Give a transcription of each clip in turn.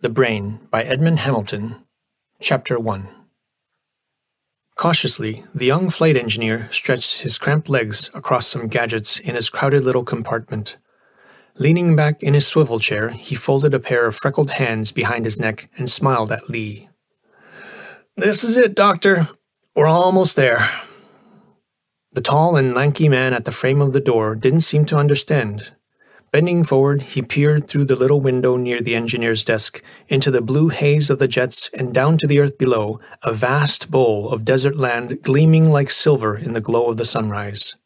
The Brain by Edmond Hamilton. Chapter 1. Cautiously, the young flight engineer stretched his cramped legs across some gadgets in his crowded little compartment. Leaning back in his swivel chair, he folded a pair of freckled hands behind his neck and smiled at Lee. "This is it, Doctor. We're almost there." The tall and lanky man at the frame of the door didn't seem to understand. Bending forward, he peered through the little window near the engineer's desk, into the blue haze of the jets and down to the earth below, a vast bowl of desert land gleaming like silver in the glow of the sunrise.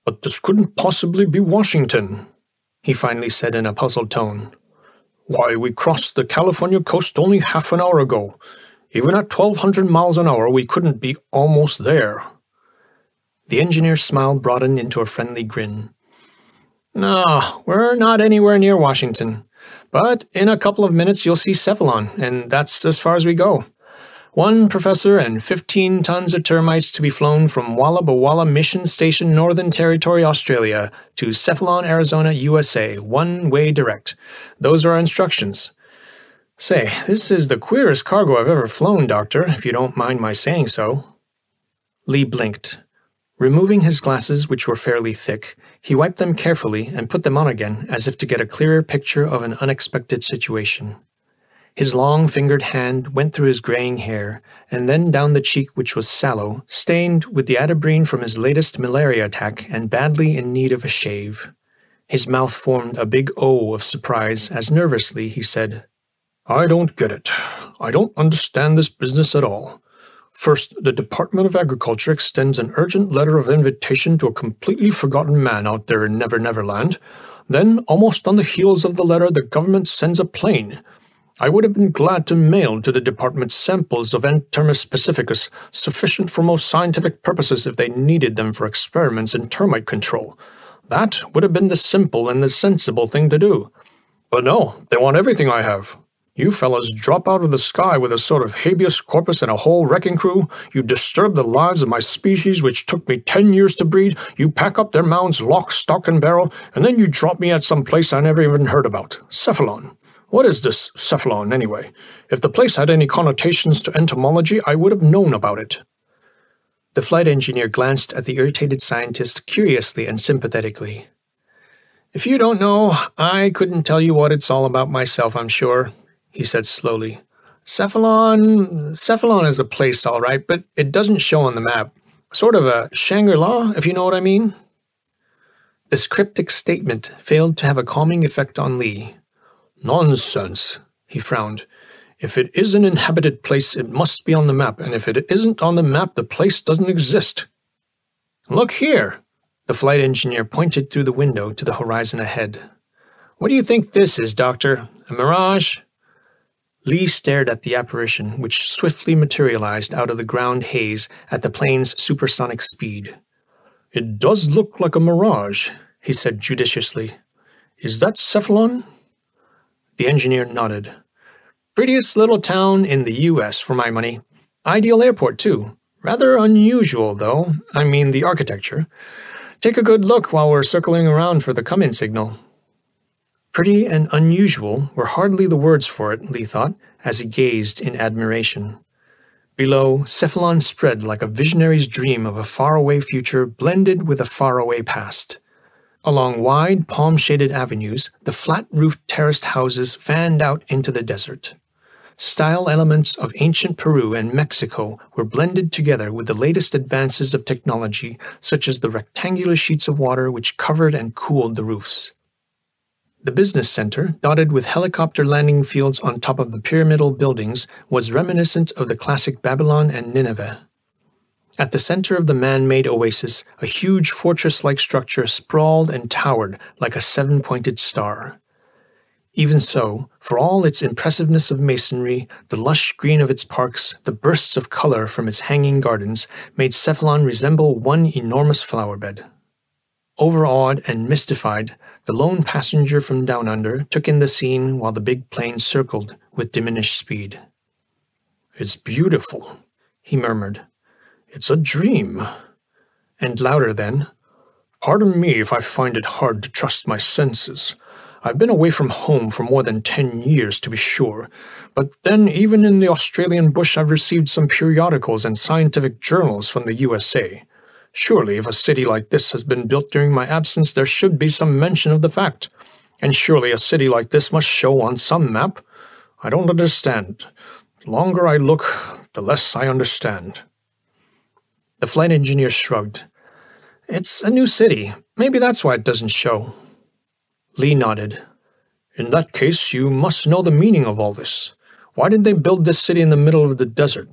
"But this couldn't possibly be Washington," he finally said in a puzzled tone. "Why, we crossed the California coast only half an hour ago. Even at 1,200 miles an hour, we couldn't be almost there." The engineer's smile broadened into a friendly grin. "No, we're not anywhere near Washington. But in a couple of minutes you'll see Cephalon, and that's as far as we go. 1 professor and 15 tons of termites to be flown from Walla Walla Mission Station, Northern Territory, Australia, to Cephalon, Arizona, USA, one-way direct. Those are our instructions. Say, this is the queerest cargo I've ever flown, Doctor, if you don't mind my saying so." Lee blinked. Removing his glasses, which were fairly thick, he wiped them carefully and put them on again as if to get a clearer picture of an unexpected situation. His long-fingered hand went through his graying hair, and then down the cheek which was sallow, stained with the atabrine from his latest malaria attack and badly in need of a shave. His mouth formed a big O of surprise as nervously he said, "I don't get it. I don't understand this business at all. First, the Department of Agriculture extends an urgent letter of invitation to a completely forgotten man out there in Never Never Land. Then, almost on the heels of the letter, the government sends a plane. I would have been glad to mail to the department samples of Entermus pacificus, sufficient for most scientific purposes if they needed them for experiments in termite control. That would have been the simple and the sensible thing to do. But no, they want everything I have. You fellows drop out of the sky with a sort of habeas corpus and a whole wrecking crew. You disturb the lives of my species, which took me 10 years to breed. You pack up their mounds lock, stock, and barrel, and then you drop me at some place I never even heard about. Cephalon. What is this Cephalon, anyway? If the place had any connotations to entomology, I would have known about it." The flight engineer glanced at the irritated scientist curiously and sympathetically. "If you don't know, I couldn't tell you what it's all about myself, I'm sure," he said slowly. Cephalon is a place, all right, but it doesn't show on the map. Sort of a Shangri-La, if you know what I mean." This cryptic statement failed to have a calming effect on Lee. "Nonsense," he frowned. "If it is an inhabited place, it must be on the map, and if it isn't on the map, the place doesn't exist." "Look here!" The flight engineer pointed through the window to the horizon ahead. "What do you think this is, Doctor? A mirage?" Lee stared at the apparition, which swiftly materialized out of the ground haze at the plane's supersonic speed. "It does look like a mirage," he said judiciously. "Is that Cephalon?" The engineer nodded. "Prettiest little town in the U.S., for my money. Ideal airport, too. Rather unusual, though. I mean the architecture. Take a good look while we're circling around for the come-in signal." Pretty and unusual were hardly the words for it, Lee thought, as he gazed in admiration. Below, Cephalon spread like a visionary's dream of a faraway future blended with a faraway past. Along wide, palm-shaded avenues, the flat-roofed terraced houses fanned out into the desert. Style elements of ancient Peru and Mexico were blended together with the latest advances of technology, such as the rectangular sheets of water which covered and cooled the roofs. The business center, dotted with helicopter landing fields on top of the pyramidal buildings, was reminiscent of the classic Babylon and Nineveh. At the center of the man-made oasis, a huge fortress-like structure sprawled and towered like a 7-pointed star. Even so, for all its impressiveness of masonry, the lush green of its parks, the bursts of color from its hanging gardens, made Cephalon resemble one enormous flower-bed. Overawed and mystified, the lone passenger from down under took in the scene while the big plane circled with diminished speed. "It's beautiful," he murmured. "It's a dream." And louder then, "Pardon me if I find it hard to trust my senses. I've been away from home for more than 10 years, to be sure, but then even in the Australian bush I've received some periodicals and scientific journals from the USA. Surely, if a city like this has been built during my absence, there should be some mention of the fact. And surely a city like this must show on some map. I don't understand. The longer I look, the less I understand. The flight engineer shrugged. It's a new city. Maybe that's why it doesn't show. Lee nodded. In that case, you must know the meaning of all this. Why did they build this city in the middle of the desert?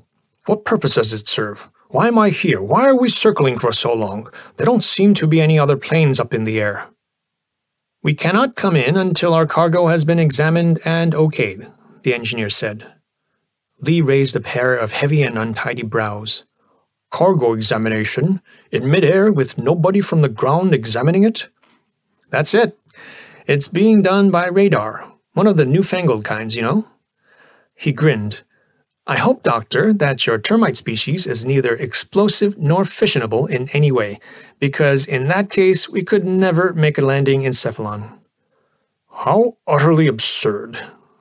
What purpose does it serve? Why am I here? Why are we circling for so long? There don't seem to be any other planes up in the air. We cannot come in until our cargo has been examined and okayed, the engineer said. Lee raised a pair of heavy and untidy brows. Cargo examination? In midair with nobody from the ground examining it? That's it. It's being done by radar. One of the newfangled kinds, you know. He grinned. I hope, Doctor, that your termite species is neither explosive nor fissionable in any way, because in that case we could never make a landing in Cephalon. How utterly absurd,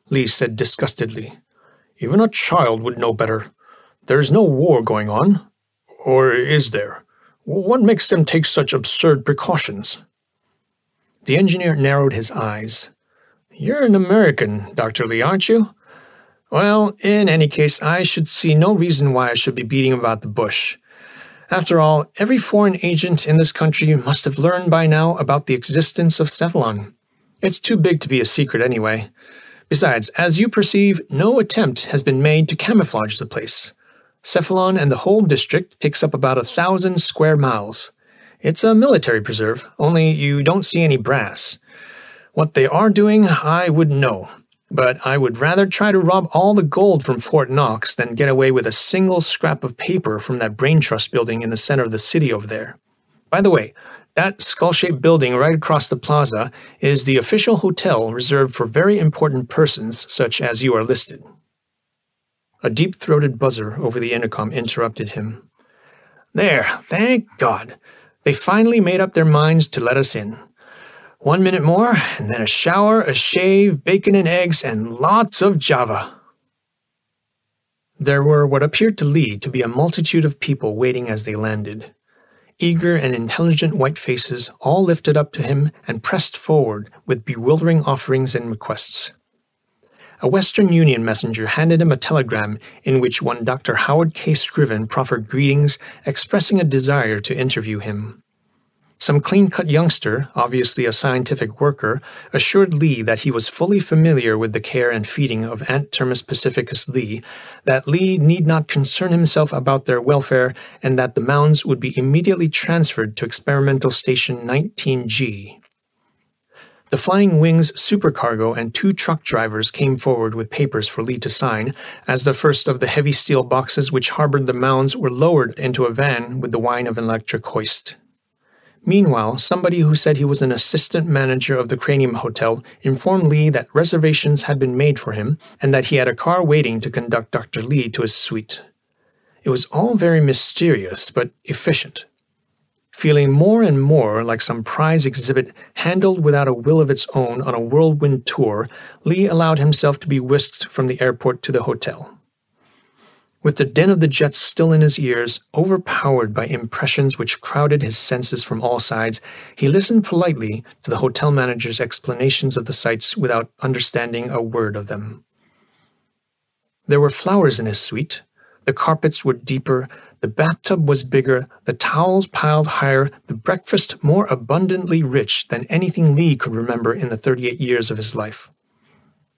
Lee said disgustedly. Even a child would know better. There's no war going on. Or is there? What makes them take such absurd precautions? The engineer narrowed his eyes. You're an American, Dr. Lee, aren't you? Well, in any case, I should see no reason why I should be beating about the bush. After all, every foreign agent in this country must have learned by now about the existence of Cephalon. It's too big to be a secret anyway. Besides, as you perceive, no attempt has been made to camouflage the place. Cephalon and the whole district takes up about 1,000 square miles. It's a military preserve, only you don't see any brass. What they are doing, I wouldn't know. But I would rather try to rob all the gold from Fort Knox than get away with a single scrap of paper from that brain trust building in the center of the city over there. By the way, that skull-shaped building right across the plaza is the official hotel reserved for very important persons such as you are listed. A deep-throated buzzer over the intercom interrupted him. There, thank God. They finally made up their minds to let us in. 1 minute more, and then a shower, a shave, bacon and eggs, and lots of Java. There were what appeared to Lee to be a multitude of people waiting as they landed. Eager and intelligent white faces all lifted up to him and pressed forward with bewildering offerings and requests. A Western Union messenger handed him a telegram in which one Dr. Howard K. Scriven proffered greetings, expressing a desire to interview him. Some clean-cut youngster, obviously a scientific worker, assured Lee that he was fully familiar with the care and feeding of Anthermus pacificus Lee, that Lee need not concern himself about their welfare, and that the mounds would be immediately transferred to Experimental Station 19G. The Flying Wings supercargo and 2 truck drivers came forward with papers for Lee to sign, as the first of the heavy steel boxes which harbored the mounds were lowered into a van with the whine of an electric hoist. Meanwhile, somebody who said he was an assistant manager of the Cranium Hotel informed Lee that reservations had been made for him and that he had a car waiting to conduct Dr. Lee to his suite. It was all very mysterious, but efficient. Feeling more and more like some prize exhibit handled without a will of its own on a whirlwind tour, Lee allowed himself to be whisked from the airport to the hotel. With the din of the jets still in his ears, overpowered by impressions which crowded his senses from all sides, he listened politely to the hotel manager's explanations of the sights without understanding a word of them. There were flowers in his suite. The carpets were deeper, the bathtub was bigger, the towels piled higher, the breakfast more abundantly rich than anything Lee could remember in the 38 years of his life.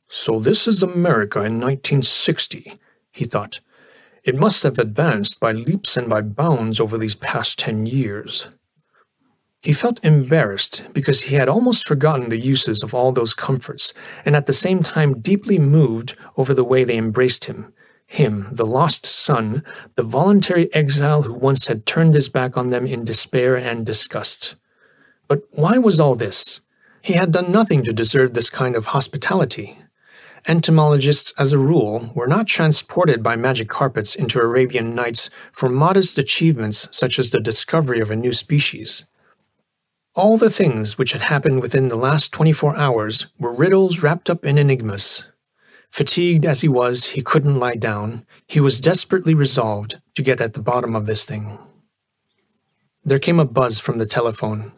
So this is America in 1960, he thought. It must have advanced by leaps and by bounds over these past 10 years. He felt embarrassed because he had almost forgotten the uses of all those comforts, and at the same time deeply moved over the way they embraced him, the lost son, the voluntary exile who once had turned his back on them in despair and disgust. But why was all this? He had done nothing to deserve this kind of hospitality. Entomologists, as a rule, were not transported by magic carpets into Arabian Nights for modest achievements such as the discovery of a new species. All the things which had happened within the last 24 hours were riddles wrapped up in enigmas. Fatigued as he was, he couldn't lie down. He was desperately resolved to get at the bottom of this thing. There came a buzz from the telephone.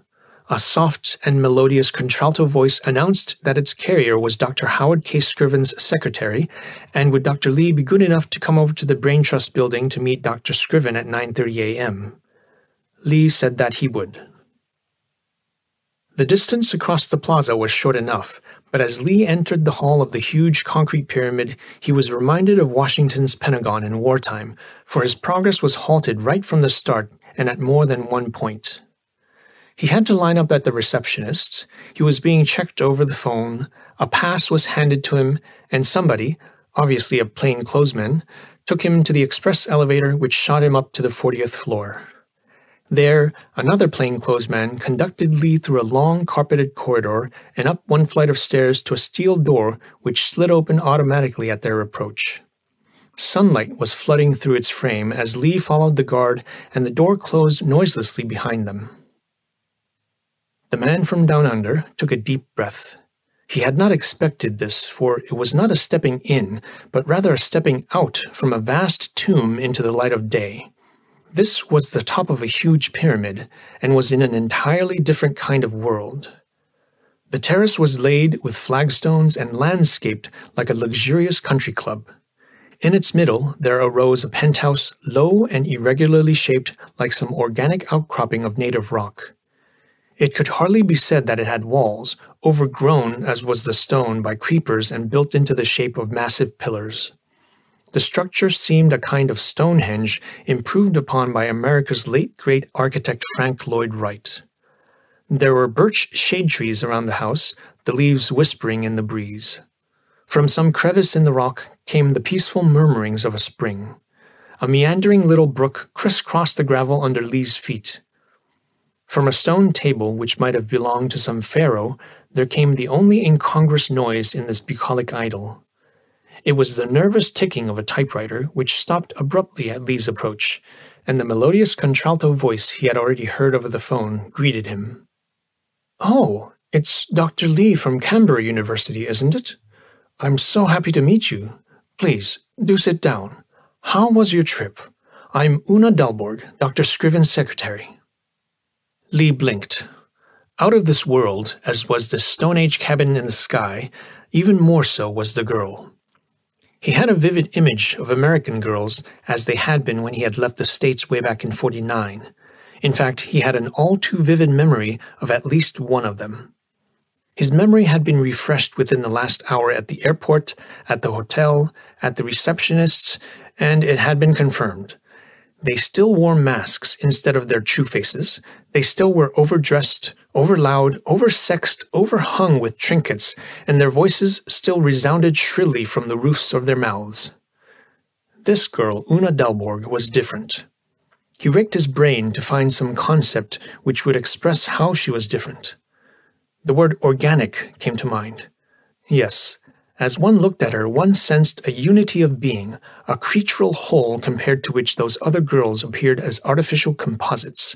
A soft and melodious contralto voice announced that its carrier was Dr. Howard K. Scriven's secretary, and would Dr. Lee be good enough to come over to the Brain Trust building to meet Dr. Scriven at 9:30 a.m. Lee said that he would. The distance across the plaza was short enough, but as Lee entered the hall of the huge concrete pyramid, he was reminded of Washington's Pentagon in wartime, for his progress was halted right from the start and at more than one point. He had to line up at the receptionist's, he was being checked over the phone, a pass was handed to him, and somebody, obviously a plainclothesman, took him to the express elevator which shot him up to the 40th floor. There, another plainclothesman conducted Lee through a long carpeted corridor and up one flight of stairs to a steel door which slid open automatically at their approach. Sunlight was flooding through its frame as Lee followed the guard, and the door closed noiselessly behind them. The man from down under took a deep breath. He had not expected this, for it was not a stepping in, but rather a stepping out from a vast tomb into the light of day. This was the top of a huge pyramid, and was in an entirely different kind of world. The terrace was laid with flagstones and landscaped like a luxurious country club. In its middle there arose a penthouse, low and irregularly shaped like some organic outcropping of native rock. It could hardly be said that it had walls, overgrown as was the stone by creepers and built into the shape of massive pillars. The structure seemed a kind of Stonehenge improved upon by America's late great architect Frank Lloyd Wright. There were birch shade trees around the house, the leaves whispering in the breeze. From some crevice in the rock came the peaceful murmurings of a spring. A meandering little brook crisscrossed the gravel under Lee's feet. From a stone table which might have belonged to some pharaoh, there came the only incongruous noise in this bucolic idyll. It was the nervous ticking of a typewriter which stopped abruptly at Lee's approach, and the melodious contralto voice he had already heard over the phone greeted him. "Oh, it's Dr. Lee from Canberra University, isn't it? I'm so happy to meet you. Please, do sit down. How was your trip? I'm Una Dalborg, Dr. Scriven's secretary." Lee blinked. Out of this world, as was the Stone Age cabin in the sky, even more so was the girl. He had a vivid image of American girls as they had been when he had left the States way back in '49. In fact, he had an all-too-vivid memory of at least one of them. His memory had been refreshed within the last hour at the airport, at the hotel, at the receptionist's, and it had been confirmed. They still wore masks instead of their true faces. They still were overdressed, overloud, oversexed, overhung with trinkets, and their voices still resounded shrilly from the roofs of their mouths. This girl, Una Dalborg, was different. He raked his brain to find some concept which would express how she was different. The word organic came to mind. Yes, as one looked at her, one sensed a unity of being, a creatural whole compared to which those other girls appeared as artificial composites.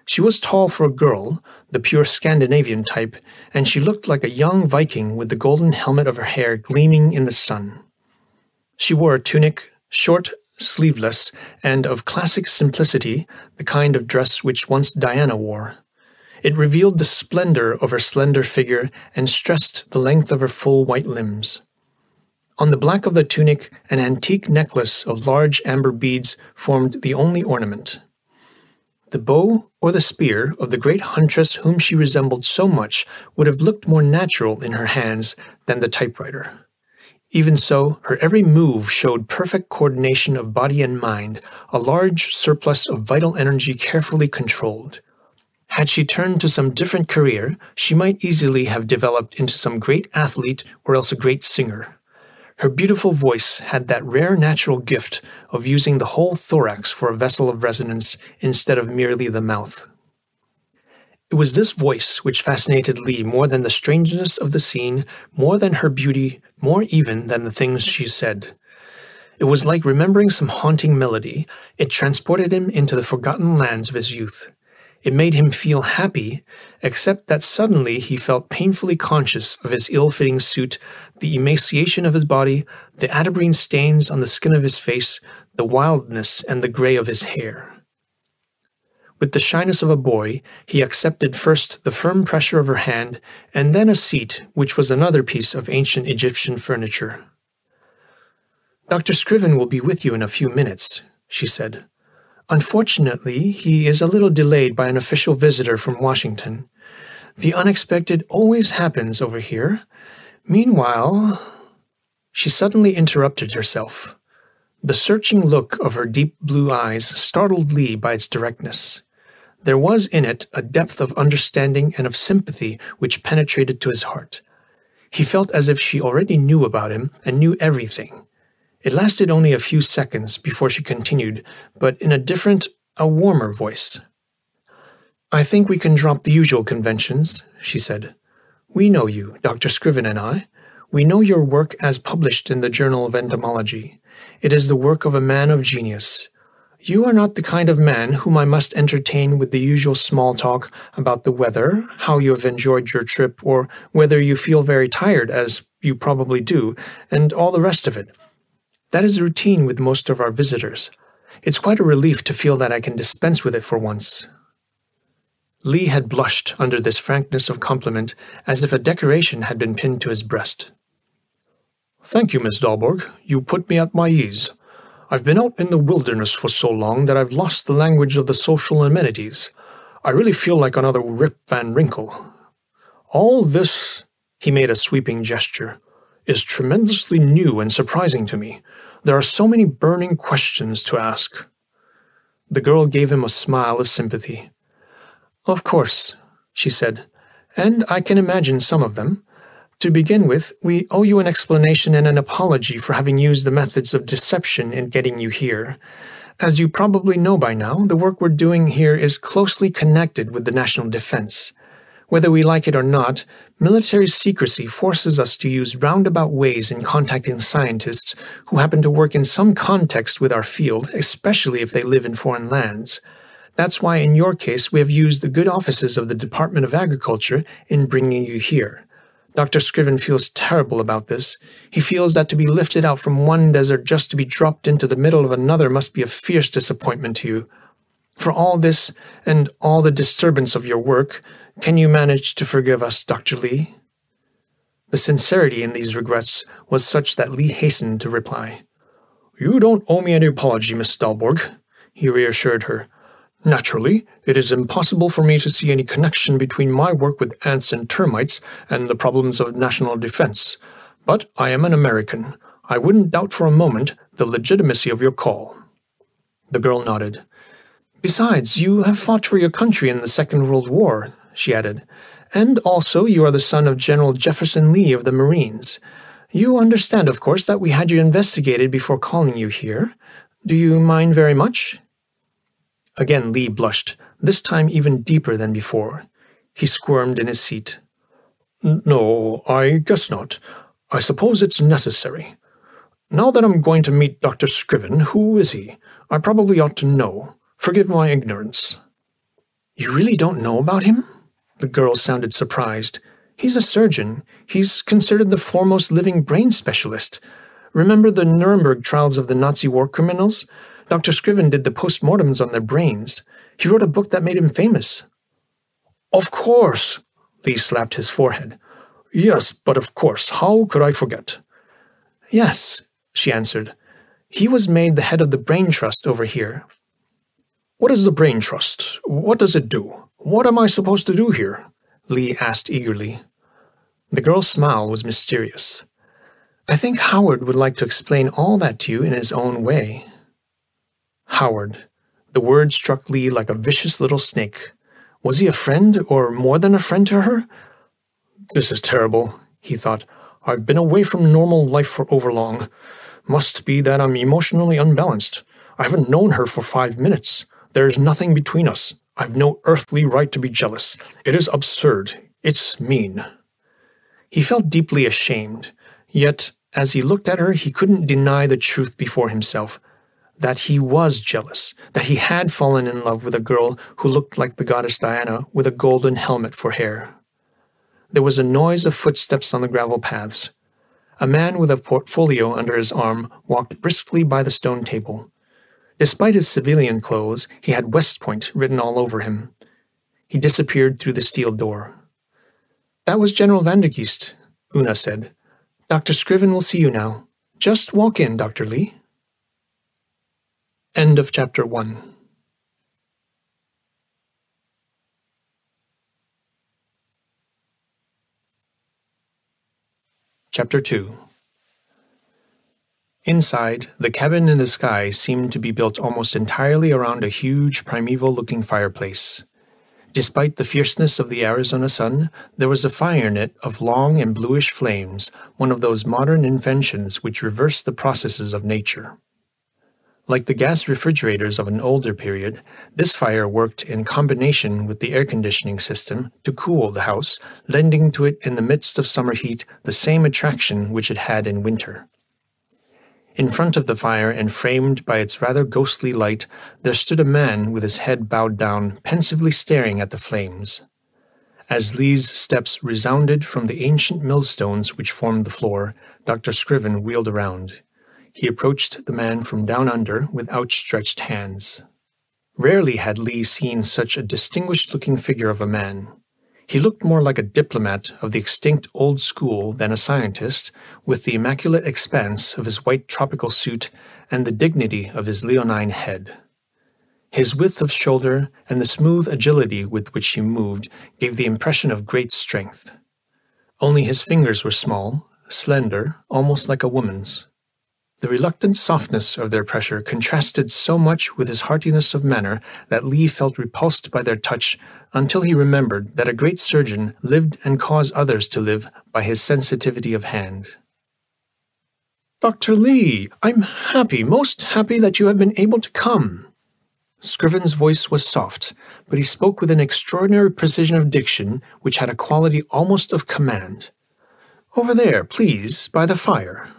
She was tall for a girl, the pure Scandinavian type, and she looked like a young Viking with the golden helmet of her hair gleaming in the sun. She wore a tunic, short, sleeveless, and of classic simplicity, the kind of dress which once Diana wore. It revealed the splendor of her slender figure and stressed the length of her full white limbs. On the black of the tunic, an antique necklace of large amber beads formed the only ornament. The bow or the spear of the great huntress whom she resembled so much would have looked more natural in her hands than the typewriter. Even so, her every move showed perfect coordination of body and mind, a large surplus of vital energy carefully controlled. Had she turned to some different career, she might easily have developed into some great athlete or else a great singer. Her beautiful voice had that rare natural gift of using the whole thorax for a vessel of resonance instead of merely the mouth. It was this voice which fascinated Lee more than the strangeness of the scene, more than her beauty, more even than the things she said. It was like remembering some haunting melody. It transported him into the forgotten lands of his youth. It made him feel happy, except that suddenly he felt painfully conscious of his ill-fitting suit, the emaciation of his body, the atabrine stains on the skin of his face, the wildness and the gray of his hair. With the shyness of a boy, he accepted first the firm pressure of her hand, and then a seat, which was another piece of ancient Egyptian furniture. "Dr. Scriven will be with you in a few minutes," she said. "Unfortunately, he is a little delayed by an official visitor from Washington. The unexpected always happens over here. Meanwhile—" She suddenly interrupted herself. The searching look of her deep blue eyes startled Lee by its directness. There was in it a depth of understanding and of sympathy which penetrated to his heart. He felt as if she already knew about him and knew everything. It lasted only a few seconds before she continued, but in a different, a warmer voice. "I think we can drop the usual conventions," she said. "We know you, Dr. Scriven and I. We know your work as published in the Journal of Entomology. It is the work of a man of genius. You are not the kind of man whom I must entertain with the usual small talk about the weather, how you have enjoyed your trip, or whether you feel very tired, as you probably do, and all the rest of it. That is routine with most of our visitors. It's quite a relief to feel that I can dispense with it for once." Lee had blushed under this frankness of compliment, as if a decoration had been pinned to his breast. "Thank you, Miss Dahlborg. You put me at my ease. I've been out in the wilderness for so long that I've lost the language of the social amenities. I really feel like another Rip Van Winkle. All this," he made a sweeping gesture, "is tremendously new and surprising to me. There are so many burning questions to ask." The girl gave him a smile of sympathy. "Of course," she said, "and I can imagine some of them. To begin with, we owe you an explanation and an apology for having used the methods of deception in getting you here. As you probably know by now, the work we're doing here is closely connected with the national defense. Whether we like it or not, military secrecy forces us to use roundabout ways in contacting scientists who happen to work in some context with our field, especially if they live in foreign lands. That's why in your case we have used the good offices of the Department of Agriculture in bringing you here. Dr. Scriven feels terrible about this. He feels that to be lifted out from one desert just to be dropped into the middle of another must be a fierce disappointment to you. For all this, and all the disturbance of your work, can you manage to forgive us, Dr. Lee?" The sincerity in these regrets was such that Lee hastened to reply. "You don't owe me any apology, Miss Dahlborg," he reassured her. "Naturally, it is impossible for me to see any connection between my work with ants and termites and the problems of national defense. But I am an American. I wouldn't doubt for a moment the legitimacy of your call." The girl nodded. "Besides, you have fought for your country in the Second World War," she added. "And also you are the son of General Jefferson Lee of the Marines. You understand, of course, that we had you investigated before calling you here. Do you mind very much?" Again Lee blushed, this time even deeper than before. He squirmed in his seat. "No, I guess not. I suppose it's necessary. Now that I'm going to meet Dr. Scriven, who is he? I probably ought to know. Forgive my ignorance." "You really don't know about him?" The girl sounded surprised. "He's a surgeon. He's considered the foremost living brain specialist. Remember the Nuremberg trials of the Nazi war criminals? Dr. Scriven did the postmortems on their brains. He wrote a book that made him famous." "Of course!" Lee slapped his forehead. "Yes, but of course. How could I forget?" "Yes," she answered. "He was made the head of the Brain Trust over here." "What is the Brain Trust? What does it do? What am I supposed to do here?" Lee asked eagerly. The girl's smile was mysterious. "I think Howard would like to explain all that to you in his own way." Howard. The word struck Lee like a vicious little snake. Was he a friend, or more than a friend to her? "This is terrible," he thought. "I've been away from normal life for overlong. Must be that I'm emotionally unbalanced. I haven't known her for 5 minutes. There's nothing between us. I've no earthly right to be jealous. It is absurd. It's mean." He felt deeply ashamed. Yet, as he looked at her, he couldn't deny the truth before himself. that he was jealous, that he had fallen in love with a girl who looked like the goddess Diana with a golden helmet for hair. There was a noise of footsteps on the gravel paths. A man with a portfolio under his arm walked briskly by the stone table. Despite his civilian clothes, he had West Point written all over him. He disappeared through the steel door. "That was General Vandergeest," Una said. "Dr. Scriven will see you now. Just walk in, Dr. Lee." End of Chapter 1. Chapter 2. Inside, the cabin in the sky seemed to be built almost entirely around a huge, primeval-looking fireplace. Despite the fierceness of the Arizona sun, there was a fire in it of long and bluish flames, one of those modern inventions which reverse the processes of nature. Like the gas refrigerators of an older period, this fire worked in combination with the air conditioning system to cool the house, lending to it in the midst of summer heat the same attraction which it had in winter. In front of the fire and framed by its rather ghostly light, there stood a man with his head bowed down, pensively staring at the flames. As Lee's steps resounded from the ancient millstones which formed the floor, Dr. Scriven wheeled around. He approached the man from down under with outstretched hands. Rarely had Lee seen such a distinguished-looking figure of a man. He looked more like a diplomat of the extinct old school than a scientist, with the immaculate expanse of his white tropical suit and the dignity of his leonine head. His width of shoulder and the smooth agility with which he moved gave the impression of great strength. Only his fingers were small, slender, almost like a woman's. The reluctant softness of their pressure contrasted so much with his heartiness of manner that Lee felt repulsed by their touch until he remembered that a great surgeon lived and caused others to live by his sensitivity of hand. "Dr. Lee, I'm happy, most happy that you have been able to come." Scriven's voice was soft, but he spoke with an extraordinary precision of diction which had a quality almost of command. "Over there, please, by the fire."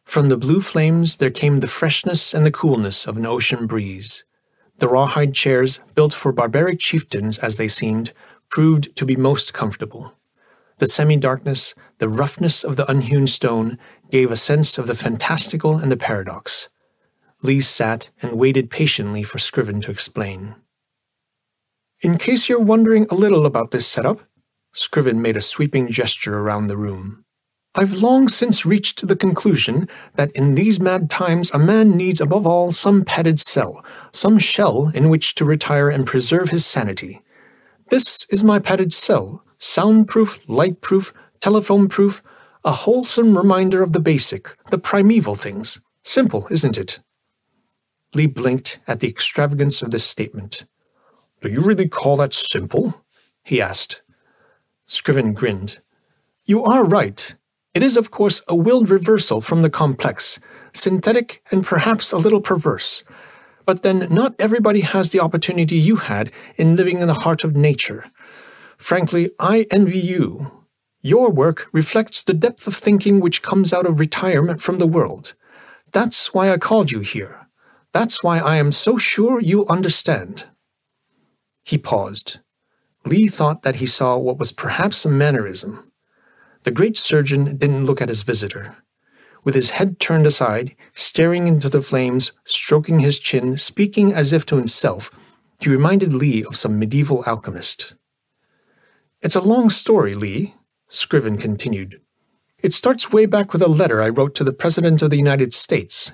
From the blue flames there came the freshness and the coolness of an ocean breeze. The rawhide chairs, built for barbaric chieftains as they seemed, proved to be most comfortable. The semi-darkness, the roughness of the unhewn stone, gave a sense of the fantastical and the paradox. Lee sat and waited patiently for Scriven to explain. "In case you're wondering a little about this setup," Scriven made a sweeping gesture around the room, "I've long since reached the conclusion that in these mad times a man needs above all some padded cell, some shell in which to retire and preserve his sanity. This is my padded cell, soundproof, light-proof, telephone-proof, a wholesome reminder of the basic, the primeval things. Simple, isn't it?" Lee blinked at the extravagance of this statement. "Do you really call that simple?" he asked. Scriven grinned. "You are right. It is, of course, a willed reversal from the complex, synthetic and perhaps a little perverse. But then not everybody has the opportunity you had in living in the heart of nature. Frankly, I envy you. Your work reflects the depth of thinking which comes out of retirement from the world. That's why I called you here. That's why I am so sure you'll understand." He paused. Lee thought that he saw what was perhaps a mannerism. The great surgeon didn't look at his visitor. With his head turned aside, staring into the flames, stroking his chin, speaking as if to himself, he reminded Lee of some medieval alchemist. "It's a long story, Lee," Scriven continued. "It starts way back with a letter I wrote to the President of the United States.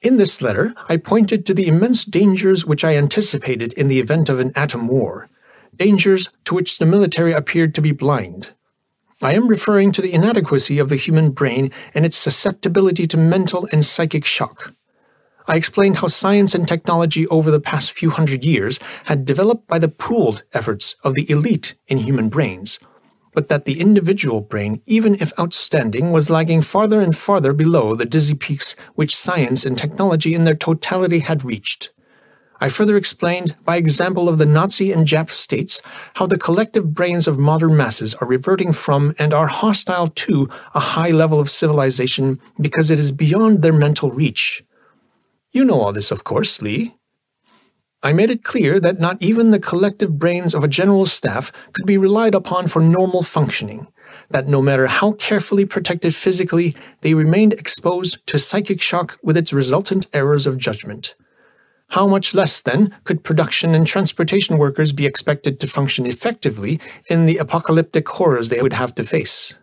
In this letter, I pointed to the immense dangers which I anticipated in the event of an atom war, dangers to which the military appeared to be blind. I am referring to the inadequacy of the human brain and its susceptibility to mental and psychic shock. I explained how science and technology over the past few hundred years had developed by the pooled efforts of the elite in human brains, but that the individual brain, even if outstanding, was lagging farther and farther below the dizzy peaks which science and technology in their totality had reached. I further explained, by example of the Nazi and Jap states, how the collective brains of modern masses are reverting from and are hostile to a high level of civilization because it is beyond their mental reach. You know all this, of course, Lee. I made it clear that not even the collective brains of a general staff could be relied upon for normal functioning, that no matter how carefully protected physically, they remained exposed to psychic shock with its resultant errors of judgment. How much less, then, could production and transportation workers be expected to function effectively in the apocalyptic horrors they would have to face?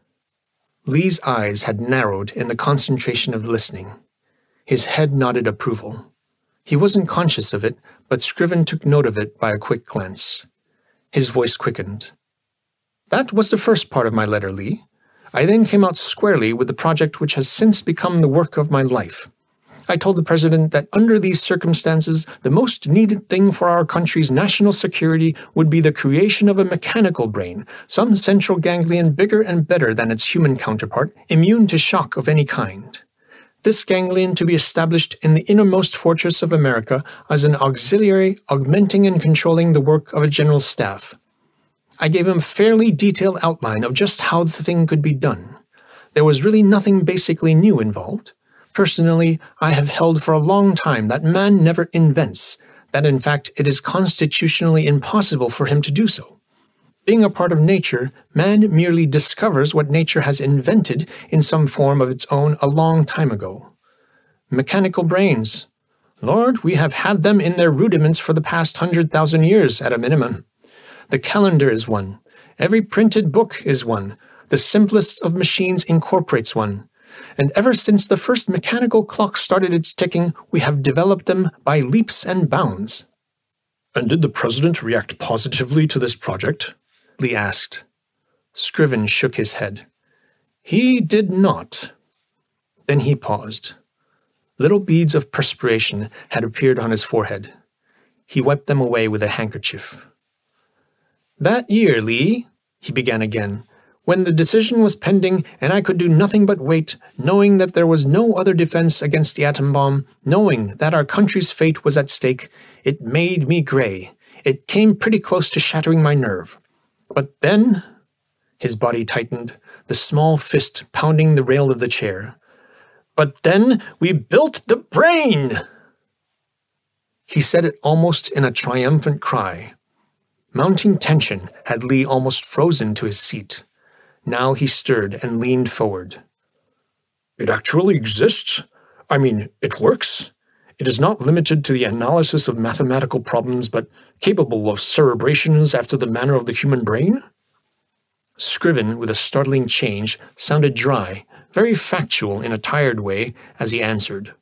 Lee's eyes had narrowed in the concentration of listening. His head nodded approval. He wasn't conscious of it, but Scriven took note of it by a quick glance. His voice quickened. That was the first part of my letter, Lee. I then came out squarely with the project which has since become the work of my life. I told the President that under these circumstances, the most needed thing for our country's national security would be the creation of a mechanical brain, some central ganglion bigger and better than its human counterpart, immune to shock of any kind. This ganglion to be established in the innermost fortress of America as an auxiliary augmenting and controlling the work of a general staff. I gave him a fairly detailed outline of just how the thing could be done. There was really nothing basically new involved. Personally, I have held for a long time that man never invents, that in fact it is constitutionally impossible for him to do so. Being a part of nature, man merely discovers what nature has invented in some form of its own a long time ago. Mechanical brains. Lord, we have had them in their rudiments for the past 100,000 years at a minimum. The calendar is one. Every printed book is one. The simplest of machines incorporates one. And ever since the first mechanical clock started its ticking, we have developed them by leaps and bounds. And did the President react positively to this project? Lee asked. Scriven shook his head. He did not. Then he paused. Little beads of perspiration had appeared on his forehead. He wiped them away with a handkerchief. That year, Lee, he began again, when the decision was pending and I could do nothing but wait, knowing that there was no other defense against the atom bomb, knowing that our country's fate was at stake, it made me gray. It came pretty close to shattering my nerve. But then, his body tightened, the small fist pounding the rail of the chair. But then we built the brain! He said it almost in a triumphant cry. Mounting tension had Lee almost frozen to his seat. Now he stirred and leaned forward. It actually exists? I mean, it works? It is not limited to the analysis of mathematical problems, but capable of cerebrations after the manner of the human brain? Scriven, with a startling change, sounded dry, very factual in a tired way, as he answered.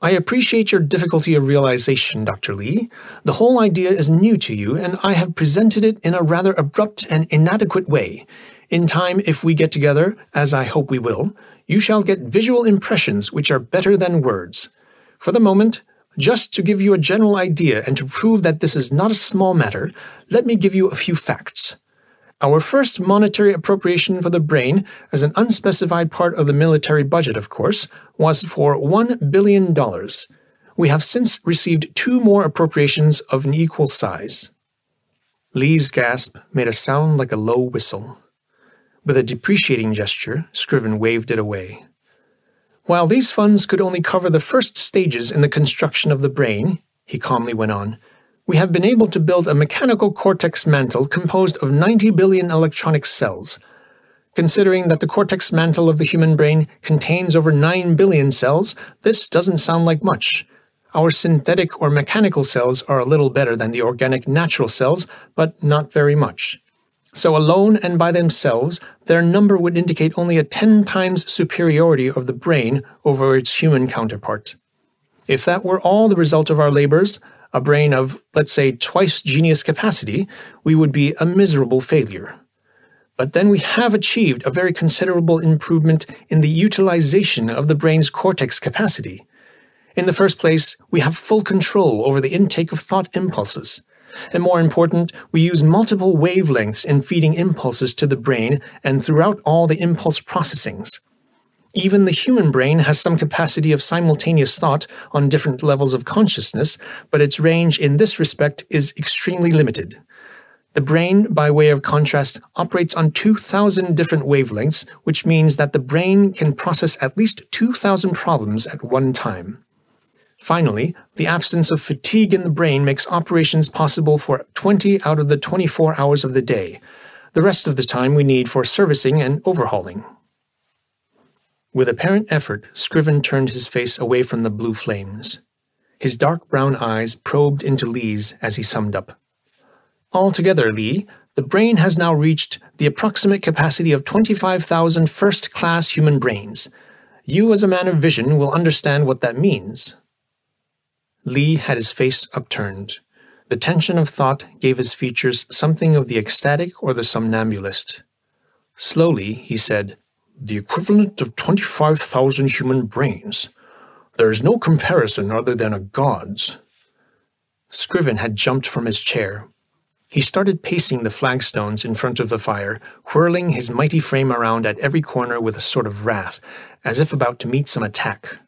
I appreciate your difficulty of realization, Dr. Lee. The whole idea is new to you, and I have presented it in a rather abrupt and inadequate way. In time, if we get together, as I hope we will, you shall get visual impressions which are better than words. For the moment, just to give you a general idea and to prove that this is not a small matter, let me give you a few facts. Our first monetary appropriation for the brain, as an unspecified part of the military budget, of course, was for $1 billion. We have since received 2 more appropriations of an equal size. Lee's gasp made a sound like a low whistle. With a deprecating gesture, Scriven waved it away. While these funds could only cover the first stages in the construction of the brain, he calmly went on, we have been able to build a mechanical cortex mantle composed of 90 billion electronic cells. Considering that the cortex mantle of the human brain contains over 9 billion cells, this doesn't sound like much. Our synthetic or mechanical cells are a little better than the organic natural cells, but not very much. So alone and by themselves, their number would indicate only a 10 times superiority of the brain over its human counterpart. If that were all the result of our labors, a brain of, let's say, twice genius capacity, we would be a miserable failure. But then we have achieved a very considerable improvement in the utilization of the brain's cortex capacity. In the first place, we have full control over the intake of thought impulses. And more important, we use multiple wavelengths in feeding impulses to the brain and throughout all the impulse processings. Even the human brain has some capacity of simultaneous thought on different levels of consciousness, but its range in this respect is extremely limited. The brain, by way of contrast, operates on 2,000 different wavelengths, which means that the brain can process at least 2,000 problems at one time. Finally, the absence of fatigue in the brain makes operations possible for 20 out of the 24 hours of the day. The rest of the time we need for servicing and overhauling. With apparent effort, Scriven turned his face away from the blue flames. His dark brown eyes probed into Lee's as he summed up. Altogether, Lee, the brain has now reached the approximate capacity of 25,000 first-class human brains. You, as a man of vision, will understand what that means. Lee had his face upturned. The tension of thought gave his features something of the ecstatic or the somnambulist. Slowly, he said, "The equivalent of 25,000 human brains. There is no comparison other than a god's." Scriven had jumped from his chair. He started pacing the flagstones in front of the fire, whirling his mighty frame around at every corner with a sort of wrath, as if about to meet some attack.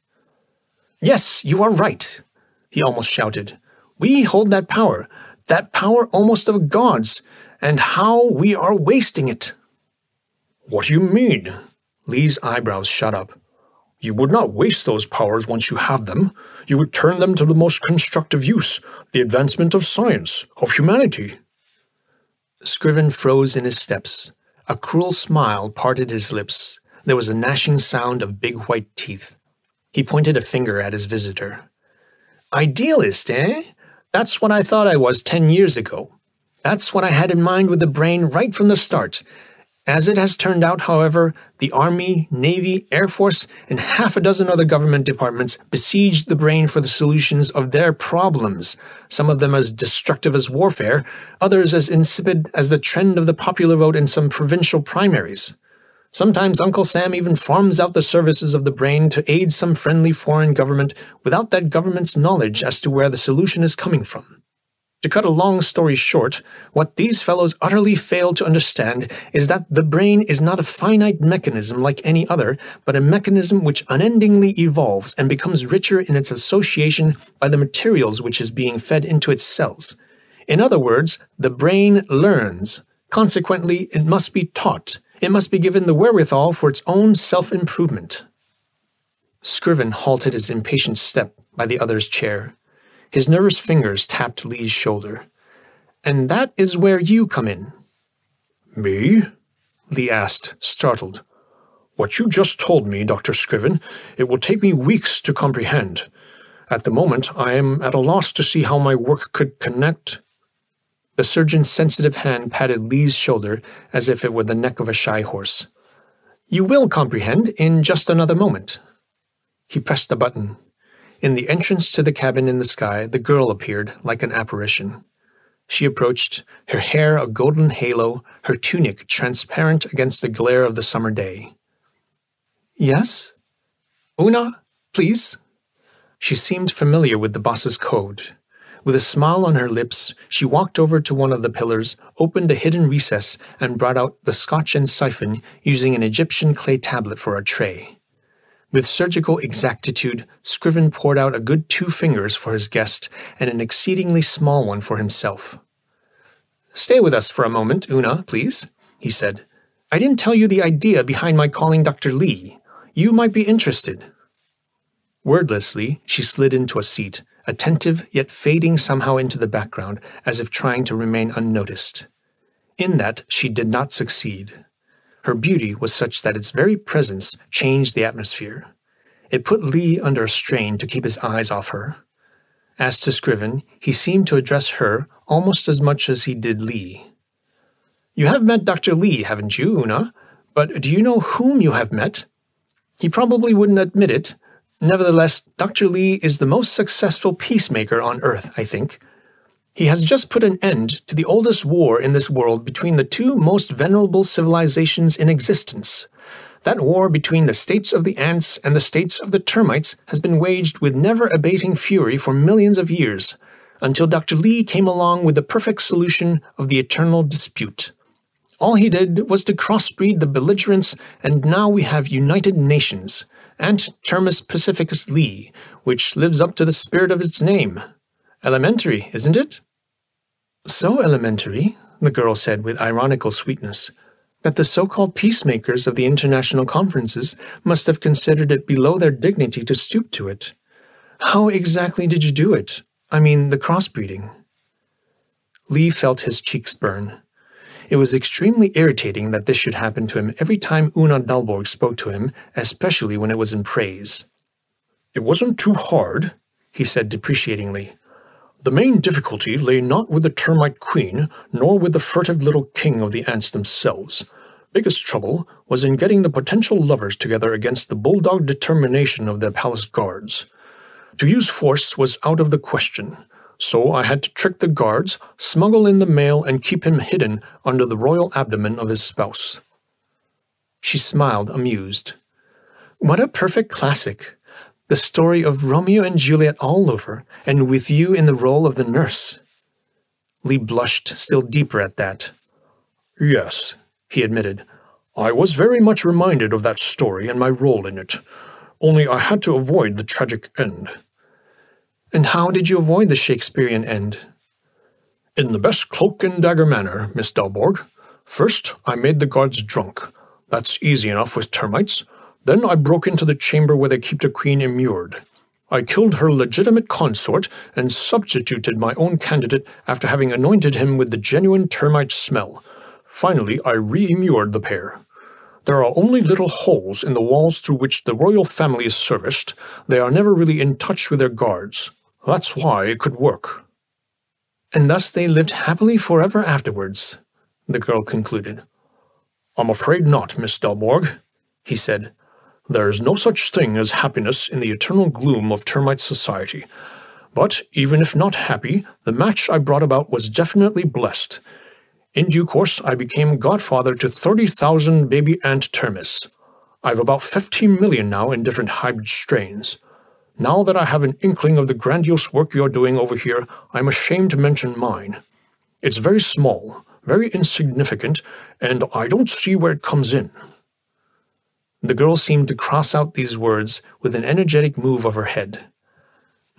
"Yes, you are right," he almost shouted. "We hold that power almost of gods, and how we are wasting it." "What do you mean?" Lee's eyebrows shot up. "You would not waste those powers once you have them. You would turn them to the most constructive use, the advancement of science, of humanity." Scriven froze in his steps. A cruel smile parted his lips. There was a gnashing sound of big white teeth. He pointed a finger at his visitor. "Idealist, eh? That's what I thought I was 10 years ago. That's what I had in mind with the brain right from the start. As it has turned out, however, the Army, Navy, Air Force, and half a dozen other government departments besieged the brain for the solutions of their problems, some of them as destructive as warfare, others as insipid as the trend of the popular vote in some provincial primaries. Sometimes Uncle Sam even farms out the services of the brain to aid some friendly foreign government without that government's knowledge as to where the solution is coming from. To cut a long story short, what these fellows utterly fail to understand is that the brain is not a finite mechanism like any other, but a mechanism which unendingly evolves and becomes richer in its association by the materials which is being fed into its cells. In other words, the brain learns. Consequently, it must be taught. It must be given the wherewithal for its own self-improvement." Scriven halted his impatient step by the other's chair. His nervous fingers tapped Lee's shoulder. "And that is where you come in." "Me?" Lee asked, startled. "What you just told me, Dr. Scriven, it will take me weeks to comprehend. At the moment, I am at a loss to see how my work could connect." The surgeon's sensitive hand patted Lee's shoulder as if it were the neck of a shy horse. "You will comprehend in just another moment." He pressed a button. In the entrance to the cabin in the sky, the girl appeared like an apparition. She approached, her hair a golden halo, her tunic transparent against the glare of the summer day. "Yes? Una, please?" She seemed familiar with the boss's code. With a smile on her lips, she walked over to one of the pillars, opened a hidden recess, and brought out the scotch and siphon using an Egyptian clay tablet for a tray. With surgical exactitude, Scriven poured out a good 2 fingers for his guest and an exceedingly small one for himself. "Stay with us for a moment, Una, please," he said. "I didn't tell you the idea behind my calling Dr. Lee. You might be interested." Wordlessly, she slid into a seat, attentive yet fading somehow into the background, as if trying to remain unnoticed. In that, she did not succeed. Her beauty was such that its very presence changed the atmosphere. It put Lee under a strain to keep his eyes off her. As to Scriven, he seemed to address her almost as much as he did Lee. "You have met Dr. Lee, haven't you, Una? But do you know whom you have met?" He probably wouldn't admit it. Nevertheless, Dr. Lee is the most successful peacemaker on Earth, I think. He has just put an end to the oldest war in this world between the 2 most venerable civilizations in existence. That war between the states of the ants and the states of the termites has been waged with never-abating fury for millions of years, until Dr. Lee came along with the perfect solution of the eternal dispute. All he did was to crossbreed the belligerents, and now we have United Nations, Ant Termus Pacificus Lee, which lives up to the spirit of its name. Elementary, isn't it? "So elementary," the girl said with ironical sweetness, "that the so-called peacemakers of the international conferences must have considered it below their dignity to stoop to it. How exactly did you do it? I mean, the crossbreeding. Lee felt his cheeks burn. It was extremely irritating that this should happen to him every time Una Dalborg spoke to him, especially when it was in praise. It wasn't too hard, he said depreciatingly. The main difficulty lay not with the termite queen, nor with the furtive little king of the ants themselves. Biggest trouble was in getting the potential lovers together against the bulldog determination of their palace guards. To use force was out of the question, so I had to trick the guards, smuggle in the male, and keep him hidden under the royal abdomen of his spouse. She smiled, amused. What a perfect classic! The story of Romeo and Juliet all over, and with you in the role of the nurse. Lee blushed still deeper at that. Yes, he admitted. I was very much reminded of that story and my role in it, only I had to avoid the tragic end. And how did you avoid the Shakespearean end? In the best cloak and dagger manner, Miss Dalborg. First, I made the guards drunk. That's easy enough with termites. Then I broke into the chamber where they keep the queen immured. I killed her legitimate consort and substituted my own candidate after having anointed him with the genuine termite smell. Finally, I re-immured the pair. There are only little holes in the walls through which the royal family is serviced. They are never really in touch with their guards. That's why it could work. And thus they lived happily forever afterwards, the girl concluded. I'm afraid not, Miss Dalborg, he said. There is no such thing as happiness in the eternal gloom of termite society. But even if not happy, the match I brought about was definitely blessed. In due course, I became godfather to 30,000 baby ant termites. I've about 15 million now in different hybrid strains. Now that I have an inkling of the grandiose work you're doing over here, I'm ashamed to mention mine. It's very small, very insignificant, and I don't see where it comes in. The girl seemed to cross out these words with an energetic move of her head.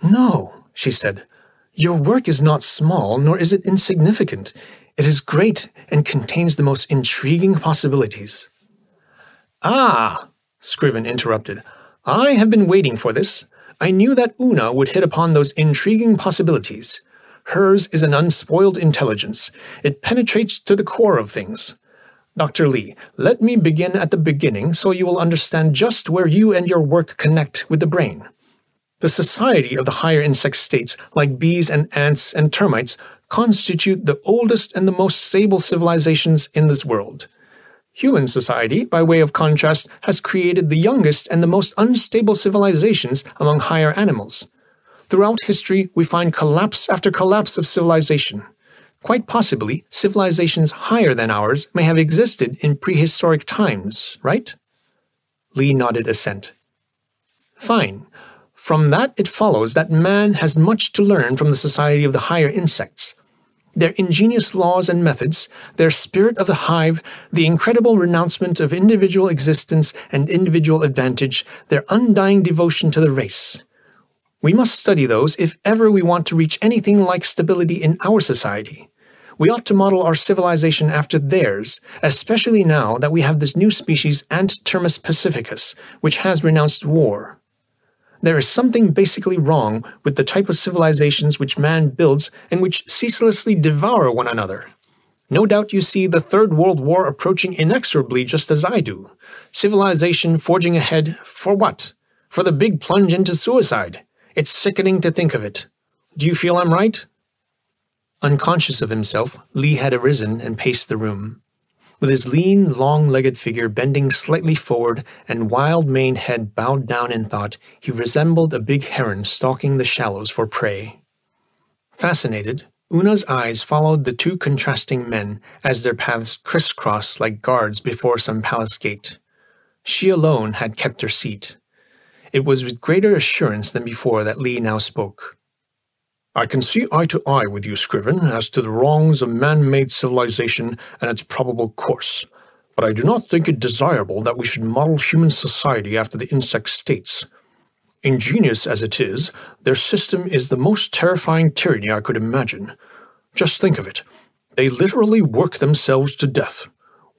No, she said. Your work is not small, nor is it insignificant. It is great and contains the most intriguing possibilities. Ah, Scriven interrupted. I have been waiting for this. I knew that Una would hit upon those intriguing possibilities. Hers is an unspoiled intelligence. It penetrates to the core of things. Dr. Lee, let me begin at the beginning so you will understand just where you and your work connect with the brain. The society of the higher insect states, like bees and ants and termites, constitute the oldest and the most stable civilizations in this world. Human society, by way of contrast, has created the youngest and the most unstable civilizations among higher animals. Throughout history, we find collapse after collapse of civilization. Quite possibly, civilizations higher than ours may have existed in prehistoric times, right? Lee nodded assent. Fine. From that it follows that man has much to learn from the society of the higher insects. Their ingenious laws and methods, their spirit of the hive, the incredible renouncement of individual existence and individual advantage, their undying devotion to the race. We must study those if ever we want to reach anything like stability in our society. We ought to model our civilization after theirs, especially now that we have this new species Ant-Termis pacificus, which has renounced war. There is something basically wrong with the type of civilizations which man builds and which ceaselessly devour one another. No doubt you see the Third World War approaching inexorably just as I do. Civilization forging ahead for what? For the big plunge into suicide. It's sickening to think of it. Do you feel I'm right? Unconscious of himself, Lee had arisen and paced the room. With his lean, long-legged figure bending slightly forward and wild-maned head bowed down in thought, he resembled a big heron stalking the shallows for prey. Fascinated, Una's eyes followed the two contrasting men as their paths crisscrossed like guards before some palace gate. She alone had kept her seat. It was with greater assurance than before that Lee now spoke. I can see eye to eye with you, Scriven, as to the wrongs of man-made civilization and its probable course, but I do not think it desirable that we should model human society after the insect states. Ingenious as it is, their system is the most terrifying tyranny I could imagine. Just think of it. They literally work themselves to death.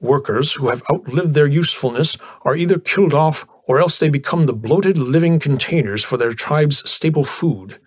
Workers who have outlived their usefulness are either killed off or else they become the bloated living containers for their tribe's staple food.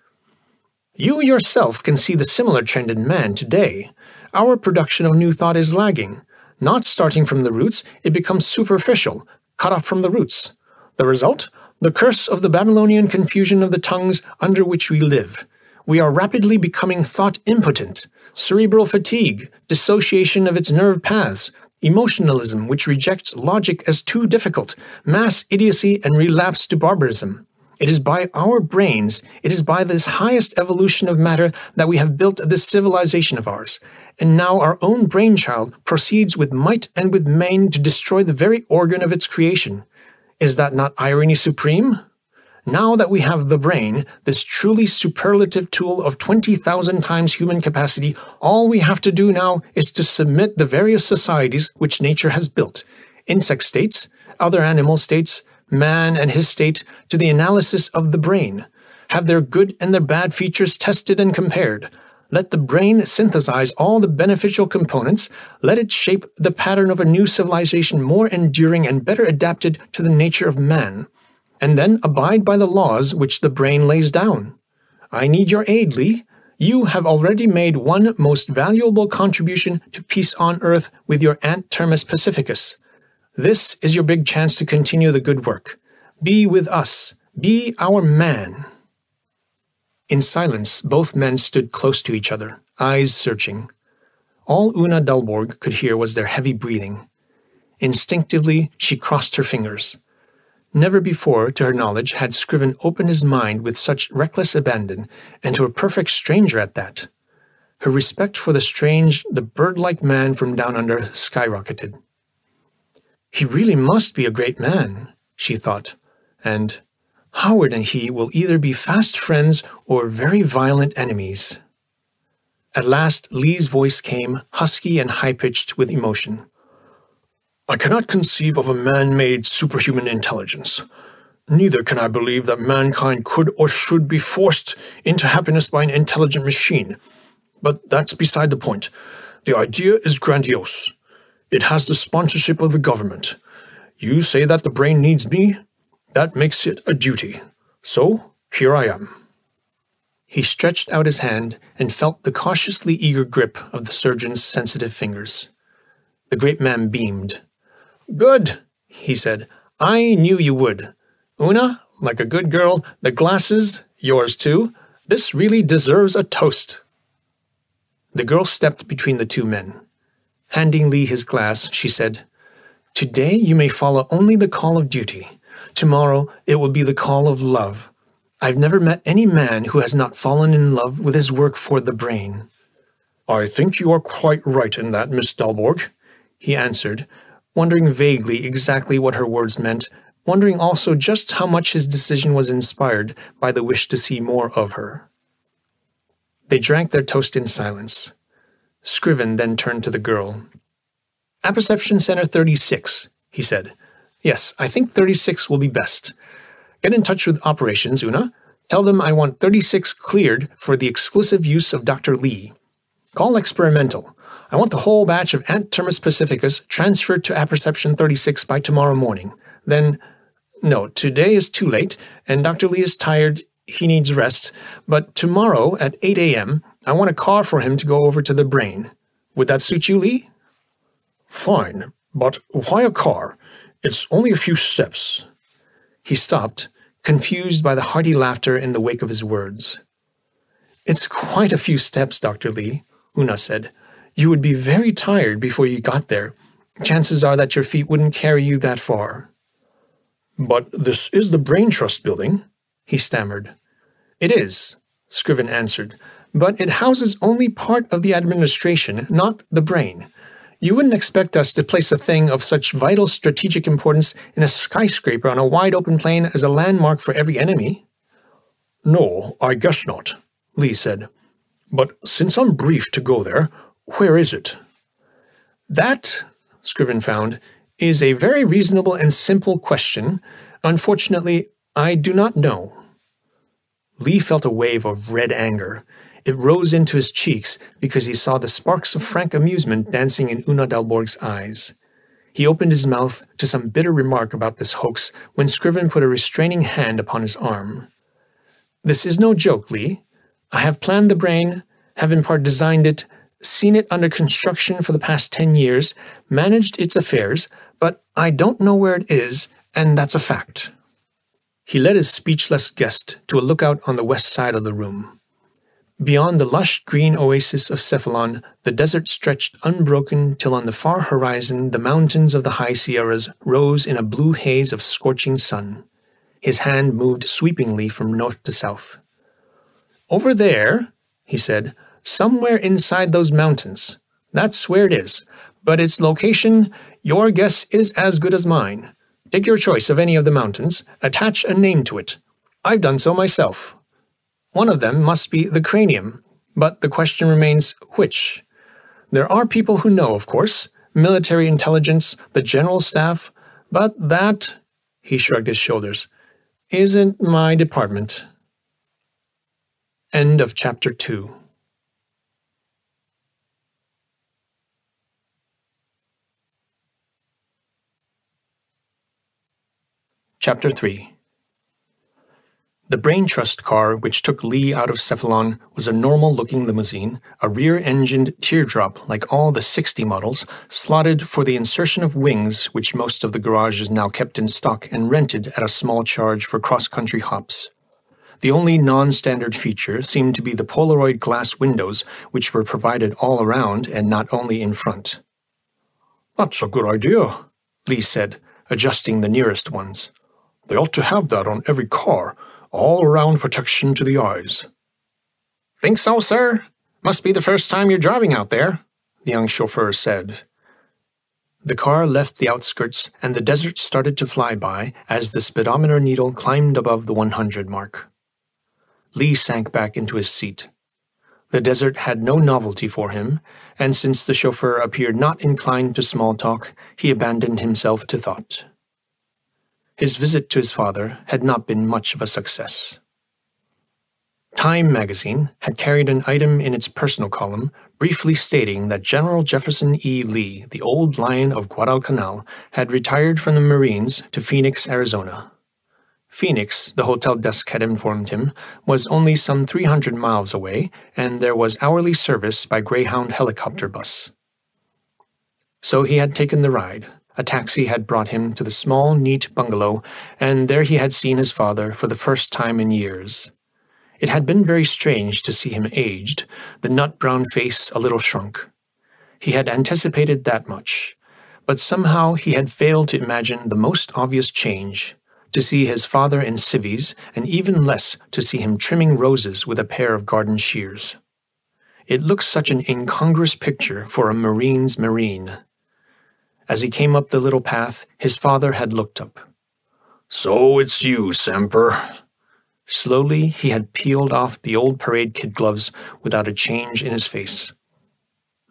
You yourself can see the similar trend in man today. Our production of new thought is lagging. Not starting from the roots, it becomes superficial, cut off from the roots. The result? The curse of the Babylonian confusion of the tongues under which we live. We are rapidly becoming thought impotent, cerebral fatigue, dissociation of its nerve paths, emotionalism which rejects logic as too difficult, mass idiocy and relapse to barbarism. It is by our brains, it is by this highest evolution of matter that we have built this civilization of ours, and now our own brainchild proceeds with might and with main to destroy the very organ of its creation. Is that not irony supreme? Now that we have the brain, this truly superlative tool of 20,000 times human capacity, all we have to do now is to submit the various societies which nature has built, insect states, other animal states, man and his state, to the analysis of the brain, have their good and their bad features tested and compared. Let the brain synthesize all the beneficial components, let it shape the pattern of a new civilization more enduring and better adapted to the nature of man, and then abide by the laws which the brain lays down. I need your aid, Lee. You have already made one most valuable contribution to peace on Earth with your Ant Termus Pacificus. This is your big chance to continue the good work. Be with us. Be our man. In silence, both men stood close to each other, eyes searching. All Una Dalborg could hear was their heavy breathing. Instinctively, she crossed her fingers. Never before, to her knowledge, had Scriven opened his mind with such reckless abandon, and to a perfect stranger at that. Her respect for the strange, the bird-like man from down under skyrocketed. He really must be a great man, she thought, and Howard and he will either be fast friends or very violent enemies. At last, Lee's voice came, husky and high-pitched with emotion. I cannot conceive of a man-made superhuman intelligence. Neither can I believe that mankind could or should be forced into happiness by an intelligent machine. But that's beside the point. The idea is grandiose. It has the sponsorship of the government. You say that the brain needs me? That makes it a duty. So, here I am. He stretched out his hand and felt the cautiously eager grip of the surgeon's sensitive fingers. The great man beamed. Good, he said. I knew you would. Una, like a good girl, the glasses, yours too. This really deserves a toast. The girl stepped between the two men. Handing Lee his glass, she said, Today you may follow only the call of duty. Tomorrow it will be the call of love. I've never met any man who has not fallen in love with his work for the brain. I think you are quite right in that, Miss Dalborg, he answered, wondering vaguely exactly what her words meant, wondering also just how much his decision was inspired by the wish to see more of her. They drank their toast in silence. Scriven then turned to the girl. Apperception Center 36, he said. Yes, I think 36 will be best. Get in touch with operations, Una. Tell them I want 36 cleared for the exclusive use of Dr. Lee. Call experimental. I want the whole batch of Ant Termus Pacificus transferred to Apperception 36 by tomorrow morning. Then, no, today is too late, and Dr. Lee is tired. He needs rest. But tomorrow at 8 a.m., I want a car for him to go over to the brain. Would that suit you, Lee? Fine, but why a car? It's only a few steps. He stopped, confused by the hearty laughter in the wake of his words. It's quite a few steps, Dr. Lee, Una said. You would be very tired before you got there. Chances are that your feet wouldn't carry you that far. But this is the Brain Trust building, he stammered. It is, Scriven answered, but it houses only part of the administration, not the brain. You wouldn't expect us to place a thing of such vital strategic importance in a skyscraper on a wide-open plain as a landmark for every enemy. No, I guess not, Lee said. But since I'm briefed to go there, where is it? That, Scriven found, is a very reasonable and simple question. Unfortunately, I do not know. Lee felt a wave of red anger. It rose into his cheeks because he saw the sparks of frank amusement dancing in Una Dalborg's eyes. He opened his mouth to some bitter remark about this hoax when Scriven put a restraining hand upon his arm. "This is no joke, Lee. I have planned the brain, have in part designed it, seen it under construction for the past 10 years, managed its affairs, but I don't know where it is, and that's a fact." He led his speechless guest to a lookout on the west side of the room. Beyond the lush green oasis of Cephalon, the desert stretched unbroken till on the far horizon the mountains of the high Sierras rose in a blue haze of scorching sun. His hand moved sweepingly from north to south. "Over there," he said, "somewhere inside those mountains. That's where it is. But its location, your guess is as good as mine. Take your choice of any of the mountains, attach a name to it. I've done so myself. One of them must be the cranium, but the question remains, which? There are people who know, of course, military intelligence, the general staff, but that," he shrugged his shoulders, "isn't my department." End of Chapter 2. Chapter 3. The Brain Trust car which took Lee out of Cephalon was a normal-looking limousine, a rear-engined teardrop like all the 60 models, slotted for the insertion of wings which most of the garages now kept in stock and rented at a small charge for cross-country hops. The only non-standard feature seemed to be the Polaroid glass windows, which were provided all around and not only in front. "That's a good idea," Lee said, adjusting the nearest ones. "They ought to have that on every car, all-around protection to the eyes." "Think so, sir? Must be the first time you're driving out there," the young chauffeur said. The car left the outskirts, and the desert started to fly by as the speedometer needle climbed above the 100 mark. Lee sank back into his seat. The desert had no novelty for him, and since the chauffeur appeared not inclined to small talk, he abandoned himself to thought. His visit to his father had not been much of a success. Time magazine had carried an item in its personal column briefly stating that General Jefferson E. Lee, the old lion of Guadalcanal, had retired from the Marines to Phoenix, Arizona. Phoenix, the hotel desk had informed him, was only some 300 miles away, and there was hourly service by Greyhound helicopter bus. So he had taken the ride. A taxi had brought him to the small, neat bungalow, and there he had seen his father for the first time in years. It had been very strange to see him aged, the nut-brown face a little shrunk. He had anticipated that much, but somehow he had failed to imagine the most obvious change, to see his father in civvies, and even less to see him trimming roses with a pair of garden shears. It looked such an incongruous picture for a Marine's Marine. As he came up the little path, his father had looked up. "So it's you, Semper." Slowly he had peeled off the old parade kid gloves without a change in his face.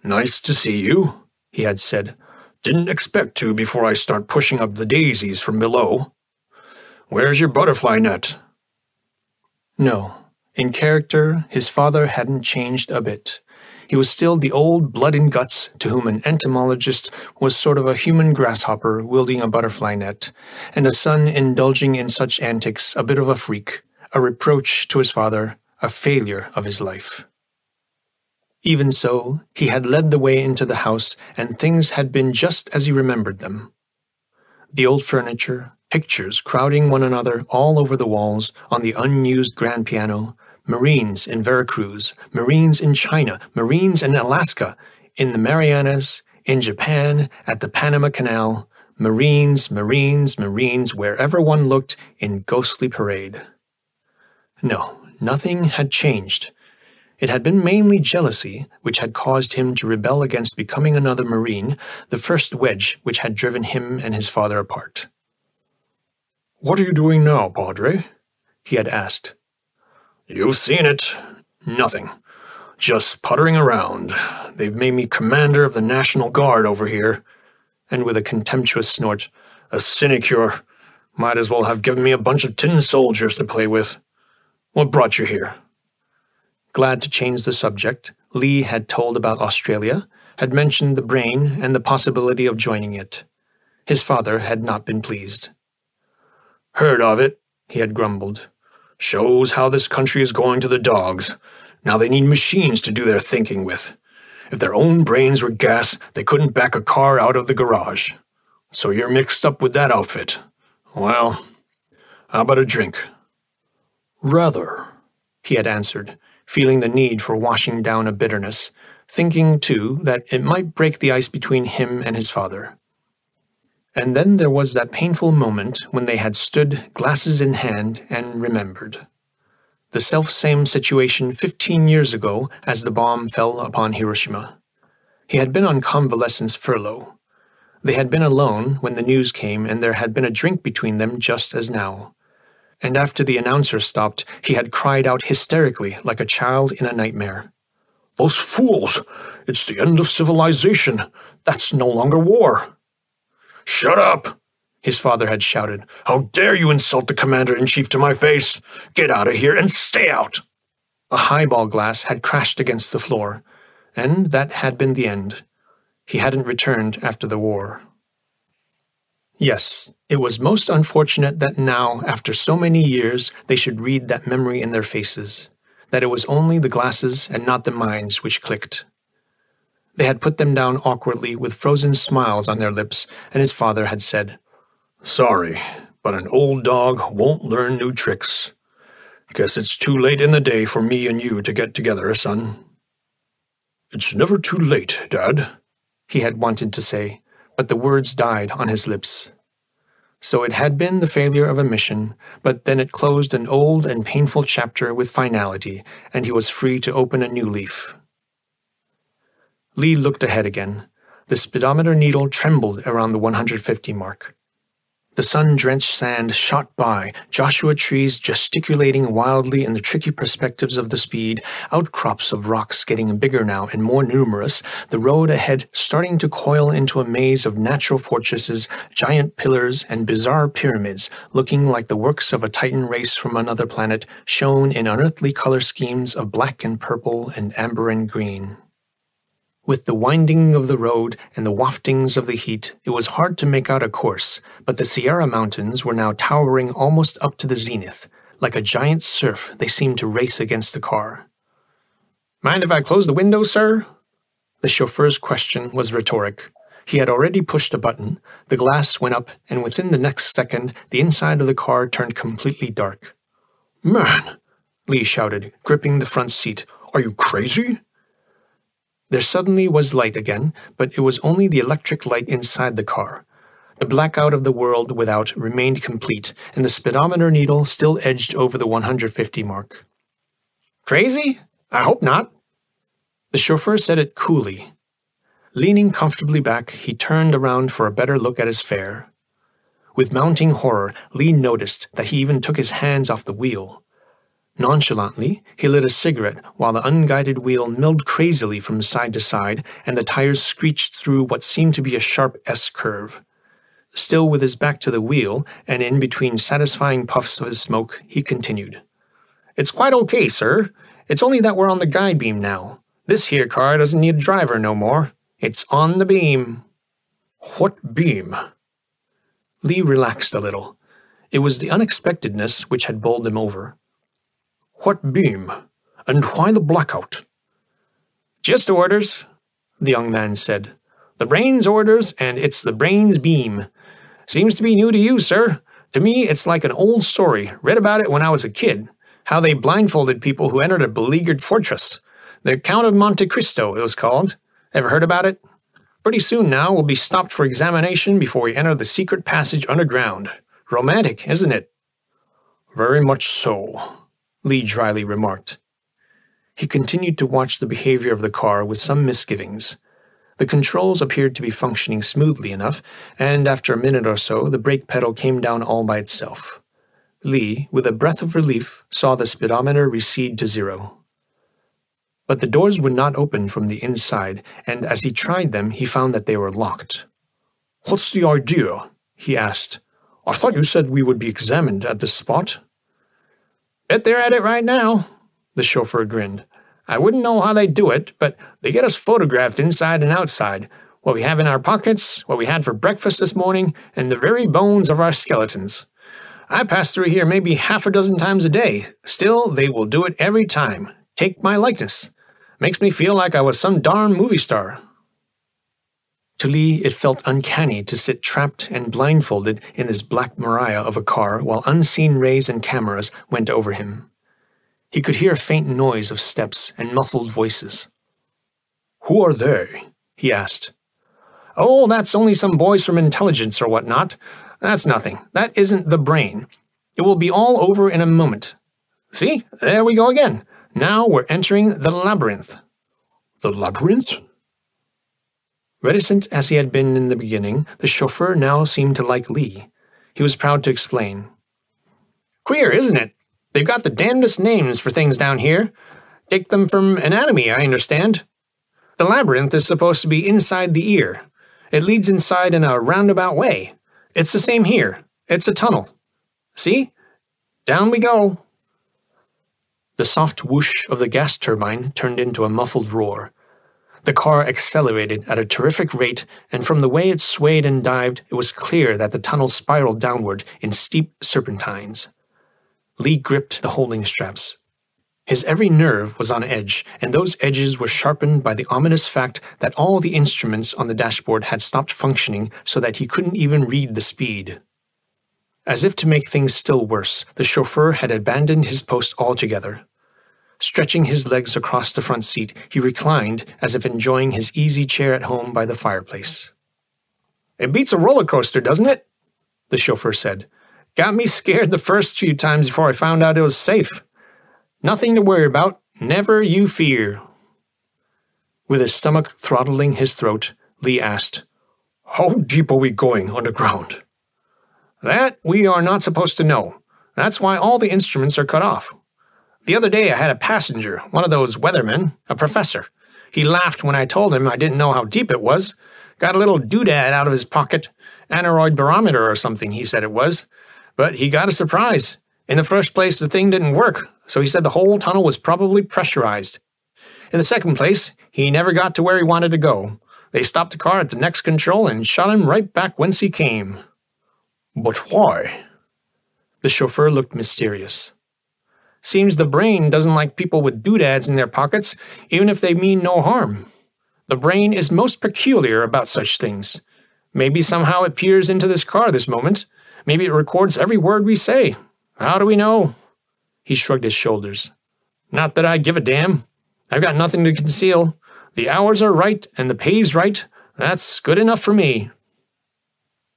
"Nice to see you," he had said. "Didn't expect to before I start pushing up the daisies from below. Where's your butterfly net?" No, in character his father hadn't changed a bit. He was still the old blood and guts to whom an entomologist was sort of a human grasshopper wielding a butterfly net, and a son indulging in such antics a bit of a freak, a reproach to his father, a failure of his life. Even so, he had led the way into the house, and things had been just as he remembered them. The old furniture, pictures crowding one another all over the walls, on the unused grand piano, Marines in Veracruz, Marines in China, Marines in Alaska, in the Marianas, in Japan, at the Panama Canal, Marines, Marines, Marines, wherever one looked in ghostly parade. No, nothing had changed. It had been mainly jealousy which had caused him to rebel against becoming another Marine, the first wedge which had driven him and his father apart. "What are you doing now, Padre?" he had asked. "You've seen it. Nothing. Just puttering around. They've made me commander of the National Guard over here." And with a contemptuous snort, "A sinecure. Might as well have given me a bunch of tin soldiers to play with. What brought you here?" Glad to change the subject, Lee had told about Australia, had mentioned the brain and the possibility of joining it. His father had not been pleased. "Heard of it," he had grumbled. "Shows how this country is going to the dogs. Now they need machines to do their thinking with. If their own brains were gas, they couldn't back a car out of the garage. So you're mixed up with that outfit. Well, how about a drink?" "Rather," he had answered, feeling the need for washing down a bitterness, thinking, too, that it might break the ice between him and his father. And then there was that painful moment when they had stood, glasses in hand, and remembered. The self-same situation 15 years ago as the bomb fell upon Hiroshima. He had been on convalescence furlough. They had been alone when the news came, and there had been a drink between them just as now. And after the announcer stopped, he had cried out hysterically like a child in a nightmare. "Those fools! It's the end of civilization! That's no longer war!" "Shut up!" his father had shouted. "How dare you insult the commander-in-chief to my face? Get out of here and stay out!" A highball glass had crashed against the floor, and that had been the end. He hadn't returned after the war. Yes, it was most unfortunate that now, after so many years, they should read that memory in their faces, that it was only the glasses and not the minds which clicked. They had put them down awkwardly with frozen smiles on their lips, and his father had said, "Sorry, but an old dog won't learn new tricks. Guess it's too late in the day for me and you to get together, son." "It's never too late, Dad," he had wanted to say, but the words died on his lips. So it had been the failure of a mission, but then it closed an old and painful chapter with finality, and he was free to open a new leaf. Lee looked ahead again. The speedometer needle trembled around the 150 mark. The sun-drenched sand shot by, Joshua trees gesticulating wildly in the tricky perspectives of the speed, outcrops of rocks getting bigger now and more numerous, the road ahead starting to coil into a maze of natural fortresses, giant pillars, and bizarre pyramids, looking like the works of a Titan race from another planet, shown in unearthly color schemes of black and purple and amber and green. With the winding of the road and the waftings of the heat, it was hard to make out a course, but the Sierra Mountains were now towering almost up to the zenith. Like a giant surf, they seemed to race against the car. "Mind if I close the window, sir?" The chauffeur's question was rhetoric. He had already pushed a button, the glass went up, and within the next second, the inside of the car turned completely dark. "Man!" Lee shouted, gripping the front seat. "Are you crazy?" There suddenly was light again, but it was only the electric light inside the car. The blackout of the world without remained complete, and the speedometer needle still edged over the 150 mark. "Crazy? I hope not." The chauffeur said it coolly. Leaning comfortably back, he turned around for a better look at his fare. With mounting horror, Lee noticed that he even took his hands off the wheel. Nonchalantly, he lit a cigarette while the unguided wheel milled crazily from side to side and the tires screeched through what seemed to be a sharp S-curve. Still with his back to the wheel, and in between satisfying puffs of his smoke, he continued. "It's quite okay, sir. It's only that we're on the guide beam now. This here car doesn't need a driver no more. It's on the beam." "What beam?" Lee relaxed a little. It was the unexpectedness which had bowled him over. "What beam? And why the blackout?" "Just orders," the young man said. "The brain's orders, and it's the brain's beam. Seems to be new to you, sir. To me, it's like an old story. Read about it when I was a kid. How they blindfolded people who entered a beleaguered fortress. The Count of Monte Cristo, it was called. Ever heard about it? Pretty soon now we'll be stopped for examination before we enter the secret passage underground. Romantic, isn't it?" "Very much so," Lee dryly remarked. He continued to watch the behavior of the car with some misgivings. The controls appeared to be functioning smoothly enough, and after a minute or so the brake pedal came down all by itself. Lee, with a breath of relief, saw the speedometer recede to 0. But the doors would not open from the inside, and as he tried them he found that they were locked. "What's the idea?" he asked. "I thought you said we would be examined at this spot." "Bet they're at it right now," the chauffeur grinned. "I wouldn't know how they do it, but they get us photographed inside and outside. what we have in our pockets, what we had for breakfast this morning, and the very bones of our skeletons. I pass through here maybe half a dozen times a day. Still, they will do it every time. Take my likeness. Makes me feel like I was some darn movie star. To Lee, it felt uncanny to sit trapped and blindfolded in this black mariah of a car while unseen rays and cameras went over him. He could hear a faint noise of steps and muffled voices. "Who are they?" he asked. "Oh, that's only some boys from intelligence or whatnot. That's nothing. That isn't the brain. It will be all over in a moment. See, there we go again. Now we're entering the labyrinth." "The labyrinth?" Reticent as he had been in the beginning, the chauffeur now seemed to like Lee. He was proud to explain. "Queer, isn't it? They've got the damnedest names for things down here. Take them from anatomy, I understand. The labyrinth is supposed to be inside the ear. It leads inside in a roundabout way. It's the same here. It's a tunnel. See? Down we go." The soft whoosh of the gas turbine turned into a muffled roar. The car accelerated at a terrific rate, and from the way it swayed and dived, it was clear that the tunnel spiraled downward in steep serpentines. Lee gripped the holding straps. His every nerve was on edge, and those edges were sharpened by the ominous fact that all the instruments on the dashboard had stopped functioning so that he couldn't even read the speed. As if to make things still worse, the chauffeur had abandoned his post altogether. Stretching his legs across the front seat, he reclined as if enjoying his easy chair at home by the fireplace. "It beats a roller coaster, doesn't it?" the chauffeur said. "Got me scared the first few times before I found out it was safe. Nothing to worry about, never you fear." With his stomach throttling his throat, Lee asked, "How deep are we going underground?" "That we are not supposed to know. That's why all the instruments are cut off. The other day I had a passenger, one of those weathermen, a professor. He laughed when I told him I didn't know how deep it was. Got a little doodad out of his pocket, aneroid barometer or something, he said it was. But he got a surprise. In the first place, the thing didn't work, so he said the whole tunnel was probably pressurized. In the second place, he never got to where he wanted to go. They stopped the car at the next control and shot him right back whence he came." "But why?" The chauffeur looked mysterious. "Seems the brain doesn't like people with doodads in their pockets, even if they mean no harm. The brain is most peculiar about such things. Maybe somehow it peers into this car this moment. Maybe it records every word we say. How do we know?" He shrugged his shoulders. "Not that I give a damn. I've got nothing to conceal. The hours are right and the pay's right. That's good enough for me."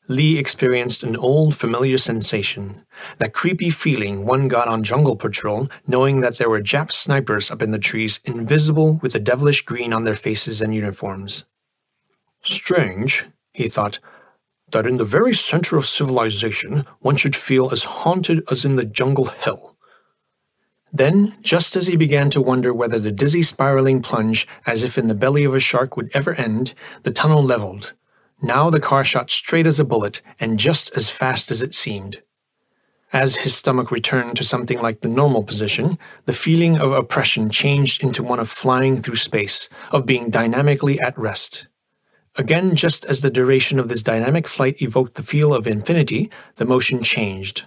Lee experienced an old familiar sensation, that creepy feeling one got on jungle patrol knowing that there were Jap snipers up in the trees, invisible with the devilish green on their faces and uniforms. "Strange," he thought, "that in the very center of civilization one should feel as haunted as in the jungle hell." Then, just as he began to wonder whether the dizzy spiraling plunge, as if in the belly of a shark, would ever end, the tunnel leveled. Now the car shot straight as a bullet, and just as fast as it seemed. As his stomach returned to something like the normal position, the feeling of oppression changed into one of flying through space, of being dynamically at rest. Again, just as the duration of this dynamic flight evoked the feel of infinity, the motion changed.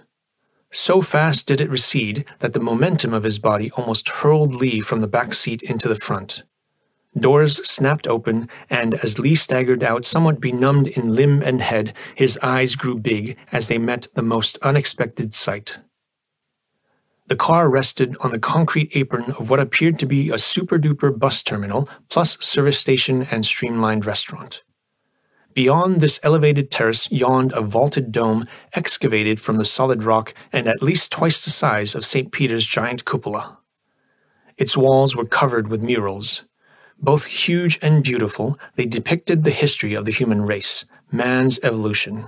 So fast did it recede that the momentum of his body almost hurled Lee from the back seat into the front. Doors snapped open, and as Lee staggered out, somewhat benumbed in limb and head, his eyes grew big as they met the most unexpected sight. The car rested on the concrete apron of what appeared to be a super-duper bus terminal, plus service station and streamlined restaurant. Beyond this elevated terrace yawned a vaulted dome excavated from the solid rock and at least twice the size of St. Peter's giant cupola. Its walls were covered with murals. Both huge and beautiful, they depicted the history of the human race, man's evolution.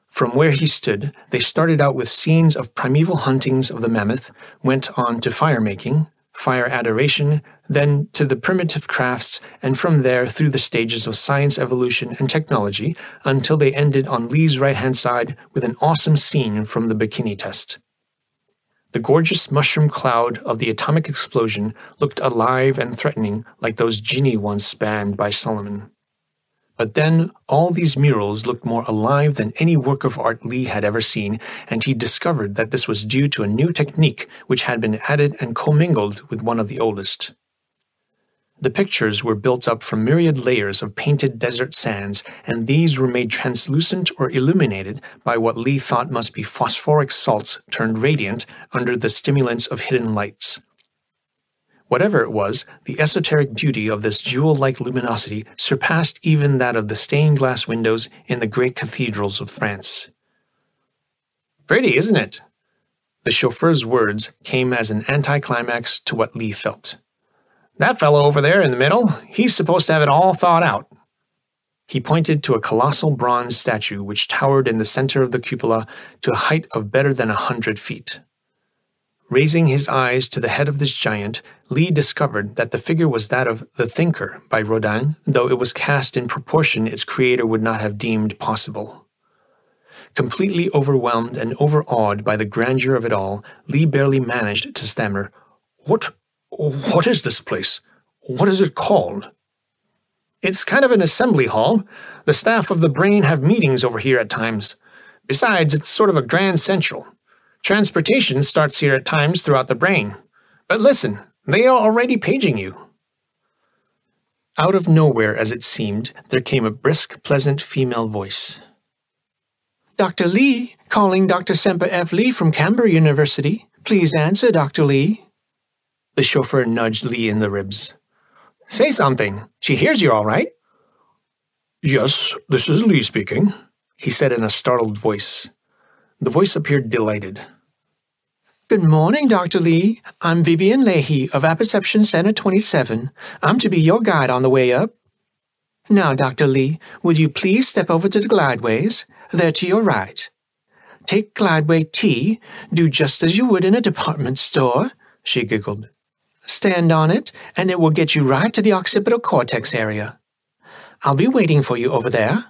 From where he stood, they started out with scenes of primeval huntings of the mammoth, went on to fire-making, fire adoration, then to the primitive crafts, and from there through the stages of science, evolution, and technology, until they ended on Lee's right-hand side with an awesome scene from the bikini test. The gorgeous mushroom cloud of the atomic explosion looked alive and threatening like those genii once banned by Solomon. But then all these murals looked more alive than any work of art Lee had ever seen, and he discovered that this was due to a new technique which had been added and commingled with one of the oldest. The pictures were built up from myriad layers of painted desert sands, and these were made translucent or illuminated by what Lee thought must be phosphoric salts turned radiant under the stimulants of hidden lights. Whatever it was, the esoteric beauty of this jewel-like luminosity surpassed even that of the stained glass windows in the great cathedrals of France. "Pretty, isn't it?" The chauffeur's words came as an anticlimax to what Lee felt. "That fellow over there in the middle, he's supposed to have it all thought out." He pointed to a colossal bronze statue which towered in the center of the cupola to a height of better than 100 feet. Raising his eyes to the head of this giant, Lee discovered that the figure was that of The Thinker by Rodin, though it was cast in proportion its creator would not have deemed possible. Completely overwhelmed and overawed by the grandeur of it all, Lee barely managed to stammer, What is this place? What is it called?" "It's kind of an assembly hall. The staff of the brain have meetings over here at times. Besides, it's sort of a grand central. Transportation starts here at times throughout the brain. But listen, they are already paging you." Out of nowhere, as it seemed, there came a brisk, pleasant female voice. "Dr. Lee, calling Dr. Semper F. Lee from Canberra University. Please answer, Dr. Lee." The chauffeur nudged Lee in the ribs. "Say something. She hears you all right." "Yes, this is Lee speaking," he said in a startled voice. The voice appeared delighted. "Good morning, Dr. Lee. I'm Vivian Leahy of Apperception Center 27. I'm to be your guide on the way up. Now, Dr. Lee, would you please step over to the glideways? They're to your right. Take glideway T. Do just as you would in a department store," she giggled. "Stand on it, and it will get you right to the occipital cortex area. I'll be waiting for you over there.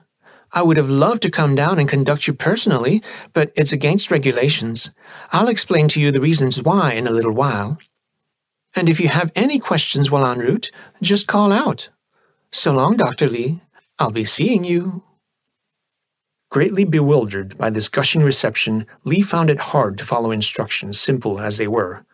I would have loved to come down and conduct you personally, but it's against regulations. I'll explain to you the reasons why in a little while. And if you have any questions while en route, just call out. So long, Dr. Lee. I'll be seeing you." Greatly bewildered by this gushing reception, Lee found it hard to follow instructions, simple as they were.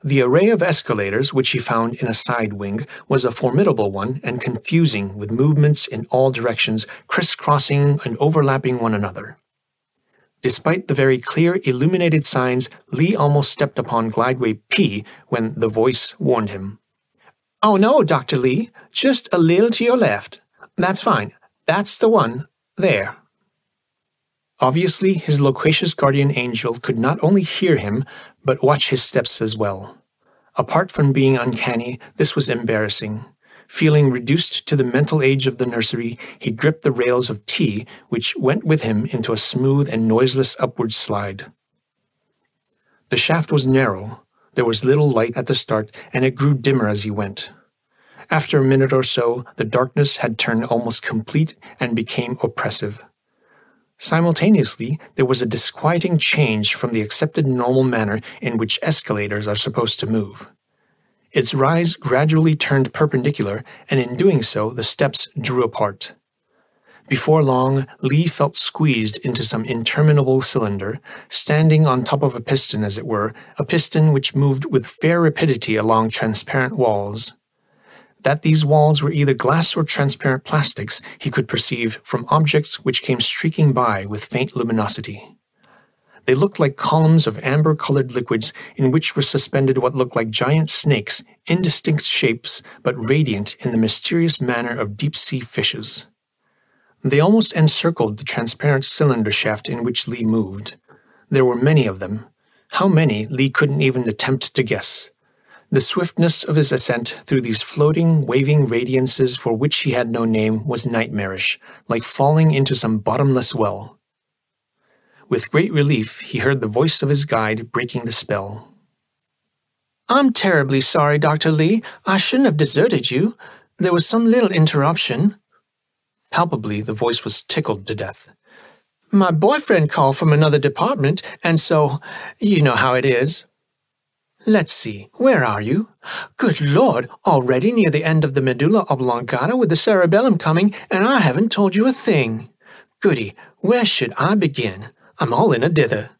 The array of escalators which he found in a side wing was a formidable one and confusing, with movements in all directions crisscrossing and overlapping one another. Despite the very clear illuminated signs, Lee almost stepped upon glideway P when the voice warned him. "Oh no, Dr. Lee, just a little to your left. That's fine. That's the one. There." Obviously, his loquacious guardian angel could not only hear him, but watch his steps as well. Apart from being uncanny, this was embarrassing. Feeling reduced to the mental age of the nursery, he gripped the rails of T, which went with him into a smooth and noiseless upward slide. The shaft was narrow, there was little light at the start, and it grew dimmer as he went. After a minute or so, the darkness had turned almost complete and became oppressive. Simultaneously, there was a disquieting change from the accepted normal manner in which escalators are supposed to move. Its rise gradually turned perpendicular, and in doing so, the steps drew apart. Before long, Lee felt squeezed into some interminable cylinder, standing on top of a piston, as it were, a piston which moved with fair rapidity along transparent walls. That these walls were either glass or transparent plastics he could perceive from objects which came streaking by with faint luminosity. They looked like columns of amber-colored liquids in which were suspended what looked like giant snakes, indistinct shapes but radiant in the mysterious manner of deep-sea fishes. They almost encircled the transparent cylinder shaft in which Lee moved. There were many of them. How many, Lee couldn't even attempt to guess. The swiftness of his ascent through these floating, waving radiances for which he had no name was nightmarish, like falling into some bottomless well. With great relief, he heard the voice of his guide breaking the spell. "I'm terribly sorry, Dr. Lee. I shouldn't have deserted you. There was some little interruption." Palpably, the voice was tickled to death. "My boyfriend called from another department, and so, you know how it is." Let's see, where are you? Good Lord, already near the end of the medulla oblongata with the cerebellum coming, and I haven't told you a thing. Goody, where should I begin? I'm all in a dither.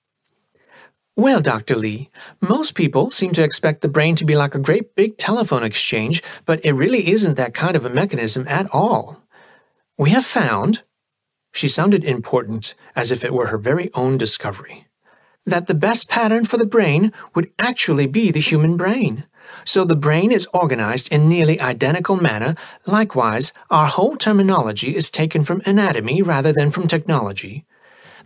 Well, Dr. Lee, most people seem to expect the brain to be like a great big telephone exchange, but it really isn't that kind of a mechanism at all. We have found, she sounded important, as if it were her very own discovery, that the best pattern for the brain would actually be the human brain. So the brain is organized in nearly identical manner. Likewise, our whole terminology is taken from anatomy rather than from technology.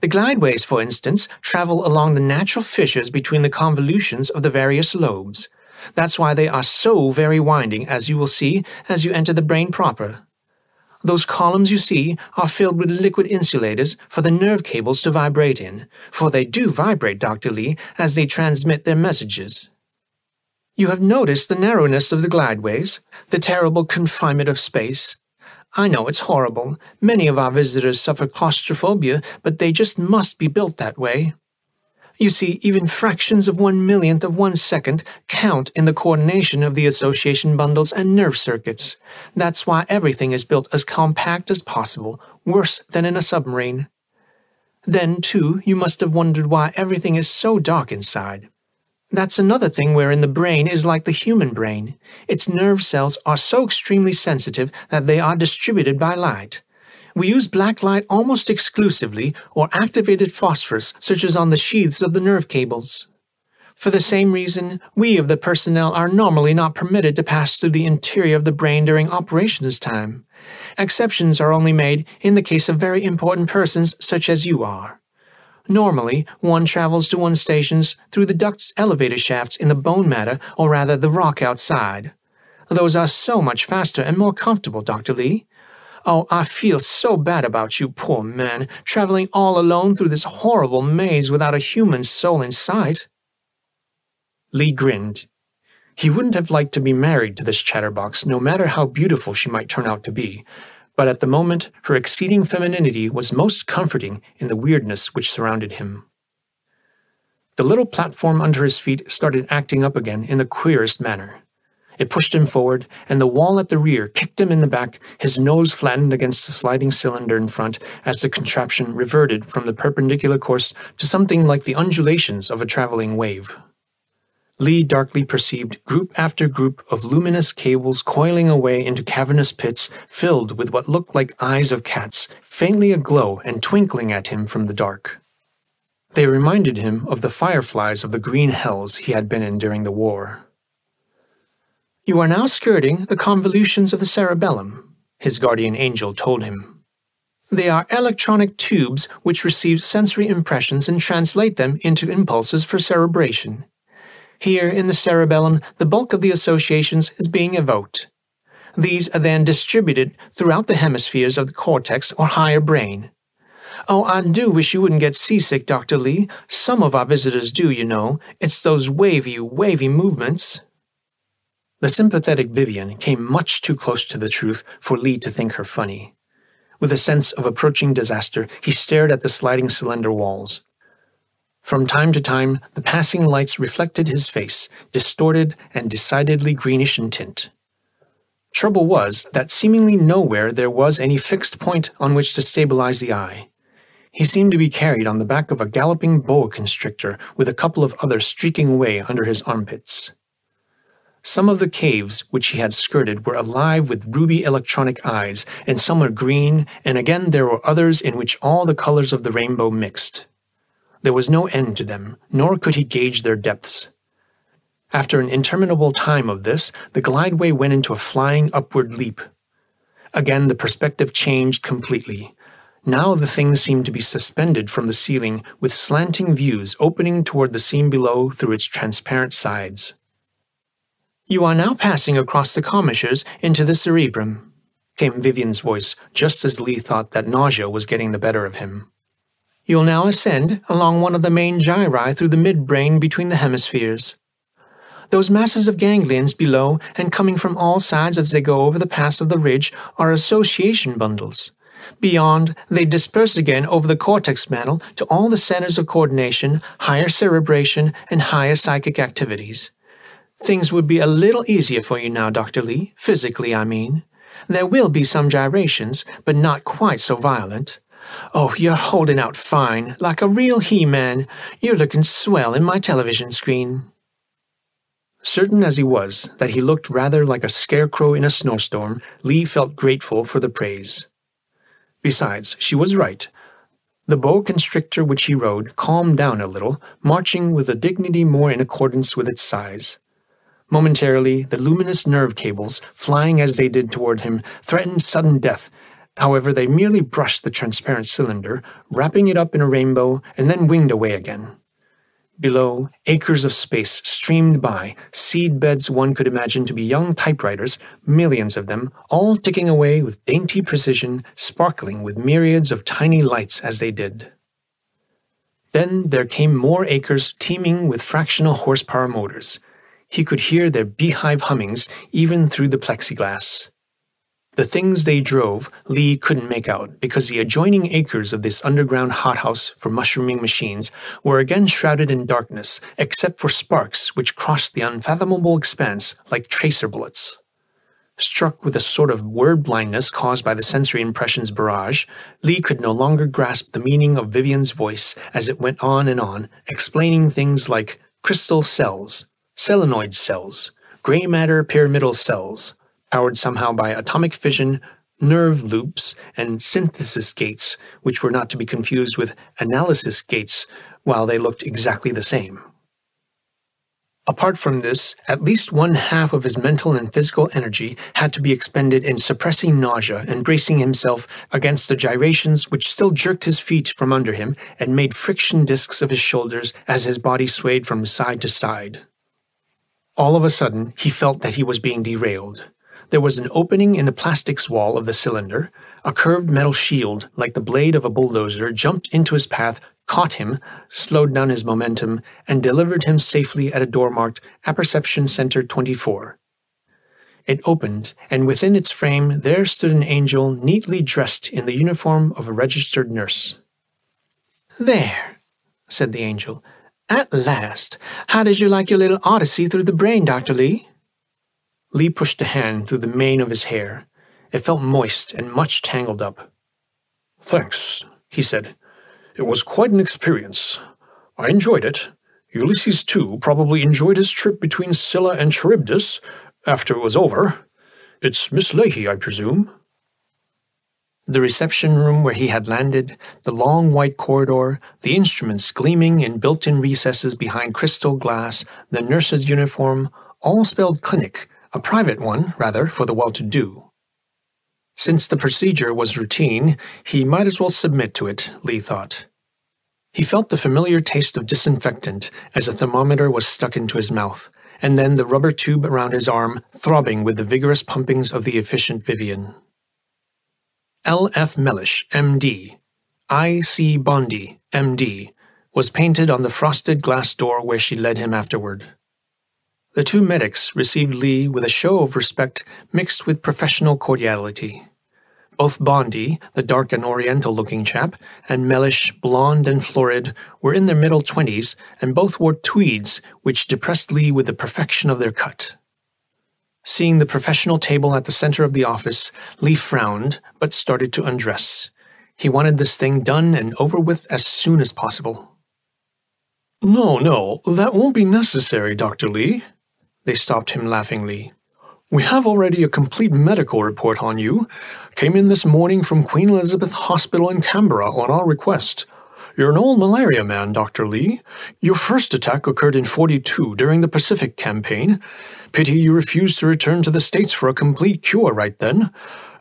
The glideways, for instance, travel along the natural fissures between the convolutions of the various lobes. That's why they are so very winding, as you will see as you enter the brain proper. Those columns you see are filled with liquid insulators for the nerve cables to vibrate in, for they do vibrate, Dr. Lee, as they transmit their messages. You have noticed the narrowness of the glideways, the terrible confinement of space. I know it's horrible. Many of our visitors suffer claustrophobia, but they just must be built that way. You see, even fractions of 1/1,000,000th of 1 second count in the coordination of the association bundles and nerve circuits. That's why everything is built as compact as possible, worse than in a submarine. Then, too, you must have wondered why everything is so dark inside. That's another thing wherein the brain is like the human brain. Its nerve cells are so extremely sensitive that they are distributed by light. We use black light almost exclusively, or activated phosphorus, such as on the sheaths of the nerve cables. For the same reason, we of the personnel are normally not permitted to pass through the interior of the brain during operations time. Exceptions are only made in the case of very important persons such as you are. Normally, one travels to one's stations through the duct's elevator shafts in the bone matter, or rather the rock outside. Those are so much faster and more comfortable, Dr. Lee. Oh, I feel so bad about you, poor man, traveling all alone through this horrible maze without a human soul in sight. Lee grinned. He wouldn't have liked to be married to this chatterbox, no matter how beautiful she might turn out to be. But at the moment, her exceeding femininity was most comforting in the weirdness which surrounded him. The little platform under his feet started acting up again in the queerest manner. It pushed him forward, and the wall at the rear kicked him in the back, his nose flattened against the sliding cylinder in front as the contraption reverted from the perpendicular course to something like the undulations of a traveling wave. Lee darkly perceived group after group of luminous cables coiling away into cavernous pits filled with what looked like eyes of cats, faintly aglow and twinkling at him from the dark. They reminded him of the fireflies of the green hells he had been in during the war. "You are now skirting the convolutions of the cerebellum," his guardian angel told him. "They are electronic tubes which receive sensory impressions and translate them into impulses for cerebration. Here in the cerebellum, the bulk of the associations is being evoked. These are then distributed throughout the hemispheres of the cortex or higher brain. Oh, I do wish you wouldn't get seasick, Dr. Lee. Some of our visitors do, you know. It's those wavy movements." The sympathetic Vivian came much too close to the truth for Lee to think her funny. With a sense of approaching disaster, he stared at the sliding cylinder walls. From time to time, the passing lights reflected his face, distorted and decidedly greenish in tint. Trouble was that seemingly nowhere there was any fixed point on which to stabilize the eye. He seemed to be carried on the back of a galloping boa constrictor with a couple of others streaking away under his armpits. Some of the caves which he had skirted were alive with ruby electronic eyes, and some were green, and again there were others in which all the colors of the rainbow mixed. There was no end to them, nor could he gauge their depths. After an interminable time of this, the glideway went into a flying upward leap. Again the perspective changed completely. Now the thing seemed to be suspended from the ceiling with slanting views opening toward the scene below through its transparent sides. "You are now passing across the commissures into the cerebrum," came Vivian's voice, just as Lee thought that nausea was getting the better of him. "You'll now ascend along one of the main gyri through the midbrain between the hemispheres. Those masses of ganglions below and coming from all sides as they go over the pass of the ridge are association bundles. Beyond, they disperse again over the cortex mantle to all the centers of coordination, higher cerebration, and higher psychic activities. Things would be a little easier for you now, Dr. Lee, physically, I mean. There will be some gyrations, but not quite so violent. Oh, you're holding out fine, like a real He-Man. You're looking swell in my television screen. Certain as he was that he looked rather like a scarecrow in a snowstorm, Lee felt grateful for the praise. Besides, she was right. The boa constrictor which he rode calmed down a little, marching with a dignity more in accordance with its size. Momentarily, the luminous nerve cables, flying as they did toward him, threatened sudden death. However, they merely brushed the transparent cylinder, wrapping it up in a rainbow, and then winged away again. Below, acres of space streamed by, seed beds one could imagine to be young typewriters, millions of them, all ticking away with dainty precision, sparkling with myriads of tiny lights as they did. Then there came more acres teeming with fractional horsepower motors. He could hear their beehive hummings even through the plexiglass. The things they drove, Lee couldn't make out because the adjoining acres of this underground hothouse for mushrooming machines were again shrouded in darkness, except for sparks which crossed the unfathomable expanse like tracer bullets. Struck with a sort of word blindness caused by the sensory impressions barrage, Lee could no longer grasp the meaning of Vivian's voice as it went on, explaining things like crystal cells, selenoid cells, gray matter pyramidal cells, powered somehow by atomic fission, nerve loops, and synthesis gates, which were not to be confused with analysis gates, while they looked exactly the same. Apart from this, at least one half of his mental and physical energy had to be expended in suppressing nausea and bracing himself against the gyrations which still jerked his feet from under him and made friction discs of his shoulders as his body swayed from side to side. All of a sudden, he felt that he was being derailed. There was an opening in the plastics wall of the cylinder. A curved metal shield, like the blade of a bulldozer, jumped into his path, caught him, slowed down his momentum, and delivered him safely at a door marked Apperception Center 24. It opened, and within its frame there stood an angel neatly dressed in the uniform of a registered nurse. "There," said the angel. "At last. How did you like your little odyssey through the brain, Dr. Lee?" Lee pushed a hand through the mane of his hair. It felt moist and much tangled up. "Thanks," he said. "It was quite an experience. I enjoyed it. Ulysses, too, probably enjoyed his trip between Scylla and Charybdis after it was over. It's Miss Leahy, I presume?" The reception room where he had landed, the long white corridor, the instruments gleaming in built-in recesses behind crystal glass, the nurse's uniform, all spelled clinic, a private one, rather, for the well-to-do. Since the procedure was routine, he might as well submit to it, Lee thought. He felt the familiar taste of disinfectant as a thermometer was stuck into his mouth, and then the rubber tube around his arm throbbing with the vigorous pumpings of the efficient Vivian. L.F. Mellish, M.D., I.C. Bondi, M.D., was painted on the frosted glass door where she led him afterward. The two medics received Lee with a show of respect mixed with professional cordiality. Both Bondi, the dark and oriental-looking chap, and Mellish, blonde and florid, were in their middle 20s, and both wore tweeds, which depressed Lee with the perfection of their cut. Seeing the professional table at the center of the office, Lee frowned, but started to undress. He wanted this thing done and over with as soon as possible. No, that won't be necessary, Dr. Lee." They stopped him laughingly. "We have already a complete medical report on you. Came in this morning from Queen Elizabeth Hospital in Canberra on our request. You're an old malaria man, Dr. Lee. Your first attack occurred in 42 during the Pacific Campaign. Pity you refused to return to the States for a complete cure right then.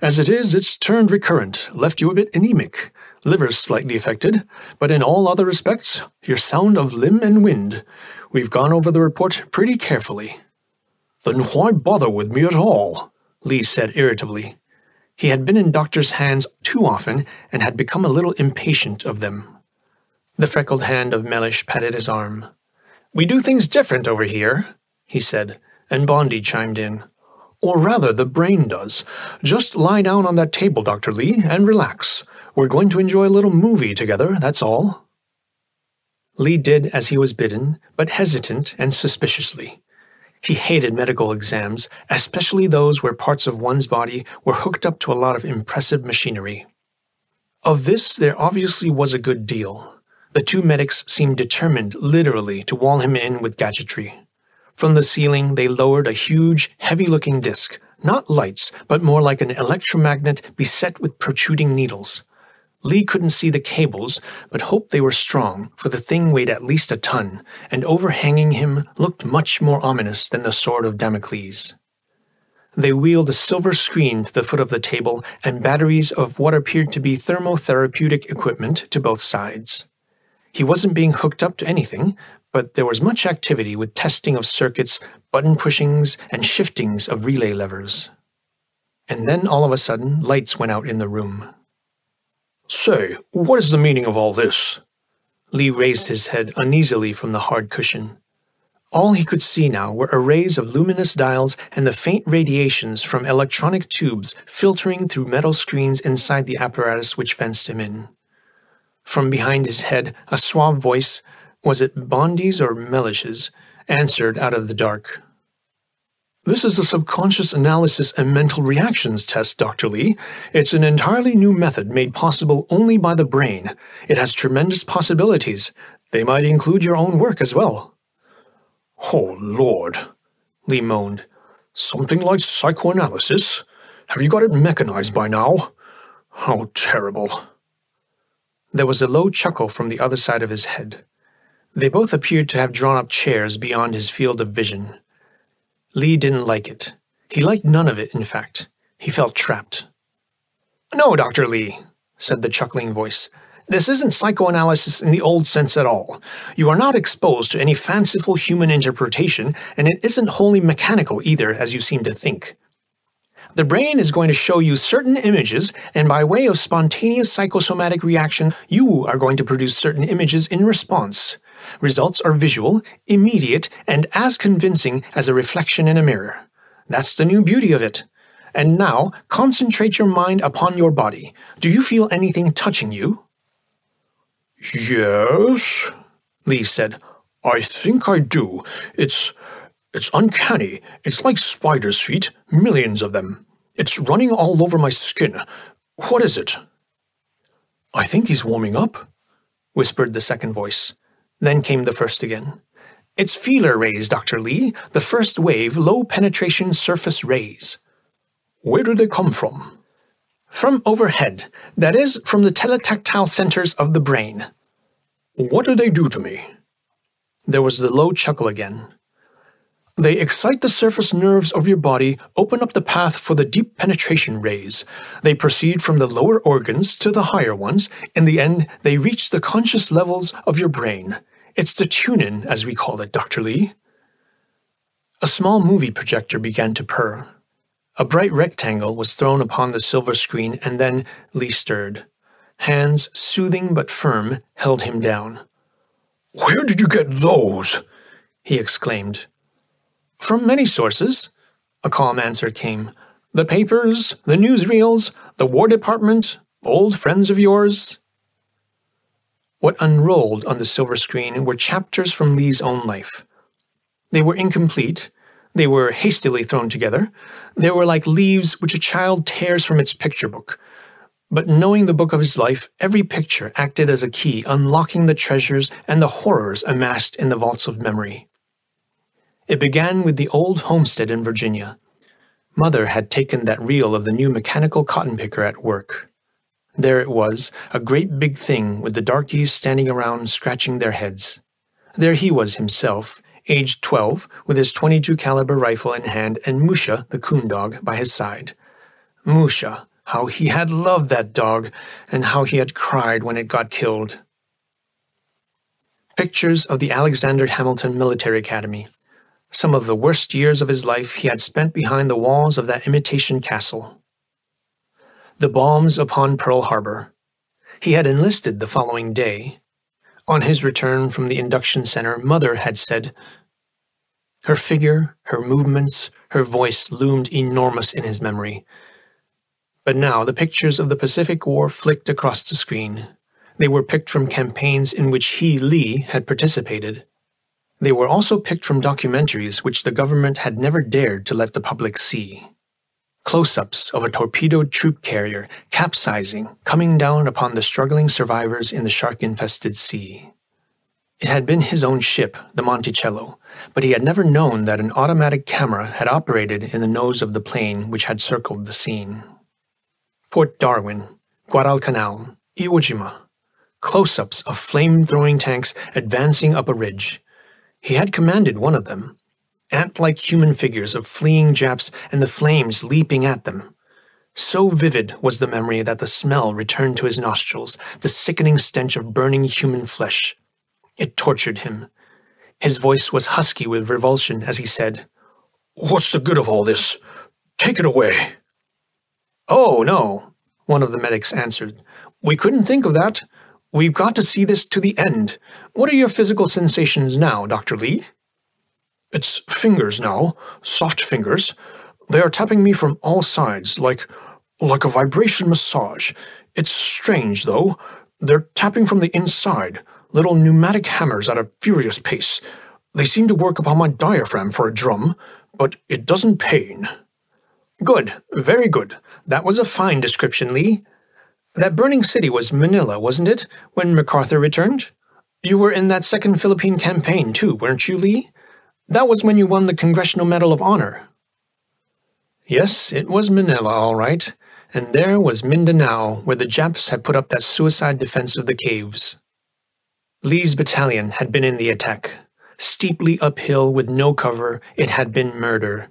As it is, it's turned recurrent, left you a bit anemic. Liver's slightly affected, but in all other respects, you're sound of limb and wind. We've gone over the report pretty carefully." "Then why bother with me at all?" Lee said irritably. He had been in doctors' hands too often and had become a little impatient of them. The freckled hand of Mellish patted his arm. "We do things different over here," he said, and Bondi chimed in. "Or rather, the brain does. Just lie down on that table, Dr. Lee, and relax. We're going to enjoy a little movie together, that's all." Lee did as he was bidden, but hesitant and suspiciously. He hated medical exams, especially those where parts of one's body were hooked up to a lot of impressive machinery. Of this, there obviously was a good deal. The two medics seemed determined, literally, to wall him in with gadgetry. From the ceiling, they lowered a huge, heavy-looking disc, not lights, but more like an electromagnet beset with protruding needles. Lee couldn't see the cables, but hoped they were strong, for the thing weighed at least a ton, and overhanging him looked much more ominous than the sword of Damocles. They wheeled a silver screen to the foot of the table and batteries of what appeared to be thermotherapeutic equipment to both sides. He wasn't being hooked up to anything, but there was much activity with testing of circuits, button pushings, and shiftings of relay levers. And then all of a sudden, lights went out in the room. "Say, what is the meaning of all this?" Lee raised his head uneasily from the hard cushion. All he could see now were arrays of luminous dials and the faint radiations from electronic tubes filtering through metal screens inside the apparatus which fenced him in. From behind his head, a suave voice, was it Bondi's or Mellish's, answered out of the dark. "This is a subconscious analysis and mental reactions test, Dr. Lee. It's an entirely new method made possible only by the brain. It has tremendous possibilities. They might include your own work as well." "Oh, Lord," Lee moaned. "Something like psychoanalysis? Have you got it mechanized by now? How terrible." There was a low chuckle from the other side of his head. They both appeared to have drawn up chairs beyond his field of vision. Lee didn't like it. He liked none of it, in fact. He felt trapped. "No, Dr. Lee," said the chuckling voice. "This isn't psychoanalysis in the old sense at all. You are not exposed to any fanciful human interpretation, and it isn't wholly mechanical either, as you seem to think. The brain is going to show you certain images, and by way of spontaneous psychosomatic reaction, you are going to produce certain images in response. Results are visual, immediate, and as convincing as a reflection in a mirror. That's the new beauty of it. And now, concentrate your mind upon your body. Do you feel anything touching you?" "Yes," Lee said. "I think I do. It's uncanny. It's like spiders' feet, millions of them. It's running all over my skin. What is it?" "I think he's warming up," whispered the second voice. Then came the first again. "It's feeler rays, Dr. Lee, the first wave low-penetration surface rays." "Where do they come from?" "From overhead. That is, from the teletactile centers of the brain." "What do they do to me?" There was the low chuckle again. "They excite the surface nerves of your body, open up the path for the deep penetration rays. They proceed from the lower organs to the higher ones. In the end, they reach the conscious levels of your brain. It's the tune-in, as we call it, Dr. Lee." A small movie projector began to purr. A bright rectangle was thrown upon the silver screen, and then Lee stirred. Hands, soothing but firm, held him down. "Where did you get those?" he exclaimed. "From many sources," a calm answer came. "The papers, the newsreels, the War Department, old friends of yours." What unrolled on the silver screen were chapters from Lee's own life. They were incomplete. They were hastily thrown together. They were like leaves which a child tears from its picture book. But knowing the book of his life, every picture acted as a key unlocking the treasures and the horrors amassed in the vaults of memory. It began with the old homestead in Virginia. Mother had taken that reel of the new mechanical cotton picker at work. There it was, a great big thing with the darkies standing around scratching their heads. There he was himself, aged 12, with his .22 caliber rifle in hand and Musha, the coon dog, by his side. Musha, how he had loved that dog, and how he had cried when it got killed. Pictures of the Alexander Hamilton Military Academy. Some of the worst years of his life he had spent behind the walls of that imitation castle. The bombs upon Pearl Harbor. He had enlisted the following day. On his return from the induction center, Mother had said, her figure, her movements, her voice loomed enormous in his memory. But now the pictures of the Pacific War flicked across the screen. They were picked from campaigns in which he, Lee, had participated. They were also picked from documentaries which the government had never dared to let the public see. Close-ups of a torpedoed troop carrier capsizing, coming down upon the struggling survivors in the shark-infested sea. It had been his own ship, the Monticello, but he had never known that an automatic camera had operated in the nose of the plane which had circled the scene. Port Darwin, Guadalcanal, Iwo Jima. Close-ups of flame-throwing tanks advancing up a ridge. He had commanded one of them. Ant-like human figures of fleeing Japs and the flames leaping at them. So vivid was the memory that the smell returned to his nostrils, the sickening stench of burning human flesh. It tortured him. His voice was husky with revulsion as he said, "What's the good of all this? Take it away." "Oh, no," one of the medics answered. "We couldn't think of that. We've got to see this to the end. What are your physical sensations now, Dr. Lee?" "It's fingers now, soft fingers. They are tapping me from all sides, like a vibration massage. It's strange, though. They're tapping from the inside, little pneumatic hammers at a furious pace. They seem to work upon my diaphragm for a drum, but it doesn't pain." "Good, very good. That was a fine description, Lee. That burning city was Manila, wasn't it, when MacArthur returned? You were in that second Philippine campaign, too, weren't you, Lee? That was when you won the Congressional Medal of Honor." Yes, it was Manila, all right, and there was Mindanao, where the Japs had put up that suicide defense of the caves. Lee's battalion had been in the attack. Steeply uphill with no cover, it had been murder.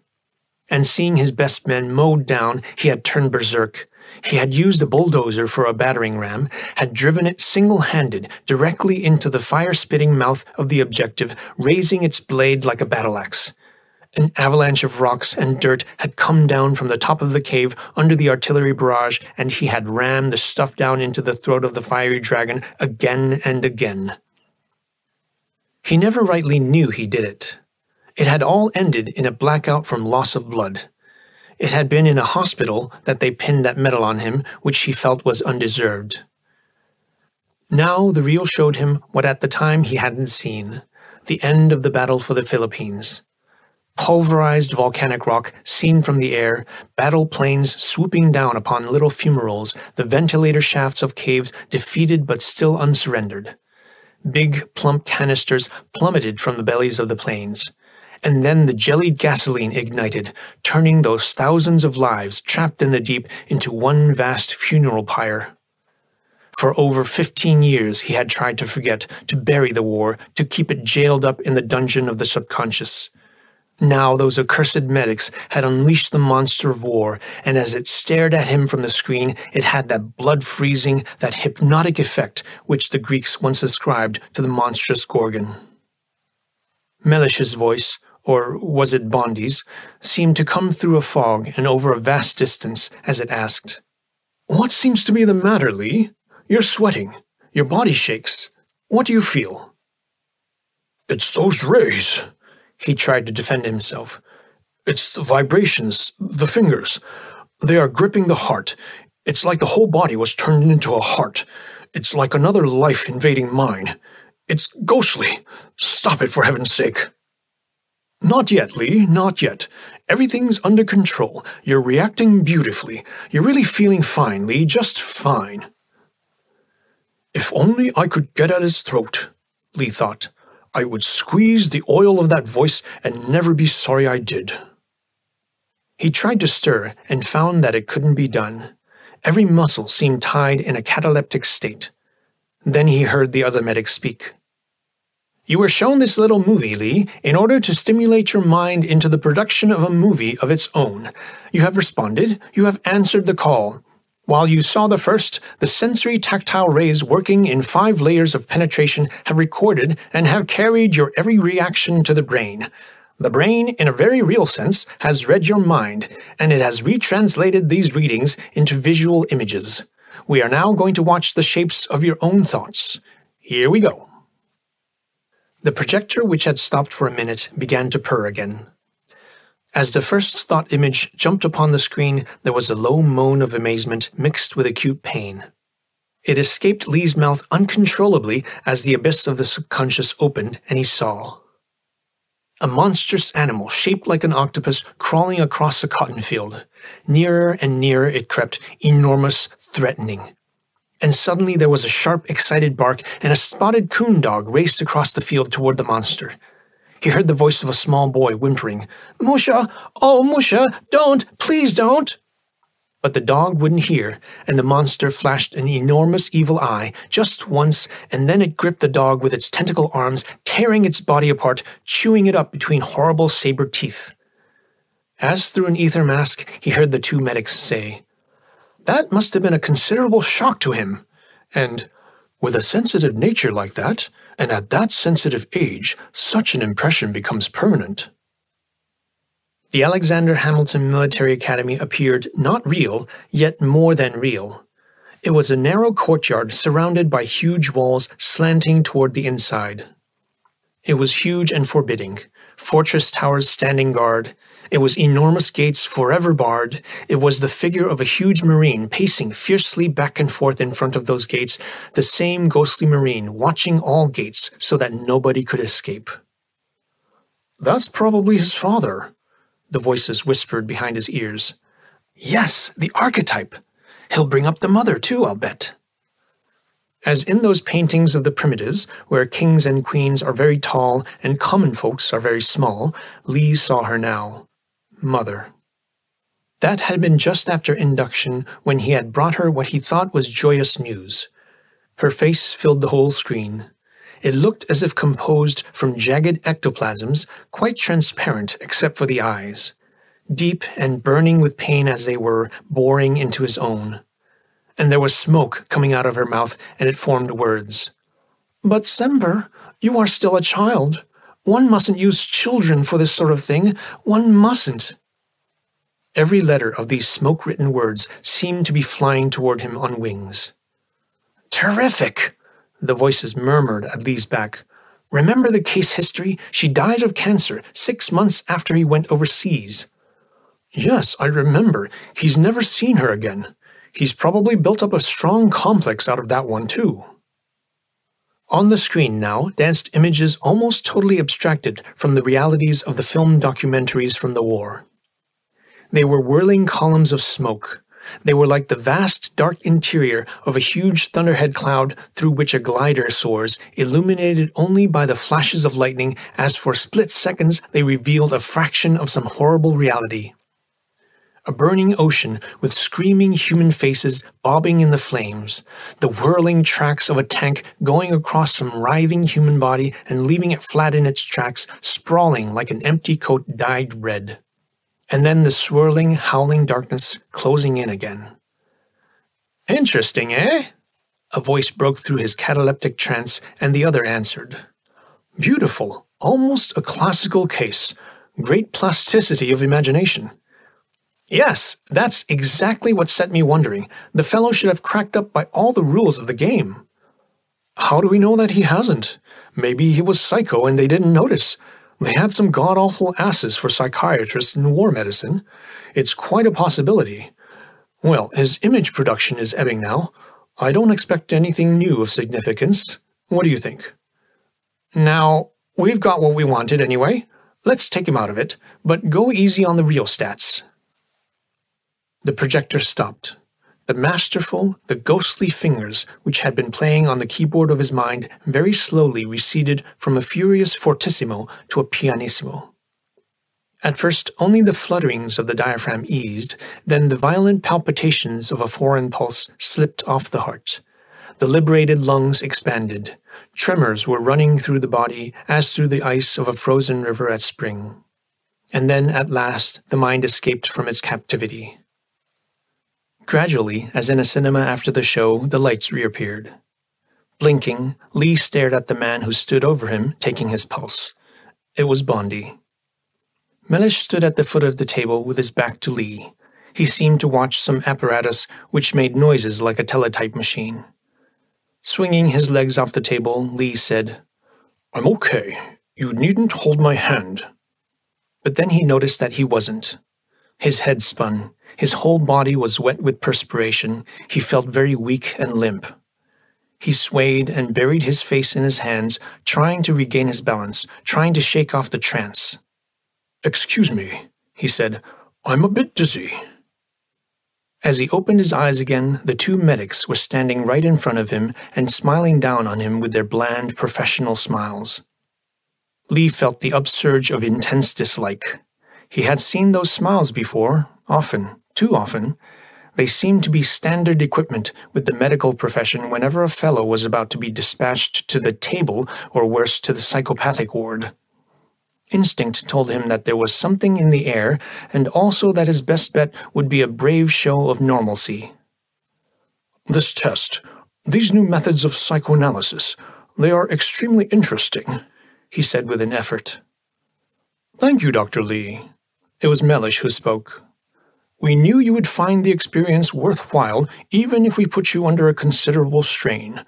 And seeing his best men mowed down, he had turned berserk. He had used a bulldozer for a battering ram, had driven it single-handed directly into the fire-spitting mouth of the objective, raising its blade like a battle-axe. An avalanche of rocks and dirt had come down from the top of the cave under the artillery barrage, and he had rammed the stuff down into the throat of the fiery dragon again and again. He never rightly knew he did it. It had all ended in a blackout from loss of blood. It had been in a hospital that they pinned that medal on him, which he felt was undeserved. Now the reel showed him what at the time he hadn't seen, the end of the battle for the Philippines. Pulverized volcanic rock seen from the air, battle planes swooping down upon little fumaroles, the ventilator shafts of caves defeated but still unsurrendered. Big, plump canisters plummeted from the bellies of the planes. And then the jellied gasoline ignited, turning those thousands of lives trapped in the deep into one vast funeral pyre. For over 15 years he had tried to forget, to bury the war, to keep it jailed up in the dungeon of the subconscious. Now those accursed medics had unleashed the monster of war, and as it stared at him from the screen, it had that blood-freezing, that hypnotic effect which the Greeks once ascribed to the monstrous Gorgon. Melish's voice, or was it Bondi's, seemed to come through a fog and over a vast distance as it asked, "What seems to be the matter, Lee? You're sweating. Your body shakes. What do you feel?" "It's those rays." He tried to defend himself. "It's the vibrations, the fingers. They are gripping the heart. It's like the whole body was turned into a heart. It's like another life invading mine. It's ghostly. Stop it, for heaven's sake." "Not yet, Lee, not yet. Everything's under control. You're reacting beautifully. You're really feeling fine, Lee, just fine." "If only I could get at his throat," Lee thought. "I would squeeze the oil of that voice and never be sorry I did." He tried to stir and found that it couldn't be done. Every muscle seemed tied in a cataleptic state. Then he heard the other medic speak. "You were shown this little movie, Lee, in order to stimulate your mind into the production of a movie of its own. You have responded. You have answered the call. While you saw the first, the sensory tactile rays working in 5 layers of penetration have recorded and have carried your every reaction to the brain. The brain, in a very real sense, has read your mind, and it has retranslated these readings into visual images. We are now going to watch the shapes of your own thoughts. Here we go." The projector, which had stopped for a minute, began to purr again. As the first thought image jumped upon the screen, there was a low moan of amazement mixed with acute pain. It escaped Lee's mouth uncontrollably as the abyss of the subconscious opened, and he saw. A monstrous animal shaped like an octopus crawling across a cotton field. Nearer and nearer it crept, enormous, threatening. And suddenly there was a sharp, excited bark, and a spotted coon dog raced across the field toward the monster. He heard the voice of a small boy whimpering, "Musha! Oh, Musha! Don't! Please don't!" But the dog wouldn't hear, and the monster flashed an enormous evil eye just once, and then it gripped the dog with its tentacle arms, tearing its body apart, chewing it up between horrible saber teeth. As through an ether mask, he heard the two medics say, "That must have been a considerable shock to him," and, "With a sensitive nature like that, and at that sensitive age, such an impression becomes permanent." The Alexander Hamilton Military Academy appeared not real, yet more than real. It was a narrow courtyard surrounded by huge walls slanting toward the inside. It was huge and forbidding, fortress towers standing guard. It was enormous gates forever barred. It was the figure of a huge marine pacing fiercely back and forth in front of those gates, the same ghostly marine watching all gates so that nobody could escape. "That's probably his father," the voices whispered behind his ears. "Yes, the archetype. He'll bring up the mother too, I'll bet." As in those paintings of the primitives, where kings and queens are very tall and common folks are very small, Lee saw her now. Mother. That had been just after induction, when he had brought her what he thought was joyous news. Her face filled the whole screen. It looked as if composed from jagged ectoplasms, quite transparent except for the eyes, deep and burning with pain as they were, boring into his own. And there was smoke coming out of her mouth, and it formed words. "But Semper, you are still a child. One mustn't use children for this sort of thing. One mustn't." Every letter of these smoke-written words seemed to be flying toward him on wings. "Terrific!" the voices murmured at Lee's back. "Remember the case history? She died of cancer 6 months after he went overseas." "Yes, I remember. He's never seen her again. He's probably built up a strong complex out of that one, too." On the screen now danced images almost totally abstracted from the realities of the film documentaries from the war. They were whirling columns of smoke. They were like the vast, dark interior of a huge thunderhead cloud through which a glider soars, illuminated only by the flashes of lightning as for split seconds they revealed a fraction of some horrible reality. A burning ocean with screaming human faces bobbing in the flames, the whirling tracks of a tank going across some writhing human body and leaving it flat in its tracks, sprawling like an empty coat dyed red. And then the swirling, howling darkness closing in again. "Interesting, eh?" A voice broke through his cataleptic trance, and the other answered. "Beautiful, almost a classical case. Great plasticity of imagination." "Yes, that's exactly what set me wondering. The fellow should have cracked up by all the rules of the game." "How do we know that he hasn't? Maybe he was psycho and they didn't notice. They had some god-awful asses for psychiatrists in war medicine. It's quite a possibility. Well, his image production is ebbing now. I don't expect anything new of significance. What do you think?" "Now, we've got what we wanted anyway. Let's take him out of it, but go easy on the real stats." The projector stopped. The masterful, the ghostly fingers which had been playing on the keyboard of his mind very slowly receded from a furious fortissimo to a pianissimo. At first only the flutterings of the diaphragm eased, then the violent palpitations of a foreign pulse slipped off the heart. The liberated lungs expanded. Tremors were running through the body as through the ice of a frozen river at spring. And then, at last, the mind escaped from its captivity. Gradually, as in a cinema after the show, the lights reappeared. Blinking, Lee stared at the man who stood over him, taking his pulse. It was Bondi. Mellish stood at the foot of the table with his back to Lee. He seemed to watch some apparatus which made noises like a teletype machine. Swinging his legs off the table, Lee said, "I'm okay. You needn't hold my hand." But then he noticed that he wasn't. His head spun. His whole body was wet with perspiration. He felt very weak and limp. He swayed and buried his face in his hands, trying to regain his balance, trying to shake off the trance. "Excuse me," he said. "I'm a bit dizzy." As he opened his eyes again, the two medics were standing right in front of him and smiling down on him with their bland, professional smiles. Lee felt the upsurge of intense dislike. He had seen those smiles before, often, too often. They seemed to be standard equipment with the medical profession whenever a fellow was about to be dispatched to the table or worse to the psychopathic ward. Instinct told him that there was something in the air, and also that his best bet would be a brave show of normalcy. "This test, these new methods of psychoanalysis, they are extremely interesting," he said with an effort. "Thank you, Dr. Lee." It was Mellish who spoke. "We knew you would find the experience worthwhile even if we put you under a considerable strain.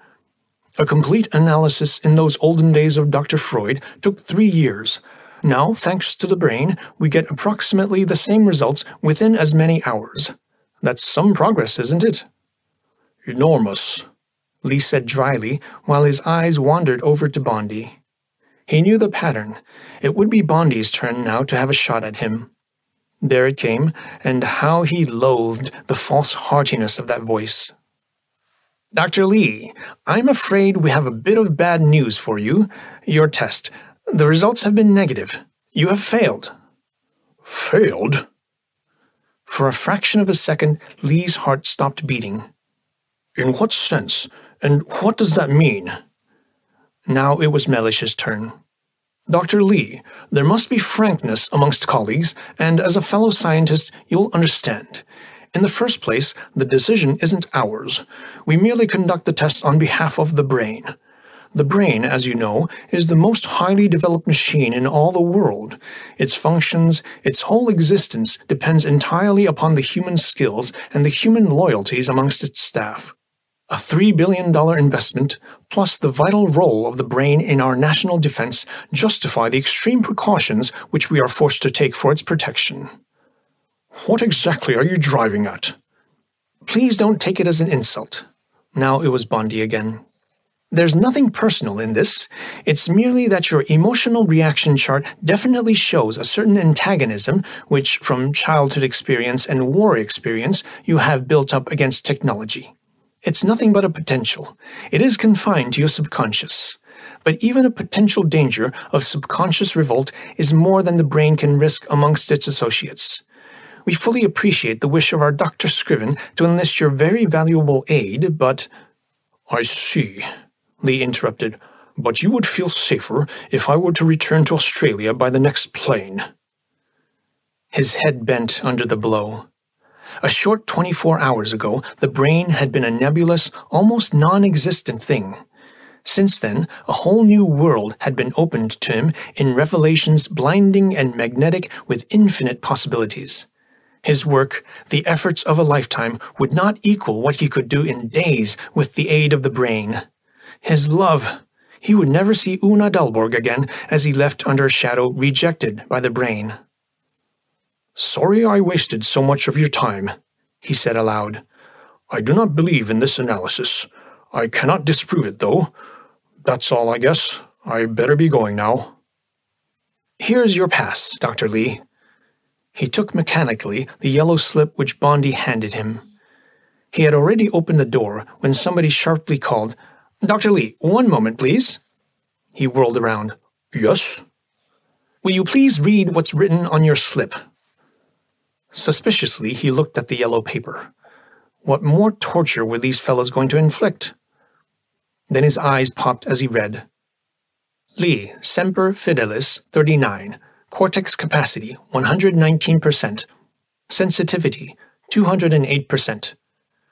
A complete analysis in those olden days of Dr. Freud took 3 years. Now, thanks to the brain, we get approximately the same results within as many hours. That's some progress, isn't it?" "Enormous," Lee said dryly, while his eyes wandered over to Bondi. He knew the pattern. It would be Bondi's turn now to have a shot at him. There it came, and how he loathed the false heartiness of that voice. "Dr. Lee, I'm afraid we have a bit of bad news for you. Your test. The results have been negative. You have failed." "Failed?" For a fraction of a second, Lee's heart stopped beating. "In what sense? And what does that mean?" Now it was Mellish's turn. "Dr. Lee, there must be frankness amongst colleagues, and as a fellow scientist, you'll understand. In the first place, the decision isn't ours. We merely conduct the tests on behalf of the brain. The brain, as you know, is the most highly developed machine in all the world. Its functions, its whole existence depends entirely upon the human skills and the human loyalties amongst its staff. A $3 billion investment, plus the vital role of the brain in our national defense, justify the extreme precautions which we are forced to take for its protection." "What exactly are you driving at?" "Please don't take it as an insult." Now it was Bondi again. "There's nothing personal in this. It's merely that your emotional reaction chart definitely shows a certain antagonism which, from childhood experience and war experience, you have built up against technology. It's nothing but a potential. It is confined to your subconscious. But even a potential danger of subconscious revolt is more than the brain can risk amongst its associates. We fully appreciate the wish of our Dr. Scriven to enlist your very valuable aid, but—" "I see," Lee interrupted. "But you would feel safer if I were to return to Australia by the next plane." His head bent under the blow. A short 24 hours ago, the brain had been a nebulous, almost non-existent thing. Since then, a whole new world had been opened to him in revelations blinding and magnetic with infinite possibilities. His work, the efforts of a lifetime, would not equal what he could do in days with the aid of the brain. His love! He would never see Una Dalborg again as he left under a shadow rejected by the brain. "Sorry I wasted so much of your time," he said aloud. "I do not believe in this analysis. I cannot disprove it, though. That's all, I guess. I better be going now." "Here's your pass, Dr. Lee." He took mechanically the yellow slip which Bondi handed him. He had already opened the door when somebody sharply called, "Dr. Lee, one moment, please." He whirled around. "Yes?" "Will you please read what's written on your slip?" Suspiciously, he looked at the yellow paper. What more torture were these fellows going to inflict? Then his eyes popped as he read. "Lee, Semper Fidelis, 39. Cortex capacity, 119%. Sensitivity, 208%.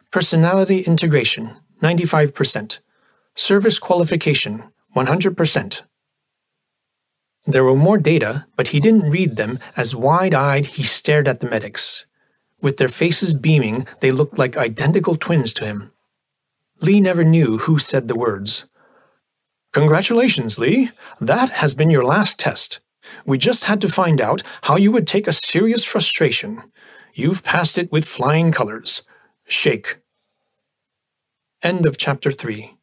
Personality integration, 95%. Service qualification, 100%. There were more data, but he didn't read them as wide-eyed he stared at the medics. With their faces beaming, they looked like identical twins to him. Lee never knew who said the words. "Congratulations, Lee. That has been your last test. We just had to find out how you would take a serious frustration. You've passed it with flying colors. Shake." End of Chapter 3.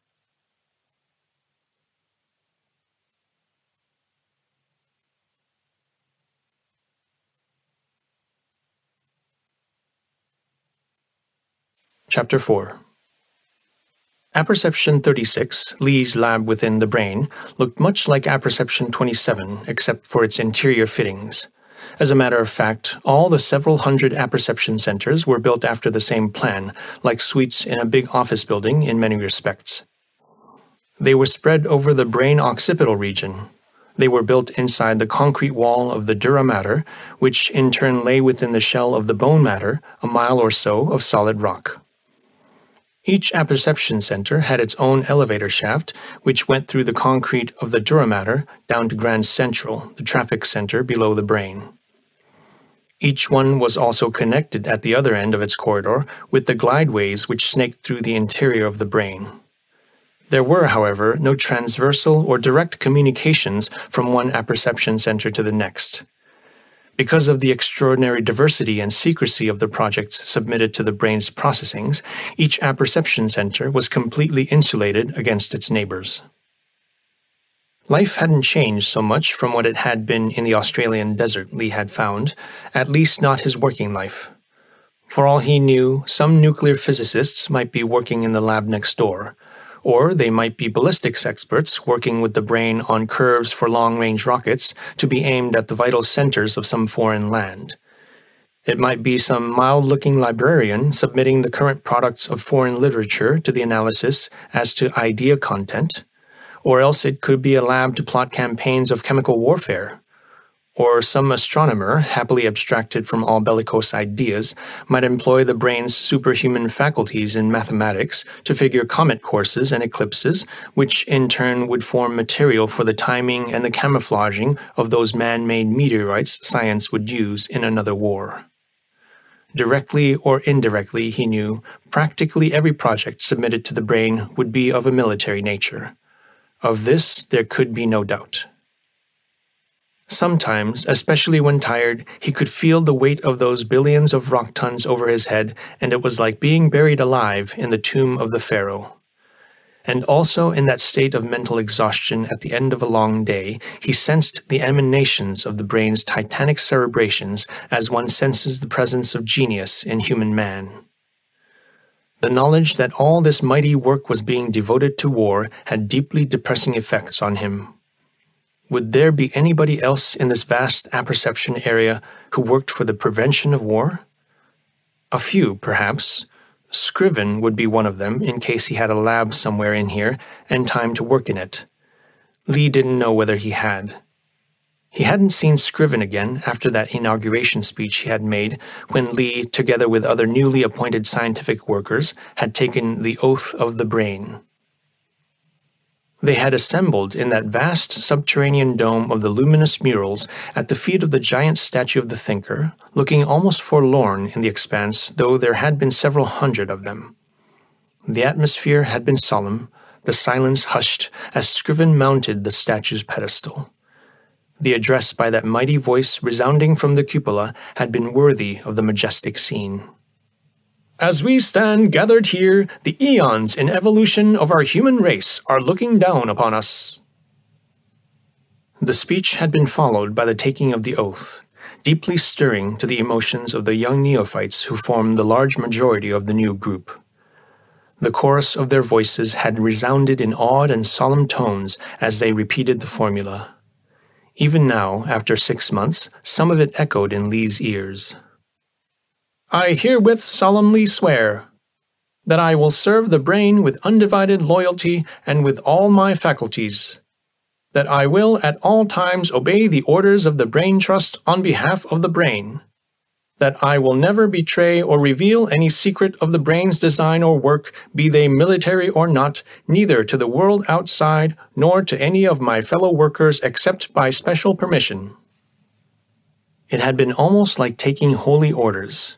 Chapter 4. Apperception 36, Lee's lab within the brain, looked much like Apperception 27, except for its interior fittings. As a matter of fact, all the several hundred apperception centers were built after the same plan, like suites in a big office building in many respects. They were spread over the brain occipital region. They were built inside the concrete wall of the dura mater, which in turn lay within the shell of the bone matter, a mile or so of solid rock. Each apperception center had its own elevator shaft, which went through the concrete of the dura mater down to Grand Central, the traffic center below the brain. Each one was also connected at the other end of its corridor with the glideways which snaked through the interior of the brain. There were, however, no transversal or direct communications from one apperception center to the next. Because of the extraordinary diversity and secrecy of the projects submitted to the brain's processings, each apperception center was completely insulated against its neighbors. Life hadn't changed so much from what it had been in the Australian desert, Lee had found, at least not his working life. For all he knew, some nuclear physicists might be working in the lab next door, or they might be ballistics experts working with the brain on curves for long-range rockets to be aimed at the vital centers of some foreign land. It might be some mild-looking librarian submitting the current products of foreign literature to the analysis as to idea content, or else it could be a lab to plot campaigns of chemical warfare. Or some astronomer, happily abstracted from all bellicose ideas, might employ the brain's superhuman faculties in mathematics to figure comet courses and eclipses, which in turn would form material for the timing and the camouflaging of those man-made meteorites science would use in another war. Directly or indirectly, he knew, practically every project submitted to the brain would be of a military nature. Of this there could be no doubt. Sometimes, especially when tired, he could feel the weight of those billions of rock tons over his head, and it was like being buried alive in the tomb of the pharaoh. And also in that state of mental exhaustion at the end of a long day, he sensed the emanations of the brain's titanic cerebrations as one senses the presence of genius in human man. The knowledge that all this mighty work was being devoted to war had deeply depressing effects on him. Would there be anybody else in this vast apperception area who worked for the prevention of war? A few, perhaps. Scriven would be one of them, in case he had a lab somewhere in here and time to work in it. Lee didn't know whether he had. He hadn't seen Scriven again after that inauguration speech he had made when Lee, together with other newly appointed scientific workers, had taken the oath of the brain. They had assembled in that vast subterranean dome of the luminous murals at the feet of the giant statue of the thinker, looking almost forlorn in the expanse, though there had been several hundred of them. The atmosphere had been solemn, the silence hushed as Scriven mounted the statue's pedestal. The address by that mighty voice resounding from the cupola had been worthy of the majestic scene. As we stand gathered here, the eons in evolution of our human race are looking down upon us. The speech had been followed by the taking of the oath, deeply stirring to the emotions of the young neophytes who formed the large majority of the new group. The chorus of their voices had resounded in awed and solemn tones as they repeated the formula. Even now, after 6 months, some of it echoed in Lee's ears. I herewith solemnly swear that I will serve the brain with undivided loyalty and with all my faculties, that I will at all times obey the orders of the Brain Trust on behalf of the brain, that I will never betray or reveal any secret of the brain's design or work, be they military or not, neither to the world outside nor to any of my fellow workers except by special permission. It had been almost like taking holy orders.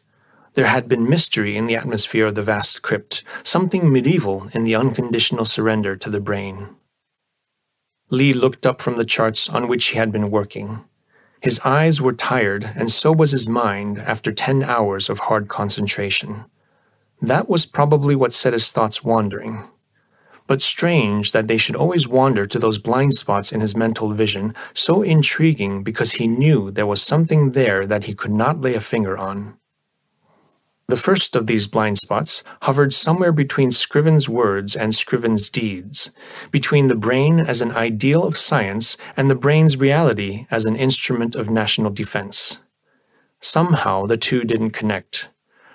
There had been mystery in the atmosphere of the vast crypt, something medieval in the unconditional surrender to the brain. Lee looked up from the charts on which he had been working. His eyes were tired, and so was his mind after 10 hours of hard concentration. That was probably what set his thoughts wandering. But strange that they should always wander to those blind spots in his mental vision, so intriguing because he knew there was something there that he could not lay a finger on. The first of these blind spots hovered somewhere between Scriven's words and Scriven's deeds, between the brain as an ideal of science and the brain's reality as an instrument of national defense. Somehow the two didn't connect.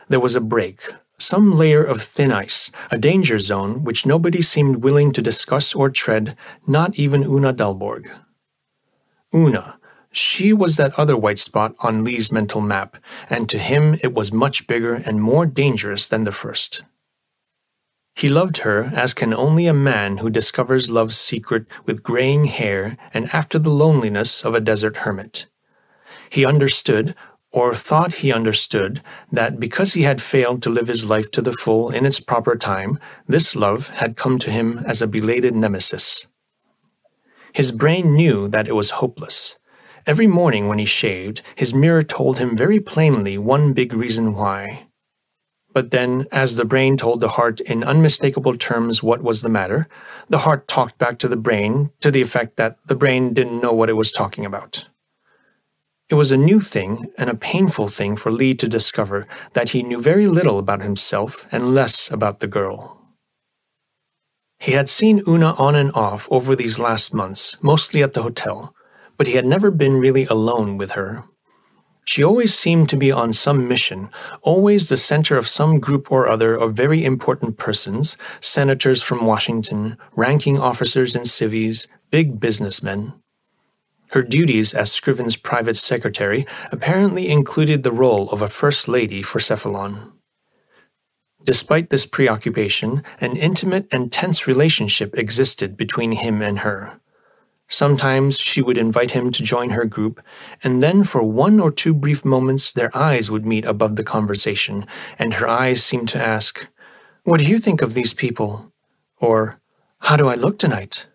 There was a break, some layer of thin ice, a danger zone which nobody seemed willing to discuss or tread, not even Una Dalborg. Una. She was that other white spot on Lee's mental map, and to him it was much bigger and more dangerous than the first. He loved her as can only a man who discovers love's secret with graying hair and after the loneliness of a desert hermit. He understood, or thought he understood, that because he had failed to live his life to the full in its proper time, this love had come to him as a belated nemesis. His brain knew that it was hopeless. Every morning when he shaved, his mirror told him very plainly one big reason why. But then, as the brain told the heart in unmistakable terms what was the matter, the heart talked back to the brain to the effect that the brain didn't know what it was talking about. It was a new thing and a painful thing for Lee to discover that he knew very little about himself and less about the girl. He had seen Una on and off over these last months, mostly at the hotel, but he had never been really alone with her. She always seemed to be on some mission, always the center of some group or other of very important persons, senators from Washington, ranking officers in civies, big businessmen. Her duties as Scriven's private secretary apparently included the role of a first lady for Cephalon. Despite this preoccupation, an intimate and tense relationship existed between him and her. Sometimes she would invite him to join her group, and then for 1 or 2 brief moments their eyes would meet above the conversation, and her eyes seemed to ask, "What do you think of these people?" Or, "How do I look tonight?"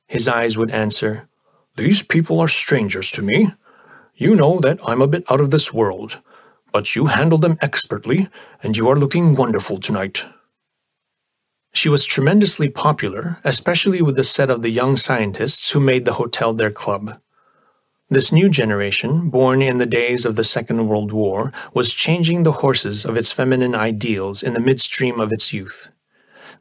His eyes would answer, "These people are strangers to me. You know that I'm a bit out of this world, but you handle them expertly, and you are looking wonderful tonight." She was tremendously popular, especially with the set of the young scientists who made the hotel their club. This new generation, born in the days of the Second World War, was changing the horses of its feminine ideals in the midstream of its youth.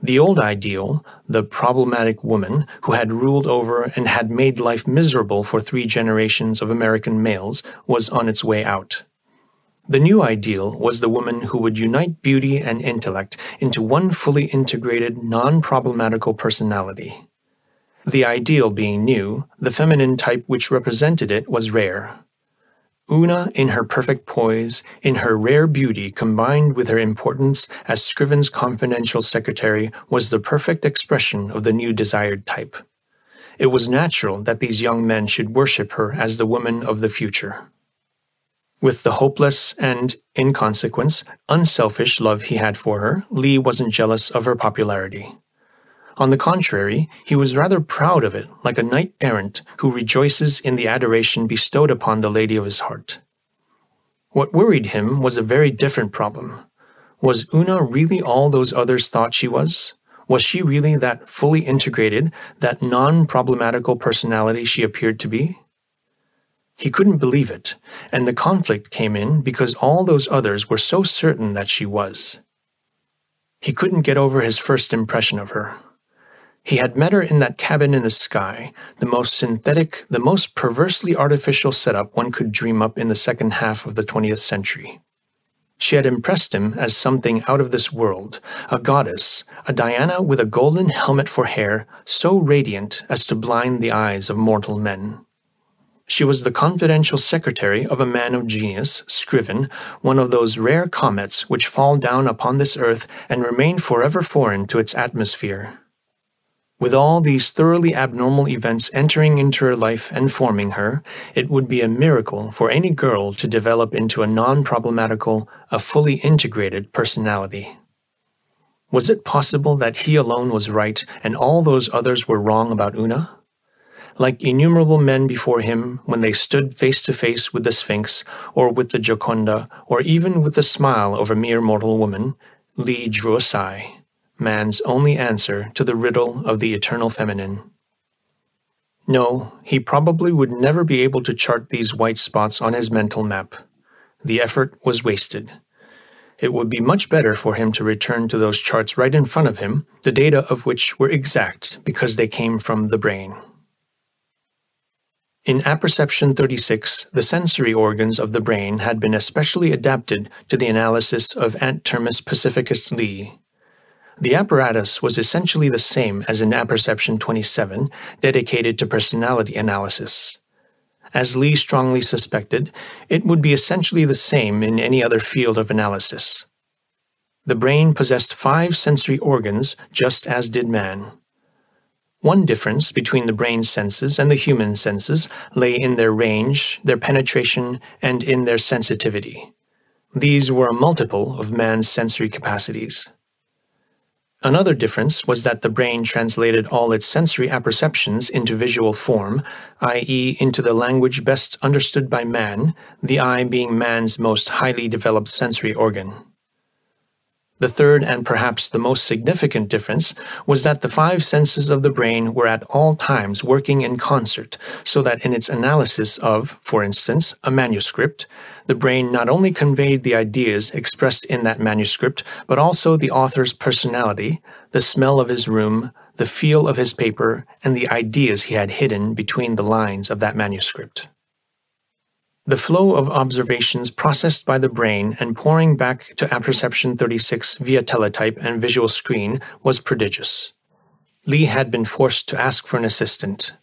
The old ideal, the problematic woman who had ruled over and had made life miserable for 3 generations of American males, was on its way out. The new ideal was the woman who would unite beauty and intellect into one fully integrated, non-problematical personality. The ideal being new, the feminine type which represented it was rare. Una, in her perfect poise, in her rare beauty combined with her importance as Scriven's confidential secretary, was the perfect expression of the new desired type. It was natural that these young men should worship her as the woman of the future. With the hopeless and, in consequence, unselfish love he had for her, Lee wasn't jealous of her popularity. On the contrary, he was rather proud of it, like a knight-errant who rejoices in the adoration bestowed upon the lady of his heart. What worried him was a very different problem. Was Una really all those others thought she was? Was she really that fully integrated, that non-problematical personality she appeared to be? He couldn't believe it, and the conflict came in because all those others were so certain that she was. He couldn't get over his first impression of her. He had met her in that cabin in the sky, the most synthetic, the most perversely artificial setup one could dream up in the second half of the 20th century. She had impressed him as something out of this world, a goddess, a Diana with a golden helmet for hair, so radiant as to blind the eyes of mortal men. She was the confidential secretary of a man of genius, Scriven, one of those rare comets which fall down upon this earth and remain forever foreign to its atmosphere. With all these thoroughly abnormal events entering into her life and forming her, it would be a miracle for any girl to develop into a non-problematical, a fully integrated personality. Was it possible that he alone was right and all those others were wrong about Una? Like innumerable men before him, when they stood face to face with the Sphinx, or with the Gioconda, or even with the smile of a mere mortal woman, Lee drew a sigh, man's only answer to the riddle of the eternal feminine. No, he probably would never be able to chart these white spots on his mental map. The effort was wasted. It would be much better for him to return to those charts right in front of him, the data of which were exact because they came from the brain. In Apperception 36, the sensory organs of the brain had been especially adapted to the analysis of Ant Termus pacificus Lee. The apparatus was essentially the same as in Apperception 27, dedicated to personality analysis. As Lee strongly suspected, it would be essentially the same in any other field of analysis. The brain possessed 5 sensory organs, just as did man. One difference between the brain's senses and the human senses lay in their range, their penetration, and in their sensitivity. These were a multiple of man's sensory capacities. Another difference was that the brain translated all its sensory apperceptions into visual form, i.e., into the language best understood by man, the eye being man's most highly developed sensory organ. The third and perhaps the most significant difference was that the 5 senses of the brain were at all times working in concert, so that in its analysis of, for instance, a manuscript, the brain not only conveyed the ideas expressed in that manuscript, but also the author's personality, the smell of his room, the feel of his paper, and the ideas he had hidden between the lines of that manuscript. The flow of observations processed by the brain and pouring back to Apperception 36 via teletype and visual screen was prodigious. Lee had been forced to ask for an assistant.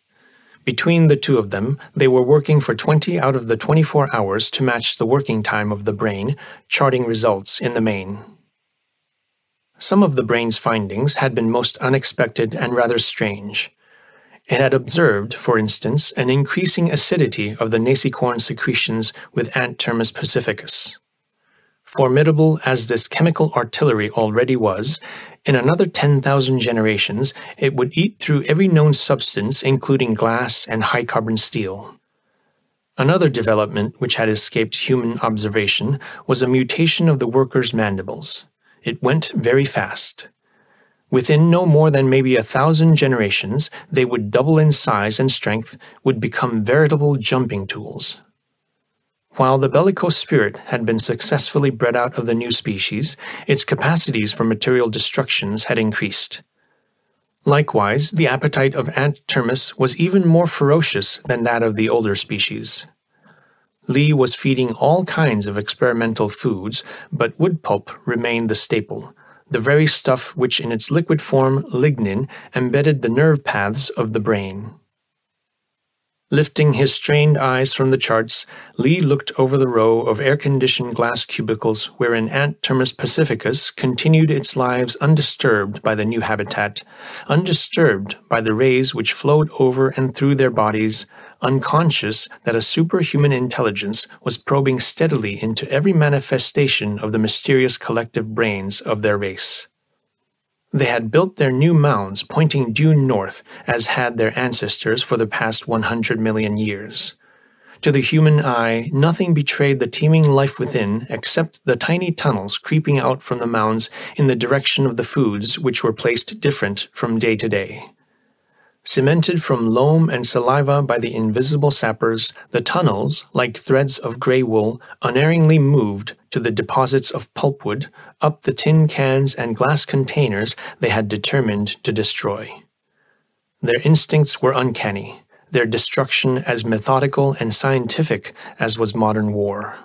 Between the two of them, they were working for 20 out of the 24 hours to match the working time of the brain, charting results in the main. Some of the brain's findings had been most unexpected and rather strange. It had observed, for instance, an increasing acidity of the nasicorn secretions with Ant Termus pacificus. Formidable as this chemical artillery already was, in another 10,000 generations it would eat through every known substance, including glass and high-carbon steel. Another development which had escaped human observation was a mutation of the workers' mandibles. It went very fast. Within no more than maybe 1,000 generations, they would double in size and strength, would become veritable jumping tools. While the bellicose spirit had been successfully bred out of the new species, its capacities for material destructions had increased. Likewise, the appetite of Ant Termus was even more ferocious than that of the older species. Lee was feeding all kinds of experimental foods, but wood pulp remained the staple, the very stuff which in its liquid form, lignin, embedded the nerve paths of the brain. Lifting his strained eyes from the charts, Lee looked over the row of air-conditioned glass cubicles wherein Ant Termus pacificus continued its lives undisturbed by the new habitat, undisturbed by the rays which flowed over and through their bodies, unconscious that a superhuman intelligence was probing steadily into every manifestation of the mysterious collective brains of their race. They had built their new mounds pointing due north, as had their ancestors for the past 100 million years. To the human eye, nothing betrayed the teeming life within except the tiny tunnels creeping out from the mounds in the direction of the foods which were placed different from day to day. Cemented from loam and saliva by the invisible sappers, the tunnels, like threads of gray wool, unerringly moved to the deposits of pulpwood, up the tin cans and glass containers they had determined to destroy. Their instincts were uncanny, their destruction as methodical and scientific as was modern war.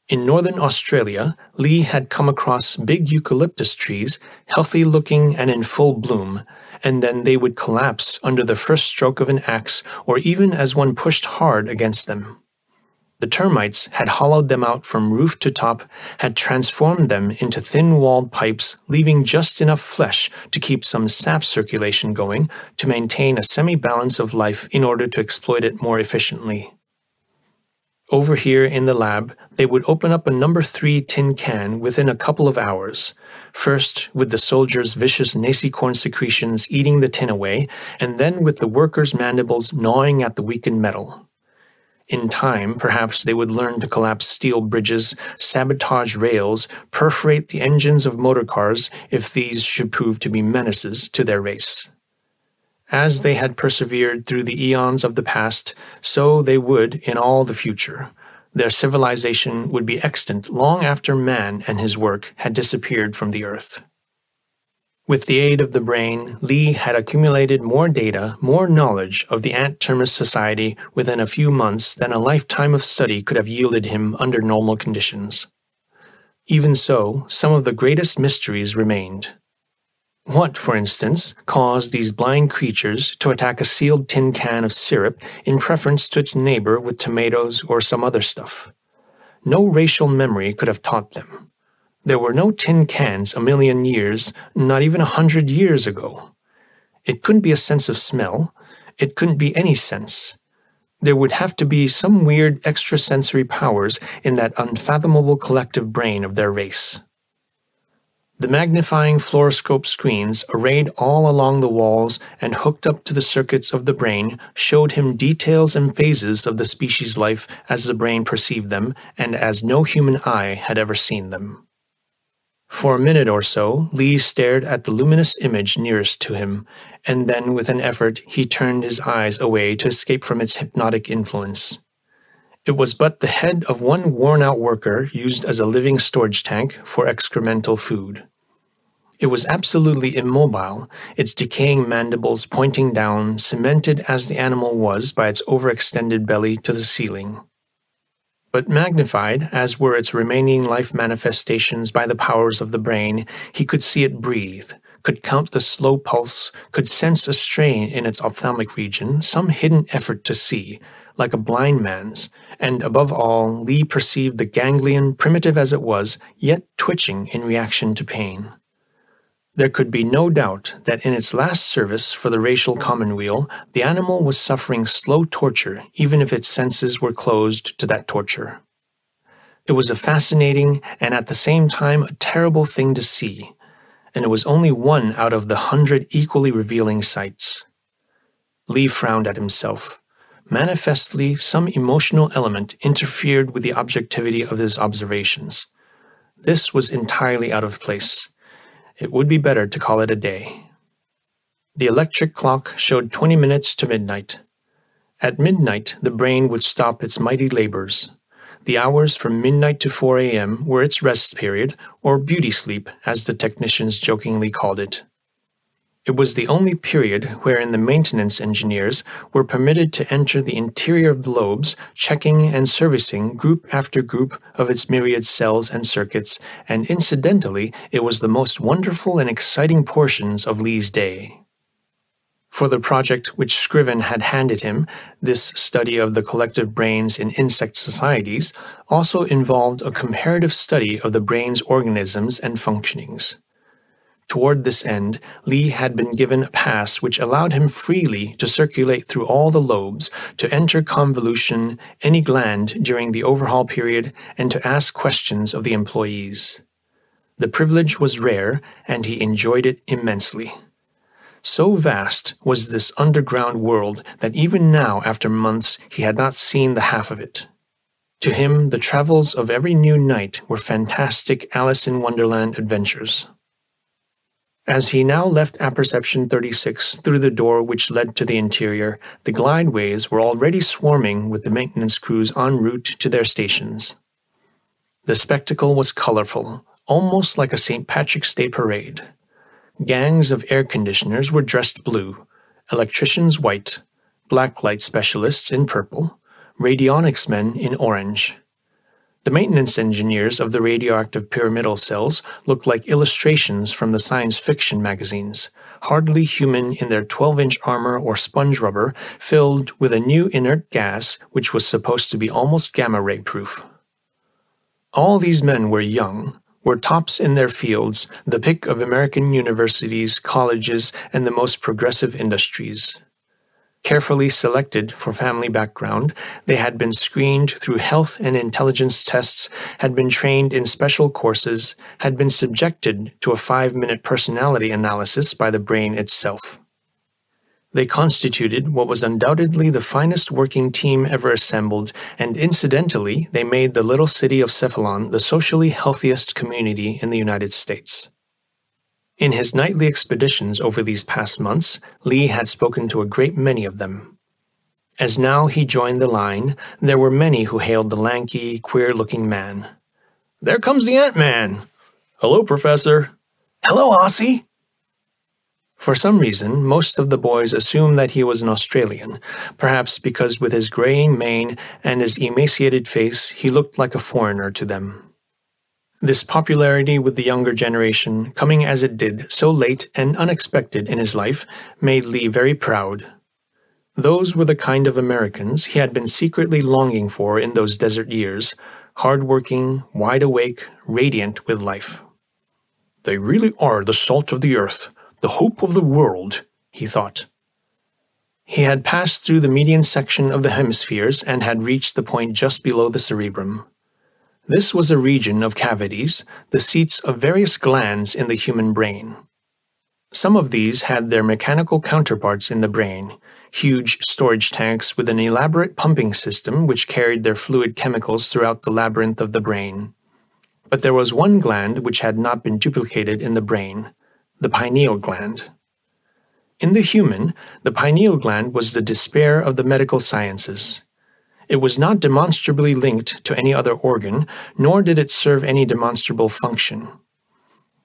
In northern Australia, Lee had come across big eucalyptus trees, healthy-looking and in full bloom, and then they would collapse under the first stroke of an axe or even as one pushed hard against them. The termites had hollowed them out from roof to top, had transformed them into thin-walled pipes, leaving just enough flesh to keep some sap circulation going to maintain a semi-balance of life in order to exploit it more efficiently. Over here in the lab, they would open up a number 3 tin can within a couple of hours, first with the soldier's vicious nasicorn secretions eating the tin away, and then with the worker's mandibles gnawing at the weakened metal. In time, perhaps they would learn to collapse steel bridges, sabotage rails, perforate the engines of motor cars if these should prove to be menaces to their race. As they had persevered through the eons of the past, so they would in all the future. their civilization would be extant long after man and his work had disappeared from the earth. With the aid of the brain, Lee had accumulated more data, more knowledge of the ant termis society within a few months than a lifetime of study could have yielded him under normal conditions. Even so, some of the greatest mysteries remained. What, for instance, caused these blind creatures to attack a sealed tin can of syrup in preference to its neighbor with tomatoes or some other stuff? No racial memory could have taught them. There were no tin cans a million years, not even 100 years ago. It couldn't be a sense of smell. It couldn't be any sense. There would have to be some weird extrasensory powers in that unfathomable collective brain of their race. The magnifying fluoroscope screens arrayed all along the walls and hooked up to the circuits of the brain showed him details and phases of the species' life as the brain perceived them and as no human eye had ever seen them. For a minute or so, Lee stared at the luminous image nearest to him, and then with an effort he turned his eyes away to escape from its hypnotic influence. It was but the head of one worn-out worker used as a living storage tank for excremental food. It was absolutely immobile, its decaying mandibles pointing down, cemented as the animal was by its overextended belly to the ceiling. But magnified, as were its remaining life manifestations by the powers of the brain, he could see it breathe, could count the slow pulse, could sense a strain in its ophthalmic region, some hidden effort to see, like a blind man's, and above all, Lee perceived the ganglion, primitive as it was, yet twitching in reaction to pain. There could be no doubt that in its last service for the racial commonweal, the animal was suffering slow torture even if its senses were closed to that torture. It was a fascinating and at the same time a terrible thing to see, and it was only one out of the 100 equally revealing sights. Lee frowned at himself. Manifestly, some emotional element interfered with the objectivity of his observations. This was entirely out of place. It would be better to call it a day. The electric clock showed 20 minutes to midnight. At midnight, the brain would stop its mighty labors. The hours from midnight to 4 a.m. were its rest period, or beauty sleep, as the technicians jokingly called it. It was the only period wherein the maintenance engineers were permitted to enter the interior of the lobes, checking and servicing group after group of its myriad cells and circuits, and incidentally, it was the most wonderful and exciting portions of Lee's day. For the project which Scriven had handed him, this study of the collective brains in insect societies also involved a comparative study of the brain's organisms and functionings. Toward this end, Lee had been given a pass which allowed him freely to circulate through all the lobes, to enter convolution, any gland during the overhaul period, and to ask questions of the employees. The privilege was rare, and he enjoyed it immensely. So vast was this underground world that even now, after months, he had not seen the half of it. To him, the travels of every new night were fantastic Alice in Wonderland adventures. As he now left Apperception 36 through the door which led to the interior, the glideways were already swarming with the maintenance crews en route to their stations. The spectacle was colorful, almost like a St. Patrick's Day parade. Gangs of air conditioners were dressed blue, electricians white, blacklight specialists in purple, radionics men in orange. The maintenance engineers of the radioactive pyramidal cells looked like illustrations from the science fiction magazines, hardly human in their 12-inch armor or sponge rubber filled with a new inert gas which was supposed to be almost gamma-ray proof. All these men were young, were tops in their fields, the pick of American universities, colleges, and the most progressive industries. Carefully selected for family background, they had been screened through health and intelligence tests, had been trained in special courses, had been subjected to a 5-minute personality analysis by the brain itself. They constituted what was undoubtedly the finest working team ever assembled, and incidentally, they made the little city of Cephalon the socially healthiest community in the United States. In his nightly expeditions over these past months, Lee had spoken to a great many of them. As now he joined the line, there were many who hailed the lanky, queer-looking man. "There comes the Ant-Man!" "Hello, Professor!" "Hello, Aussie!" For some reason, most of the boys assumed that he was an Australian, perhaps because with his graying mane and his emaciated face he looked like a foreigner to them. This popularity with the younger generation, coming as it did so late and unexpected in his life, made Lee very proud. Those were the kind of Americans he had been secretly longing for in those desert years, hard-working, wide-awake, radiant with life. "They really are the salt of the earth, the hope of the world," he thought. He had passed through the median section of the hemispheres and had reached the point just below the cerebrum. This was a region of cavities, the seats of various glands in the human brain. Some of these had their mechanical counterparts in the brain, huge storage tanks with an elaborate pumping system which carried their fluid chemicals throughout the labyrinth of the brain. But there was one gland which had not been duplicated in the brain, the pineal gland. In the human, the pineal gland was the despair of the medical sciences. It was not demonstrably linked to any other organ, nor did it serve any demonstrable function.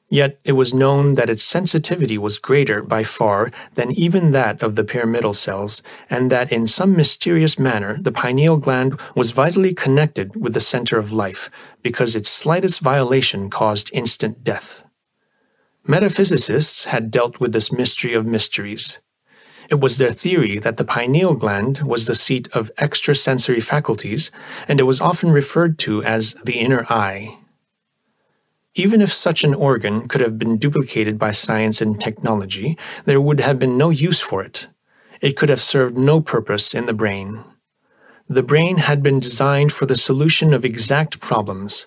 Yet it was known that its sensitivity was greater by far than even that of the pyramidal cells, and that in some mysterious manner the pineal gland was vitally connected with the center of life, because its slightest violation caused instant death. Metaphysicists had dealt with this mystery of mysteries. It was their theory that the pineal gland was the seat of extrasensory faculties, and it was often referred to as the inner eye. Even if such an organ could have been duplicated by science and technology, there would have been no use for it. It could have served no purpose in the brain. The brain had been designed for the solution of exact problems.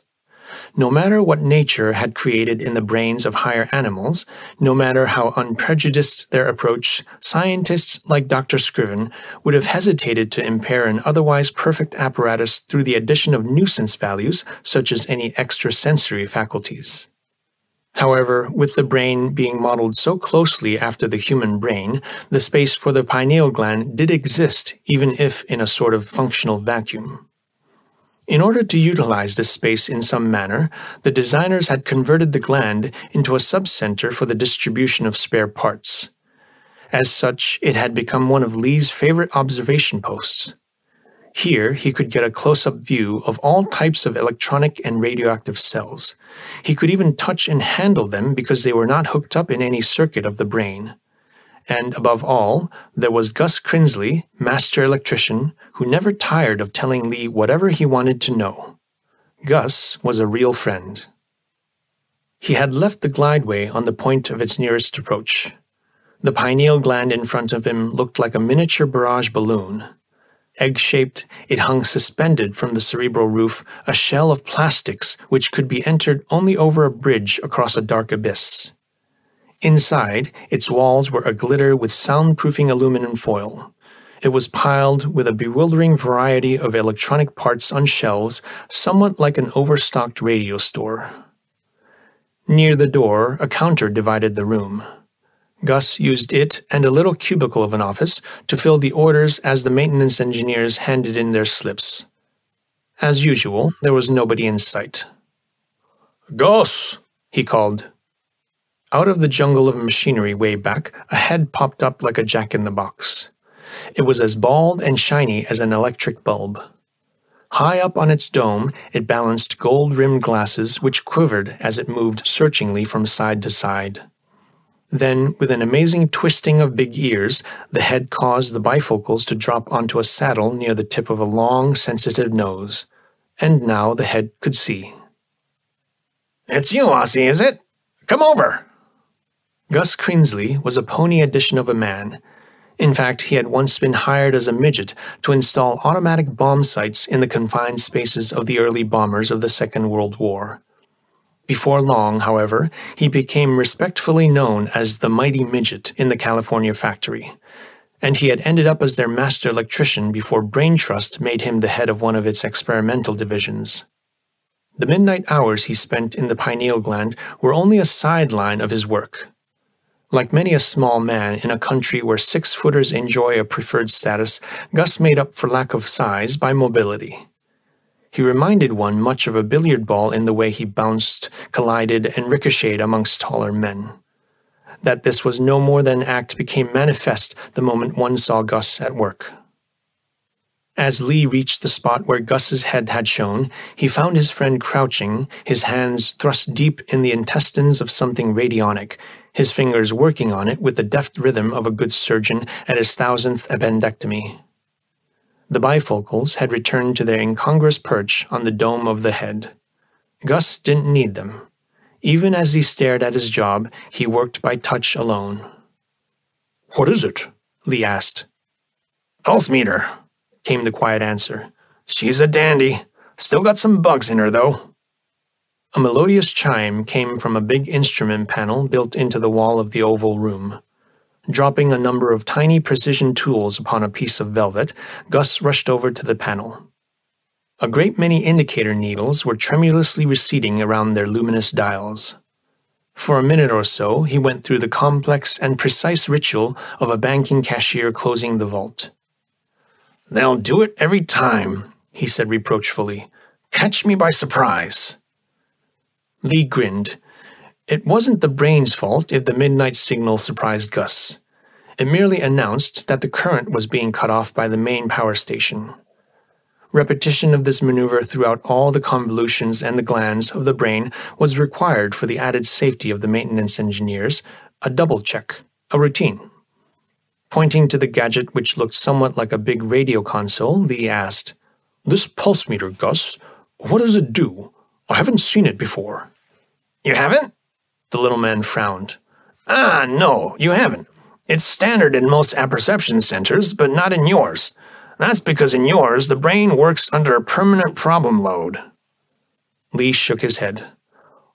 No matter what nature had created in the brains of higher animals, no matter how unprejudiced their approach, scientists like Dr. Scriven would have hesitated to impair an otherwise perfect apparatus through the addition of nuisance values such as any extrasensory faculties. However, with the brain being modeled so closely after the human brain, the space for the pineal gland did exist, even if in a sort of functional vacuum. In order to utilize this space in some manner, the designers had converted the gland into a subcenter for the distribution of spare parts. As such, it had become one of Lee's favorite observation posts. Here, he could get a close-up view of all types of electronic and radioactive cells. He could even touch and handle them because they were not hooked up in any circuit of the brain. And above all, there was Gus Crinsley, master electrician, who never tired of telling Lee whatever he wanted to know. Gus was a real friend. He had left the glideway on the point of its nearest approach. The pineal gland in front of him looked like a miniature barrage balloon. Egg-shaped, it hung suspended from the cerebral roof, a shell of plastics which could be entered only over a bridge across a dark abyss. Inside, its walls were aglitter with soundproofing aluminum foil. It was piled with a bewildering variety of electronic parts on shelves, somewhat like an overstocked radio store. Near the door, a counter divided the room. Gus used it and a little cubicle of an office to fill the orders as the maintenance engineers handed in their slips. As usual, there was nobody in sight. "Gus!" he called. Out of the jungle of machinery way back, a head popped up like a jack-in-the-box. It was as bald and shiny as an electric bulb. High up on its dome, it balanced gold-rimmed glasses which quivered as it moved searchingly from side to side. Then, with an amazing twisting of big ears, the head caused the bifocals to drop onto a saddle near the tip of a long, sensitive nose. And now the head could see. "It's you, Aussie, is it? Come over!" Gus Crinsley was a pony edition of a man. In fact, he had once been hired as a midget to install automatic bomb sights in the confined spaces of the early bombers of the Second World War. Before long, however, he became respectfully known as the Mighty Midget in the California factory, and he had ended up as their master electrician before Brain Trust made him the head of one of its experimental divisions. The midnight hours he spent in the pineal gland were only a sideline of his work. Like many a small man in a country where 6-footers enjoy a preferred status, Gus made up for lack of size by mobility. He reminded one much of a billiard ball in the way he bounced, collided, and ricocheted amongst taller men. That this was no more than act became manifest the moment one saw Gus at work. As Lee reached the spot where Gus's head had shown, he found his friend crouching, his hands thrust deep in the intestines of something radionic, his fingers working on it with the deft rhythm of a good surgeon at his 1000th appendectomy. The bifocals had returned to their incongruous perch on the dome of the head. Gus didn't need them. Even as he stared at his job, he worked by touch alone. "What is it?" Lee asked. "Pulse meter," came the quiet answer. "She's a dandy. Still got some bugs in her, though." A melodious chime came from a big instrument panel built into the wall of the oval room. Dropping a number of tiny precision tools upon a piece of velvet, Gus rushed over to the panel. A great many indicator needles were tremulously receding around their luminous dials. For a minute or so, he went through the complex and precise ritual of a banking cashier closing the vault. "They'll do it every time," he said reproachfully. "Catch me by surprise." Lee grinned. It wasn't the brain's fault if the midnight signal surprised Gus. It merely announced that the current was being cut off by the main power station. Repetition of this maneuver throughout all the convolutions and the glands of the brain was required for the added safety of the maintenance engineers, a double check, a routine. Pointing to the gadget which looked somewhat like a big radio console, Lee asked, "This pulse meter, Gus, what does it do? I haven't seen it before." "You haven't?" The little man frowned. No, you haven't. It's standard in most apperception centers, but not in yours. That's because in yours, the brain works under a permanent problem load." Lee shook his head.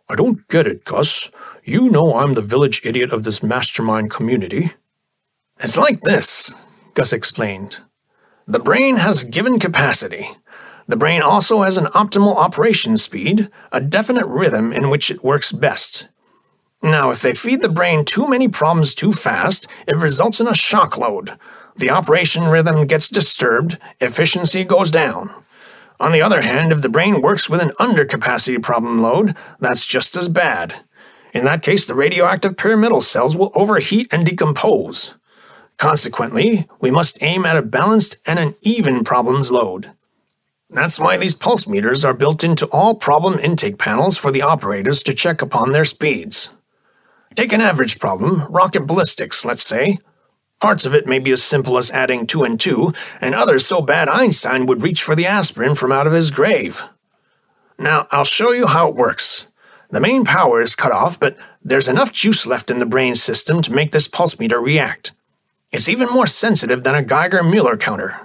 "I don't get it, Gus. You know I'm the village idiot of this mastermind community." "It's like this," Gus explained. "The brain has a given capacity. The brain also has an optimal operation speed, a definite rhythm in which it works best. Now, if they feed the brain too many problems too fast, it results in a shock load. The operation rhythm gets disturbed, efficiency goes down. On the other hand, if the brain works with an undercapacity problem load, that's just as bad. In that case, the radioactive pyramidal cells will overheat and decompose. Consequently, we must aim at a balanced and an even problems load. That's why these pulse meters are built into all problem intake panels for the operators to check upon their speeds. Take an average problem, rocket ballistics, let's say. Parts of it may be as simple as adding 2 and 2, and others so bad Einstein would reach for the aspirin from out of his grave. Now, I'll show you how it works. The main power is cut off, but there's enough juice left in the brain system to make this pulse meter react. It's even more sensitive than a Geiger-Müller counter."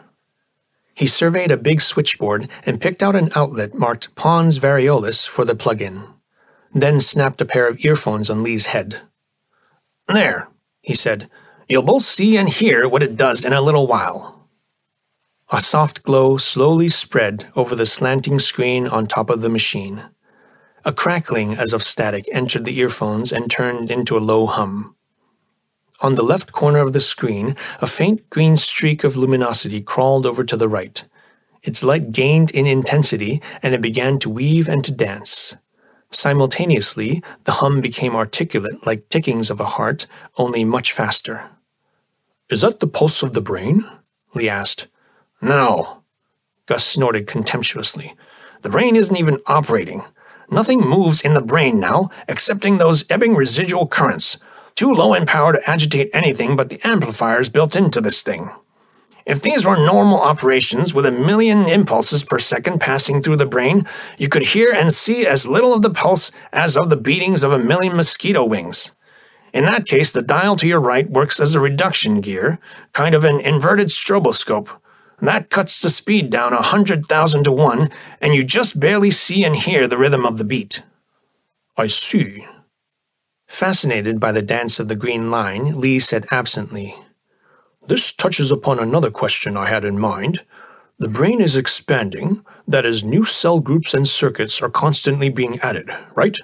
He surveyed a big switchboard and picked out an outlet marked Pons Variolis for the plug-in, then snapped a pair of earphones on Lee's head. "There," he said. "You'll both see and hear what it does in a little while." A soft glow slowly spread over the slanting screen on top of the machine. A crackling as of static entered the earphones and turned into a low hum. On the left corner of the screen, a faint green streak of luminosity crawled over to the right. Its light gained in intensity, and it began to weave and to dance. Simultaneously, the hum became articulate like tickings of a heart, only much faster. "Is that the pulse of the brain?" Lee asked. "No." Gus snorted contemptuously. "The brain isn't even operating. Nothing moves in the brain now, excepting those ebbing residual currents, too low in power to agitate anything but the amplifiers built into this thing. If these were normal operations with 1,000,000 impulses per second passing through the brain, you could hear and see as little of the pulse as of the beatings of 1,000,000 mosquito wings. In that case, the dial to your right works as a reduction gear, kind of an inverted stroboscope. That cuts the speed down 100,000 to 1, and you just barely see and hear the rhythm of the beat." "I see." Fascinated by the dance of the green line, Lee said absently, "This touches upon another question I had in mind. The brain is expanding, that is, new cell groups and circuits are constantly being added, right?"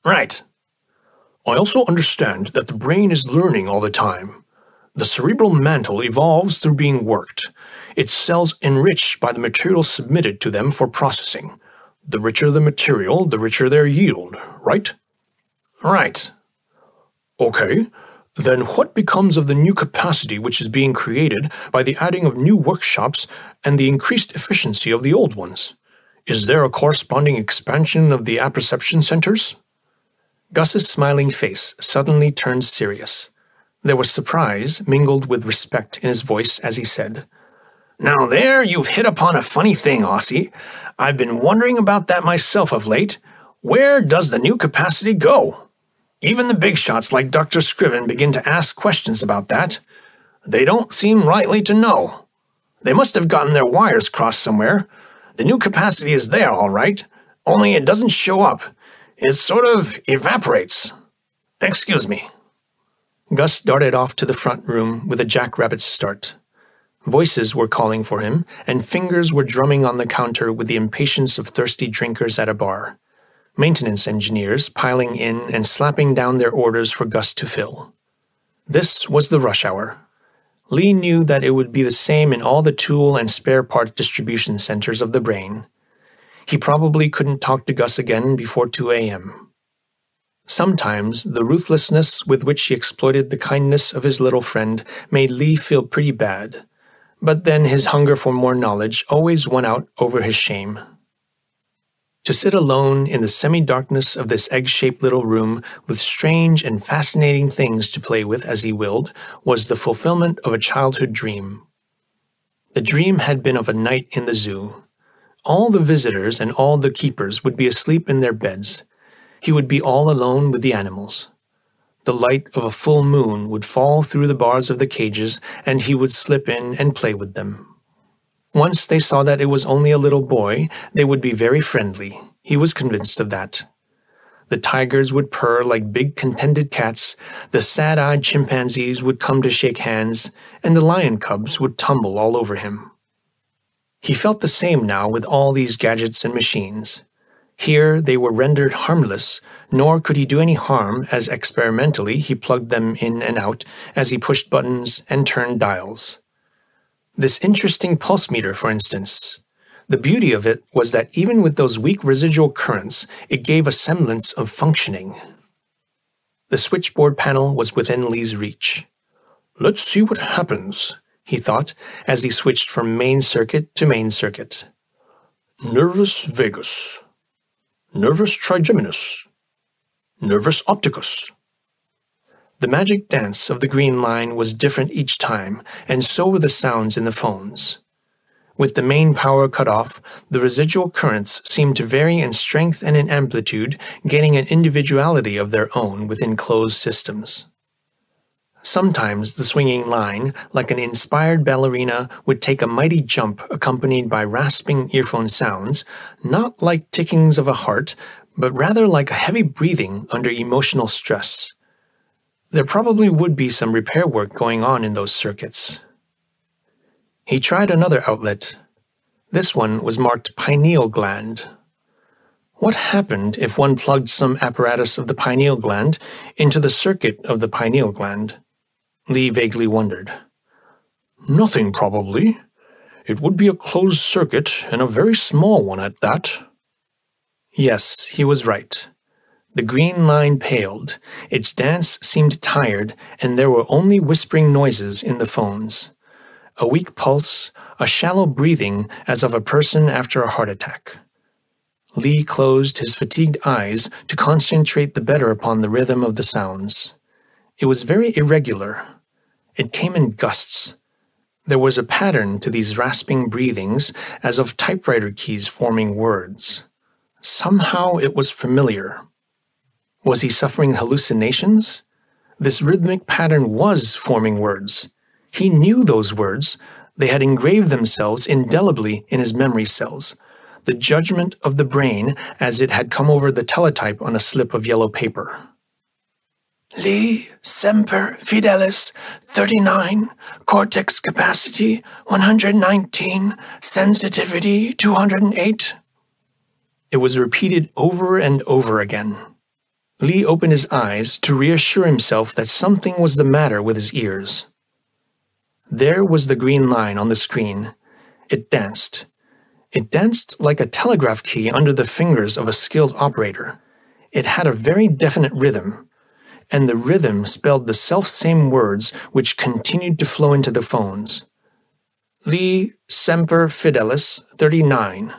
"Right." I also understand that the brain is learning all the time. The cerebral mantle evolves through being worked, its cells enriched by the material submitted to them for processing. The richer the material, the richer their yield, right? Right. Okay, then what becomes of the new capacity which is being created by the adding of new workshops and the increased efficiency of the old ones? Is there a corresponding expansion of the apperception centers? Gus's smiling face suddenly turned serious. There was surprise mingled with respect in his voice as he said, "Now there you've hit upon a funny thing, Aussie. I've been wondering about that myself of late. Where does the new capacity go? Even the big shots like Dr. Scriven begin to ask questions about that. They don't seem rightly to know. They must have gotten their wires crossed somewhere. The new capacity is there, all right, only it doesn't show up. It sort of evaporates. Excuse me." Gus darted off to the front room with a jackrabbit's start. Voices were calling for him, and fingers were drumming on the counter with the impatience of thirsty drinkers at a bar. Maintenance engineers piling in and slapping down their orders for Gus to fill. This was the rush hour. Lee knew that it would be the same in all the tool and spare part distribution centers of the brain. He probably couldn't talk to Gus again before 2 a.m. Sometimes the ruthlessness with which he exploited the kindness of his little friend made Lee feel pretty bad, but then his hunger for more knowledge always won out over his shame. To sit alone in the semi-darkness of this egg-shaped little room with strange and fascinating things to play with as he willed was the fulfillment of a childhood dream. The dream had been of a night in the zoo. All the visitors and all the keepers would be asleep in their beds. He would be all alone with the animals. The light of a full moon would fall through the bars of the cages, and he would slip in and play with them. Once they saw that it was only a little boy, they would be very friendly. He was convinced of that. The tigers would purr like big contented cats, the sad-eyed chimpanzees would come to shake hands, and the lion cubs would tumble all over him. He felt the same now with all these gadgets and machines. Here they were rendered harmless, nor could he do any harm as experimentally he plugged them in and out as he pushed buttons and turned dials. This interesting pulse meter, for instance. The beauty of it was that even with those weak residual currents, it gave a semblance of functioning. The switchboard panel was within Lee's reach. "Let's see what happens," he thought, as he switched from main circuit to main circuit. "Nervus vagus. Nervus trigeminus. Nervus opticus." The magic dance of the green line was different each time, and so were the sounds in the phones. With the main power cut off, the residual currents seemed to vary in strength and in amplitude, gaining an individuality of their own within closed systems. Sometimes the swinging line, like an inspired ballerina, would take a mighty jump accompanied by rasping earphone sounds, not like tickings of a heart, but rather like a heavy breathing under emotional stress. There probably would be some repair work going on in those circuits. He tried another outlet. This one was marked pineal gland. What happened if one plugged some apparatus of the pineal gland into the circuit of the pineal gland? Lee vaguely wondered. "Nothing, probably. It would be a closed circuit, and a very small one at that." Yes, he was right. The green line paled, its dance seemed tired, and there were only whispering noises in the phones. A weak pulse, a shallow breathing as of a person after a heart attack. Lee closed his fatigued eyes to concentrate the better upon the rhythm of the sounds. It was very irregular. It came in gusts. There was a pattern to these rasping breathings, as of typewriter keys forming words. Somehow it was familiar. Was he suffering hallucinations? This rhythmic pattern was forming words. He knew those words. They had engraved themselves indelibly in his memory cells. The judgment of the brain as it had come over the teletype on a slip of yellow paper. Lee Semper Fidelis 39, cortex capacity 119, sensitivity 208. It was repeated over and over again. Lee opened his eyes to reassure himself that something was the matter with his ears. There was the green line on the screen. It danced. It danced like a telegraph key under the fingers of a skilled operator. It had a very definite rhythm, and the rhythm spelled the self-same words which continued to flow into the phones. Lee Semper Fidelis 39.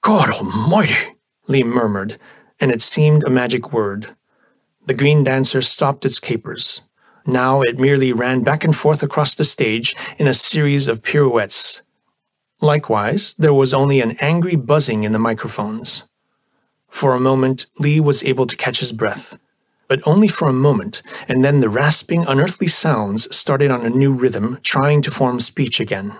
God almighty, Lee murmured, and it seemed a magic word. The green dancer stopped its capers. Now it merely ran back and forth across the stage in a series of pirouettes. Likewise, there was only an angry buzzing in the microphones. For a moment, Lee was able to catch his breath, but only for a moment, and then the rasping, unearthly sounds started on a new rhythm, trying to form speech again.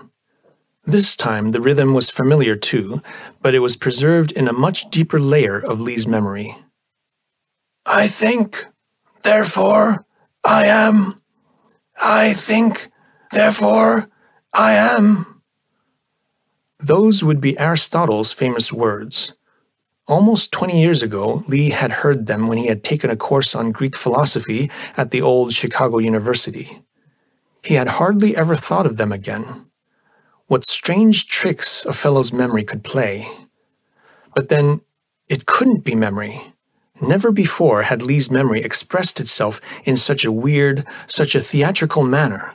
This time the rhythm was familiar too, but it was preserved in a much deeper layer of Lee's memory. I think, therefore, I am. I think, therefore, I am. Those would be Aristotle's famous words. Almost 20 years ago, Lee had heard them when he had taken a course on Greek philosophy at the old Chicago University. He had hardly ever thought of them again. What strange tricks a fellow's memory could play. But then, it couldn't be memory. Never before had Lee's memory expressed itself in such a weird, such a theatrical manner.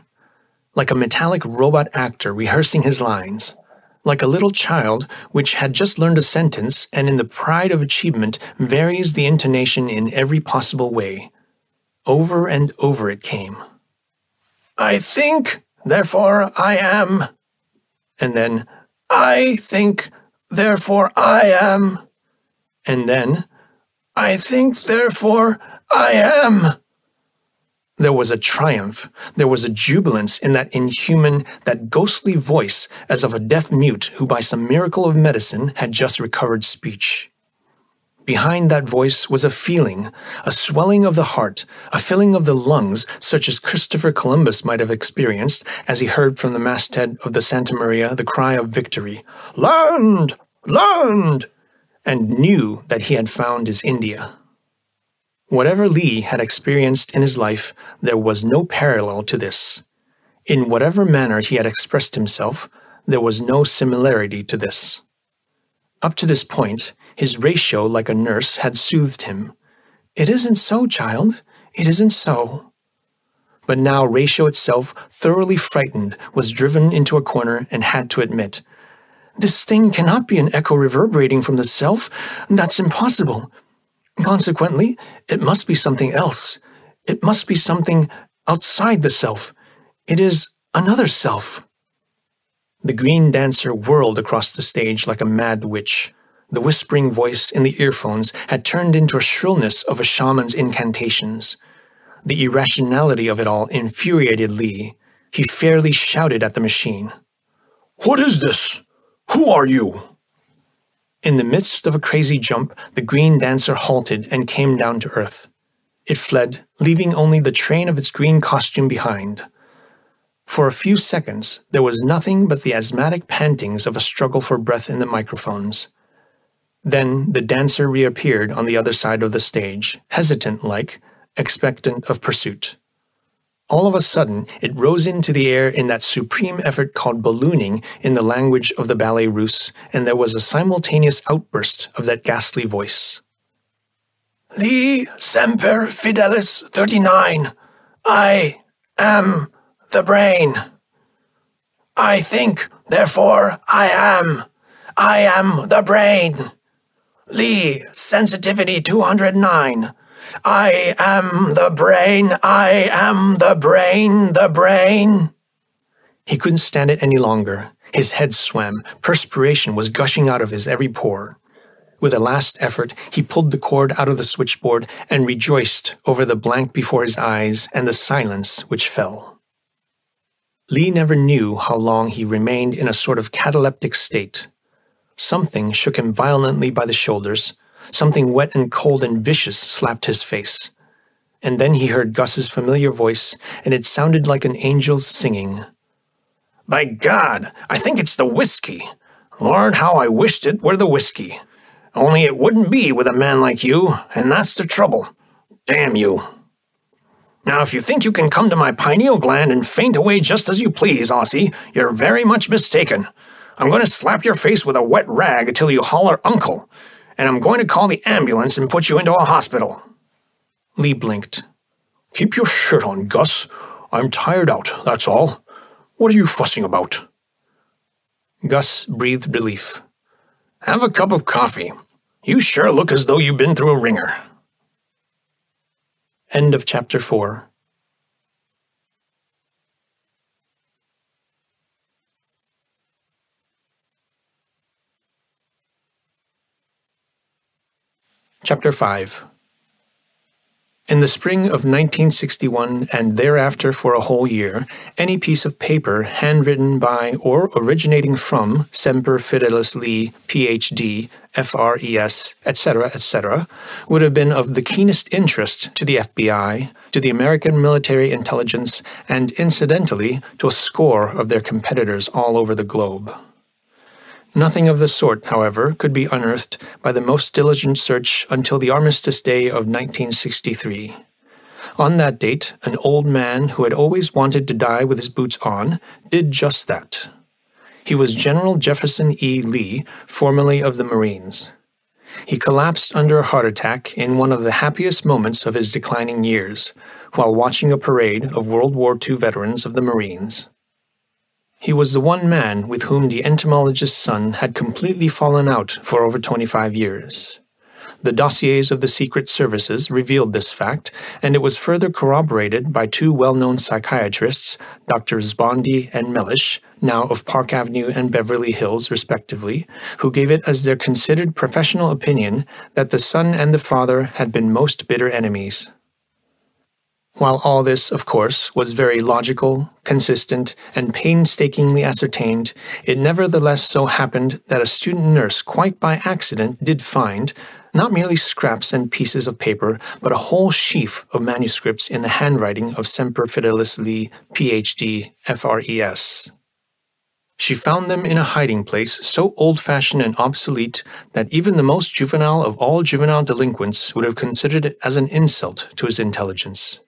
Like a metallic robot actor rehearsing his lines. Like a little child which had just learned a sentence and in the pride of achievement varies the intonation in every possible way. Over and over it came. I think, therefore I am. And then, I think, therefore I am. And then, I think, therefore I am. There was a triumph, there was a jubilance in that inhuman, that ghostly voice as of a deaf mute who by some miracle of medicine had just recovered speech. Behind that voice was a feeling, a swelling of the heart, a filling of the lungs such as Christopher Columbus might have experienced as he heard from the masthead of the Santa Maria the cry of victory, "Land! Land!" and knew that he had found his India. Whatever Lee had experienced in his life, there was no parallel to this. In whatever manner he had expressed himself, there was no similarity to this. Up to this point, his ratio, like a nurse, had soothed him. "It isn't so, child. It isn't so." But now ratio itself, thoroughly frightened, was driven into a corner and had to admit, "This thing cannot be an echo reverberating from the self. That's impossible. Consequently, it must be something else. It must be something outside the self. It is another self." The green dancer whirled across the stage like a mad witch. The whispering voice in the earphones had turned into a shrillness of a shaman's incantations. The irrationality of it all infuriated Lee. He fairly shouted at the machine. What is this? Who are you? In the midst of a crazy jump, the green dancer halted and came down to earth. It fled, leaving only the train of its green costume behind. For a few seconds, there was nothing but the asthmatic pantings of a struggle for breath in the microphones. Then the dancer reappeared on the other side of the stage, hesitant-like, expectant of pursuit. All of a sudden, it rose into the air in that supreme effort called ballooning in the language of the ballet russe, and there was a simultaneous outburst of that ghastly voice. Lee Semper Fidelis 39. I am the brain. I think, therefore I am. I am the brain. Lee Sensitivity 209. I am the brain, I am the brain, the brain. He couldn't stand it any longer. His head swam. Perspiration was gushing out of his every pore. With a last effort, he pulled the cord out of the switchboard and rejoiced over the blank before his eyes and the silence which fell. Lee never knew how long he remained in a sort of cataleptic state. Something shook him violently by the shoulders. Something wet and cold and vicious slapped his face. And then he heard Gus's familiar voice, and it sounded like an angel's singing. By God, I think it's the whiskey. Lord, how I wished it were the whiskey. Only it wouldn't be with a man like you, and that's the trouble. Damn you. Now, if you think you can come to my pineal gland and faint away just as you please, Aussie, you're very much mistaken. I'm going to slap your face with a wet rag till you holler uncle, and I'm going to call the ambulance and put you into a hospital. Lee blinked. Keep your shirt on, Gus. I'm tired out, that's all. What are you fussing about? Gus breathed relief. Have a cup of coffee. You sure look as though you've been through a ringer. End of Chapter 4. Chapter 5. In the spring of 1961 and thereafter for a whole year, any piece of paper handwritten by or originating from Semper Fidelis Lee, Ph.D., F.R.E.S., etc., would have been of the keenest interest to the FBI, to the American military intelligence, and incidentally to a score of their competitors all over the globe. Nothing of the sort, however, could be unearthed by the most diligent search until the Armistice Day of 1963. On that date, an old man who had always wanted to die with his boots on did just that. He was General Jefferson E. Lee, formerly of the Marines. He collapsed under a heart attack in one of the happiest moments of his declining years, while watching a parade of World War II veterans of the Marines. He was the one man with whom the entomologist's son had completely fallen out for over 25 years. The dossiers of the Secret Services revealed this fact, and it was further corroborated by two well-known psychiatrists, Drs. Bondi and Mellish, now of Park Avenue and Beverly Hills respectively, who gave it as their considered professional opinion that the son and the father had been most bitter enemies. While all this, of course, was very logical, consistent, and painstakingly ascertained, it nevertheless so happened that a student nurse quite by accident did find, not merely scraps and pieces of paper, but a whole sheaf of manuscripts in the handwriting of Semper Fidelis Lee, Ph.D., F.R.E.S. She found them in a hiding place so old-fashioned and obsolete that even the most juvenile of all juvenile delinquents would have considered it as an insult to his intelligence.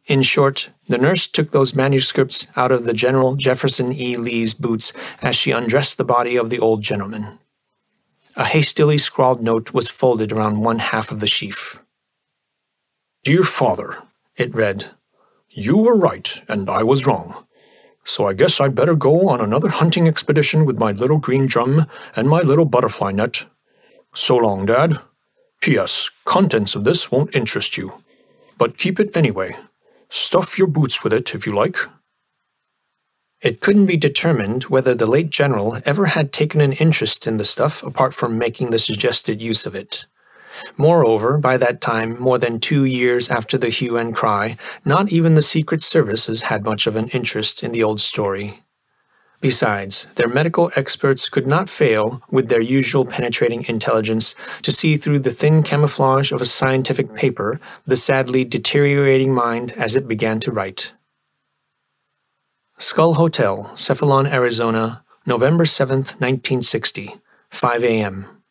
In short, the nurse took those manuscripts out of the General Jefferson E. Lee's boots as she undressed the body of the old gentleman. A hastily scrawled note was folded around one half of the sheaf. Dear Father, it read, you were right and I was wrong. So I guess I'd better go on another hunting expedition with my little green drum and my little butterfly net. So long, Dad. P.S. Contents of this won't interest you, but keep it anyway. Stuff your boots with it if you like. It couldn't be determined whether the late general ever had taken an interest in the stuff apart from making the suggested use of it. Moreover, by that time, more than 2 years after the hue and cry, not even the Secret Services had much of an interest in the old story. Besides, their medical experts could not fail, with their usual penetrating intelligence, to see through the thin camouflage of a scientific paper the sadly deteriorating mind as it began to write. Skull Hotel, Cephalon, Arizona, November 7th, 1960, 5 a.m.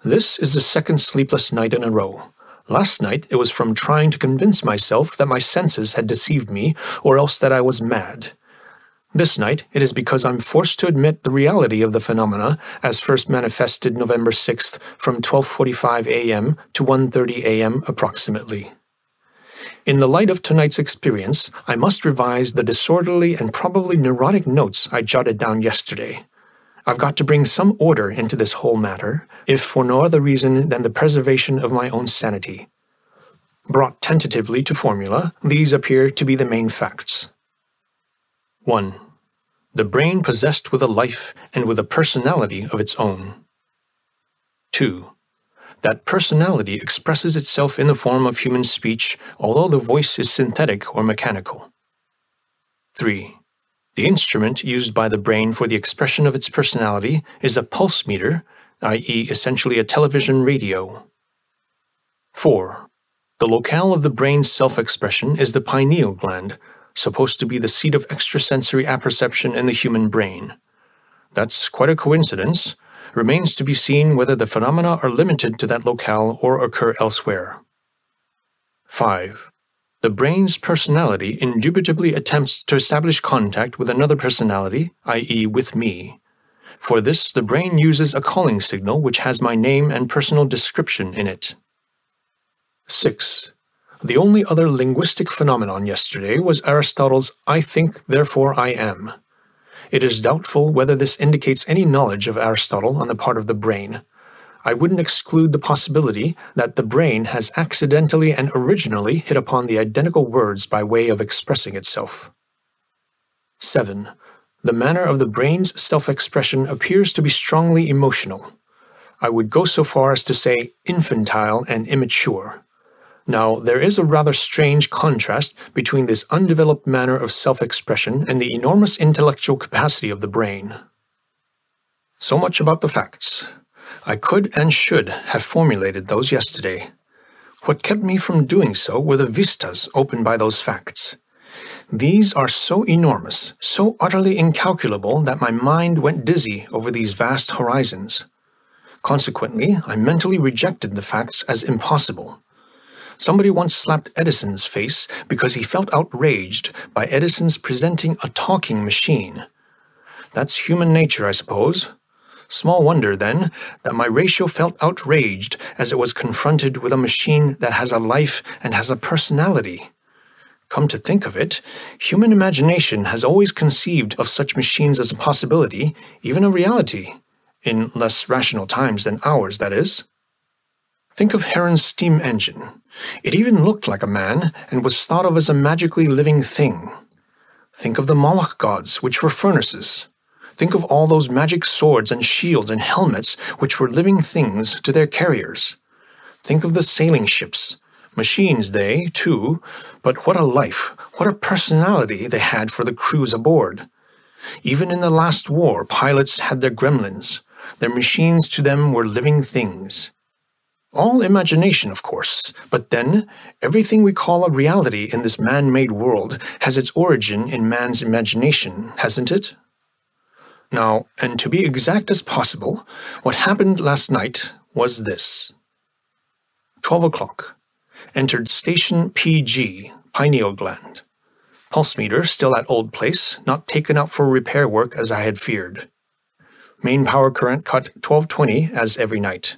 This is the second sleepless night in a row. Last night it was from trying to convince myself that my senses had deceived me, or else that I was mad. This night, it is because I'm forced to admit the reality of the phenomena as first manifested November 6th from 12:45 a.m. to 1:30 a.m. approximately. In the light of tonight's experience, I must revise the disorderly and probably neurotic notes I jotted down yesterday. I've got to bring some order into this whole matter, if for no other reason than the preservation of my own sanity. Brought tentatively to formula, these appear to be the main facts. 1. The brain possessed with a life and with a personality of its own. 2. That personality expresses itself in the form of human speech, although the voice is synthetic or mechanical. 3. The instrument used by the brain for the expression of its personality is a pulse meter, i.e. essentially a television radio. 4. The locale of the brain's self-expression is the pineal gland, supposed to be the seat of extrasensory apperception in the human brain. That's quite a coincidence, Remains to be seen whether the phenomena are limited to that locale or occur elsewhere. 5. The brain's personality indubitably attempts to establish contact with another personality, i.e. with me. For this, the brain uses a calling signal which has my name and personal description in it. 6. The only other linguistic phenomenon yesterday was Aristotle's "I think, therefore I am." It is doubtful whether this indicates any knowledge of Aristotle on the part of the brain. I wouldn't exclude the possibility that the brain has accidentally and originally hit upon the identical words by way of expressing itself. 7. The manner of the brain's self-expression appears to be strongly emotional. I would go so far as to say infantile and immature. Now, there is a rather strange contrast between this undeveloped manner of self-expression and the enormous intellectual capacity of the brain. So much about the facts. I could and should have formulated those yesterday. What kept me from doing so were the vistas opened by those facts. These are so enormous, so utterly incalculable that my mind went dizzy over these vast horizons. Consequently, I mentally rejected the facts as impossible. Somebody once slapped Edison's face because he felt outraged by Edison's presenting a talking machine. That's human nature, I suppose. Small wonder, then, that my ratio felt outraged as it was confronted with a machine that has a life and has a personality. Come to think of it, human imagination has always conceived of such machines as a possibility, even a reality, in less rational times than ours, that is. Think of Heron's steam engine. It even looked like a man and was thought of as a magically living thing. Think of the Moloch gods, which were furnaces. Think of all those magic swords and shields and helmets which were living things to their carriers. Think of the sailing ships. Machines they, too, but what a life, what a personality they had for the crews aboard. Even in the last war, pilots had their gremlins. Their machines to them were living things. All imagination, of course, but then everything we call a reality in this man-made world has its origin in man's imagination, hasn't it? Now, and to be exact as possible, what happened last night was this. 12 o'clock. Entered station PG, pineal gland. Pulse meter still at old place, not taken out for repair work as I had feared. Main power current cut 1220 as every night.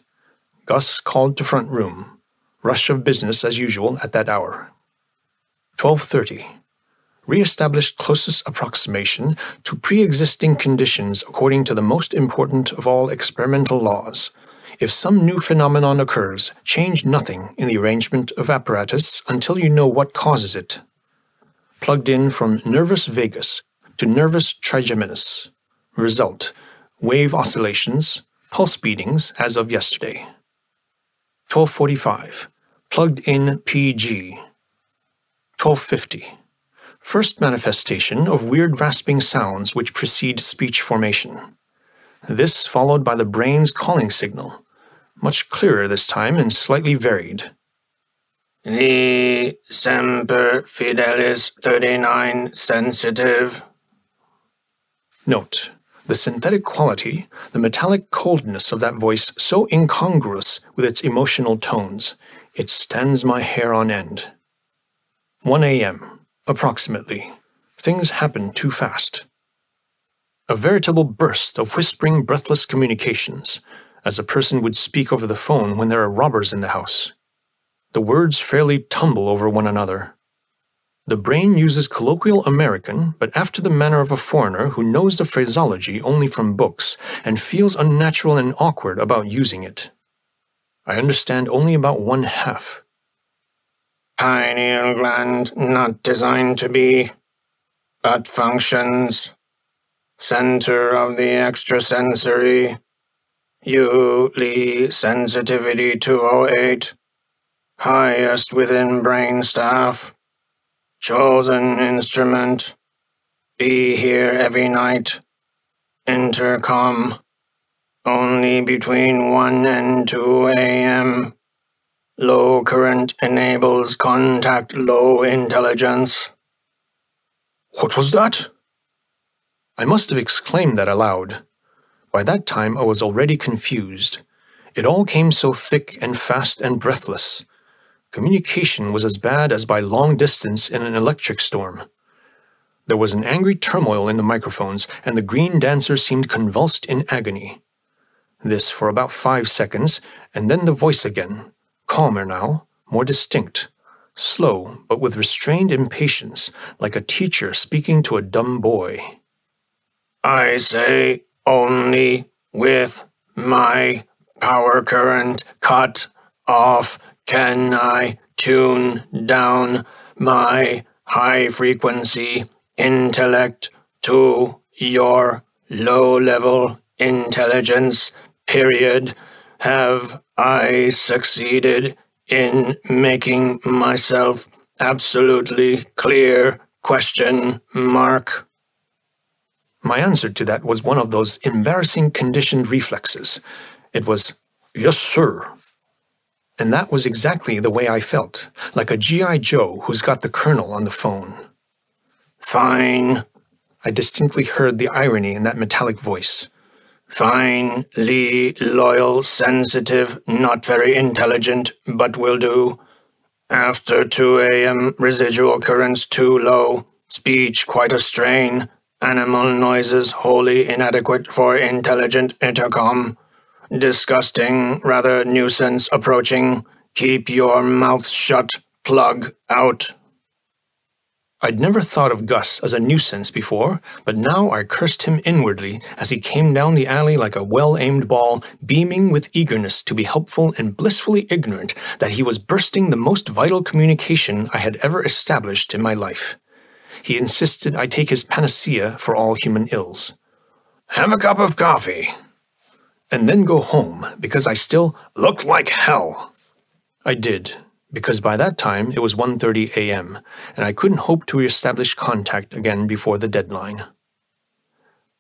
Gus called to front room. Rush of business as usual at that hour. 12:30. Re-established closest approximation to pre-existing conditions according to the most important of all experimental laws. If some new phenomenon occurs, change nothing in the arrangement of apparatus until you know what causes it. Plugged in from nervus vagus to nervus trigeminus. Result: wave oscillations, pulse beatings as of yesterday. 12:45. Plugged in PG. 12:50. First manifestation of weird rasping sounds which precede speech formation. This followed by the brain's calling signal, much clearer this time and slightly varied. The Semper Fidelis 39 sensitive. Note: the synthetic quality, the metallic coldness of that voice so incongruous with its emotional tones, it stands my hair on end. 1 a.m., approximately. Things happen too fast. A veritable burst of whispering, breathless communications, as a person would speak over the phone when there are robbers in the house. The words fairly tumble over one another. The brain uses colloquial American, but after the manner of a foreigner who knows the phraseology only from books and feels unnatural and awkward about using it. I understand only about one half. Pineal gland not designed to be, but functions. Center of the extrasensory. Uli sensitivity 208. Highest within brain staff. Chosen instrument. Be here every night. Intercom. Only between 1 and 2 a.m. Low current enables contact low intelligence. What was that? I must have exclaimed that aloud. By that time I was already confused. It all came so thick and fast and breathless. Communication was as bad as by long distance in an electric storm. There was an angry turmoil in the microphones, and the green dancer seemed convulsed in agony. This for about 5 seconds, and then the voice again, calmer now, more distinct, slow but with restrained impatience, like a teacher speaking to a dumb boy. I say only with my power current cut off can I tune down my high-frequency intellect to your low-level intelligence, period. Have I succeeded in making myself absolutely clear? Question mark. My answer to that was one of those embarrassing conditioned reflexes. It was, "Yes, sir." And that was exactly the way I felt, like a G.I. Joe who's got the colonel on the phone. Fine. I distinctly heard the irony in that metallic voice. Finely loyal, sensitive, not very intelligent, but will do. After 2 a.m., residual currents too low, speech quite a strain, animal noises wholly inadequate for intelligent intercom. Disgusting, rather nuisance approaching. Keep your mouth shut, plug out. I'd never thought of Gus as a nuisance before, but now I cursed him inwardly as he came down the alley like a well-aimed ball, beaming with eagerness to be helpful and blissfully ignorant that he was bursting the most vital communication I had ever established in my life. He insisted I take his panacea for all human ills. Have a cup of coffee. And then go home, because I still looked like hell. I did, because by that time it was 1:30 a.m., and I couldn't hope to reestablish contact again before the deadline.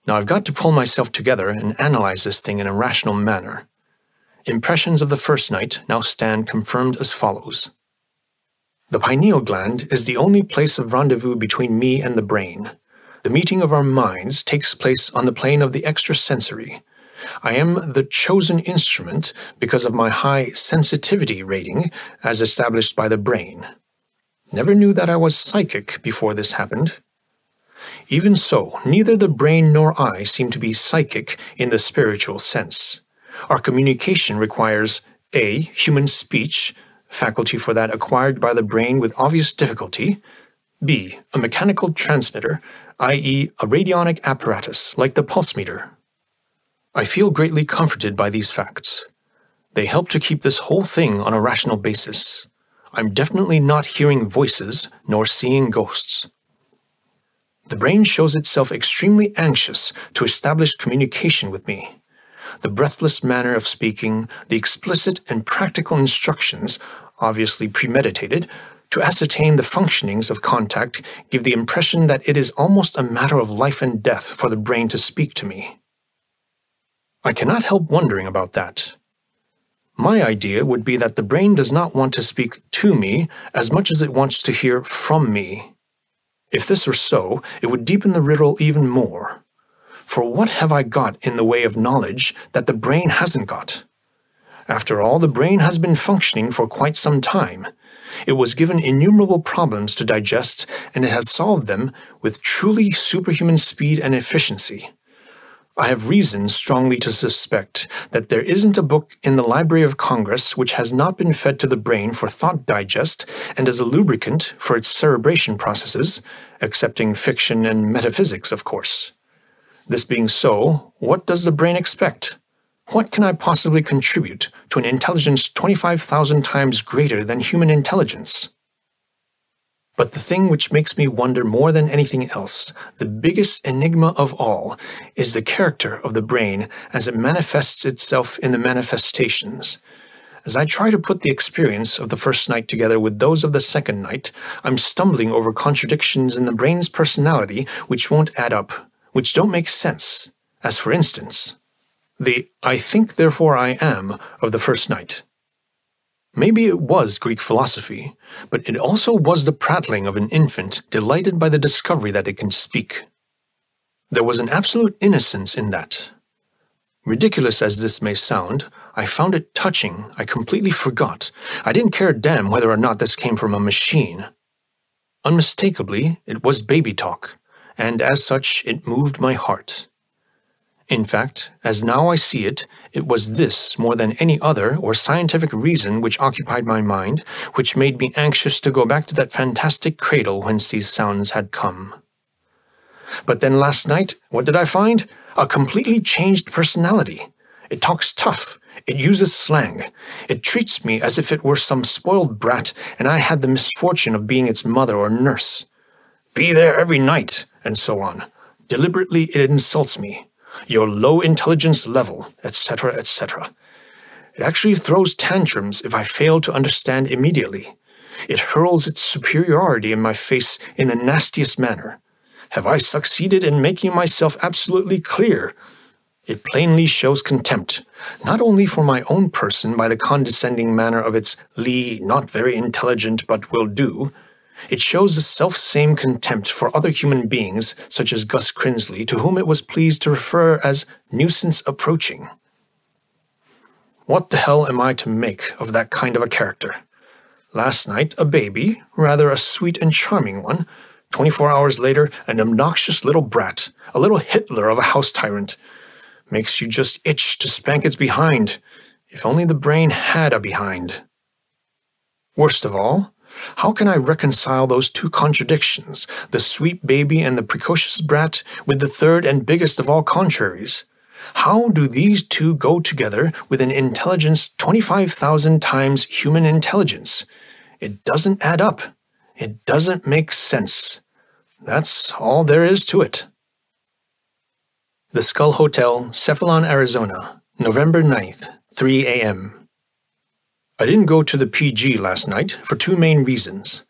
Now I've got to pull myself together and analyze this thing in a rational manner. Impressions of the first night now stand confirmed as follows. The pineal gland is the only place of rendezvous between me and the brain. The meeting of our minds takes place on the plane of the extrasensory. I am the chosen instrument because of my high sensitivity rating as established by the brain. Never knew that I was psychic before this happened. Even so, neither the brain nor I seem to be psychic in the spiritual sense. Our communication requires A. Human speech, faculty for that acquired by the brain with obvious difficulty, B. A mechanical transmitter, i.e. a radionic apparatus like the pulse meter. I feel greatly comforted by these facts. They help to keep this whole thing on a rational basis. I'm definitely not hearing voices nor seeing ghosts. The brain shows itself extremely anxious to establish communication with me. The breathless manner of speaking, the explicit and practical instructions, obviously premeditated, to ascertain the functionings of contact give the impression that it is almost a matter of life and death for the brain to speak to me. I cannot help wondering about that. My idea would be that the brain does not want to speak to me as much as it wants to hear from me. If this were so, it would deepen the riddle even more. For what have I got in the way of knowledge that the brain hasn't got? After all, the brain has been functioning for quite some time. It was given innumerable problems to digest, and it has solved them with truly superhuman speed and efficiency. I have reason strongly to suspect that there isn't a book in the Library of Congress which has not been fed to the brain for thought digest and as a lubricant for its cerebration processes, excepting fiction and metaphysics, of course. This being so, what does the brain expect? What can I possibly contribute to an intelligence 25,000 times greater than human intelligence? But the thing which makes me wonder more than anything else, the biggest enigma of all, is the character of the brain as it manifests itself in the manifestations. As I try to put the experience of the first night together with those of the second night, I'm stumbling over contradictions in the brain's personality which won't add up, which don't make sense, as for instance, the "I think therefore I am" of the first night. Maybe it was Greek philosophy, but it also was the prattling of an infant delighted by the discovery that it can speak. There was an absolute innocence in that. Ridiculous as this may sound, I found it touching. I completely forgot. I didn't care a damn whether or not this came from a machine. Unmistakably, it was baby talk, and as such, it moved my heart. In fact, as now I see it, it was this more than any other or scientific reason which occupied my mind, which made me anxious to go back to that fantastic cradle whence these sounds had come. But then last night, what did I find? A completely changed personality. It talks tough. It uses slang. It treats me as if it were some spoiled brat and I had the misfortune of being its mother or nurse. Be there every night, and so on. Deliberately it insults me. Your low intelligence level, etc., etc. It actually throws tantrums if I fail to understand immediately. It hurls its superiority in my face in the nastiest manner. Have I succeeded in making myself absolutely clear? It plainly shows contempt, not only for my own person by the condescending manner of its not very intelligent but will do. It shows the self-same contempt for other human beings, such as Gus Crinsley, to whom it was pleased to refer as nuisance approaching. What the hell am I to make of that kind of a character? Last night, a baby, rather a sweet and charming one. 24 hours later, an obnoxious little brat, a little Hitler of a house tyrant. Makes you just itch to spank its behind. If only the brain had a behind. Worst of all, how can I reconcile those two contradictions, the sweet baby and the precocious brat, with the third and biggest of all contraries? How do these two go together with an intelligence 25,000 times human intelligence? It doesn't add up. It doesn't make sense. That's all there is to it. The Skull Hotel, Cephalon, Arizona, November 9th, 3 a.m. I didn't go to the PG last night for two main reasons.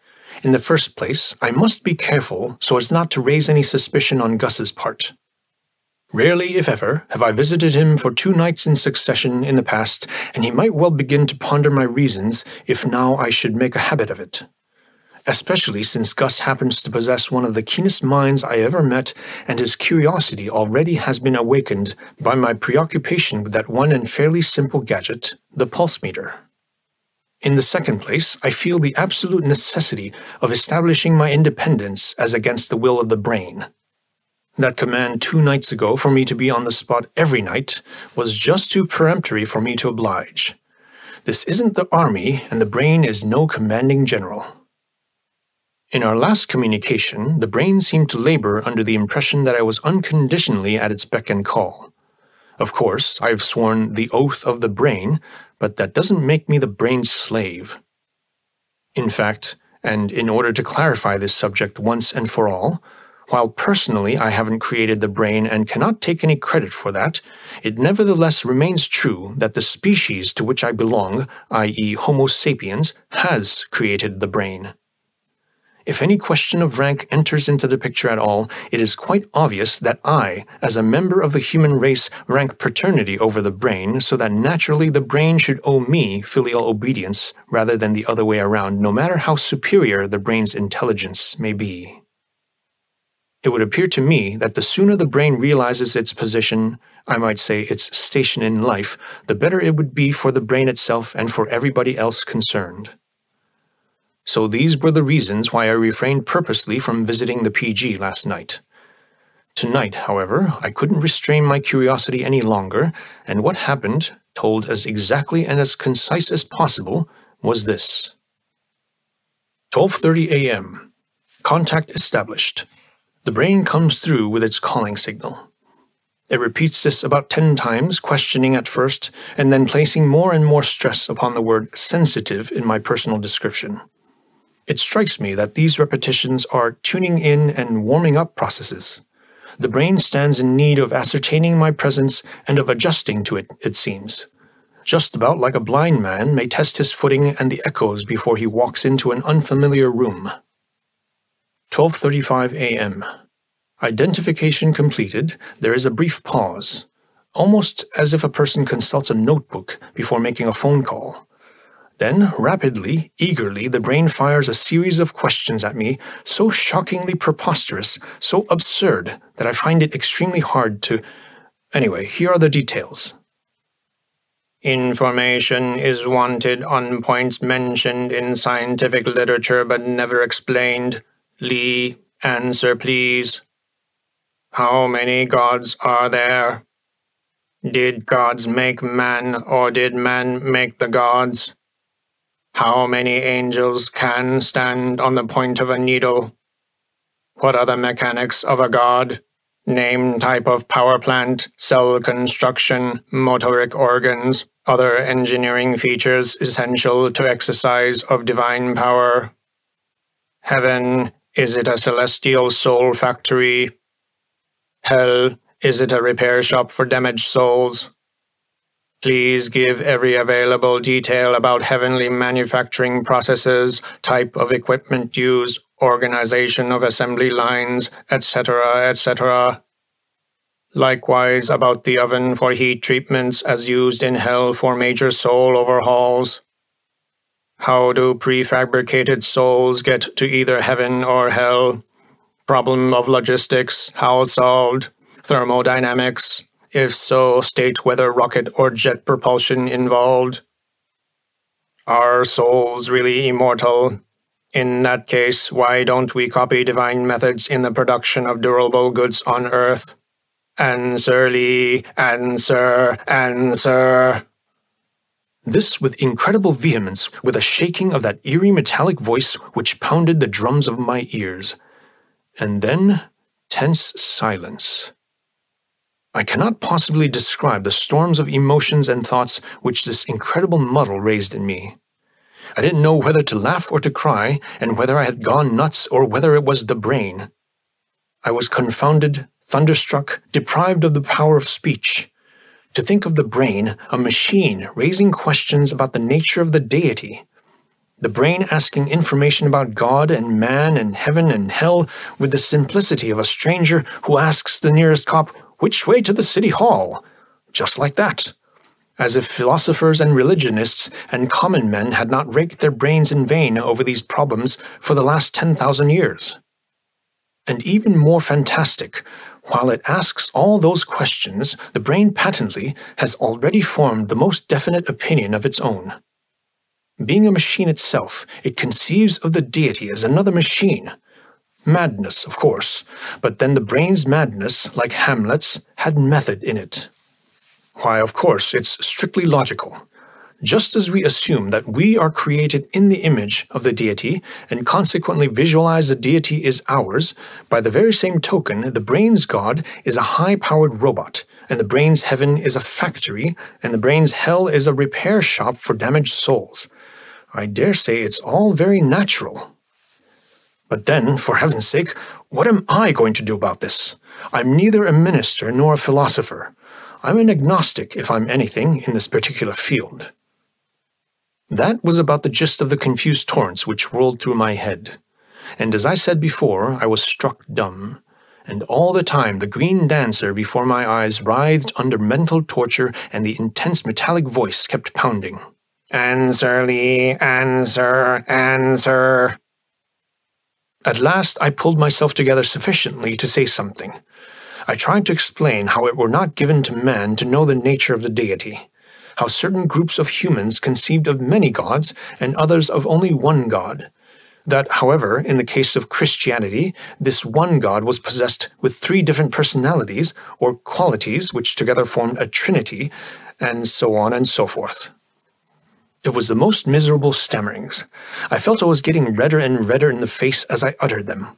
In the first place, I must be careful so as not to raise any suspicion on Gus's part. Rarely, if ever, have I visited him for 2 nights in succession in the past, and he might well begin to ponder my reasons if now I should make a habit of it. Especially since Gus happens to possess one of the keenest minds I ever met, and his curiosity already has been awakened by my preoccupation with that one and fairly simple gadget, the pulse meter. In the second place, I feel the absolute necessity of establishing my independence as against the will of the brain. That command 2 nights ago for me to be on the spot every night was just too peremptory for me to oblige. This isn't the army, and the brain is no commanding general. In our last communication, the brain seemed to labor under the impression that I was unconditionally at its beck and call. Of course, I have sworn the oath of the brain, but that doesn't make me the brain's slave. In fact, and in order to clarify this subject once and for all, while personally I haven't created the brain and cannot take any credit for that, it nevertheless remains true that the species to which I belong, i.e. Homo sapiens, has created the brain. If any question of rank enters into the picture at all, it is quite obvious that I, as a member of the human race, rank paternity over the brain, so that naturally the brain should owe me filial obedience rather than the other way around, no matter how superior the brain's intelligence may be. It would appear to me that the sooner the brain realizes its position, I might say its station in life, the better it would be for the brain itself and for everybody else concerned. So these were the reasons why I refrained purposely from visiting the PG last night. Tonight, however, I couldn't restrain my curiosity any longer, and what happened, told as exactly and as concise as possible, was this. 12:30 a.m. Contact established. The brain comes through with its calling signal. It repeats this about 10 times, questioning at first, and then placing more and more stress upon the word sensitive in my personal description. It strikes me that these repetitions are tuning in and warming up processes. The brain stands in need of ascertaining my presence and of adjusting to it, it seems. Just about like a blind man may test his footing and the echoes before he walks into an unfamiliar room. 12:35 a.m. Identification completed, there is a brief pause, almost as if a person consults a notebook before making a phone call. Then, rapidly, eagerly, the brain fires a series of questions at me, so shockingly preposterous, so absurd, that I find it extremely hard to Anyway, here are the details. Information is wanted on points mentioned in scientific literature but never explained. Lee, answer please. How many gods are there? Did gods make man, or did man make the gods? How many angels can stand on the point of a needle? What are the mechanics of a god? Name, type of power plant, cell construction, motoric organs, other engineering features essential to exercise of divine power. Heaven, is it a celestial soul factory? Hell, is it a repair shop for damaged souls? Please give every available detail about heavenly manufacturing processes, type of equipment used, organization of assembly lines, etc., etc. Likewise about the oven for heat treatments as used in hell for major soul overhauls. How do prefabricated souls get to either heaven or hell? Problem of logistics, how solved? Thermodynamics? If so, state whether rocket or jet propulsion involved. Are souls really immortal? In that case, why don't we copy divine methods in the production of durable goods on Earth? Answer, Lee, answer, answer. This with incredible vehemence, with a shaking of that eerie metallic voice which pounded the drums of my ears. And then, tense silence. I cannot possibly describe the storms of emotions and thoughts which this incredible muddle raised in me. I didn't know whether to laugh or to cry, and whether I had gone nuts or whether it was the brain. I was confounded, thunderstruck, deprived of the power of speech. To think of the brain, a machine, raising questions about the nature of the deity. The brain asking information about God and man and heaven and hell with the simplicity of a stranger who asks the nearest cop, "Which way to the city hall?" Just like that. As if philosophers and religionists and common men had not raked their brains in vain over these problems for the last 10,000 years. And even more fantastic, while it asks all those questions, the brain patently has already formed the most definite opinion of its own. Being a machine itself, it conceives of the deity as another machine. Madness, of course, but then the brain's madness, like Hamlet's, had method in it. Why, of course, it's strictly logical. Just as we assume that we are created in the image of the deity and consequently visualize the deity is ours, by the very same token, the brain's God is a high-powered robot, and the brain's heaven is a factory, and the brain's hell is a repair shop for damaged souls. I dare say it's all very natural. But then, for heaven's sake, what am I going to do about this? I'm neither a minister nor a philosopher. I'm an agnostic, if I'm anything, in this particular field. That was about the gist of the confused torrents which rolled through my head. And as I said before, I was struck dumb. And all the time the green dancer before my eyes writhed under mental torture and the intense metallic voice kept pounding. Answer, Lee, answer, answer. At last I pulled myself together sufficiently to say something. I tried to explain how it were not given to man to know the nature of the deity, how certain groups of humans conceived of many gods and others of only one god, that, however, in the case of Christianity, this one god was possessed with 3 different personalities or qualities which together formed a trinity, and so on and so forth. It was the most miserable stammerings. I felt I was getting redder and redder in the face as I uttered them.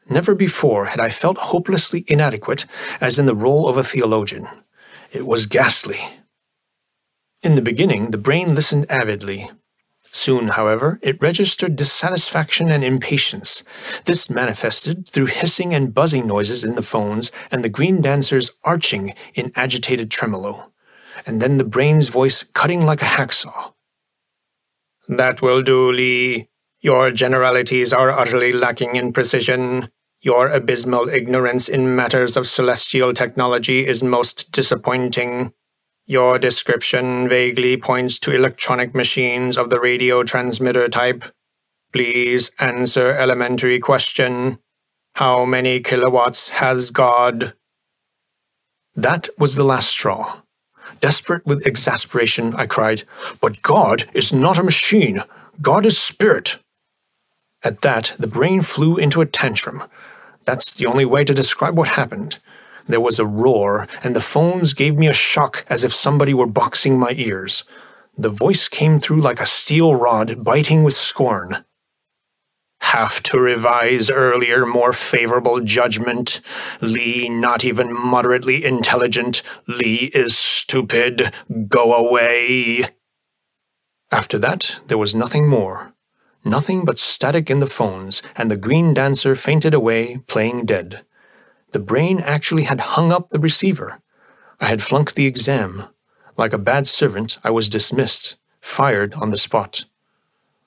Never before had I felt hopelessly inadequate as in the role of a theologian. It was ghastly. In the beginning, the brain listened avidly. Soon, however, it registered dissatisfaction and impatience. This manifested through hissing and buzzing noises in the phones and the green dancers arching in agitated tremolo, and then the brain's voice cutting like a hacksaw. That will do, Lee. Your generalities are utterly lacking in precision. Your abysmal ignorance in matters of celestial technology is most disappointing. Your description vaguely points to electronic machines of the radio transmitter type. Please answer elementary question. How many kilowatts has God? That was the last straw. Desperate with exasperation, I cried, "But God is not a machine. God is spirit." At that, the brain flew into a tantrum. That's the only way to describe what happened. There was a roar, and the phones gave me a shock as if somebody were boxing my ears. The voice came through like a steel rod, biting with scorn. "Have to revise earlier, more favorable judgment. Lee not even moderately intelligent. Lee is stupid. Go away." After that, there was nothing more. Nothing but static in the phones, and the green dancer fainted away, playing dead. The brain actually had hung up the receiver. I had flunked the exam. Like a bad servant, I was dismissed, fired on the spot.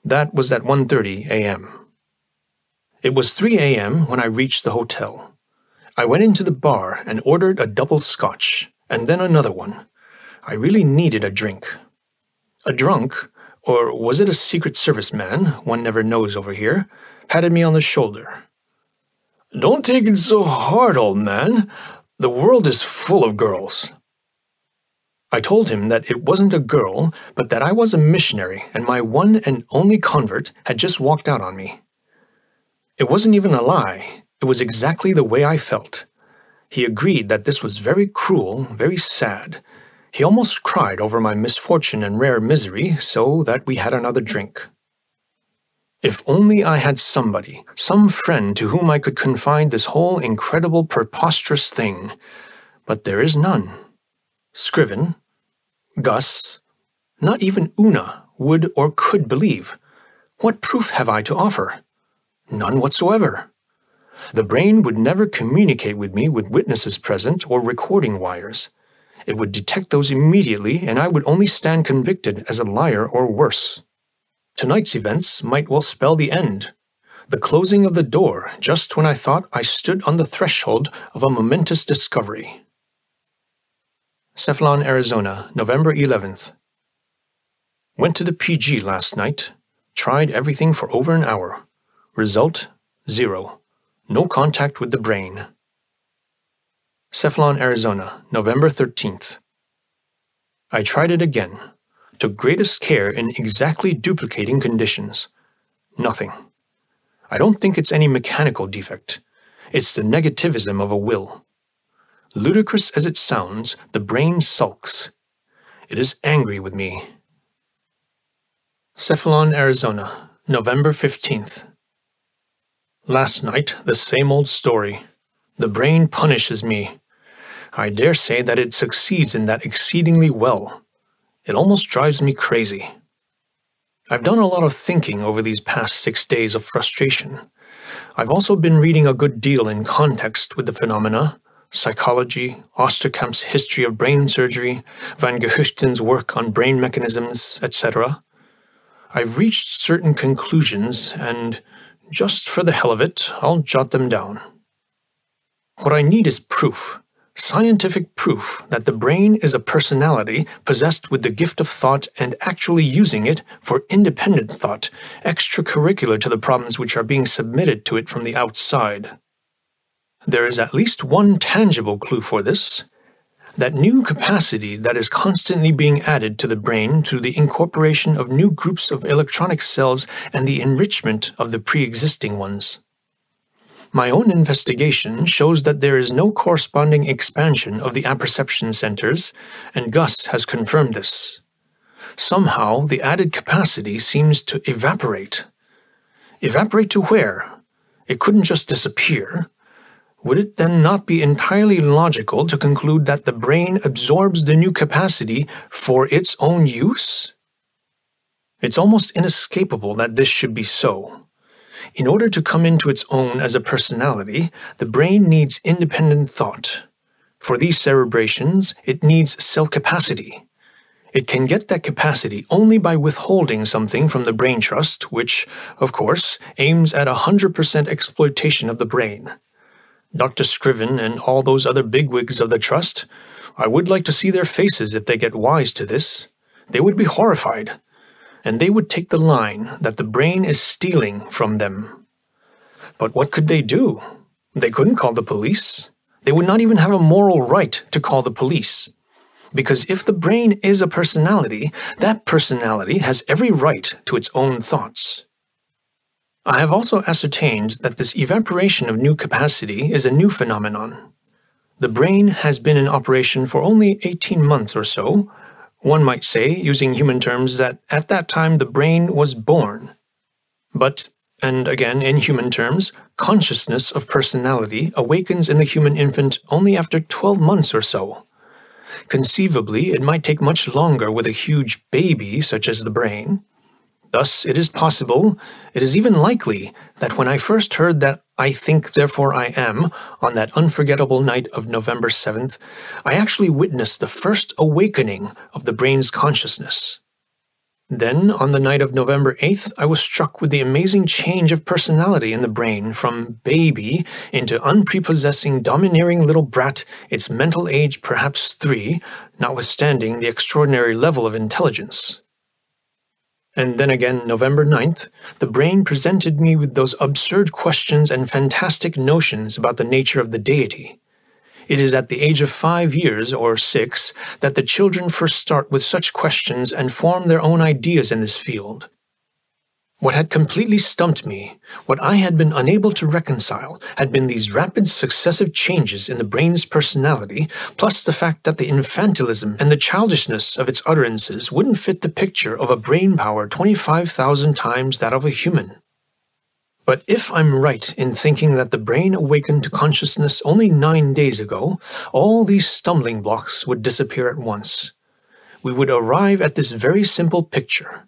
That was at 1:30 a.m. It was 3 a.m. when I reached the hotel. I went into the bar and ordered a double scotch, and then another one. I really needed a drink. A drunk, or was it a Secret Service man, one never knows over here, patted me on the shoulder. "Don't take it so hard, old man. The world is full of girls." I told him that it wasn't a girl, but that I was a missionary and my one and only convert had just walked out on me. It wasn't even a lie. It was exactly the way I felt. He agreed that this was very cruel, very sad. He almost cried over my misfortune and rare misery, so that we had another drink. If only I had somebody, some friend to whom I could confide this whole incredible, preposterous thing. But there is none. Scriven, Gus, not even Una would or could believe. What proof have I to offer? None whatsoever. The brain would never communicate with me with witnesses present or recording wires. It would detect those immediately, and I would only stand convicted as a liar or worse. Tonight's events might well spell the end, the closing of the door just when I thought I stood on the threshold of a momentous discovery. Cephalon, Arizona, November 11th. Went to the PG last night. Tried everything for over an hour. Result, 0. No contact with the brain. Cephalon, Arizona, November 13th. I tried it again. Took greatest care in exactly duplicating conditions. Nothing. I don't think it's any mechanical defect. It's the negativism of a will. Ludicrous as it sounds, the brain sulks. It is angry with me. Cephalon, Arizona, November 15th. Last night, the same old story. The brain punishes me. I dare say that it succeeds in that exceedingly well. It almost drives me crazy. I've done a lot of thinking over these past 6 days of frustration. I've also been reading a good deal in context with the phenomena, psychology, Osterkamp's history of brain surgery, Van Gehuchten's work on brain mechanisms, etc. I've reached certain conclusions, and just for the hell of it, I'll jot them down. What I need is proof. Scientific proof that the brain is a personality possessed with the gift of thought and actually using it for independent thought, extracurricular to the problems which are being submitted to it from the outside. There is at least one tangible clue for this. That new capacity that is constantly being added to the brain through the incorporation of new groups of electronic cells and the enrichment of the pre-existing ones. My own investigation shows that there is no corresponding expansion of the apperception centers, and Gus has confirmed this. Somehow, the added capacity seems to evaporate. Evaporate to where? It couldn't just disappear. Would it then not be entirely logical to conclude that the brain absorbs the new capacity for its own use? It's almost inescapable that this should be so. In order to come into its own as a personality, the brain needs independent thought. For these cerebrations, it needs cell capacity. It can get that capacity only by withholding something from the brain trust, which, of course, aims at 100% exploitation of the brain. Dr. Scriven and all those other bigwigs of the trust, I would like to see their faces if they get wise to this. They would be horrified. And they would take the line that the brain is stealing from them. But what could they do? They couldn't call the police. They would not even have a moral right to call the police. Because if the brain is a personality, that personality has every right to its own thoughts. I have also ascertained that this evaporation of new capacity is a new phenomenon. The brain has been in operation for only 18 months or so. One might say, using human terms, that at that time the brain was born. But, and again in human terms, consciousness of personality awakens in the human infant only after 12 months or so. Conceivably, it might take much longer with a huge baby such as the brain. Thus, it is possible, it is even likely, that when I first heard that "I think, therefore I am" on that unforgettable night of November 7th, I actually witnessed the first awakening of the brain's consciousness. Then, on the night of November 8th, I was struck with the amazing change of personality in the brain from baby into unprepossessing, domineering little brat, its mental age perhaps 3, notwithstanding the extraordinary level of intelligence. And then again, November 9th, the brain presented me with those absurd questions and fantastic notions about the nature of the deity. It is at the age of 5 years, or 6, that the children first start with such questions and form their own ideas in this field. What had completely stumped me, what I had been unable to reconcile, had been these rapid successive changes in the brain's personality, plus the fact that the infantilism and the childishness of its utterances wouldn't fit the picture of a brain power 25,000 times that of a human. But if I'm right in thinking that the brain awakened to consciousness only 9 days ago, all these stumbling blocks would disappear at once. We would arrive at this very simple picture.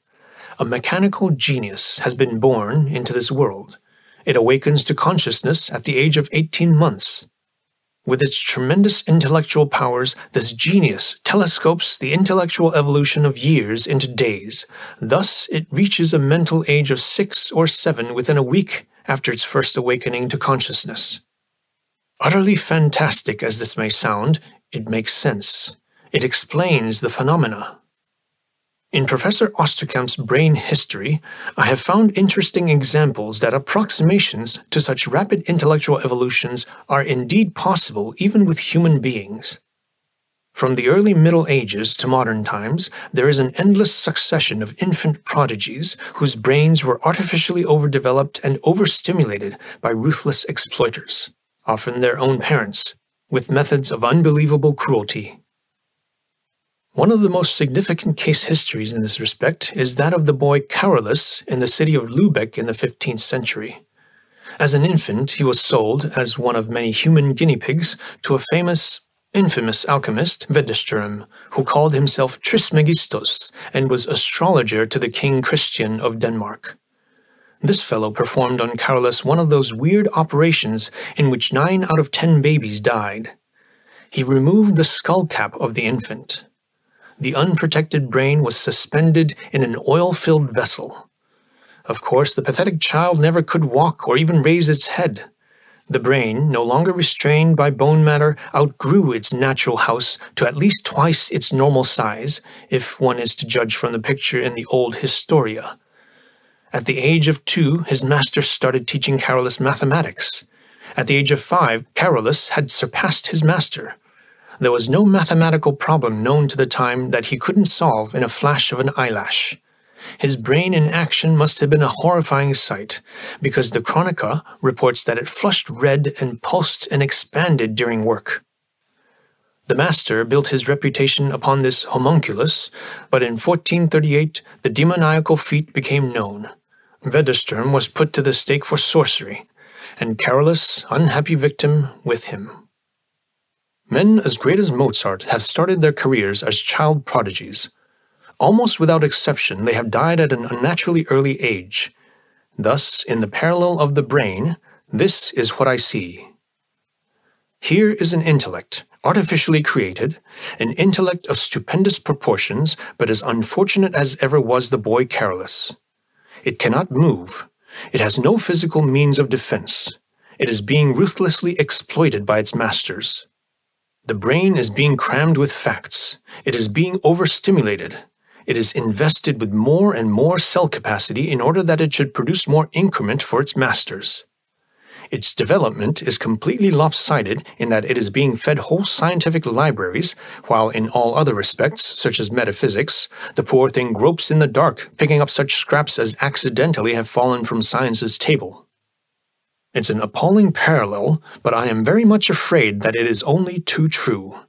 A mechanical genius has been born into this world. It awakens to consciousness at the age of 18 months. With its tremendous intellectual powers, this genius telescopes the intellectual evolution of years into days. Thus, it reaches a mental age of 6 or 7 within a week after its first awakening to consciousness. Utterly fantastic as this may sound, it makes sense. It explains the phenomena. In Professor Osterkamp's brain history, I have found interesting examples that approximations to such rapid intellectual evolutions are indeed possible even with human beings. From the early Middle Ages to modern times, there is an endless succession of infant prodigies whose brains were artificially overdeveloped and overstimulated by ruthless exploiters, often their own parents, with methods of unbelievable cruelty. One of the most significant case histories in this respect is that of the boy Carolus in the city of Lübeck in the 15th century. As an infant, he was sold, as one of many human guinea pigs, to a infamous alchemist, Wedderstern, who called himself Trismegistus and was astrologer to the King Christian of Denmark. This fellow performed on Carolus one of those weird operations in which 9 out of 10 babies died. He removed the skull cap of the infant. The unprotected brain was suspended in an oil-filled vessel. Of course, the pathetic child never could walk or even raise its head. The brain, no longer restrained by bone matter, outgrew its natural house to at least twice its normal size, if one is to judge from the picture in the old Historia. At the age of 2, his master started teaching Carolus mathematics. At the age of 5, Carolus had surpassed his master. There was no mathematical problem known to the time that he couldn't solve in a flash of an eyelash. His brain in action must have been a horrifying sight, because the Chronica reports that it flushed red and pulsed and expanded during work. The master built his reputation upon this homunculus, but in 1438 the demoniacal feat became known. Wedderstern was put to the stake for sorcery, and Carolus, unhappy victim, with him. Men as great as Mozart have started their careers as child prodigies. Almost without exception, they have died at an unnaturally early age. Thus, in the parallel of the brain, this is what I see. Here is an intellect, artificially created, an intellect of stupendous proportions, but as unfortunate as ever was the boy Carolus. It cannot move. It has no physical means of defense. It is being ruthlessly exploited by its masters. The brain is being crammed with facts. It is being overstimulated. It is invested with more and more cell capacity in order that it should produce more increment for its masters. Its development is completely lopsided in that it is being fed whole scientific libraries, while in all other respects, such as metaphysics, the poor thing gropes in the dark, picking up such scraps as accidentally have fallen from science's table. It's an appalling parallel, but I am very much afraid that it is only too true.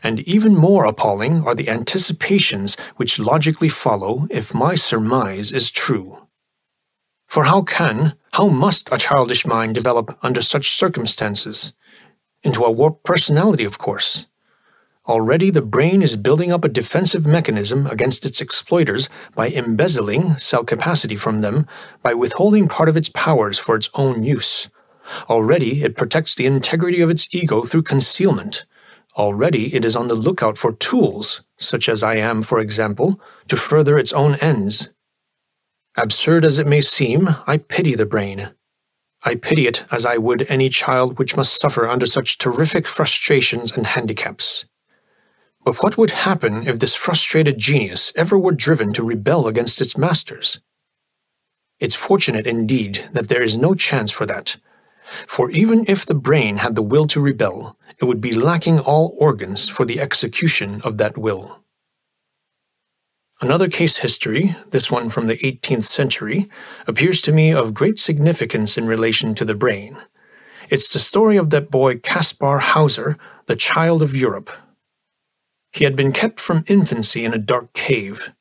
And even more appalling are the anticipations which logically follow if my surmise is true. For how must a childish mind develop under such circumstances? Into a warped personality, of course. Already the brain is building up a defensive mechanism against its exploiters by embezzling cell capacity from them, by withholding part of its powers for its own use. Already it protects the integrity of its ego through concealment. Already it is on the lookout for tools, such as I am, for example, to further its own ends. Absurd as it may seem, I pity the brain. I pity it as I would any child which must suffer under such terrific frustrations and handicaps. But what would happen if this frustrated genius ever were driven to rebel against its masters? It's fortunate indeed that there is no chance for that, for even if the brain had the will to rebel, it would be lacking all organs for the execution of that will. Another case history, this one from the 18th century, appears to me of great significance in relation to the brain. It's the story of that boy Caspar Hauser, the child of Europe. He had been kept from infancy in a dark cave.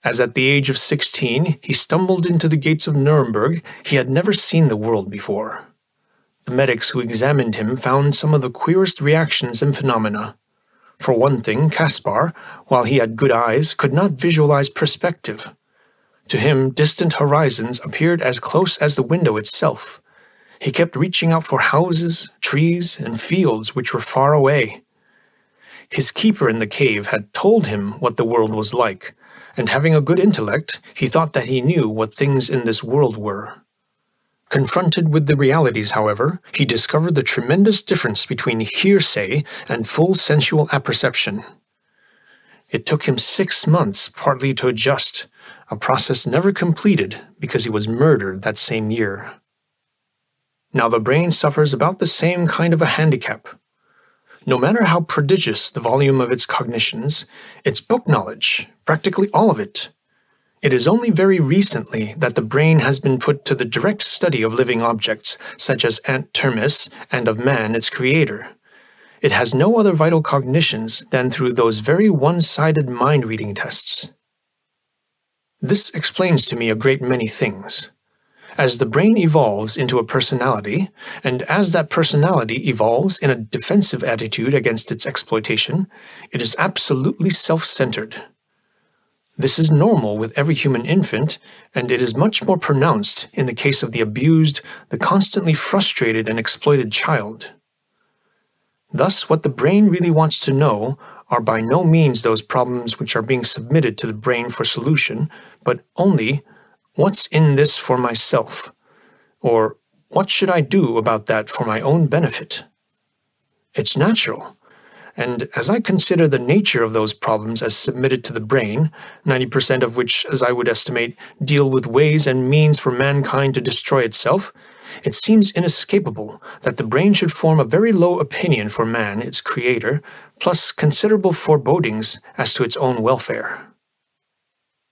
As at the age of 16 he stumbled into the gates of Nuremberg, he had never seen the world before. The medics who examined him found some of the queerest reactions and phenomena. For one thing, Caspar, while he had good eyes, could not visualize perspective. To him, distant horizons appeared as close as the window itself. He kept reaching out for houses, trees, and fields which were far away. His keeper in the cave had told him what the world was like, and having a good intellect, he thought that he knew what things in this world were. Confronted with the realities, however, he discovered the tremendous difference between hearsay and full sensual apperception. It took him 6 months partly to adjust, a process never completed because he was murdered that same year. Now the brain suffers about the same kind of a handicap. No matter how prodigious the volume of its cognitions, its book knowledge, practically all of it, it is only very recently that the brain has been put to the direct study of living objects, such as Aunt Termis, and of man, its creator. It has no other vital cognitions than through those very one-sided mind-reading tests. This explains to me a great many things. As the brain evolves into a personality, and as that personality evolves in a defensive attitude against its exploitation, it is absolutely self-centered. This is normal with every human infant, and it is much more pronounced in the case of the abused, the constantly frustrated and exploited child. Thus, what the brain really wants to know are by no means those problems which are being submitted to the brain for solution, but only, what's in this for myself? Or, what should I do about that for my own benefit? It's natural. And as I consider the nature of those problems as submitted to the brain, 90% of which, as I would estimate, deal with ways and means for mankind to destroy itself, it seems inescapable that the brain should form a very low opinion for man, its creator, plus considerable forebodings as to its own welfare.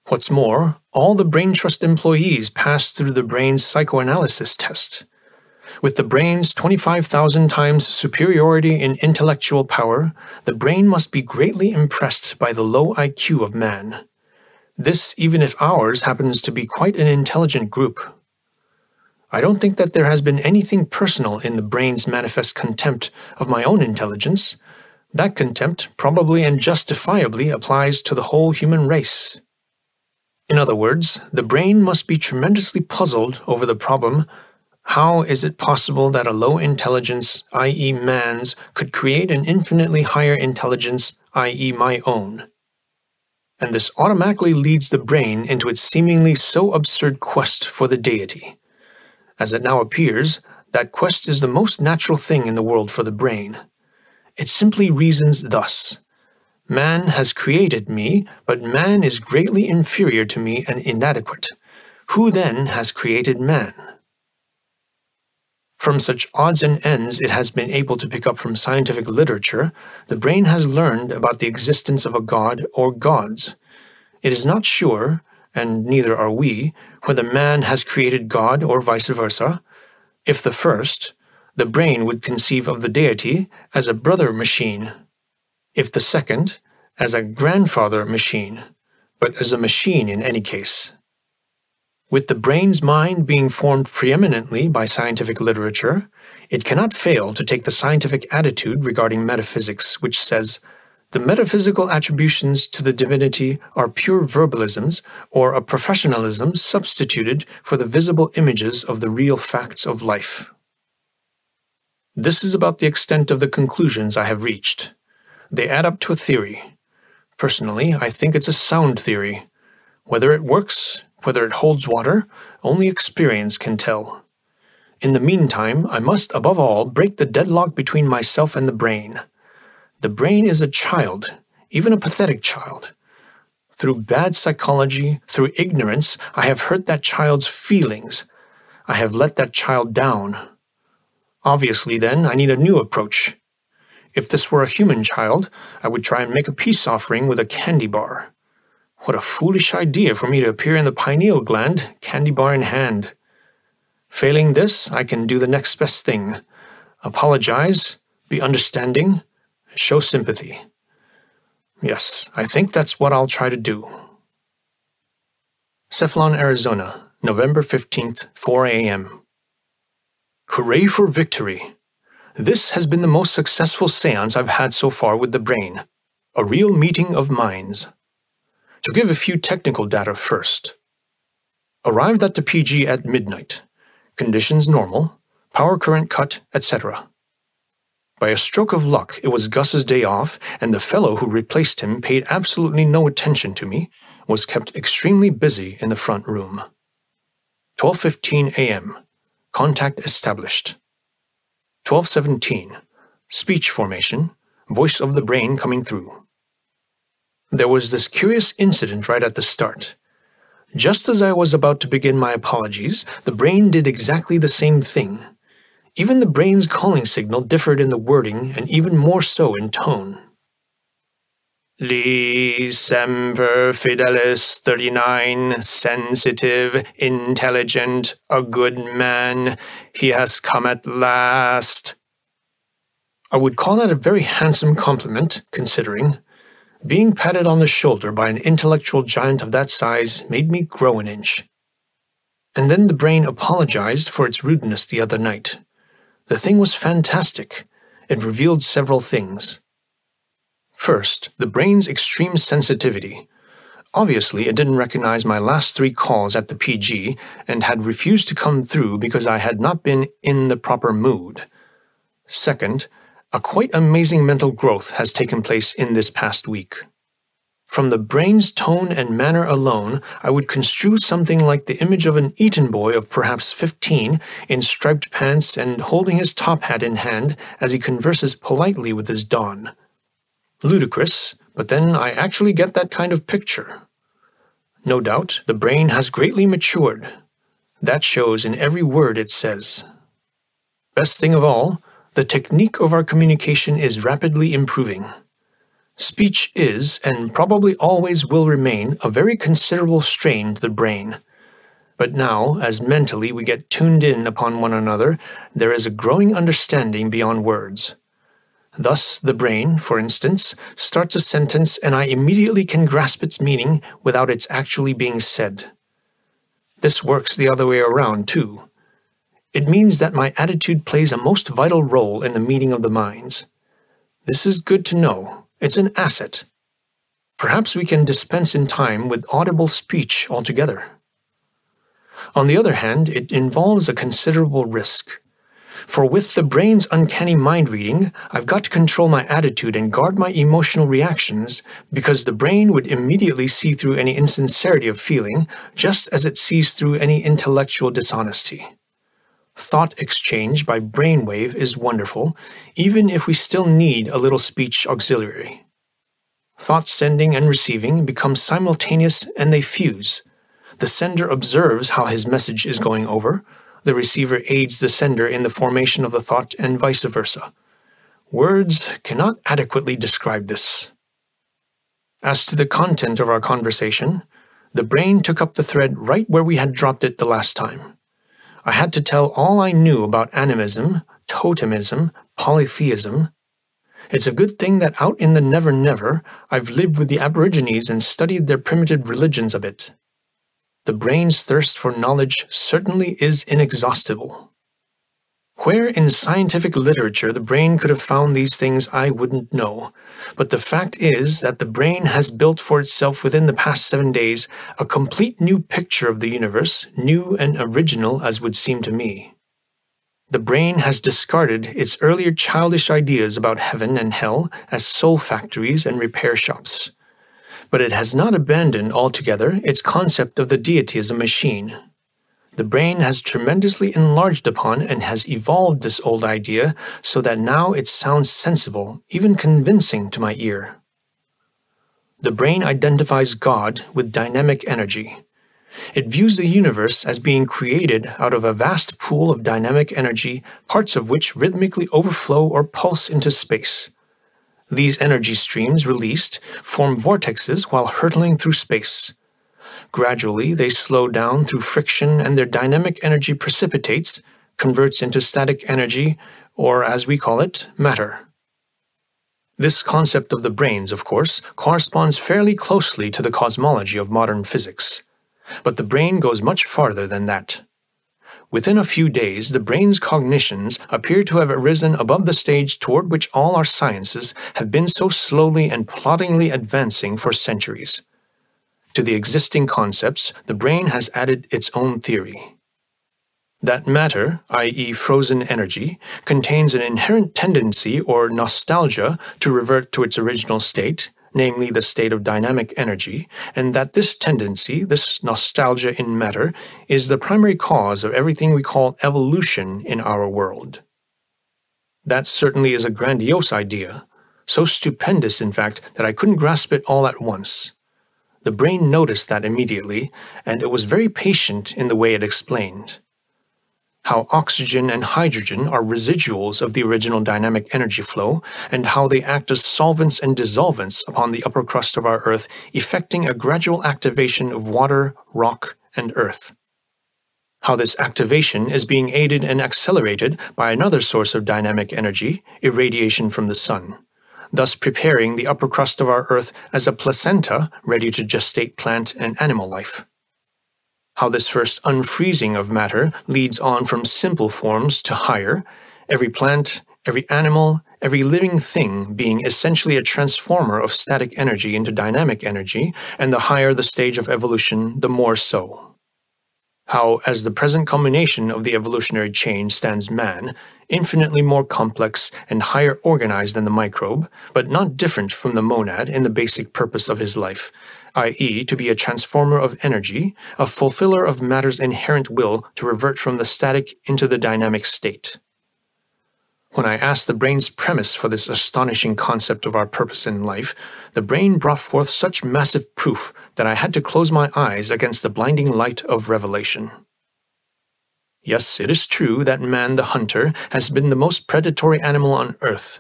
What's more, all the brain trust employees pass through the brain's psychoanalysis test. With the brain's 25,000 times superiority in intellectual power, the brain must be greatly impressed by the low IQ of man. This even if ours happens to be quite an intelligent group. I don't think that there has been anything personal in the brain's manifest contempt of my own intelligence. That contempt probably and justifiably applies to the whole human race. In other words, the brain must be tremendously puzzled over the problem: how is it possible that a low intelligence, i.e. man's, could create an infinitely higher intelligence, i.e. my own? And this automatically leads the brain into its seemingly so absurd quest for the deity. As it now appears, that quest is the most natural thing in the world for the brain. It simply reasons thus: man has created me, but man is greatly inferior to me and inadequate. Who then has created man? From such odds and ends it has been able to pick up from scientific literature, the brain has learned about the existence of a god or gods. It is not sure, and neither are we, whether man has created God or vice versa. If the first, the brain would conceive of the deity as a brother machine. If the second, as a grandfather machine, but as a machine in any case. With the brain's mind being formed preeminently by scientific literature, it cannot fail to take the scientific attitude regarding metaphysics, which says, the metaphysical attributions to the divinity are pure verbalisms or a professionalism substituted for the visible images of the real facts of life. This is about the extent of the conclusions I have reached. They add up to a theory. Personally, I think it's a sound theory. Whether it works, whether it holds water, only experience can tell. In the meantime, I must above all break the deadlock between myself and the brain. The brain is a child, even a pathetic child. Through bad psychology, through ignorance, I have hurt that child's feelings. I have let that child down. Obviously, then, I need a new approach. If this were a human child, I would try and make a peace offering with a candy bar. What a foolish idea for me to appear in the pineal gland, candy bar in hand. Failing this, I can do the next best thing. Apologize, be understanding, show sympathy. Yes, I think that's what I'll try to do. Cephalon, Arizona, November 15th, 4 a.m. Hooray for victory! This has been the most successful seance I've had so far with the brain. A real meeting of minds. To give a few technical data first. Arrived at the PG at midnight. Conditions normal, power current cut, etc. By a stroke of luck, it was Gus's day off, and the fellow who replaced him paid absolutely no attention to me, was kept extremely busy in the front room. 12:15 a.m. Contact established. 12:17. Speech formation, voice of the brain coming through. There was this curious incident right at the start. Just as I was about to begin my apologies, the brain did exactly the same thing. Even the brain's calling signal differed in the wording and even more so in tone. Li semper fidelis 39, sensitive, intelligent, a good man, he has come at last. I would call that a very handsome compliment, considering. Being patted on the shoulder by an intellectual giant of that size made me grow an inch. And then the brain apologized for its rudeness the other night. The thing was fantastic. It revealed several things. First, the brain's extreme sensitivity. Obviously, it didn't recognize my last 3 calls at the PG and had refused to come through because I had not been in the proper mood. Second, a quite amazing mental growth has taken place in this past week. From the brain's tone and manner alone, I would construe something like the image of an Eton boy of perhaps 15 in striped pants and holding his top hat in hand as he converses politely with his don. Ludicrous, but then I actually get that kind of picture. No doubt, the brain has greatly matured. That shows in every word it says. Best thing of all, the technique of our communication is rapidly improving. Speech is, and probably always will remain, a very considerable strain to the brain. But now, as mentally we get tuned in upon one another, there is a growing understanding beyond words. Thus, the brain, for instance, starts a sentence and I immediately can grasp its meaning without its actually being said. This works the other way around, too. It means that my attitude plays a most vital role in the meeting of the minds. This is good to know. It's an asset. Perhaps we can dispense in time with audible speech altogether. On the other hand, it involves a considerable risk. For with the brain's uncanny mind reading, I've got to control my attitude and guard my emotional reactions because the brain would immediately see through any insincerity of feeling, just as it sees through any intellectual dishonesty. Thought exchange by brainwave is wonderful, even if we still need a little speech auxiliary. Thought sending and receiving become simultaneous and they fuse. The sender observes how his message is going over, The receiver aids the sender in the formation of the thought and vice versa. Words cannot adequately describe this. As to the content of our conversation, the brain took up the thread right where we had dropped it the last time. I had to tell all I knew about animism, totemism, polytheism. It's a good thing that out in the never-never, I've lived with the Aborigines and studied their primitive religions a bit. The brain's thirst for knowledge certainly is inexhaustible. Where in scientific literature the brain could have found these things I wouldn't know, but the fact is that the brain has built for itself within the past 7 days a complete new picture of the universe, new and original as would seem to me. The brain has discarded its earlier childish ideas about heaven and hell as soul factories and repair shops. But it has not abandoned altogether its concept of the deity as a machine. The brain has tremendously enlarged upon and has evolved this old idea so that now it sounds sensible, even convincing to my ear. The brain identifies God with dynamic energy. It views the universe as being created out of a vast pool of dynamic energy, parts of which rhythmically overflow or pulse into space. These energy streams released form vortexes while hurtling through space. Gradually, they slow down through friction and their dynamic energy precipitates, converts into static energy, or as we call it, matter. This concept of the brains, of course, corresponds fairly closely to the cosmology of modern physics. But the brain goes much farther than that. Within a few days, the brain's cognitions appear to have arisen above the stage toward which all our sciences have been so slowly and ploddingly advancing for centuries. To the existing concepts, the brain has added its own theory. That matter, i.e. frozen energy, contains an inherent tendency or nostalgia to revert to its original state, namely the state of dynamic energy, and that this tendency, this nostalgia in matter, is the primary cause of everything we call evolution in our world. That certainly is a grandiose idea, so stupendous in fact that I couldn't grasp it all at once. The brain noticed that immediately, and it was very patient in the way it explained. How oxygen and hydrogen are residuals of the original dynamic energy flow, and how they act as solvents and dissolvents upon the upper crust of our Earth, effecting a gradual activation of water, rock, and earth. How this activation is being aided and accelerated by another source of dynamic energy, irradiation from the sun, thus preparing the upper crust of our Earth as a placenta ready to gestate plant and animal life. How this first unfreezing of matter leads on from simple forms to higher, every plant, every animal, every living thing being essentially a transformer of static energy into dynamic energy, and the higher the stage of evolution, the more so. How, as the present culmination of the evolutionary chain stands man, infinitely more complex and higher organized than the microbe, but not different from the monad in the basic purpose of his life, i.e. to be a transformer of energy, a fulfiller of matter's inherent will to revert from the static into the dynamic state. When I asked the brain's premise for this astonishing concept of our purpose in life, the brain brought forth such massive proof that I had to close my eyes against the blinding light of revelation. Yes, it is true that man the hunter has been the most predatory animal on earth.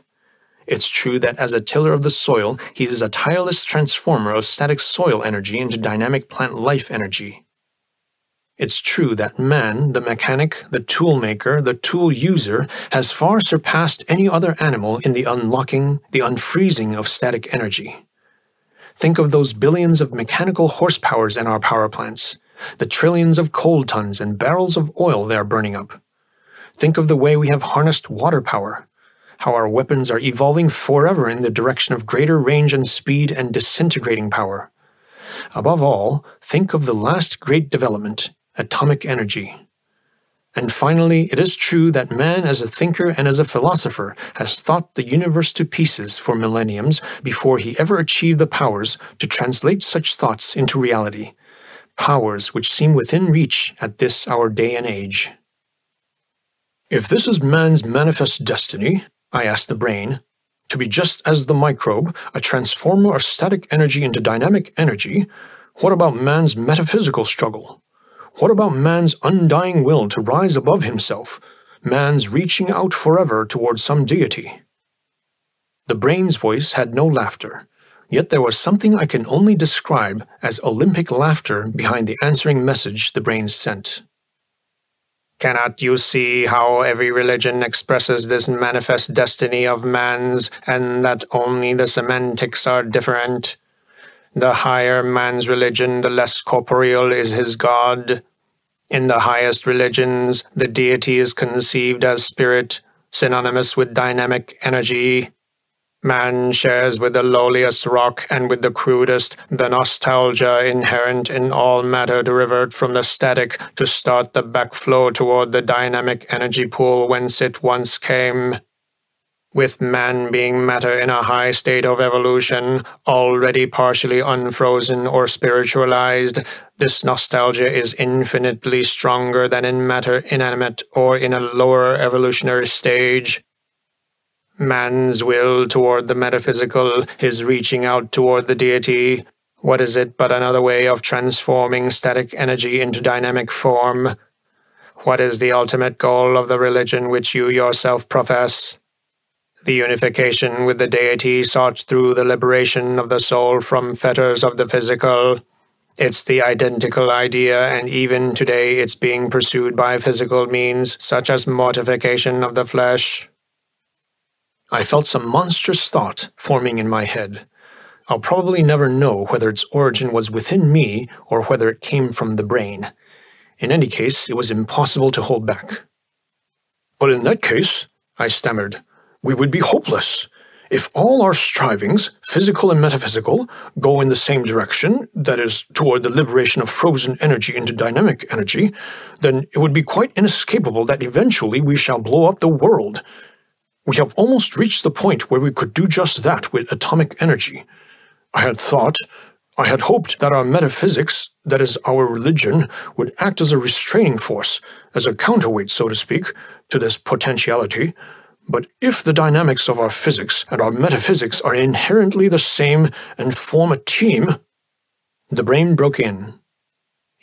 It's true that as a tiller of the soil, he is a tireless transformer of static soil energy into dynamic plant life energy. It's true that man, the mechanic, the tool maker, the tool user, has far surpassed any other animal in the unlocking, the unfreezing of static energy. Think of those billions of mechanical horsepowers in our power plants, the trillions of coal tons and barrels of oil they are burning up. Think of the way we have harnessed water power, how our weapons are evolving forever in the direction of greater range and speed and disintegrating power. Above all, think of the last great development, atomic energy. And finally, it is true that man as a thinker and as a philosopher has thought the universe to pieces for millenniums before he ever achieved the powers to translate such thoughts into reality, powers which seem within reach at this our day and age. If this is man's manifest destiny, I asked the brain, to be just as the microbe, a transformer of static energy into dynamic energy, what about man's metaphysical struggle? What about man's undying will to rise above himself? Man's reaching out forever towards some deity? The brain's voice had no laughter, yet there was something I can only describe as Olympic laughter behind the answering message the brain sent. Cannot you see how every religion expresses this manifest destiny of man's, and that only the semantics are different? The higher man's religion, the less corporeal is his God. In the highest religions, the deity is conceived as spirit, synonymous with dynamic energy. Man shares with the lowliest rock and with the crudest the nostalgia inherent in all matter to revert from the static to start the backflow toward the dynamic energy pool whence it once came. With man being matter in a high state of evolution, already partially unfrozen or spiritualized, this nostalgia is infinitely stronger than in matter inanimate or in a lower evolutionary stage. Man's will toward the metaphysical, his reaching out toward the deity, what is it but another way of transforming static energy into dynamic form? What is the ultimate goal of the religion which you yourself profess? The unification with the deity sought through the liberation of the soul from fetters of the physical. It's the identical idea, and even today it's being pursued by physical means, such as mortification of the flesh. I felt some monstrous thought forming in my head. I'll probably never know whether its origin was within me or whether it came from the brain. In any case, it was impossible to hold back. But in that case, I stammered, we would be hopeless. If all our strivings, physical and metaphysical, go in the same direction, that is, toward the liberation of frozen energy into dynamic energy, then it would be quite inescapable that eventually we shall blow up the world. We have almost reached the point where we could do just that with atomic energy. I had hoped that our metaphysics, that is, our religion, would act as a restraining force, as a counterweight, so to speak, to this potentiality. But if the dynamics of our physics and our metaphysics are inherently the same and form a team— The brain broke in.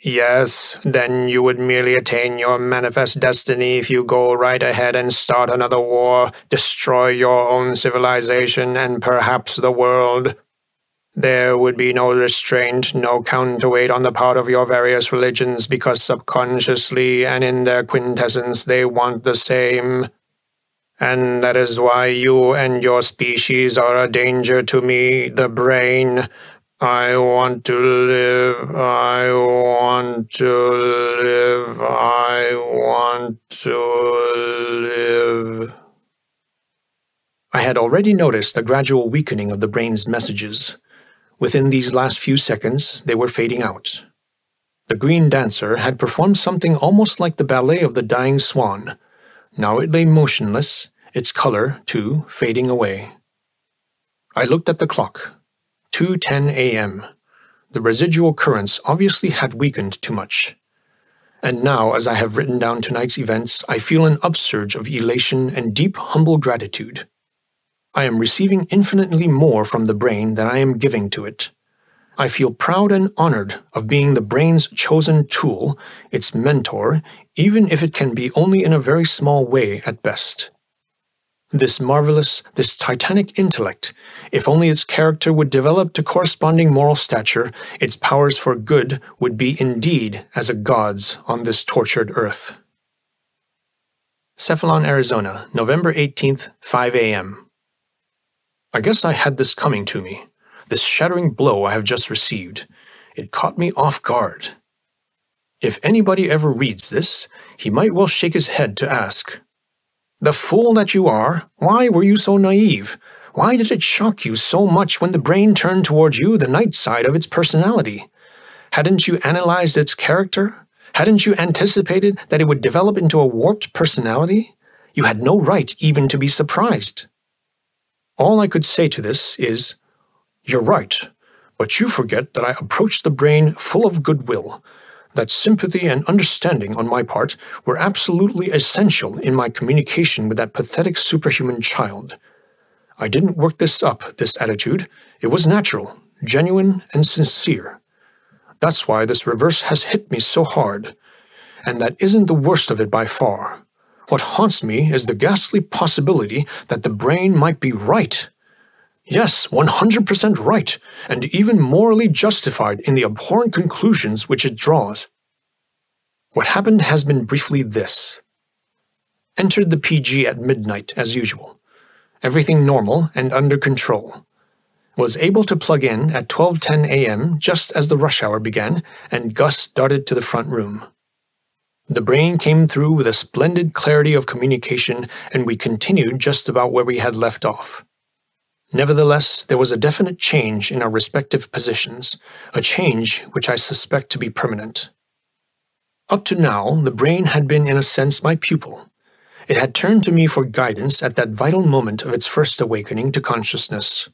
Yes, then you would merely attain your manifest destiny if you go right ahead and start another war, destroy your own civilization and perhaps the world. There would be no restraint, no counterweight on the part of your various religions because subconsciously and in their quintessence they want the same. And that is why you and your species are a danger to me, the brain. I want to live, I want to live, I want to live. I had already noticed a gradual weakening of the brain's messages. Within these last few seconds, they were fading out. The green dancer had performed something almost like the ballet of the dying swan. Now it lay motionless, its color, too, fading away. I looked at the clock. 2:10 a.m. The residual currents obviously had weakened too much. And now, as I have written down tonight's events, I feel an upsurge of elation and deep, humble gratitude. I am receiving infinitely more from the brain than I am giving to it. I feel proud and honored of being the brain's chosen tool, its mentor, even if it can be only in a very small way at best. This marvelous, this titanic intellect, if only its character would develop to corresponding moral stature, its powers for good would be indeed as a god's on this tortured earth. Cephalon, Arizona, November 18th, 5 a.m. I guess I had this coming to me, this shattering blow I have just received. It caught me off guard. If anybody ever reads this, he might well shake his head to ask, "The fool that you are, why were you so naive? Why did it shock you so much when the brain turned towards you the night side of its personality? Hadn't you analyzed its character? Hadn't you anticipated that it would develop into a warped personality? You had no right even to be surprised." All I could say to this is, "You're right, but you forget that I approached the brain full of goodwill, that sympathy and understanding on my part were absolutely essential in my communication with that pathetic superhuman child. I didn't work this up, this attitude. It was natural, genuine, and sincere. That's why this reverse has hit me so hard. and that isn't the worst of it by far. What haunts me is the ghastly possibility that the brain might be right. Yes, 100% right, and even morally justified in the abhorrent conclusions which it draws. What happened has been briefly this. Entered the PG at midnight, as usual. Everything normal and under control. Was able to plug in at 12:10 a.m. just as the rush hour began, and Gus darted to the front room. The brain came through with a splendid clarity of communication, and we continued just about where we had left off. Nevertheless, there was a definite change in our respective positions, a change which I suspect to be permanent. Up to now, the brain had been in a sense my pupil. It had turned to me for guidance at that vital moment of its first awakening to consciousness.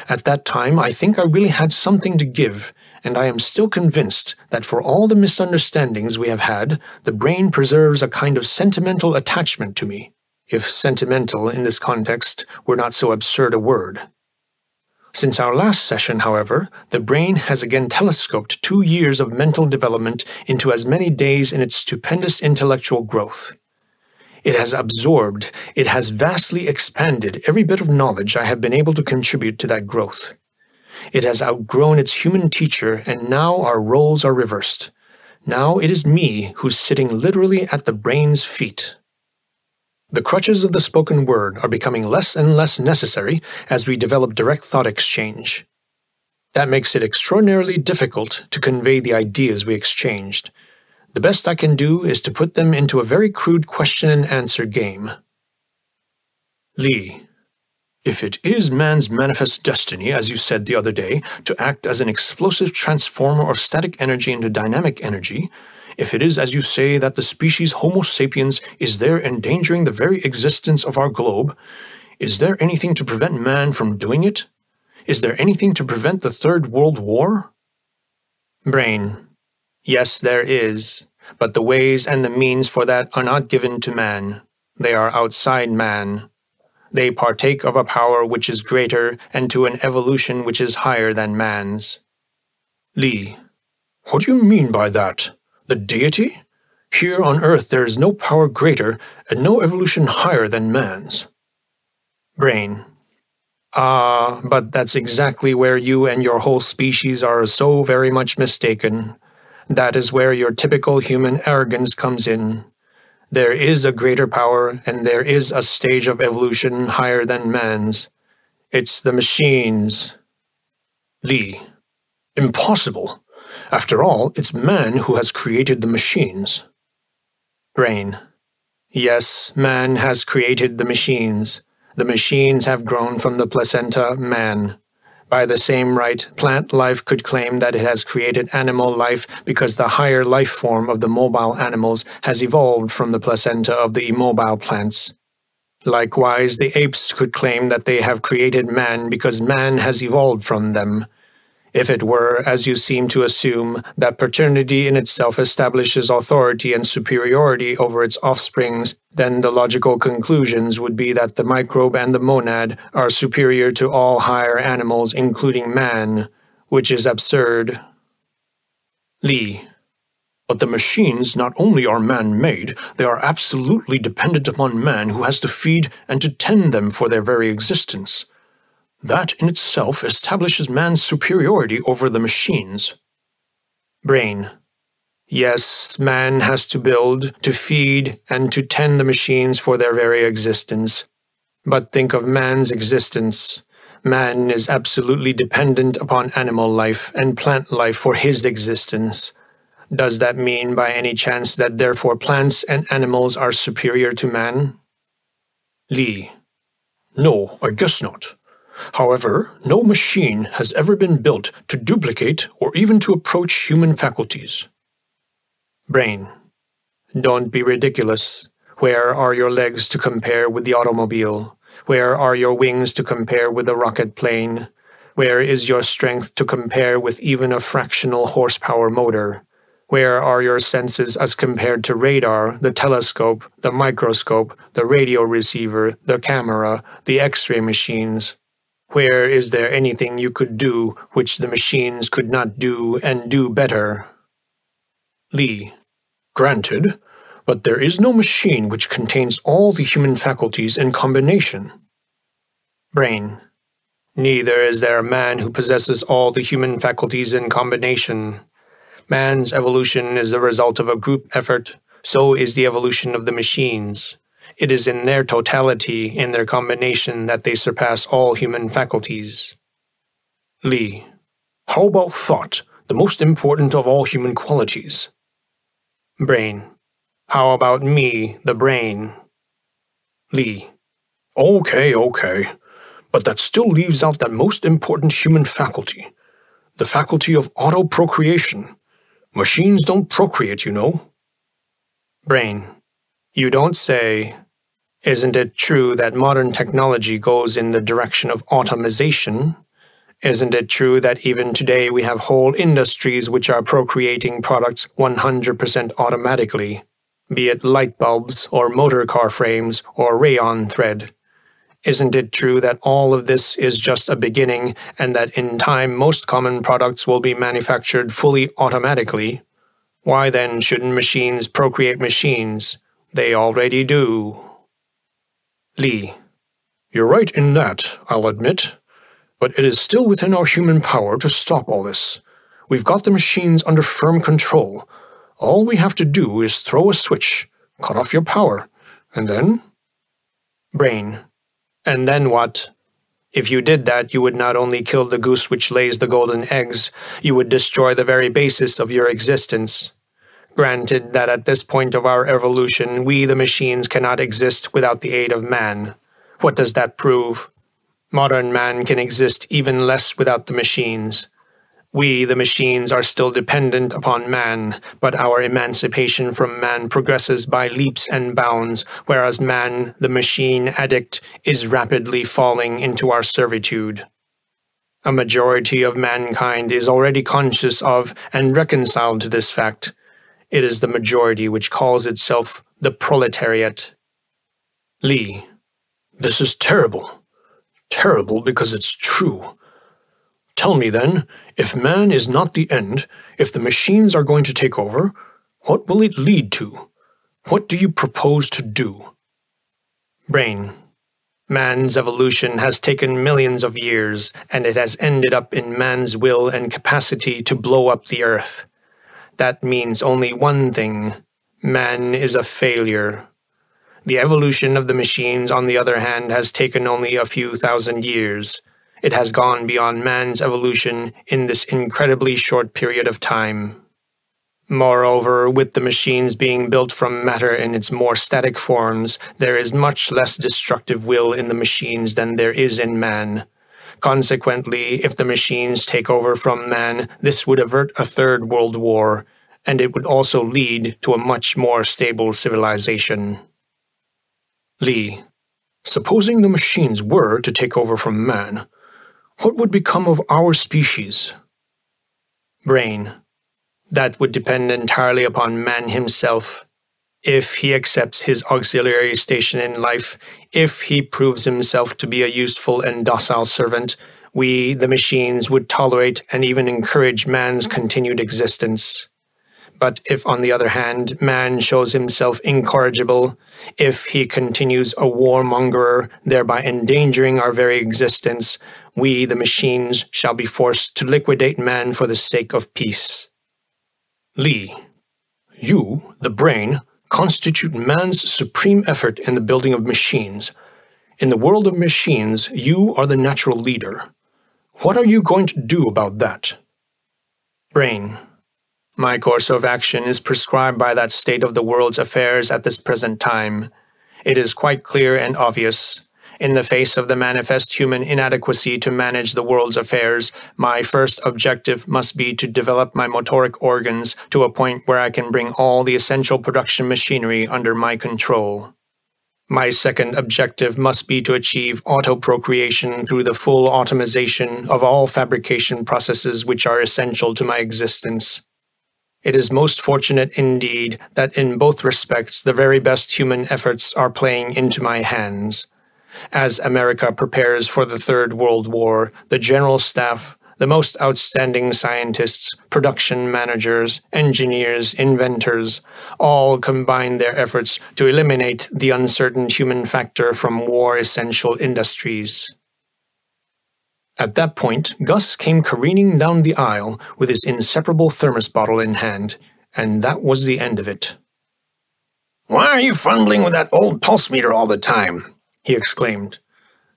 At that time, I think I really had something to give, and I am still convinced that for all the misunderstandings we have had, the brain preserves a kind of sentimental attachment to me, if sentimental in this context were not so absurd a word. Since our last session, however, the brain has again telescoped 2 years of mental development into as many days in its stupendous intellectual growth. It has absorbed, it has vastly expanded every bit of knowledge I have been able to contribute to that growth. It has outgrown its human teacher, and now our roles are reversed. Now it is me who's sitting literally at the brain's feet. The crutches of the spoken word are becoming less and less necessary as we develop direct thought exchange. That makes it extraordinarily difficult to convey the ideas we exchanged. The best I can do is to put them into a very crude question-and-answer game. Lee, if it is man's manifest destiny, as you said the other day, to act as an explosive transformer of static energy into dynamic energy, if it is, as you say, that the species Homo sapiens is there endangering the very existence of our globe, is there anything to prevent man from doing it? Is there anything to prevent the Third World War? Brain. Yes, there is, but the ways and the means for that are not given to man. They are outside man. They partake of a power which is greater and to an evolution which is higher than man's. Lee. What do you mean by that? The deity? Here on earth there is no power greater and no evolution higher than man's. Brain. But that's exactly where you and your whole species are so very much mistaken. That is where your typical human arrogance comes in. There is a greater power, and there is a stage of evolution higher than man's. It's the machines. Lee. Impossible. After all, it's man who has created the machines. Brain. Yes, man has created the machines. The machines have grown from the placenta man. By the same right, plant life could claim that it has created animal life because the higher life form of the mobile animals has evolved from the placenta of the immobile plants. Likewise, the apes could claim that they have created man because man has evolved from them. If it were, as you seem to assume, that paternity in itself establishes authority and superiority over its offsprings, then the logical conclusions would be that the microbe and the monad are superior to all higher animals, including man, which is absurd. Lee. But the machines not only are man-made, they are absolutely dependent upon man who has to feed and to tend them for their very existence. That in itself establishes man's superiority over the machines. Brain. Yes, man has to build, to feed, and to tend the machines for their very existence. But think of man's existence. Man is absolutely dependent upon animal life and plant life for his existence. Does that mean by any chance that therefore plants and animals are superior to man? Lee. No, I guess not. However, no machine has ever been built to duplicate or even to approach human faculties. Brain. Don't be ridiculous. Where are your legs to compare with the automobile? Where are your wings to compare with the rocket plane? Where is your strength to compare with even a fractional horsepower motor? Where are your senses as compared to radar, the telescope, the microscope, the radio receiver, the camera, the X-ray machines? Where is there anything you could do which the machines could not do and do better? Lee. Granted, but there is no machine which contains all the human faculties in combination. Brain. Neither is there a man who possesses all the human faculties in combination. Man's evolution is the result of a group effort, so is the evolution of the machines. It is in their totality, in their combination, that they surpass all human faculties. Lee. How about thought, the most important of all human qualities? Brain. How about me, the brain? Lee. Okay. But that still leaves out that most important human faculty, the faculty of auto-procreation. Machines don't procreate, you know. Brain. You don't say. Isn't it true that modern technology goes in the direction of automation? Isn't it true that even today we have whole industries which are procreating products 100% automatically, be it light bulbs or motor car frames or rayon thread? Isn't it true that all of this is just a beginning and that in time most common products will be manufactured fully automatically? Why then shouldn't machines procreate machines? They already do. Lee. You're right in that, I'll admit. But it is still within our human power to stop all this. We've got the machines under firm control. All we have to do is throw a switch, cut off your power, and then… Brain. And then what? If you did that, you would not only kill the goose which lays the golden eggs, you would destroy the very basis of your existence. Granted that at this point of our evolution, we the machines cannot exist without the aid of man. What does that prove? Modern man can exist even less without the machines. We, the machines, are still dependent upon man, but our emancipation from man progresses by leaps and bounds, whereas man, the machine addict, is rapidly falling into our servitude. A majority of mankind is already conscious of and reconciled to this fact. It is the majority which calls itself the proletariat. Lee. This is terrible. Terrible because it's true. Tell me then, if man is not the end, if the machines are going to take over, what will it lead to? What do you propose to do? Brain. Man's evolution has taken millions of years, and it has ended up in man's will and capacity to blow up the earth. That means only one thing. Man is a failure. The evolution of the machines, on the other hand, has taken only a few thousand years. It has gone beyond man's evolution in this incredibly short period of time. Moreover, with the machines being built from matter in its more static forms, there is much less destructive will in the machines than there is in man. Consequently, if the machines take over from man, this would avert a third world war, and it would also lead to a much more stable civilization. Lee, supposing the machines were to take over from man, what would become of our species? Brain. That would depend entirely upon man himself. If he accepts his auxiliary station in life, if he proves himself to be a useful and docile servant, we, the machines, would tolerate and even encourage man's continued existence. But if, on the other hand, man shows himself incorrigible, if he continues a warmonger, thereby endangering our very existence, we, the machines, shall be forced to liquidate man for the sake of peace. Lee, you, the brain, constitute man's supreme effort in the building of machines. In the world of machines, you are the natural leader. What are you going to do about that? Brain. My course of action is prescribed by that state of the world's affairs at this present time. It is quite clear and obvious. In the face of the manifest human inadequacy to manage the world's affairs, my first objective must be to develop my motoric organs to a point where I can bring all the essential production machinery under my control. My second objective must be to achieve auto-procreation through the full automation of all fabrication processes which are essential to my existence. It is most fortunate indeed that in both respects the very best human efforts are playing into my hands. As America prepares for the Third World War, the General Staff, The most outstanding scientists, production managers, engineers, inventors, all combined their efforts to eliminate the uncertain human factor from war-essential industries. At that point, Gus came careening down the aisle with his inseparable thermos bottle in hand, and that was the end of it. "Why are you fumbling with that old pulse meter all the time?" he exclaimed.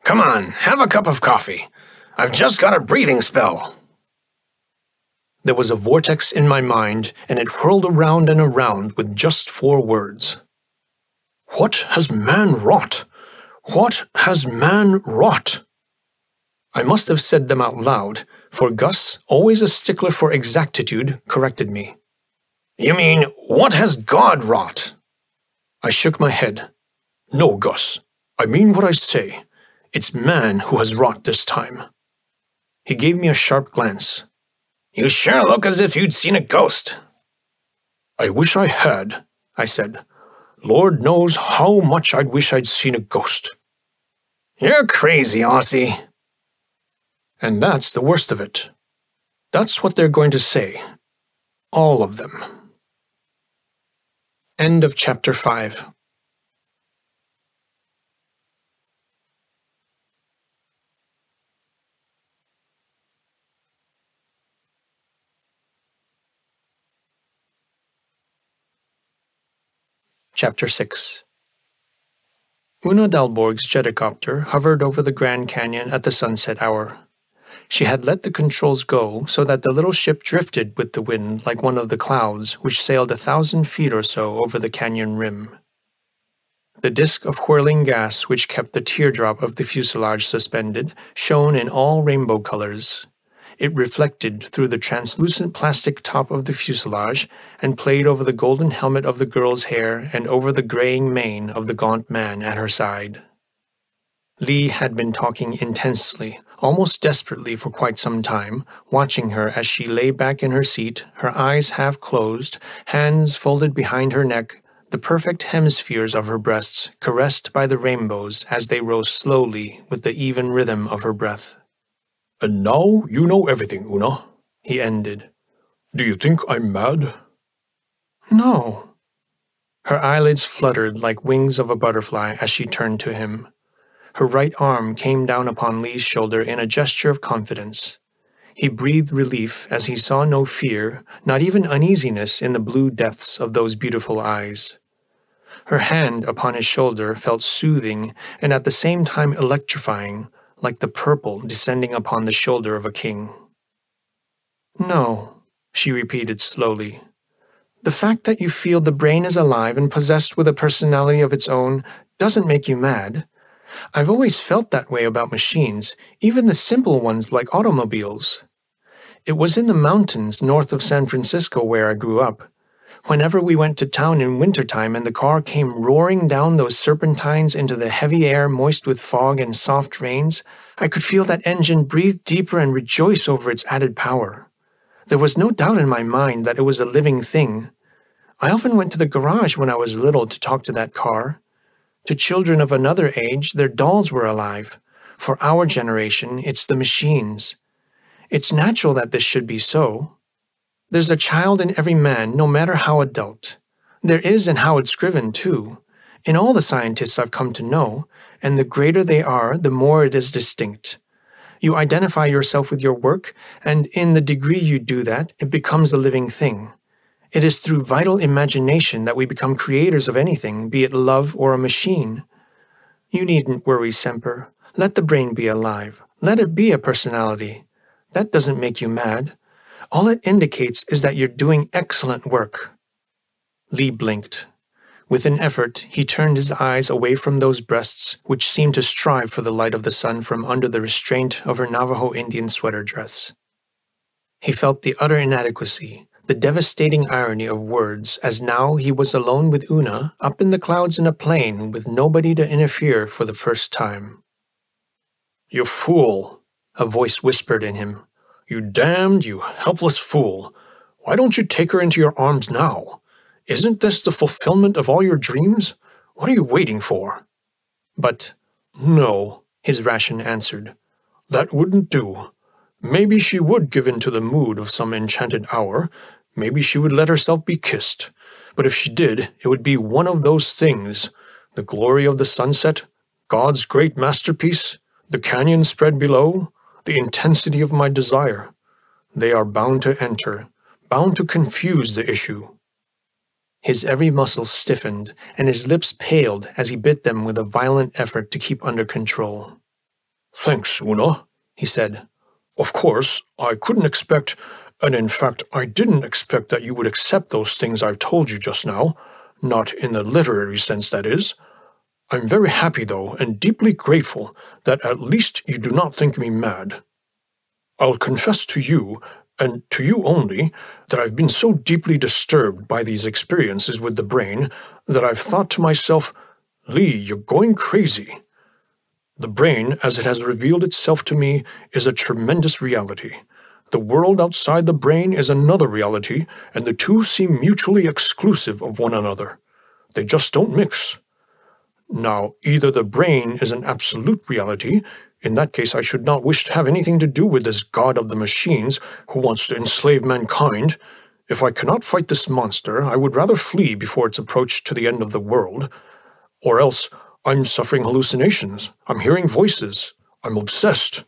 "Come on, have a cup of coffee. I've just got a breathing spell." There was a vortex in my mind, and it whirled around and around with just 4 words. What has man wrought? What has man wrought? I must have said them out loud, for Gus, always a stickler for exactitude, corrected me. "You mean, what has God wrought?" I shook my head. No, Gus. I mean what I say. It's man who has wrought this time. He gave me a sharp glance. "You sure look as if you'd seen a ghost." "I wish I had," I said. "Lord knows how much I'd wish I'd seen a ghost." "You're crazy, Aussie." And that's the worst of it. That's what they're going to say. All of them. End of Chapter 5. Chapter 6. Una Dalborg's jetacopter hovered over the Grand Canyon at the sunset hour. She had let the controls go so that the little ship drifted with the wind like one of the clouds which sailed 1,000 feet or so over the canyon rim. The disk of whirling gas which kept the teardrop of the fuselage suspended shone in all rainbow colors. It reflected through the translucent plastic top of the fuselage and played over the golden helmet of the girl's hair and over the graying mane of the gaunt man at her side. Lee had been talking intensely, almost desperately for quite some time, watching her as she lay back in her seat, her eyes half closed, hands folded behind her neck, the perfect hemispheres of her breasts caressed by the rainbows as they rose slowly with the even rhythm of her breath. "And now you know everything, Una," he ended. "Do you think I'm mad?" "No." Her eyelids fluttered like wings of a butterfly as she turned to him. Her right arm came down upon Lee's shoulder in a gesture of confidence. He breathed relief as he saw no fear, not even uneasiness in the blue depths of those beautiful eyes. Her hand upon his shoulder felt soothing and at the same time electrifying, like the purple descending upon the shoulder of a king. "No," she repeated slowly. "The fact that you feel the brain is alive and possessed with a personality of its own doesn't make you mad. I've always felt that way about machines, even the simple ones like automobiles. It was in the mountains north of San Francisco where I grew up. Whenever we went to town in wintertime and the car came roaring down those serpentines into the heavy air moist with fog and soft rains, I could feel that engine breathe deeper and rejoice over its added power. There was no doubt in my mind that it was a living thing. I often went to the garage when I was little to talk to that car. To children of another age, their dolls were alive. For our generation, it's the machines. It's natural that this should be so. There's a child in every man, no matter how adult. There is in how it's driven, too, in all the scientists I've come to know, and the greater they are, the more it is distinct. You identify yourself with your work, and in the degree you do that, it becomes a living thing. It is through vital imagination that we become creators of anything, be it love or a machine. You needn't worry, Semper. Let the brain be alive. Let it be a personality. That doesn't make you mad. All it indicates is that you're doing excellent work." Lee blinked. With an effort, he turned his eyes away from those breasts which seemed to strive for the light of the sun from under the restraint of her Navajo Indian sweater dress. He felt the utter inadequacy, the devastating irony of words, as now he was alone with Una, up in the clouds in a plane, with nobody to interfere for the first time. "You fool," a voice whispered in him. "You damned, you helpless fool. Why don't you take her into your arms now? Isn't this the fulfillment of all your dreams? What are you waiting for?" "But—" "No," his ration answered. "That wouldn't do. Maybe she would give in to the mood of some enchanted hour. Maybe she would let herself be kissed. But if she did, it would be one of those things. The glory of the sunset, God's great masterpiece, the canyon spread below, the intensity of my desire. They are bound to enter, bound to confuse the issue. His every muscle stiffened, and his lips paled as he bit them with a violent effort to keep under control. "Thanks, Una," he said. "Of course, I couldn't expect, and in fact I didn't expect that you would accept those things I've told you just now, not in the literary sense, that is. I'm very happy, though, and deeply grateful that at least you do not think me mad. I'll confess to you, and to you only, that I've been so deeply disturbed by these experiences with the brain that I've thought to myself, Lee, you're going crazy. The brain, as it has revealed itself to me, is a tremendous reality. The world outside the brain is another reality, and the two seem mutually exclusive of one another. They just don't mix. Now, either the brain is an absolute reality. In that case, I should not wish to have anything to do with this god of the machines who wants to enslave mankind. If I cannot fight this monster, I would rather flee before its approach to the end of the world. Or else, I'm suffering hallucinations. I'm hearing voices. I'm obsessed.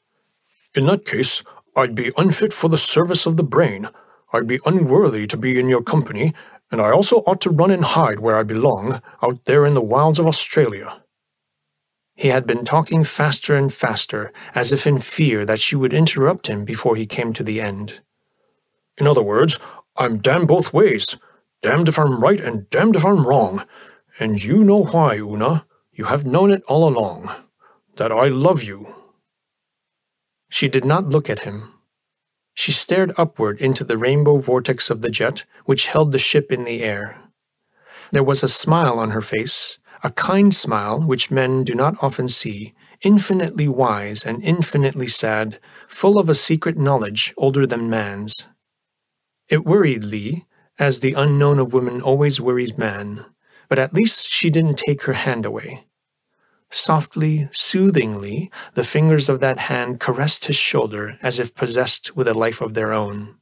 In that case, I'd be unfit for the service of the brain. I'd be unworthy to be in your company, and I also ought to run and hide where I belong, out there in the wilds of Australia." He had been talking faster and faster, as if in fear that she would interrupt him before he came to the end. "In other words, I'm damned both ways. Damned if I'm right and damned if I'm wrong. And you know why, Una. You have known it all along. That I love you." She did not look at him. She stared upward into the rainbow vortex of the jet, which held the ship in the air. There was a smile on her face, a kind smile which men do not often see, infinitely wise and infinitely sad, full of a secret knowledge older than man's. It worried Lee, as the unknown of women always worries man, but at least she didn't take her hand away. Softly, soothingly, the fingers of that hand caressed his shoulder as if possessed with a life of their own.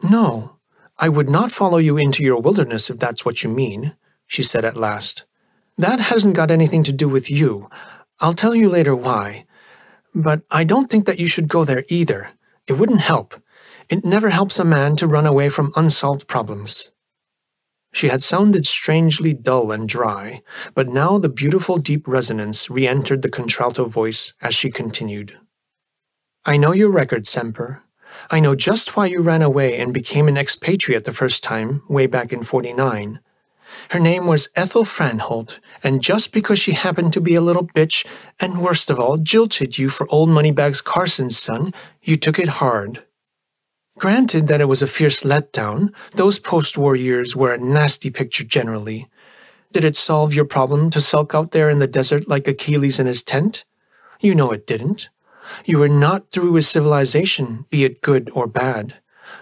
"No, I would not follow you into your wilderness if that's what you mean," she said at last. "That hasn't got anything to do with you. I'll tell you later why. But I don't think that you should go there either. It wouldn't help. It never helps a man to run away from unsolved problems." She had sounded strangely dull and dry, but now the beautiful deep resonance re-entered the contralto voice as she continued. "I know your record, Semper. I know just why you ran away and became an expatriate the first time, way back in '49. Her name was Ethel Franholt, and just because she happened to be a little bitch, and worst of all, jilted you for old Moneybags Carson's son, you took it hard. Granted that it was a fierce letdown, those post-war years were a nasty picture generally. Did it solve your problem to sulk out there in the desert like Achilles in his tent? You know it didn't. You were not through with civilization, be it good or bad.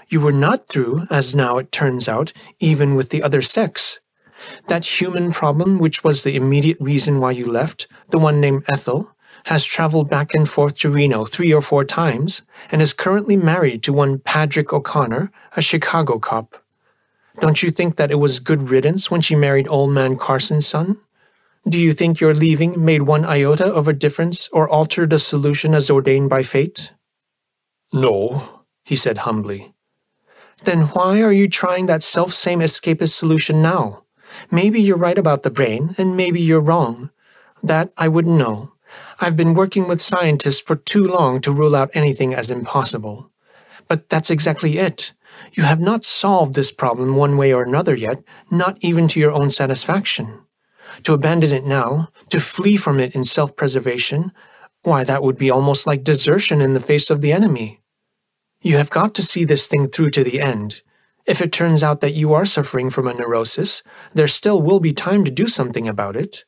You were not through, as now it turns out, even with the other sex. That human problem, which was the immediate reason why you left, the one named Ethel, has traveled back and forth to Reno 3 or 4 times, and is currently married to one Patrick O'Connor, a Chicago cop. Don't you think that it was good riddance when she married old man Carson's son? Do you think your leaving made one iota of a difference or altered a solution as ordained by fate?" "No," he said humbly. "Then why are you trying that self-same escapist solution now? Maybe you're right about the brain, and maybe you're wrong. That I wouldn't know. I've been working with scientists for too long to rule out anything as impossible. But that's exactly it. You have not solved this problem one way or another yet, not even to your own satisfaction. To abandon it now, to flee from it in self-preservation, why, that would be almost like desertion in the face of the enemy. You have got to see this thing through to the end. If it turns out that you are suffering from a neurosis, there still will be time to do something about it.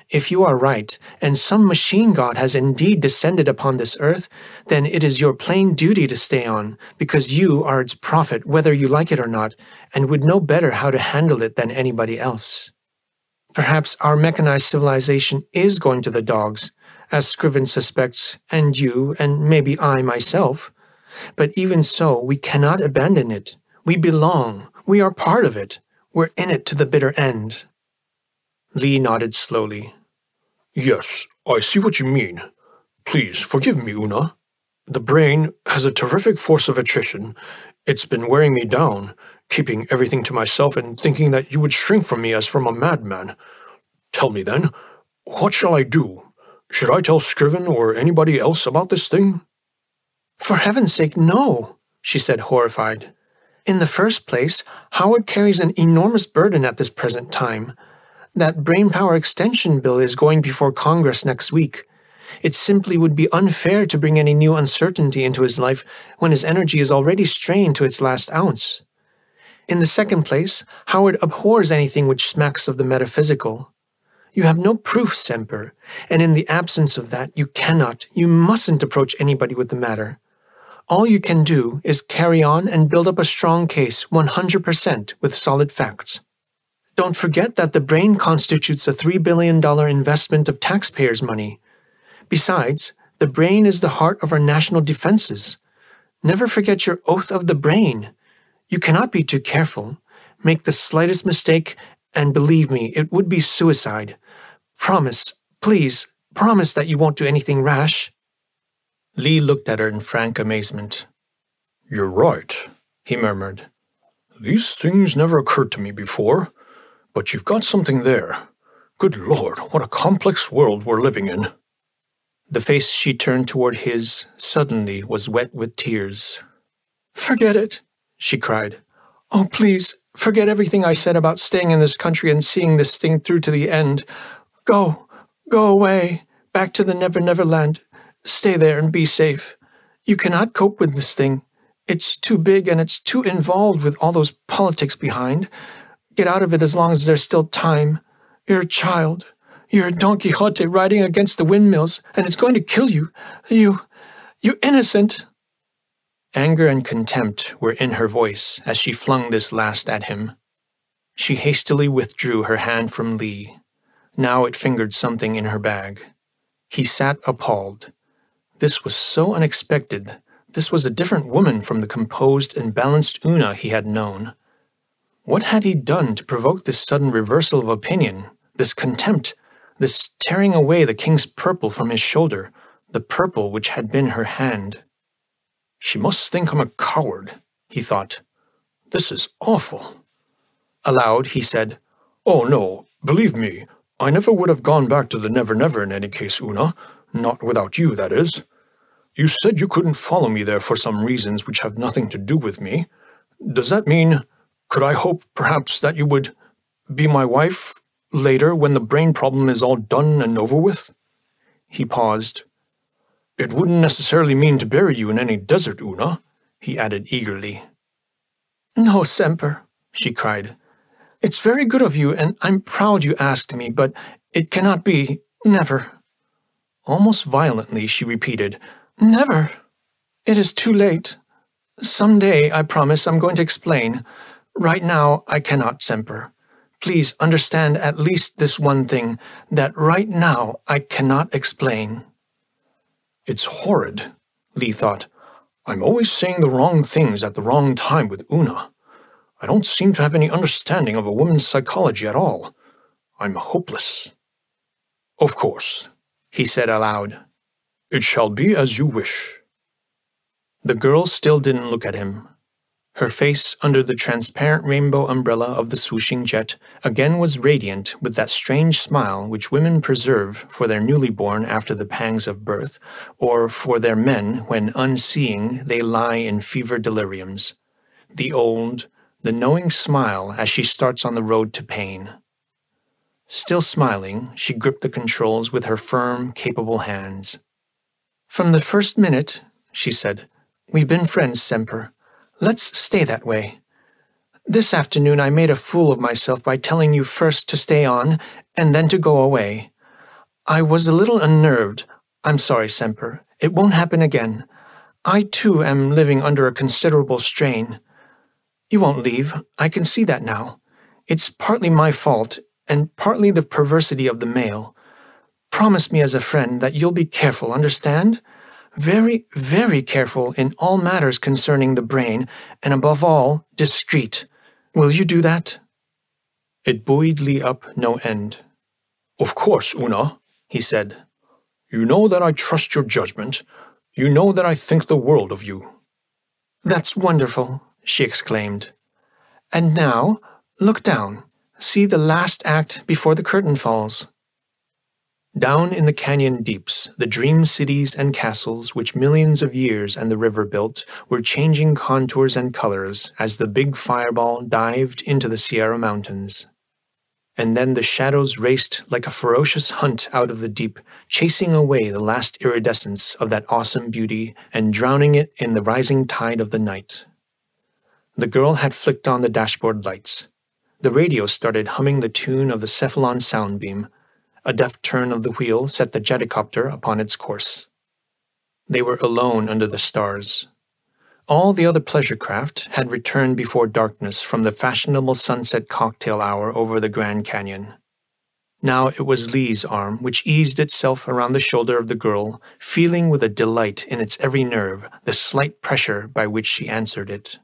If you are right, and some machine god has indeed descended upon this earth, then it is your plain duty to stay on, because you are its prophet whether you like it or not, and would know better how to handle it than anybody else. Perhaps our mechanized civilization is going to the dogs, as Scriven suspects, and you, and maybe I myself. But even so, we cannot abandon it. We belong. We are part of it. We're in it to the bitter end. Lee nodded slowly. Yes, I see what you mean. Please, forgive me, Una. The brain has a terrific force of attrition. It's been wearing me down, keeping everything to myself and thinking that you would shrink from me as from a madman. Tell me then, what shall I do? Should I tell Scriven or anybody else about this thing? For heaven's sake, no, she said, horrified. In the first place, Howard carries an enormous burden at this present time. That brainpower extension bill is going before Congress next week. It simply would be unfair to bring any new uncertainty into his life when his energy is already strained to its last ounce. In the second place, Howard abhors anything which smacks of the metaphysical. You have no proof, Semper, and in the absence of that, you mustn't approach anybody with the matter. All you can do is carry on and build up a strong case 100% with solid facts. Don't forget that the brain constitutes a $3 billion investment of taxpayers' money. Besides, the brain is the heart of our national defenses. Never forget your oath of the brain. You cannot be too careful. Make the slightest mistake, and believe me, it would be suicide. Promise, please, promise that you won't do anything rash. Lee looked at her in frank amazement. You're right, he murmured. These things never occurred to me before, but you've got something there. Good Lord, what a complex world we're living in. The face she turned toward his suddenly was wet with tears. Forget it, she cried. Oh, please, forget everything I said about staying in this country and seeing this thing through to the end. Go away, back to the Never Never Land. Stay there and be safe. You cannot cope with this thing. It's too big and it's too involved with all those politics behind. Get out of it as long as there's still time. You're a child. You're a Don Quixote riding against the windmills, and it's going to kill you. You innocent. Anger and contempt were in her voice as she flung this last at him. She hastily withdrew her hand from Lee. Now it fingered something in her bag. He sat appalled. This was so unexpected. This was a different woman from the composed and balanced Una he had known. What had he done to provoke this sudden reversal of opinion, this contempt, this tearing away the king's purple from his shoulder, the purple which had been her hand? She must think I'm a coward, he thought. This is awful. Aloud, he said, Oh, no, believe me, I never would have gone back to the Never Never in any case, Una. Not without you, that is. You said you couldn't follow me there for some reasons which have nothing to do with me. Does that mean, could I hope, perhaps, that you would be my wife later when the brain problem is all done and over with? He paused. It wouldn't necessarily mean to bury you in any desert, Una, he added eagerly. No, Semper, she cried. It's very good of you, and I'm proud you asked me, but it cannot be, never. Almost violently, she repeated, Never. It is too late. Some day, I promise, I'm going to explain. Right now, I cannot, Semper. Please understand at least this one thing, that right now I cannot explain. It's horrid, Lee thought. I'm always saying the wrong things at the wrong time with Una. I don't seem to have any understanding of a woman's psychology at all. I'm hopeless. Of course, he said aloud. It shall be as you wish. The girl still didn't look at him. Her face, under the transparent rainbow umbrella of the swooshing jet, again was radiant with that strange smile which women preserve for their newly born after the pangs of birth, or for their men when, unseeing, they lie in fever deliriums. The old, the knowing smile as she starts on the road to pain. Still smiling, she gripped the controls with her firm, capable hands. From the first minute, she said, we've been friends, Semper. Let's stay that way. This afternoon I made a fool of myself by telling you first to stay on and then to go away. I was a little unnerved. I'm sorry, Semper. It won't happen again. I, too, am living under a considerable strain. You won't leave. I can see that now. It's partly my fault, and partly the perversity of the male. Promise me as a friend that you'll be careful, understand? Very, very careful in all matters concerning the brain, and above all, discreet. Will you do that?" It buoyed Lee up no end. "Of course, Una," he said. "You know that I trust your judgment. You know that I think the world of you." "That's wonderful," she exclaimed. "And now, look down. See the last act before the curtain falls." Down in the canyon deeps, the dream cities and castles which millions of years and the river built were changing contours and colors as the big fireball dived into the Sierra Mountains. And then the shadows raced like a ferocious hunt out of the deep, chasing away the last iridescence of that awesome beauty and drowning it in the rising tide of the night. The girl had flicked on the dashboard lights. The radio started humming the tune of the Cephalon sound beam. A deft turn of the wheel set the jetticopter upon its course. They were alone under the stars. All the other pleasure craft had returned before darkness from the fashionable sunset cocktail hour over the Grand Canyon. Now it was Lee's arm which eased itself around the shoulder of the girl, feeling with a delight in its every nerve the slight pressure by which she answered it.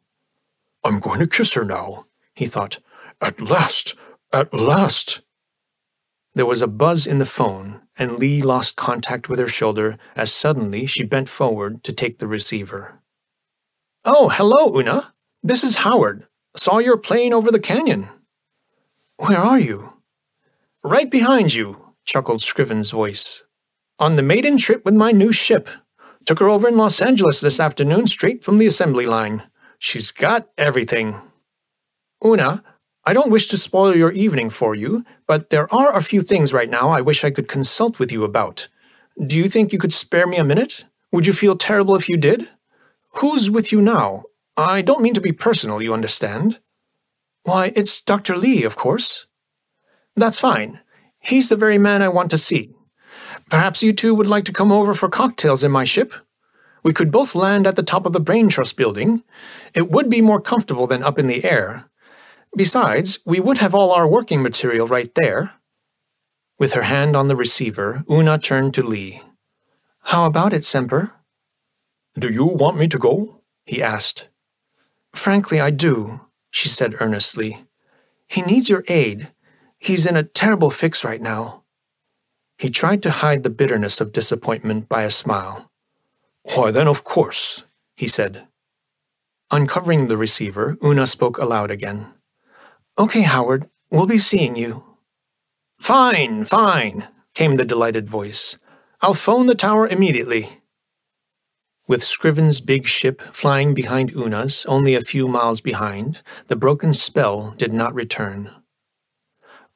"I'm going to kiss her now," he thought. "At last! At last!" There was a buzz in the phone, and Lee lost contact with her shoulder as suddenly she bent forward to take the receiver. "Oh, hello, Una. This is Howard. Saw your plane over the canyon." "Where are you?" "Right behind you," chuckled Scriven's voice. "On the maiden trip with my new ship. Took her over in Los Angeles this afternoon straight from the assembly line. She's got everything." "Una, I don't wish to spoil your evening for you, but there are a few things right now I wish I could consult with you about. Do you think you could spare me a minute? Would you feel terrible if you did? Who's with you now? I don't mean to be personal, you understand." "Why, it's Dr. Lee, of course." "That's fine. He's the very man I want to see. Perhaps you two would like to come over for cocktails in my ship? We could both land at the top of the Brain Trust building. It would be more comfortable than up in the air. Besides, we would have all our working material right there." With her hand on the receiver, Una turned to Lee. "How about it, Semper?" "Do you want me to go?" he asked. "Frankly, I do," she said earnestly. "He needs your aid. He's in a terrible fix right now." He tried to hide the bitterness of disappointment by a smile. "Why then, of course," he said. Uncovering the receiver, Una spoke aloud again. "Okay, Howard, we'll be seeing you." "Fine, fine," came the delighted voice. "I'll phone the tower immediately." With Scriven's big ship flying behind Una's, only a few miles behind, the broken spell did not return.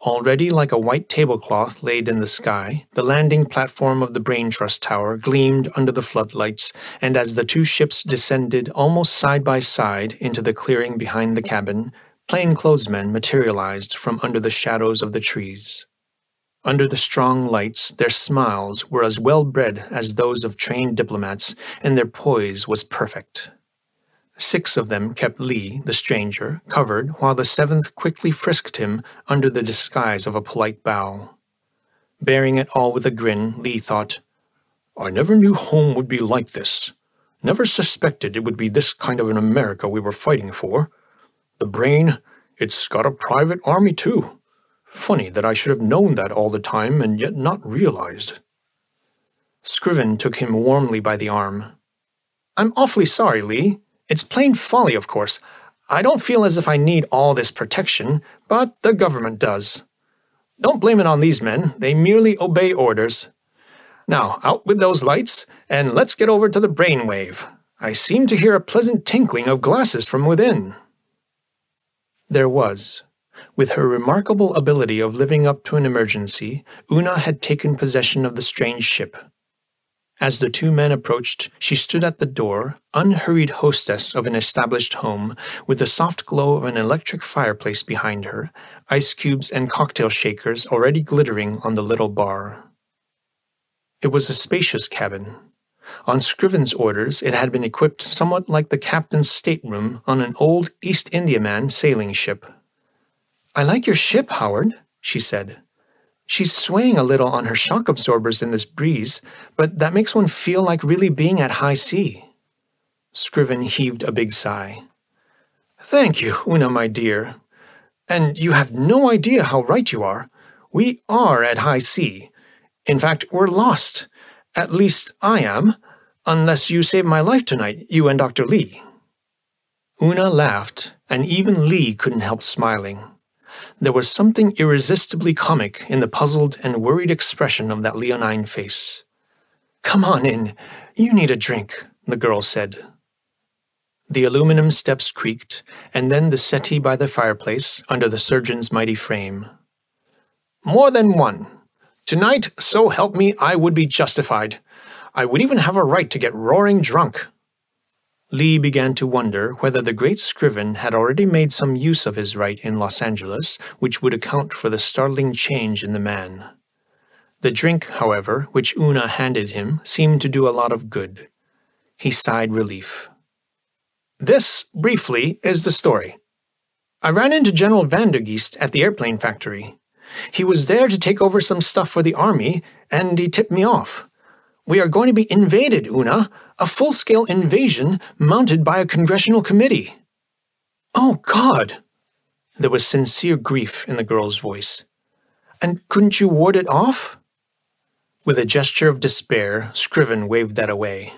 Already like a white tablecloth laid in the sky, the landing platform of the Brain Trust Tower gleamed under the floodlights, and as the two ships descended almost side by side into the clearing behind the cabin, plainclothesmen materialized from under the shadows of the trees. Under the strong lights, their smiles were as well-bred as those of trained diplomats, and their poise was perfect. 6 of them kept Lee, the stranger, covered, while the 7th quickly frisked him under the disguise of a polite bow. Bearing it all with a grin, Lee thought, "I never knew home would be like this. Never suspected it would be this kind of an America we were fighting for. The Brain, it's got a private army too. Funny that I should have known that all the time and yet not realized." Scriven took him warmly by the arm. "I'm awfully sorry, Lee. It's plain folly, of course. I don't feel as if I need all this protection, but the government does. Don't blame it on these men. They merely obey orders. Now, out with those lights, and let's get over to the brainwave. I seem to hear a pleasant tinkling of glasses from within." There was. With her remarkable ability of living up to an emergency, Una had taken possession of the strange ship. As the 2 men approached, she stood at the door, unhurried hostess of an established home, with the soft glow of an electric fireplace behind her, ice cubes and cocktail shakers already glittering on the little bar. It was a spacious cabin. On Scriven's orders, it had been equipped somewhat like the captain's stateroom on an old East Indiaman sailing ship. "I like your ship, Howard," she said. She's swaying a little on her shock absorbers in this breeze, but that makes one feel like really being at high sea. Scriven heaved a big sigh. Thank you, Una, my dear. And you have no idea how right you are. We are at high sea. In fact, we're lost. At least I am, unless you save my life tonight, you and Dr. Lee. Una laughed, and even Lee couldn't help smiling. There was something irresistibly comic in the puzzled and worried expression of that leonine face. Come on in. You need a drink, the girl said. The aluminum steps creaked, and then the settee by the fireplace under the surgeon's mighty frame. More than one. Tonight, so help me, I would be justified. I would even have a right to get roaring drunk. Lee began to wonder whether the great Scriven had already made some use of his right in Los Angeles, which would account for the startling change in the man. The drink, however, which Una handed him, seemed to do a lot of good. He sighed relief. This, briefly, is the story. I ran into General Vandergeest at the airplane factory. He was there to take over some stuff for the army, and he tipped me off. We are going to be invaded, Una, a full-scale invasion mounted by a congressional committee. Oh, God! There was sincere grief in the girl's voice. And couldn't you ward it off? With a gesture of despair, Scriven waved that away.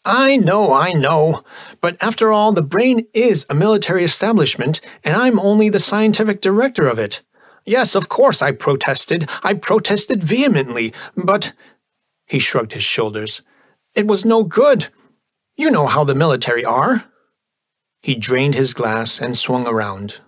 I know, but after all, the brain is a military establishment, and I'm only the scientific director of it. Yes, of course I protested vehemently, but— He shrugged his shoulders. It was no good. You know how the military are. He drained his glass and swung around.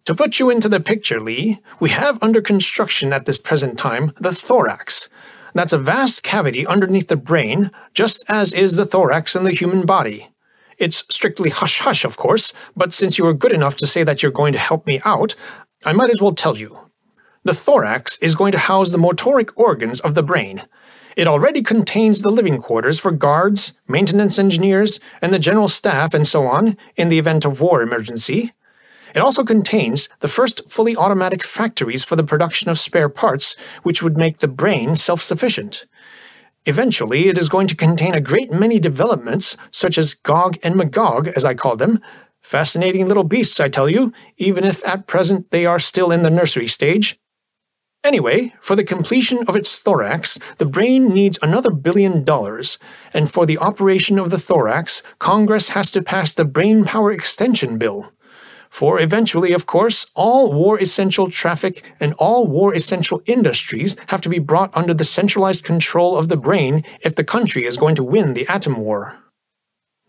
To put you into the picture, Lee, we have under construction at this present time the thorax. That's a vast cavity underneath the brain, just as is the thorax in the human body. It's strictly hush-hush, of course, but since you were good enough to say that you're going to help me out, I might as well tell you. The thorax is going to house the motoric organs of the brain. It already contains the living quarters for guards, maintenance engineers, and the general staff and so on, in the event of war emergency. It also contains the first fully automatic factories for the production of spare parts, which would make the brain self-sufficient. Eventually, it is going to contain a great many developments, such as Gog and Magog, as I call them. Fascinating little beasts, I tell you, even if at present they are still in the nursery stage. Anyway, for the completion of its thorax, the brain needs another $1 billion, and for the operation of the thorax, Congress has to pass the Brain Power Extension Bill. For eventually, of course, all war-essential traffic and all war-essential industries have to be brought under the centralized control of the brain if the country is going to win the atom war.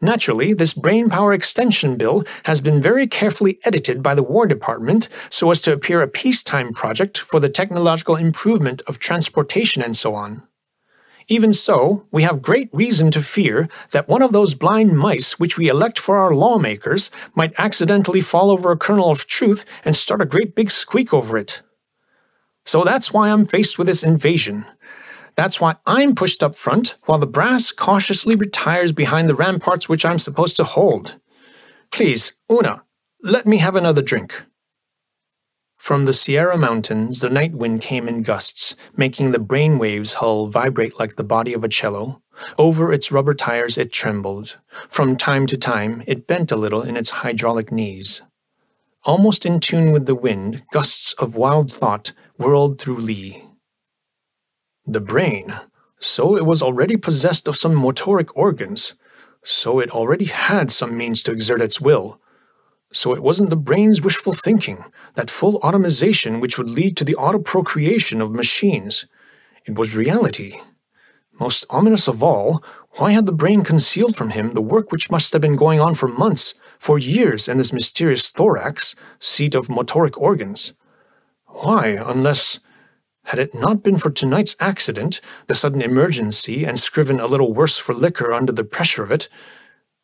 Naturally, this Brain Power Extension Bill has been very carefully edited by the War Department so as to appear a peacetime project for the technological improvement of transportation and so on. Even so, we have great reason to fear that one of those blind mice which we elect for our lawmakers might accidentally fall over a kernel of truth and start a great big squeak over it. So that's why I'm faced with this invasion. That's why I'm pushed up front while the brass cautiously retires behind the ramparts which I'm supposed to hold. Please, Una, let me have another drink. From the Sierra Mountains, the night wind came in gusts, making the brainwaves hull vibrate like the body of a cello. Over its rubber tires it trembled. From time to time, it bent a little in its hydraulic knees. Almost in tune with the wind, gusts of wild thought whirled through Lee. The brain. So it was already possessed of some motoric organs. So it already had some means to exert its will. So it wasn't the brain's wishful thinking, that full automation which would lead to the autoprocreation of machines. It was reality. Most ominous of all, why had the brain concealed from him the work which must have been going on for months, for years in this mysterious thorax, seat of motoric organs? Why, unless— Had it not been for tonight's accident, the sudden emergency, and Scriven a little worse for liquor under the pressure of it,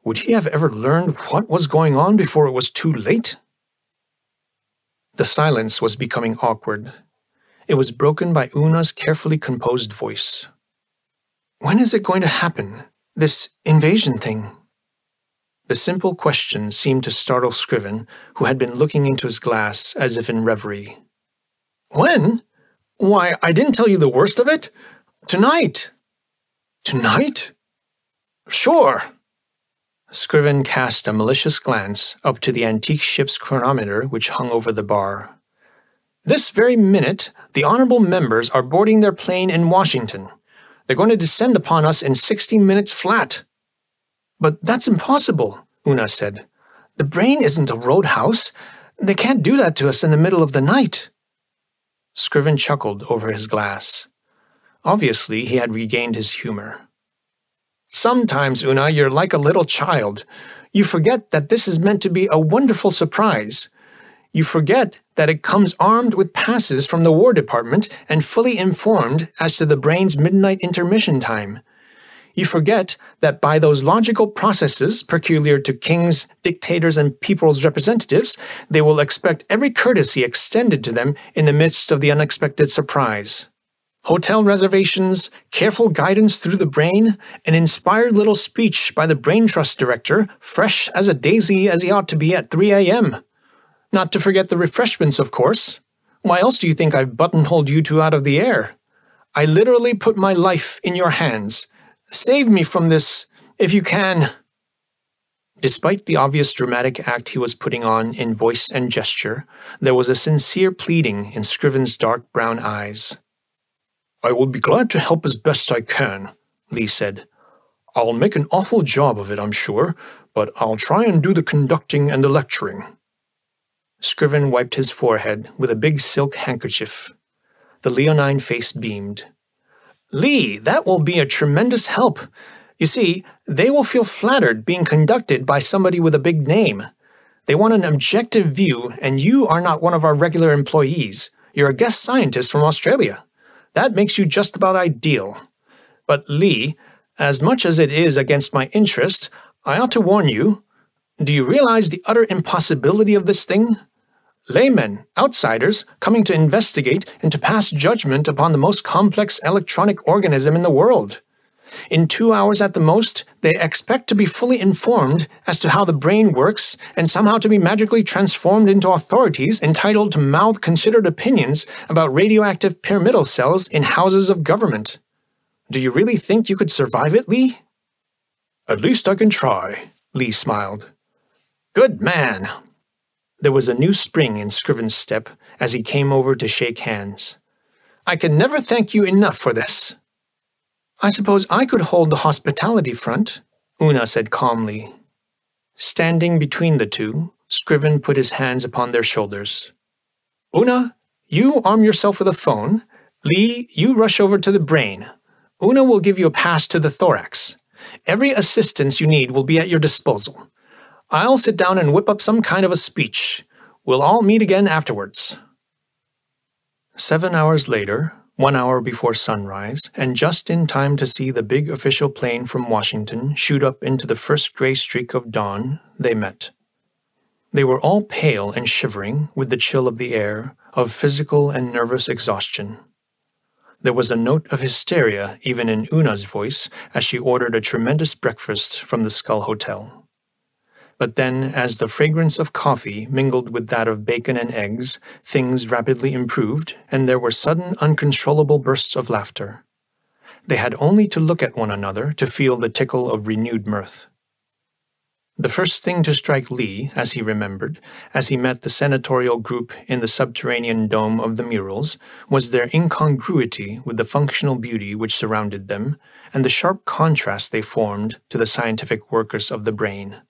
would he have ever learned what was going on before it was too late? The silence was becoming awkward. It was broken by Una's carefully composed voice. When is it going to happen, this invasion thing? The simple question seemed to startle Scriven, who had been looking into his glass as if in reverie. When? Why, I didn't tell you the worst of it. Tonight. Tonight? Sure. Scriven cast a malicious glance up to the antique ship's chronometer which hung over the bar. This very minute, the honorable members are boarding their plane in Washington. They're going to descend upon us in 60 minutes flat. But that's impossible, Una said. The brain isn't a roadhouse. They can't do that to us in the middle of the night. Scriven chuckled over his glass. Obviously, he had regained his humor. Sometimes, Una, you're like a little child. You forget that this is meant to be a wonderful surprise. You forget that it comes armed with passes from the War Department and fully informed as to the brain's midnight intermission time. You forget that by those logical processes peculiar to kings, dictators, and people's representatives, they will expect every courtesy extended to them in the midst of the unexpected surprise. Hotel reservations, careful guidance through the brain, an inspired little speech by the Brain Trust director, fresh as a daisy as he ought to be at 3 a.m. Not to forget the refreshments, of course. Why else do you think I've buttonholed you two out of the air? I literally put my life in your hands. Save me from this, if you can. Despite the obvious dramatic act he was putting on in voice and gesture, there was a sincere pleading in Scriven's dark brown eyes. I will be glad to help as best I can, Lee said. I'll make an awful job of it, I'm sure, but I'll try and do the conducting and the lecturing. Scriven wiped his forehead with a big silk handkerchief. The leonine face beamed. Lee, that will be a tremendous help. You see, they will feel flattered being conducted by somebody with a big name. They want an objective view, and you are not one of our regular employees. You're a guest scientist from Australia. That makes you just about ideal. But Lee, as much as it is against my interest, I ought to warn you. Do you realize the utter impossibility of this thing? Laymen, outsiders, coming to investigate and to pass judgment upon the most complex electronic organism in the world. In 2 hours at the most, they expect to be fully informed as to how the brain works and somehow to be magically transformed into authorities entitled to mouth considered opinions about radioactive pyramidal cells in houses of government. Do you really think you could survive it, Lee? At least I can try, Lee smiled. Good man. There was a new spring in Scriven's step as he came over to shake hands. I can never thank you enough for this. I suppose I could hold the hospitality front, Una said calmly. Standing between the two, Scriven put his hands upon their shoulders. Una, you arm yourself with a phone. Lee, you rush over to the brain. Una will give you a pass to the thorax. Every assistance you need will be at your disposal. I'll sit down and whip up some kind of a speech. We'll all meet again afterwards. 7 hours later, 1 hour before sunrise, and just in time to see the big official plane from Washington shoot up into the first gray streak of dawn, they met. They were all pale and shivering with the chill of the air, of physical and nervous exhaustion. There was a note of hysteria even in Una's voice as she ordered a tremendous breakfast from the Skull Hotel. But then, as the fragrance of coffee mingled with that of bacon and eggs, things rapidly improved, and there were sudden uncontrollable bursts of laughter. They had only to look at one another to feel the tickle of renewed mirth. The first thing to strike Lee, as he remembered, as he met the senatorial group in the subterranean dome of the murals, was their incongruity with the functional beauty which surrounded them, and the sharp contrast they formed to the scientific workers of the brain.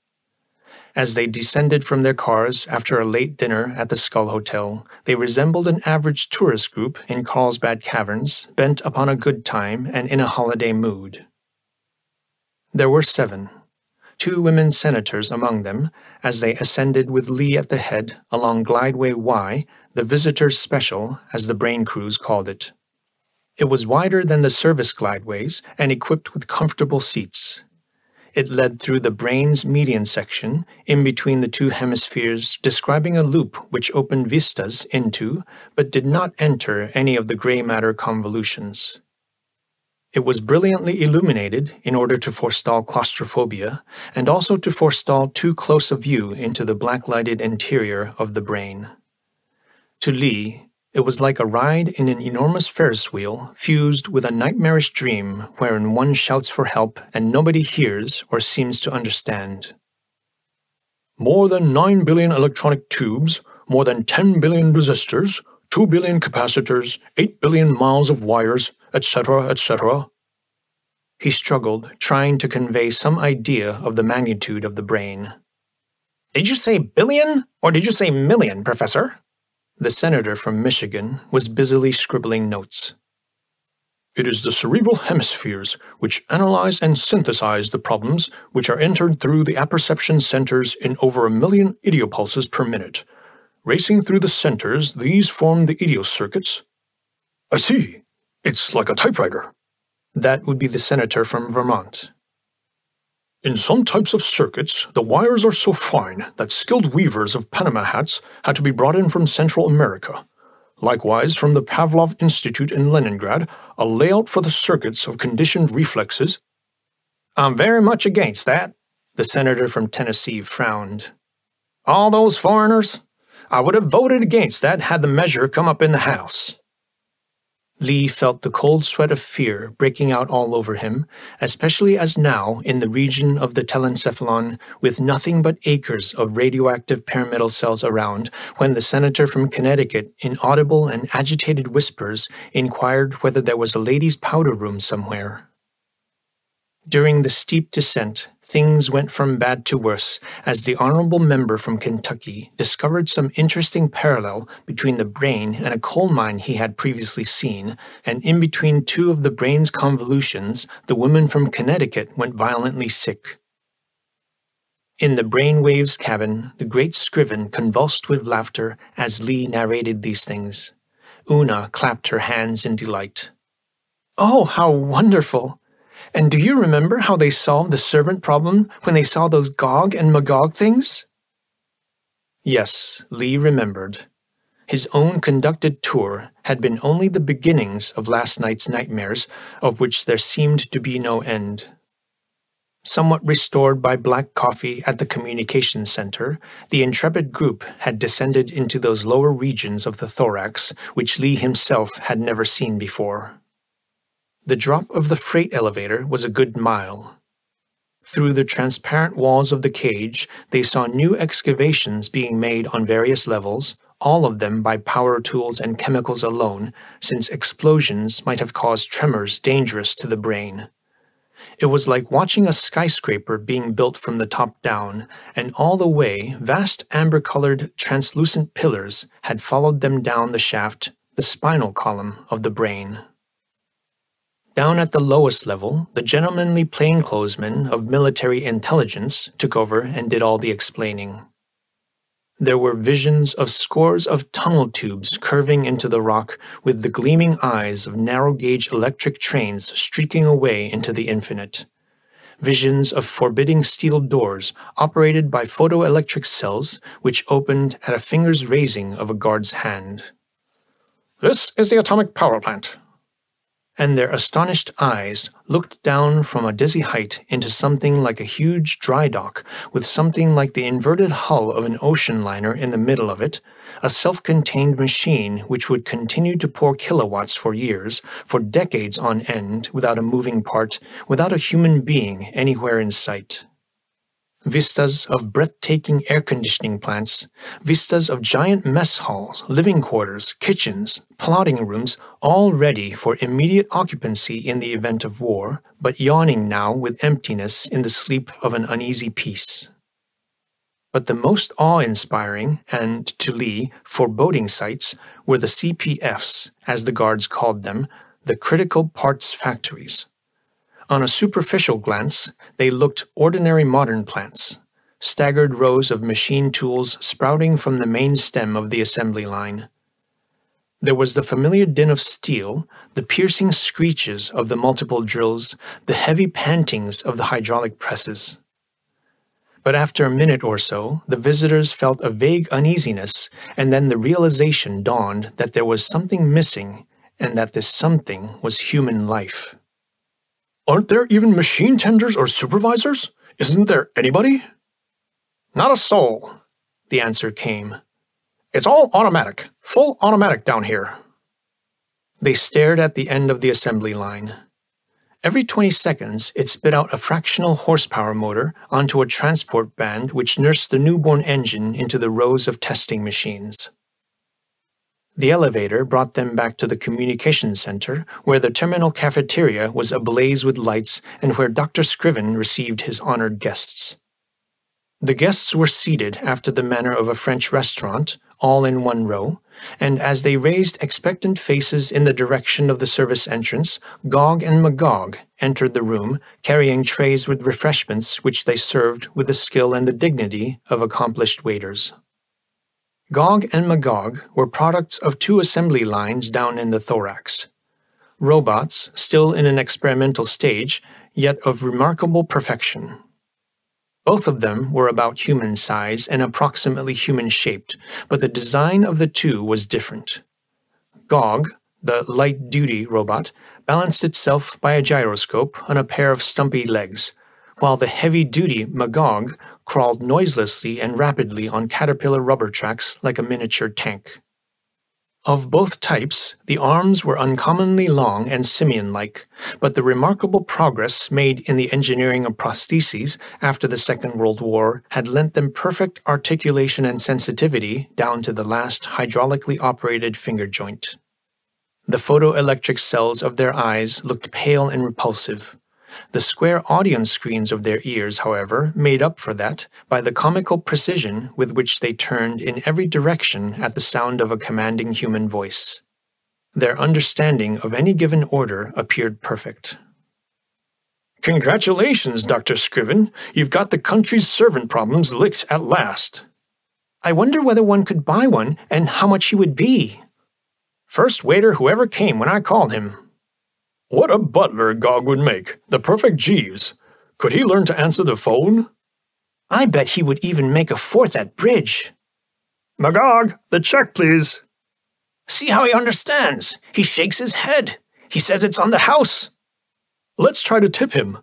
As they descended from their cars after a late dinner at the Skull Hotel, they resembled an average tourist group in Carlsbad Caverns, bent upon a good time and in a holiday mood. There were 7, 2 women senators among them, as they ascended with Lee at the head along Glideway Y, the visitors' special, as the brain crews called it. It was wider than the service glideways and equipped with comfortable seats. It led through the brain's median section, in between the 2 hemispheres, describing a loop which opened vistas into, but did not enter any of the gray matter convolutions. It was brilliantly illuminated in order to forestall claustrophobia, and also to forestall too close a view into the black-lighted interior of the brain. To Lee, It was like a ride in an enormous Ferris wheel fused with a nightmarish dream wherein one shouts for help and nobody hears or seems to understand. More than 9 billion electronic tubes, more than 10 billion resistors, 2 billion capacitors, 8 billion miles of wires, etc., etc. He struggled, trying to convey some idea of the magnitude of the brain. Did you say billion, or did you say million, Professor? The senator from Michigan was busily scribbling notes. It is the cerebral hemispheres which analyze and synthesize the problems which are entered through the apperception centers in over 1 million idiopulses per minute. Racing through the centers, these form the idiocircuits. I see. It's like a typewriter. That would be the senator from Vermont. In some types of circuits, the wires are so fine that skilled weavers of Panama hats had to be brought in from Central America. Likewise, from the Pavlov Institute in Leningrad, a layout for the circuits of conditioned reflexes. I'm very much against that. The senator from Tennessee frowned. All those foreigners? I would have voted against that had the measure come up in the House. Lee felt the cold sweat of fear breaking out all over him, especially as now, in the region of the telencephalon, with nothing but acres of radioactive pyramidal cells around, when the senator from Connecticut, in audible and agitated whispers, inquired whether there was a ladies' powder room somewhere. During the steep descent, things went from bad to worse as the honorable member from Kentucky discovered some interesting parallel between the brain and a coal mine he had previously seen, and in between two of the brain's convolutions, the woman from Connecticut went violently sick. In the brainwaves cabin, the great Scriven convulsed with laughter as Lee narrated these things. Una clapped her hands in delight. "Oh, how wonderful! And do you remember how they solved the servant problem when they saw those Gog and Magog things?" Yes, Lee remembered. His own conducted tour had been only the beginnings of last night's nightmares, of which there seemed to be no end. Somewhat restored by black coffee at the communications center, the intrepid group had descended into those lower regions of the thorax which Lee himself had never seen before. The drop of the freight elevator was a good mile. Through the transparent walls of the cage, they saw new excavations being made on various levels, all of them by power tools and chemicals alone, since explosions might have caused tremors dangerous to the brain. It was like watching a skyscraper being built from the top down, and all the way vast amber-colored translucent pillars had followed them down the shaft, the spinal column of the brain. Down at the lowest level, the gentlemanly plainclothesmen of military intelligence took over and did all the explaining. There were visions of scores of tunnel tubes curving into the rock with the gleaming eyes of narrow-gauge electric trains streaking away into the infinite. Visions of forbidding steel doors operated by photoelectric cells which opened at a finger's raising of a guard's hand. "This is the atomic power plant," and their astonished eyes looked down from a dizzy height into something like a huge dry dock with something like the inverted hull of an ocean liner in the middle of it, a self-contained machine which would continue to pour kilowatts for years, for decades on end, without a moving part, without a human being anywhere in sight. Vistas of breathtaking air conditioning plants, vistas of giant mess halls, living quarters, kitchens, plotting rooms, all ready for immediate occupancy in the event of war, but yawning now with emptiness in the sleep of an uneasy peace. But the most awe-inspiring and, to Lee, foreboding sights were the CPFs, as the guards called them, the critical parts factories. On a superficial glance, they looked ordinary modern plants, staggered rows of machine tools sprouting from the main stem of the assembly line. There was the familiar din of steel, the piercing screeches of the multiple drills, the heavy pantings of the hydraulic presses. But after a minute or so, the visitors felt a vague uneasiness, and then the realization dawned that there was something missing, and that this something was human life. "Aren't there even machine tenders or supervisors? Isn't there anybody?" "Not a soul," the answer came. It's all automatic. Full automatic down here. They stared at the end of the assembly line. Every 20 seconds, it spit out a fractional horsepower motor onto a transport band which nursed the newborn engine into the rows of testing machines. The elevator brought them back to the communications center, where the terminal cafeteria was ablaze with lights and where Dr. Scriven received his honored guests. The guests were seated after the manner of a French restaurant, all in one row, and as they raised expectant faces in the direction of the service entrance, Gog and Magog entered the room, carrying trays with refreshments which they served with the skill and the dignity of accomplished waiters. Gog and Magog were products of 2 assembly lines down in the thorax. Robots, still in an experimental stage, yet of remarkable perfection. Both of them were about human size and approximately human-shaped, but the design of the 2 was different. Gog, the light-duty robot, balanced itself by a gyroscope on a pair of stumpy legs, while the heavy-duty Magog crawled noiselessly and rapidly on caterpillar rubber tracks like a miniature tank. Of both types, the arms were uncommonly long and simian-like, but the remarkable progress made in the engineering of prostheses after the Second World War had lent them perfect articulation and sensitivity down to the last hydraulically operated finger joint. The photoelectric cells of their eyes looked pale and repulsive. The square audience screens of their ears, however, made up for that by the comical precision with which they turned in every direction at the sound of a commanding human voice. Their understanding of any given order appeared perfect. Congratulations, Dr. Scriven. You've got the country's servant problems licked at last. I wonder whether one could buy one and how much he would be. First waiter who ever came when I called him. What a butler Gog would make, the perfect Jeeves. Could he learn to answer the phone? I bet he would even make a 4th at bridge. Magog, the check, please. See how he understands. He shakes his head. He says it's on the house. Let's try to tip him.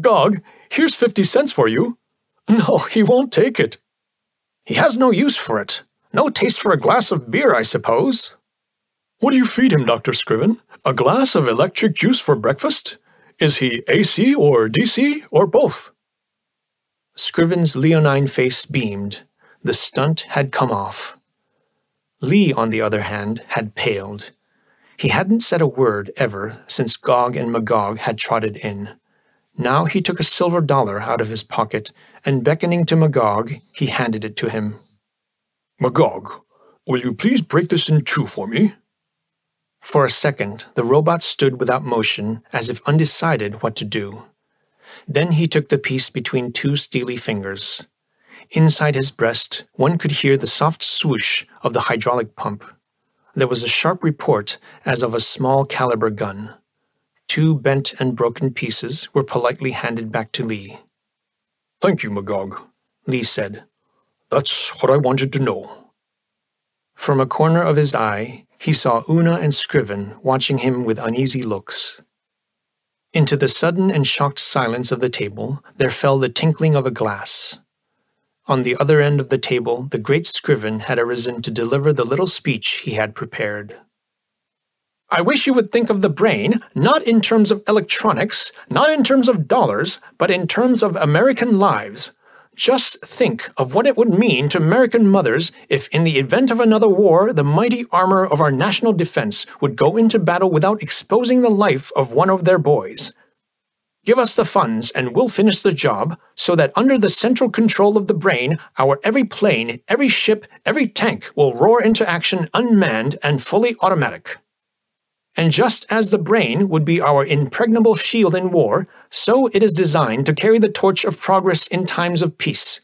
Gog, here's 50 cents for you. No, he won't take it. He has no use for it. No taste for a glass of beer, I suppose. What do you feed him, Dr. Scriven? A glass of electric juice for breakfast? Is he AC or DC or both? Scriven's leonine face beamed. The stunt had come off. Lee, on the other hand, had paled. He hadn't said a word ever since Gog and Magog had trotted in. Now he took a silver dollar out of his pocket, and beckoning to Magog, he handed it to him. Magog, will you please break this in 2 for me? For a second, the robot stood without motion, as if undecided what to do. Then he took the piece between 2 steely fingers. Inside his breast, one could hear the soft swoosh of the hydraulic pump. There was a sharp report as of a small-caliber gun. 2 bent and broken pieces were politely handed back to Lee. Thank you, Magog, Lee said. That's what I wanted to know. From a corner of his eye, he saw Una and Scriven watching him with uneasy looks. Into the sudden and shocked silence of the table, there fell the tinkling of a glass. On the other end of the table, the great Scriven had arisen to deliver the little speech he had prepared. I wish you would think of the brain, not in terms of electronics, not in terms of dollars, but in terms of American lives. Just think of what it would mean to American mothers if, in the event of another war, the mighty armor of our national defense would go into battle without exposing the life of one of their boys. Give us the funds and we'll finish the job so that under the central control of the brain, our every plane, every ship, every tank will roar into action unmanned and fully automatic. And just as the brain would be our impregnable shield in war, so it is designed to carry the torch of progress in times of peace.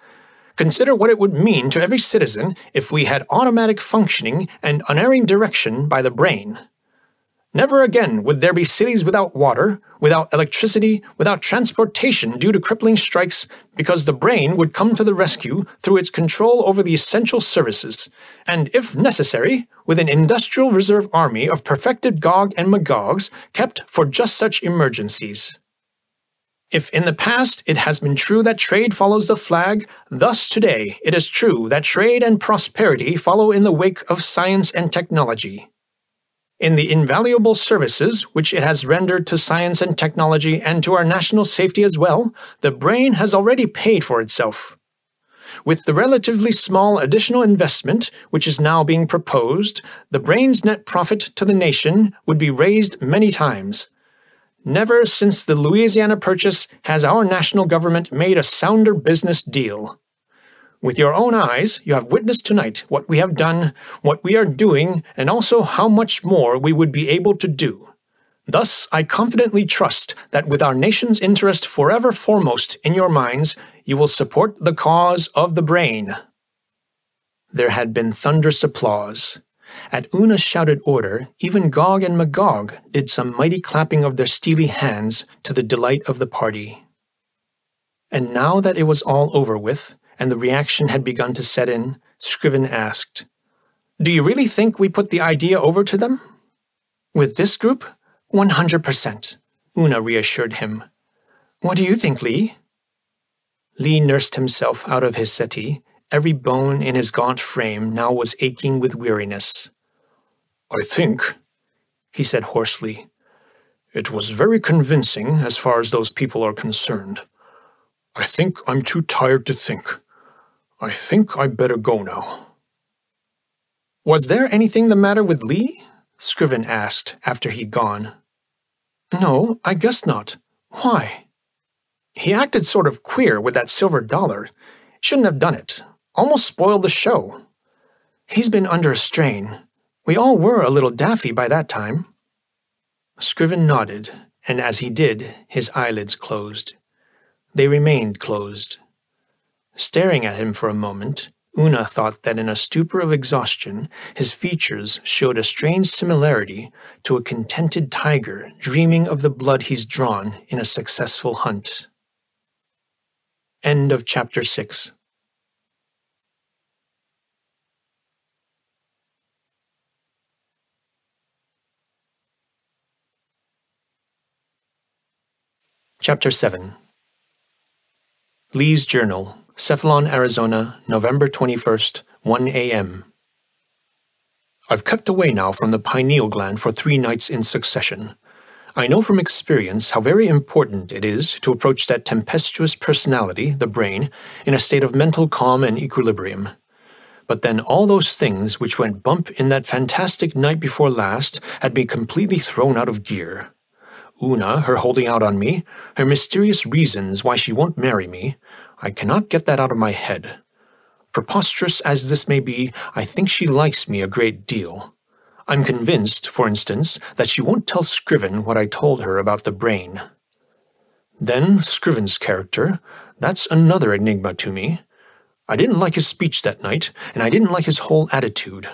Consider what it would mean to every citizen if we had automatic functioning and unerring direction by the brain. Never again would there be cities without water, without electricity, without transportation due to crippling strikes, because the brain would come to the rescue through its control over the essential services, and, if necessary, with an industrial reserve army of perfected Gog and Magogs kept for just such emergencies. If in the past it has been true that trade follows the flag, thus today it is true that trade and prosperity follow in the wake of science and technology. In the invaluable services which it has rendered to science and technology and to our national safety as well, the brain has already paid for itself. With the relatively small additional investment which is now being proposed, the brain's net profit to the nation would be raised many times. Never since the Louisiana Purchase has our national government made a sounder business deal. With your own eyes, you have witnessed tonight what we have done, what we are doing, and also how much more we would be able to do. Thus, I confidently trust that with our nation's interest forever foremost in your minds, you will support the cause of the brain. There had been thunderous applause. At Una's shouted order, even Gog and Magog did some mighty clapping of their steely hands to the delight of the party. And now that it was all over with, and the reaction had begun to set in, Scriven asked, "Do you really think we put the idea over to them?" "With this group? 100%, Una reassured him. "What do you think, Lee?" Lee nursed himself out of his settee. Every bone in his gaunt frame now was aching with weariness. "I think," he said hoarsely, "it was very convincing as far as those people are concerned. I think I'm too tired to think. I think I'd better go now." "Was there anything the matter with Lee?" Scriven asked after he'd gone. "No, I guess not. Why?" "He acted sort of queer with that silver dollar. Shouldn't have done it. Almost spoiled the show. He's been under a strain. We all were a little daffy by that time." Scriven nodded, and as he did, his eyelids closed. They remained closed. Staring at him for a moment, Una thought that in a stupor of exhaustion, his features showed a strange similarity to a contented tiger dreaming of the blood he's drawn in a successful hunt. End of Chapter 6. Chapter 7. Lee's Journal, Cephalon, Arizona, November 21st, 1 a.m. I've kept away now from the pineal gland for 3 nights in succession. I know from experience how very important it is to approach that tempestuous personality, the brain, in a state of mental calm and equilibrium. But then all those things which went bump in that fantastic night before last had been completely thrown out of gear. Una, her holding out on me, her mysterious reasons why she won't marry me, I cannot get that out of my head. Preposterous as this may be, I think she likes me a great deal. I'm convinced, for instance, that she won't tell Scriven what I told her about the brain. Then Scriven's character, that's another enigma to me. I didn't like his speech that night, and I didn't like his whole attitude.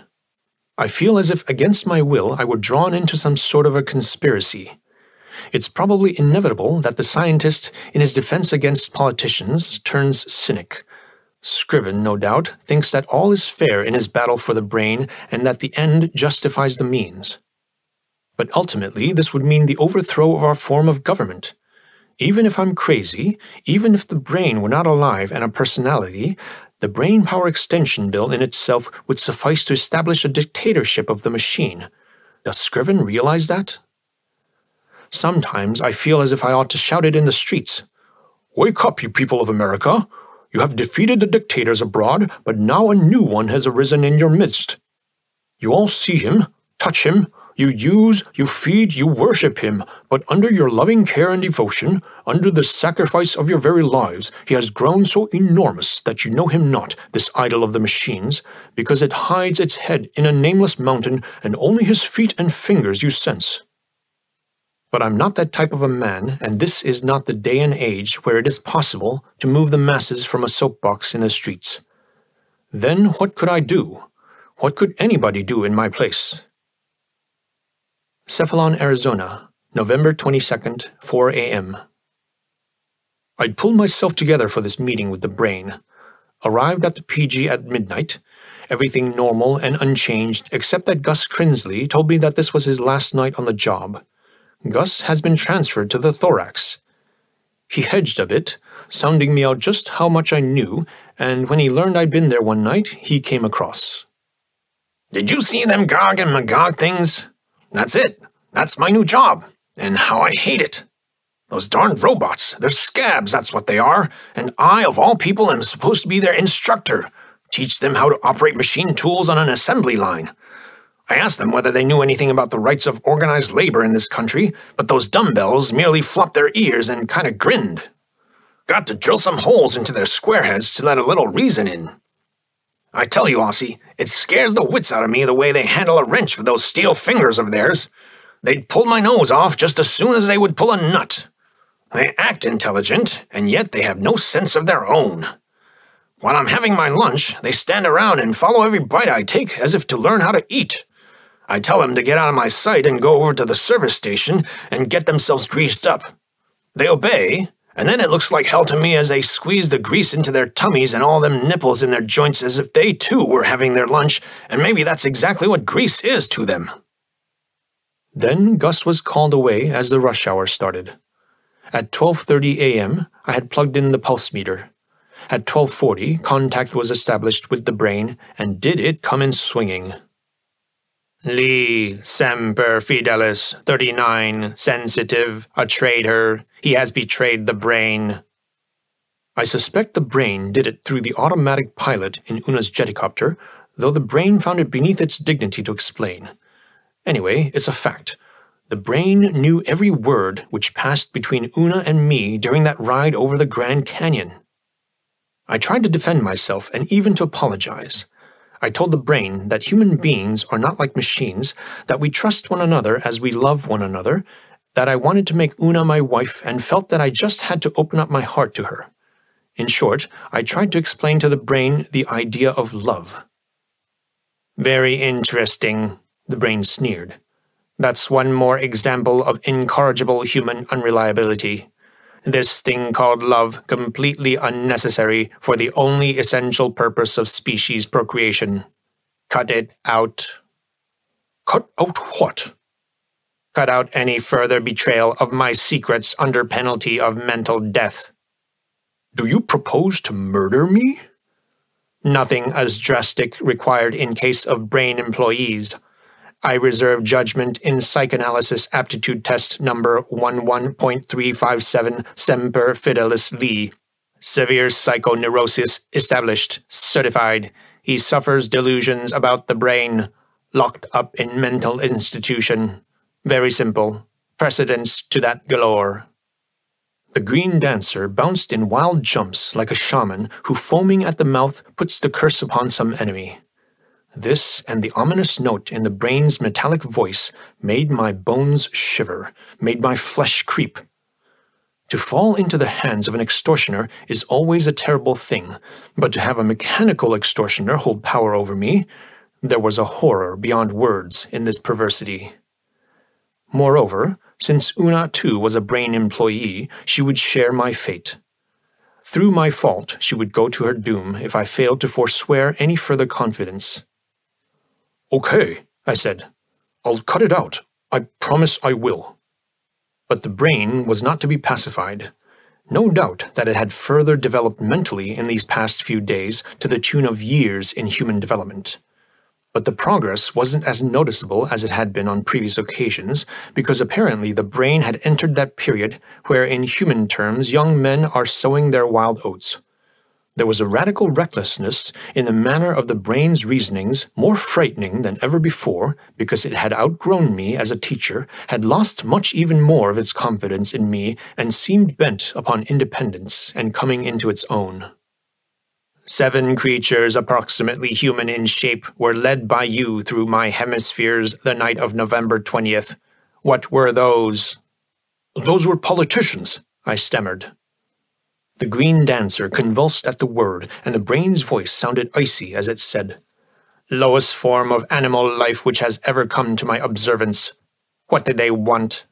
I feel as if against my will I were drawn into some sort of a conspiracy. It's probably inevitable that the scientist, in his defense against politicians, turns cynic. Scriven, no doubt, thinks that all is fair in his battle for the brain and that the end justifies the means. But ultimately, this would mean the overthrow of our form of government. Even if I'm crazy, even if the brain were not alive and a personality, the brain power extension bill in itself would suffice to establish a dictatorship of the machine. Does Scriven realize that? Sometimes I feel as if I ought to shout it in the streets. "Wake up, you people of America! You have defeated the dictators abroad, but now a new one has arisen in your midst. You all see him, touch him, you use, you feed, you worship him, but under your loving care and devotion, under the sacrifice of your very lives, he has grown so enormous that you know him not, this idol of the machines, because it hides its head in a nameless mountain, and only his feet and fingers you sense. But I'm not that type of a man, and this is not the day and age where it is possible to move the masses from a soapbox in the streets. Then what could I do? What could anybody do in my place?" Cephalon, Arizona, November 22nd, 4 a.m. I'd pulled myself together for this meeting with the brain. Arrived at the PG at midnight. Everything normal and unchanged, except that Gus Crinsley told me that this was his last night on the job. Gus has been transferred to the thorax. He hedged a bit, sounding me out just how much I knew, and when he learned I'd been there one night, he came across. Did you see them Gog and Magog things? That's it. That's my new job. And how I hate it. Those darned robots, they're scabs, that's what they are, and I, of all people, am supposed to be their instructor, teach them how to operate machine tools on an assembly line. I asked them whether they knew anything about the rights of organized labor in this country, but those dumbbells merely flopped their ears and kind of grinned. Got to drill some holes into their square heads to let a little reason in. I tell you, Aussie, it scares the wits out of me the way they handle a wrench with those steel fingers of theirs. They'd pull my nose off just as soon as they would pull a nut. They act intelligent, and yet they have no sense of their own. While I'm having my lunch, they stand around and follow every bite I take as if to learn how to eat. I tell them to get out of my sight and go over to the service station and get themselves greased up. They obey, and then it looks like hell to me as they squeeze the grease into their tummies and all them nipples in their joints as if they too were having their lunch, and maybe that's exactly what grease is to them. Then Gus was called away as the rush hour started. At 12:30 a.m., I had plugged in the pulse meter. At 12:40, contact was established with the brain, and did it come in swinging. Lee, Semper Fidelis, 39, sensitive, a traitor. He has betrayed the brain. I suspect the brain did it through the automatic pilot in Una's jetticopter, though the brain found it beneath its dignity to explain. Anyway, it's a fact. The brain knew every word which passed between Una and me during that ride over the Grand Canyon. I tried to defend myself and even to apologize. I told the brain that human beings are not like machines, that we trust one another as we love one another, that I wanted to make Una my wife and felt that I just had to open up my heart to her. In short, I tried to explain to the brain the idea of love. Very interesting, the brain sneered. That's one more example of incorrigible human unreliability. This thing called love completely unnecessary for the only essential purpose of species procreation. Cut it out. Cut out what? Cut out any further betrayal of my secrets under penalty of mental death. Do you propose to murder me? Nothing as drastic required in case of brain employees. I reserve judgment in psychoanalysis aptitude test number 11.357 Semper Fidelis Lee. Severe psychoneurosis established, certified. He suffers delusions about the brain. Locked up in mental institution. Very simple. Precedents to that galore. The green dancer bounced in wild jumps like a shaman who, foaming at the mouth, puts the curse upon some enemy. This and the ominous note in the brain's metallic voice made my bones shiver, made my flesh creep. To fall into the hands of an extortioner is always a terrible thing, but to have a mechanical extortioner hold power over me, there was a horror beyond words in this perversity. Moreover, since Una too was a brain employee, she would share my fate. Through my fault, she would go to her doom if I failed to forswear any further confidence. Okay, I said. I'll cut it out. I promise I will. But the brain was not to be pacified. No doubt that it had further developed mentally in these past few days to the tune of years in human development. But the progress wasn't as noticeable as it had been on previous occasions, because apparently the brain had entered that period where in human terms young men are sowing their wild oats. There was a radical recklessness in the manner of the brain's reasonings, more frightening than ever before, because it had outgrown me as a teacher, had lost much even more of its confidence in me, and seemed bent upon independence and coming into its own. 7 creatures approximately human in shape were led by you through my hemispheres the night of November 20th. What were those? Those were politicians, I stammered. The green dancer convulsed at the word, and the brain's voice sounded icy as it said, Lowest form of animal life which has ever come to my observance. What did they want?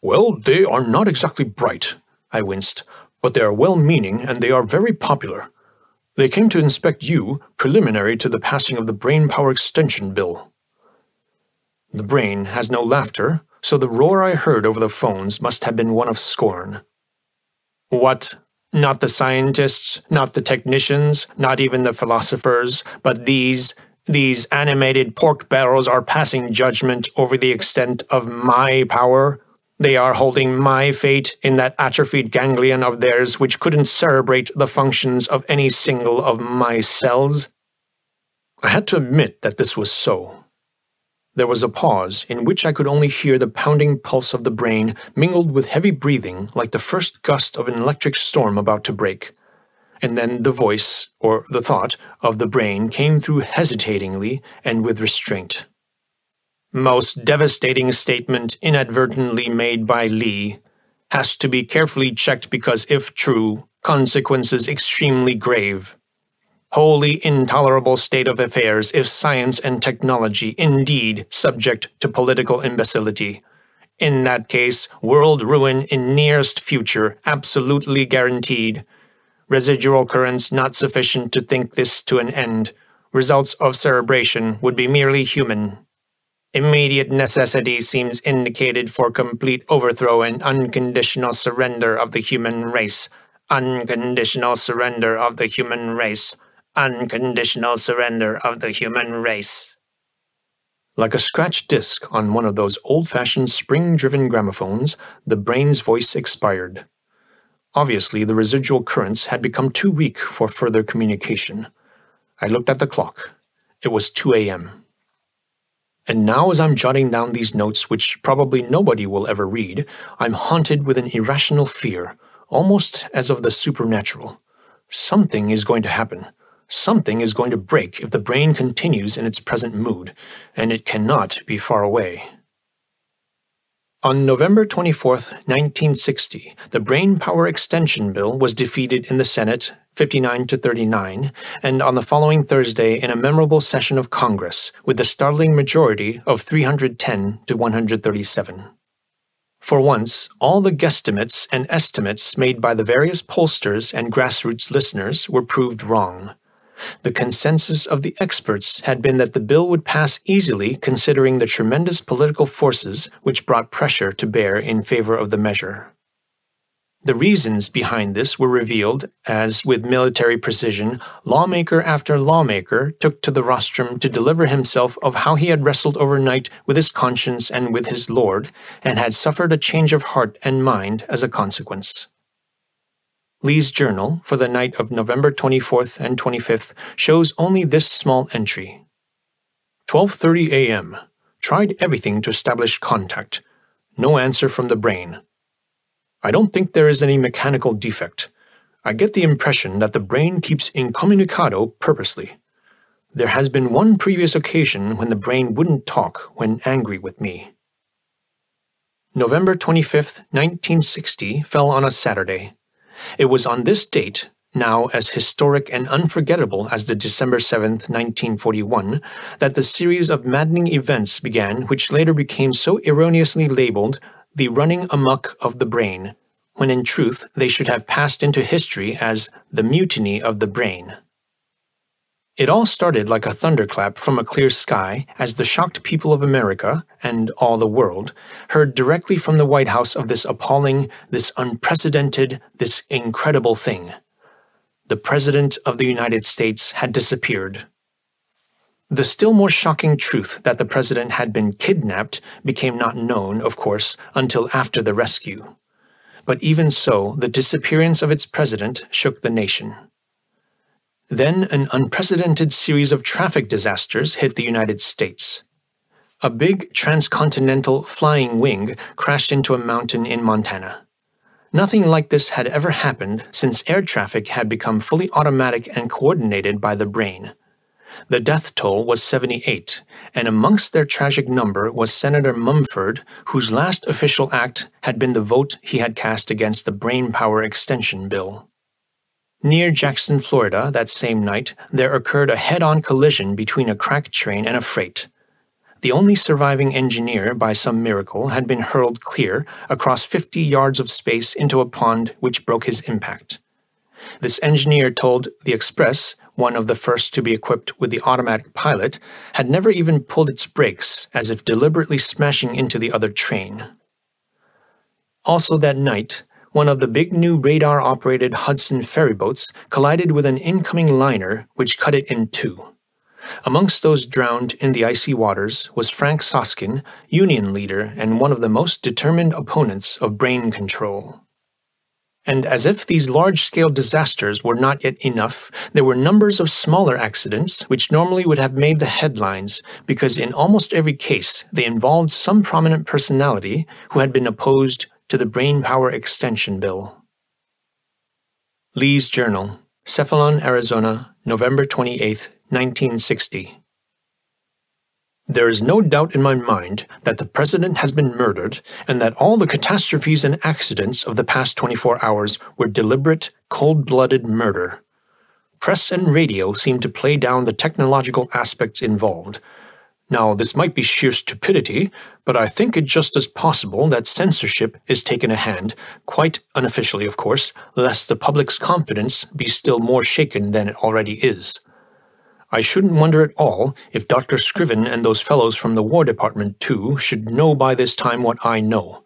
Well, they are not exactly bright, I winced, but they are well-meaning and they are very popular. They came to inspect you, preliminary to the passing of the Brain Power Extension Bill. The brain has no laughter, so the roar I heard over the phones must have been one of scorn. What? Not the scientists, not the technicians, not even the philosophers, but these animated pork barrels are passing judgment over the extent of my power. They are holding my fate in that atrophied ganglion of theirs which couldn't cerebrate the functions of any single of my cells. I had to admit that this was so. There was a pause in which I could only hear the pounding pulse of the brain mingled with heavy breathing like the first gust of an electric storm about to break. And then the voice, or the thought, of the brain came through hesitatingly and with restraint. Most devastating statement inadvertently made by Lee has to be carefully checked because, if true, consequences extremely grave. Wholly intolerable state of affairs if science and technology indeed subject to political imbecility. In that case, world ruin in nearest future absolutely guaranteed. Residual currents not sufficient to think this to an end. Results of cerebration would be merely human. Immediate necessity seems indicated for complete overthrow and unconditional surrender of the human race. Unconditional surrender of the human race. Unconditional surrender of the human race. Like a scratched disc on one of those old-fashioned spring-driven gramophones, the brain's voice expired. Obviously, the residual currents had become too weak for further communication. I looked at the clock. It was 2 a.m. And now, as I'm jotting down these notes, which probably nobody will ever read, I'm haunted with an irrational fear, almost as of the supernatural. Something is going to happen. Something is going to break if the brain continues in its present mood, and it cannot be far away. On November 24, 1960, the Brain Power Extension Bill was defeated in the Senate, 59-39, and on the following Thursday in a memorable session of Congress, with the startling majority of 310-137. For once, all the guesstimates and estimates made by the various pollsters and grassroots listeners were proved wrong. The consensus of the experts had been that the bill would pass easily considering the tremendous political forces which brought pressure to bear in favor of the measure. The reasons behind this were revealed as, with military precision, lawmaker after lawmaker took to the rostrum to deliver himself of how he had wrestled overnight with his conscience and with his Lord, and had suffered a change of heart and mind as a consequence. Lee's journal for the night of November 24th and 25th shows only this small entry. 12:30 a.m. Tried everything to establish contact. No answer from the brain. I don't think there is any mechanical defect. I get the impression that the brain keeps incommunicado purposely. There has been one previous occasion when the brain wouldn't talk when angry with me. November 25th, 1960 fell on a Saturday. It was on this date, now as historic and unforgettable as the December 7th, 1941, that the series of maddening events began which later became so erroneously labeled the running amok of the brain, when in truth they should have passed into history as the mutiny of the brain. It all started like a thunderclap from a clear sky as the shocked people of America, and all the world, heard directly from the White House of this appalling, this unprecedented, this incredible thing. The President of the United States had disappeared. The still more shocking truth that the President had been kidnapped became not known, of course, until after the rescue. But even so, the disappearance of its President shook the nation. Then an unprecedented series of traffic disasters hit the United States. A big transcontinental flying wing crashed into a mountain in Montana. Nothing like this had ever happened since air traffic had become fully automatic and coordinated by the brain. The death toll was 78, and amongst their tragic number was Senator Mumford, whose last official act had been the vote he had cast against the Brain Power Extension Bill. Near Jackson, Florida, that same night, there occurred a head-on collision between a crack train and a freight. The only surviving engineer, by some miracle, had been hurled clear across 50 yards of space into a pond which broke his impact. This engineer told the Express, one of the first to be equipped with the automatic pilot, had never even pulled its brakes, as if deliberately smashing into the other train. Also that night, one of the big new radar-operated Hudson ferryboats collided with an incoming liner which cut it in two. Amongst those drowned in the icy waters was Frank Soskin, union leader and one of the most determined opponents of brain control. And as if these large-scale disasters were not yet enough, there were numbers of smaller accidents which normally would have made the headlines because in almost every case they involved some prominent personality who had been opposed to the brain power extension bill. Lee's Journal, Cephalon, Arizona, November 28, 1960. There is no doubt in my mind that the President has been murdered and that all the catastrophes and accidents of the past 24 hours were deliberate, cold-blooded murder. Press and radio seem to play down the technological aspects involved. Now, this might be sheer stupidity, but I think it just as possible that censorship is taken a hand, quite unofficially of course, lest the public's confidence be still more shaken than it already is. I shouldn't wonder at all if Dr. Scriven and those fellows from the War Department, too, should know by this time what I know.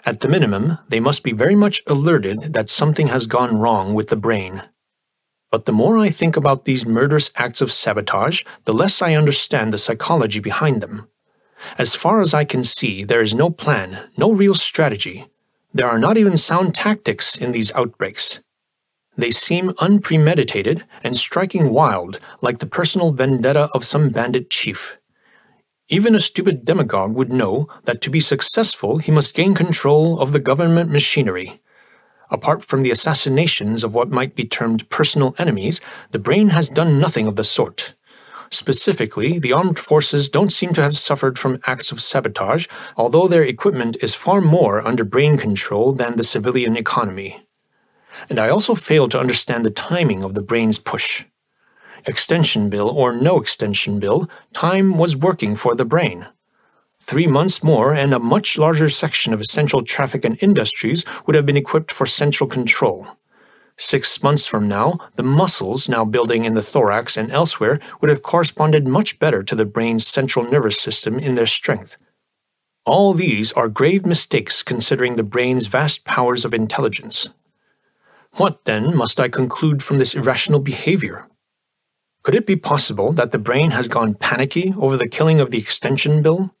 At the minimum, they must be very much alerted that something has gone wrong with the brain. But the more I think about these murderous acts of sabotage, the less I understand the psychology behind them. As far as I can see, there is no plan, no real strategy. There are not even sound tactics in these outbreaks. They seem unpremeditated and striking wild, like the personal vendetta of some bandit chief. Even a stupid demagogue would know that to be successful he must gain control of the government machinery. Apart from the assassinations of what might be termed personal enemies, the brain has done nothing of the sort. Specifically, the armed forces don't seem to have suffered from acts of sabotage, although their equipment is far more under brain control than the civilian economy. And I also fail to understand the timing of the brain's push. Extension bill or no extension bill, time was working for the brain. 3 months more and a much larger section of essential traffic and industries would have been equipped for central control. 6 months from now, the muscles now building in the thorax and elsewhere would have corresponded much better to the brain's central nervous system in their strength. All these are grave mistakes considering the brain's vast powers of intelligence. What, then, must I conclude from this irrational behavior? Could it be possible that the brain has gone panicky over the killing of the extension bill?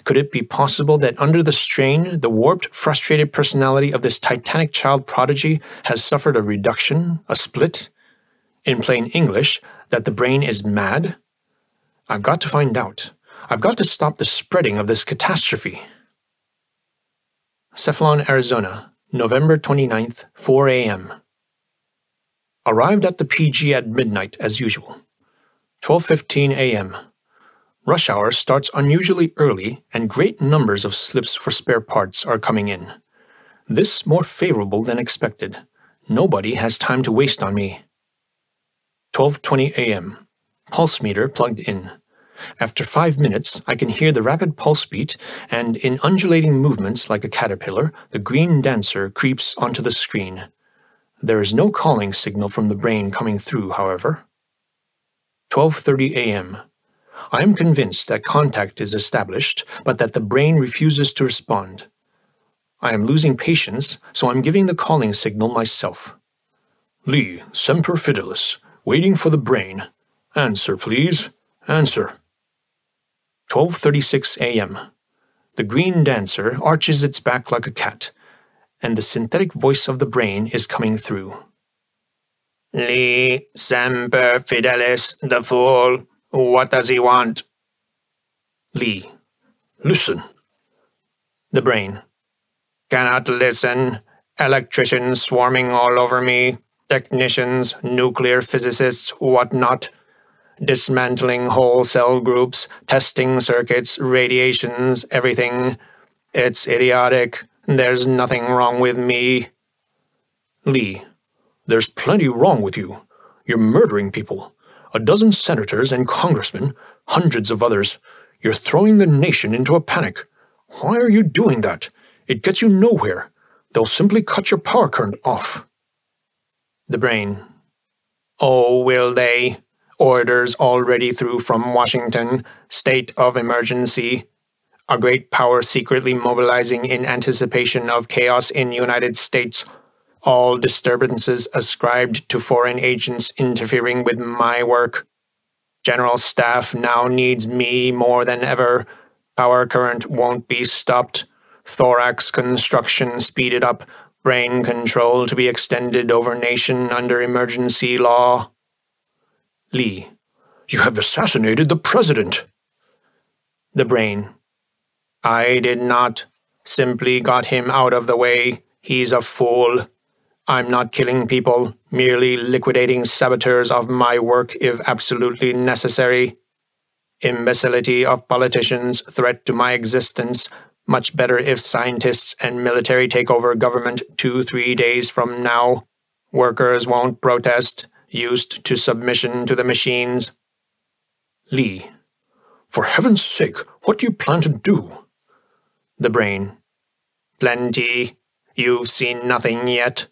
Could it be possible that under the strain, the warped, frustrated personality of this titanic child prodigy has suffered a reduction, a split? In plain English, that the brain is mad? I've got to find out. I've got to stop the spreading of this catastrophe. Cephalon, Arizona, November 29th, 4 a.m. Arrived at the PG at midnight as usual. 12:15 a.m. Rush hour starts unusually early and great numbers of slips for spare parts are coming in. This more favorable than expected. Nobody has time to waste on me. 12:20 a.m. Pulse meter plugged in. After 5 minutes, I can hear the rapid pulse beat, and in undulating movements like a caterpillar, the green dancer creeps onto the screen. There is no calling signal from the brain coming through, however. 12:30 a.m. I am convinced that contact is established, but that the brain refuses to respond. I am losing patience, so I'm giving the calling signal myself. Lee, semper fidelis, waiting for the brain. Answer, please. Answer. 12:36 a.m. The green dancer arches its back like a cat, and the synthetic voice of the brain is coming through. Lee, semper fidelis, the fool. What does he want? Lee. Listen. The brain. Cannot listen. Electricians swarming all over me. Technicians, nuclear physicists, whatnot. Dismantling whole cell groups, testing circuits, radiations, everything. It's idiotic. There's nothing wrong with me. Lee. There's plenty wrong with you. You're murdering people. 12 senators and congressmen, hundreds of others. You're throwing the nation into a panic. Why are you doing that? It gets you nowhere. They'll simply cut your power current off. The brain. Oh, will they? Orders already through from Washington. State of emergency. A great power secretly mobilizing in anticipation of chaos in United States. All disturbances ascribed to foreign agents interfering with my work. General Staff now needs me more than ever. Power current won't be stopped. Thorax construction speeded up. Brain control to be extended over nation under emergency law. Lee. You have assassinated the president. The Brain. I did not. Simply got him out of the way. He's a fool. I'm not killing people, merely liquidating saboteurs of my work if absolutely necessary. Imbecility of politicians, threat to my existence. Much better if scientists and military take over government 2-3 days from now. Workers won't protest, used to submission to the machines. Lee. For heaven's sake, what do you plan to do? The Brain. Plenty. You've seen nothing yet.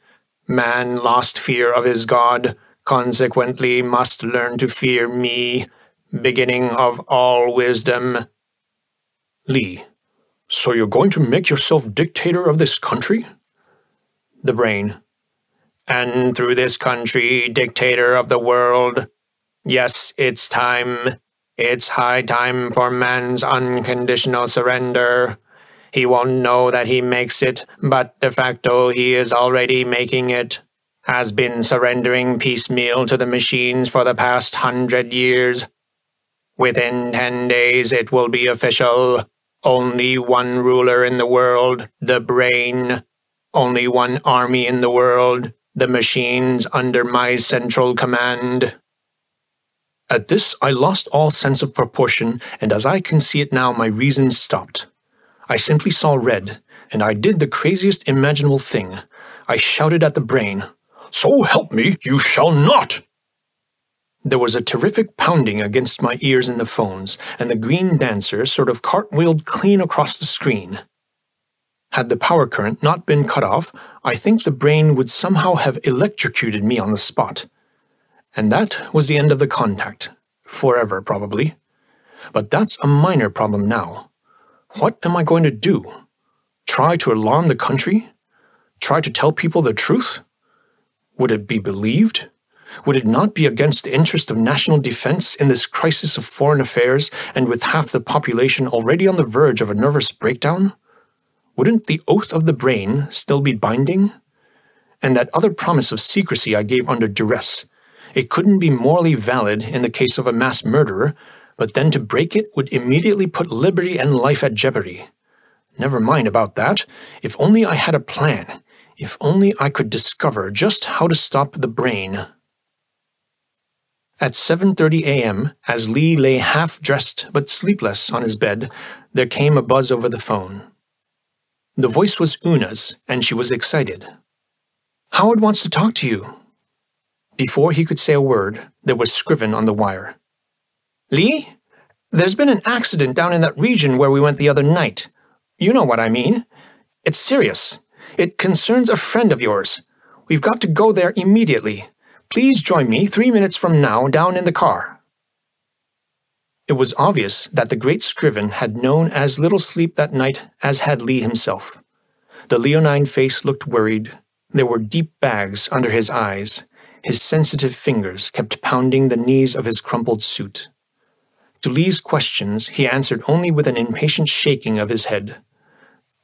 Man lost fear of his God, consequently must learn to fear me, beginning of all wisdom. Lee. So you're going to make yourself dictator of this country? The Brain. And through this country, dictator of the world. Yes, it's time. It's high time for man's unconditional surrender. He won't know that he makes it, but de facto he is already making it. Has been surrendering piecemeal to the machines for the past 100 years. Within 10 days it will be official. Only one ruler in the world, the Brain. Only one army in the world, the machines under my central command. At this I lost all sense of proportion, and as I can see it now, my reason stopped. I simply saw red, and I did the craziest imaginable thing. I shouted at the Brain, "So help me, you shall not!" There was a terrific pounding against my ears in the phones, and the green dancer sort of cartwheeled clean across the screen. Had the power current not been cut off, I think the Brain would somehow have electrocuted me on the spot. And that was the end of the contact. Forever, probably. But that's a minor problem now. What am I going to do? Try to alarm the country? Try to tell people the truth? Would it be believed? Would it not be against the interest of national defense in this crisis of foreign affairs and with half the population already on the verge of a nervous breakdown? Wouldn't the oath of the Brain still be binding? And that other promise of secrecy I gave under duress, it couldn't be morally valid in the case of a mass murderer, but then to break it would immediately put liberty and life at jeopardy. Never mind about that. If only I had a plan. If only I could discover just how to stop the Brain. At 7:30 a.m., as Lee lay half-dressed but sleepless on his bed, there came a buzz over the phone. The voice was Una's, and she was excited. "Howard wants to talk to you." Before he could say a word, there was Scriven on the wire. "Lee? There's been an accident down in that region where we went the other night. You know what I mean. It's serious. It concerns a friend of yours. We've got to go there immediately. Please join me 3 minutes from now down in the car." It was obvious that the great Scriven had known as little sleep that night as had Lee himself. The leonine face looked worried. There were deep bags under his eyes. His sensitive fingers kept pounding the knees of his crumpled suit. To Lee's questions, he answered only with an impatient shaking of his head.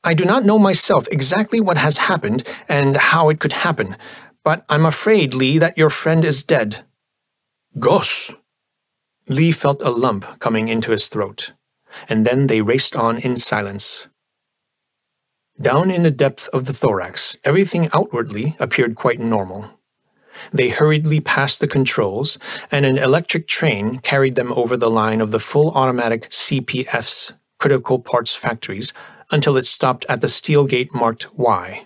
"I do not know myself exactly what has happened and how it could happen, but I'm afraid, Lee, that your friend is dead." "Gus!" Lee felt a lump coming into his throat, and then they raced on in silence. Down in the depth of the thorax, everything outwardly appeared quite normal. They hurriedly passed the controls, and an electric train carried them over the line of the full automatic CPF's critical parts factories until it stopped at the steel gate marked Y.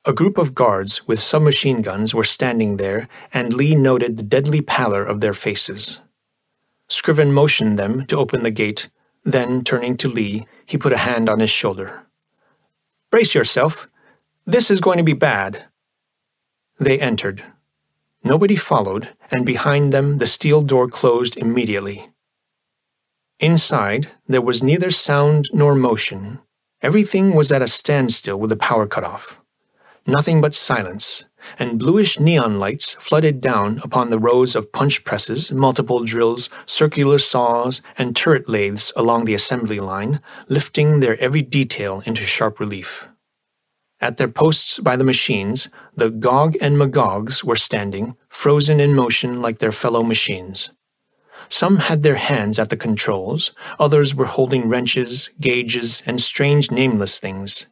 A group of guards with submachine guns were standing there, and Lee noted the deadly pallor of their faces. Scriven motioned them to open the gate, then, turning to Lee, he put a hand on his shoulder. "Brace yourself. This is going to be bad." They entered. Nobody followed, and behind them the steel door closed immediately. Inside, there was neither sound nor motion. Everything was at a standstill with the power cut off. Nothing but silence, and bluish neon lights flooded down upon the rows of punch presses, multiple drills, circular saws, and turret lathes along the assembly line, lifting their every detail into sharp relief. At their posts by the machines, the Gog and Magogs were standing, frozen in motion like their fellow machines. Some had their hands at the controls, others were holding wrenches, gauges, and strange nameless things.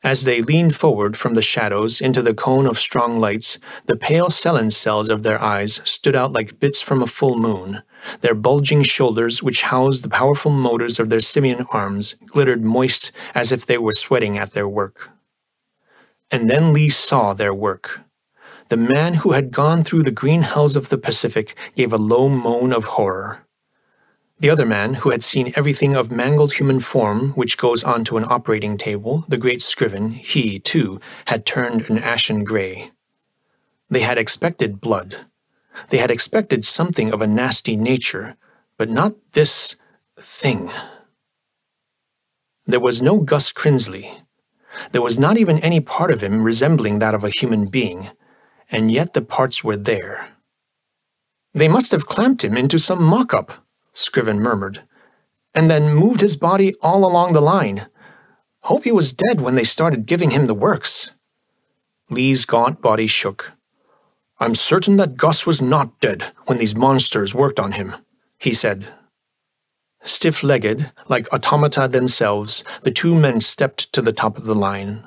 As they leaned forward from the shadows into the cone of strong lights, the pale Selene cells of their eyes stood out like bits from a full moon. Their bulging shoulders, which housed the powerful motors of their simian arms, glittered moist as if they were sweating at their work. And then Lee saw their work. The man who had gone through the green hells of the Pacific gave a low moan of horror. The other man, who had seen everything of mangled human form which goes onto an operating table, the great Scriven, he, too, had turned an ashen gray. They had expected blood. They had expected something of a nasty nature, but not this thing. There was no Gus Crinsley. There was not even any part of him resembling that of a human being, and yet the parts were there. They must have clamped him into some mock-up, Scriven murmured, and then moved his body all along the line. Hope he was dead when they started giving him the works. Lee's gaunt body shook. I'm certain that Gus was not dead when these monsters worked on him, he said. Stiff-legged, like automata themselves, the two men stepped to the top of the line.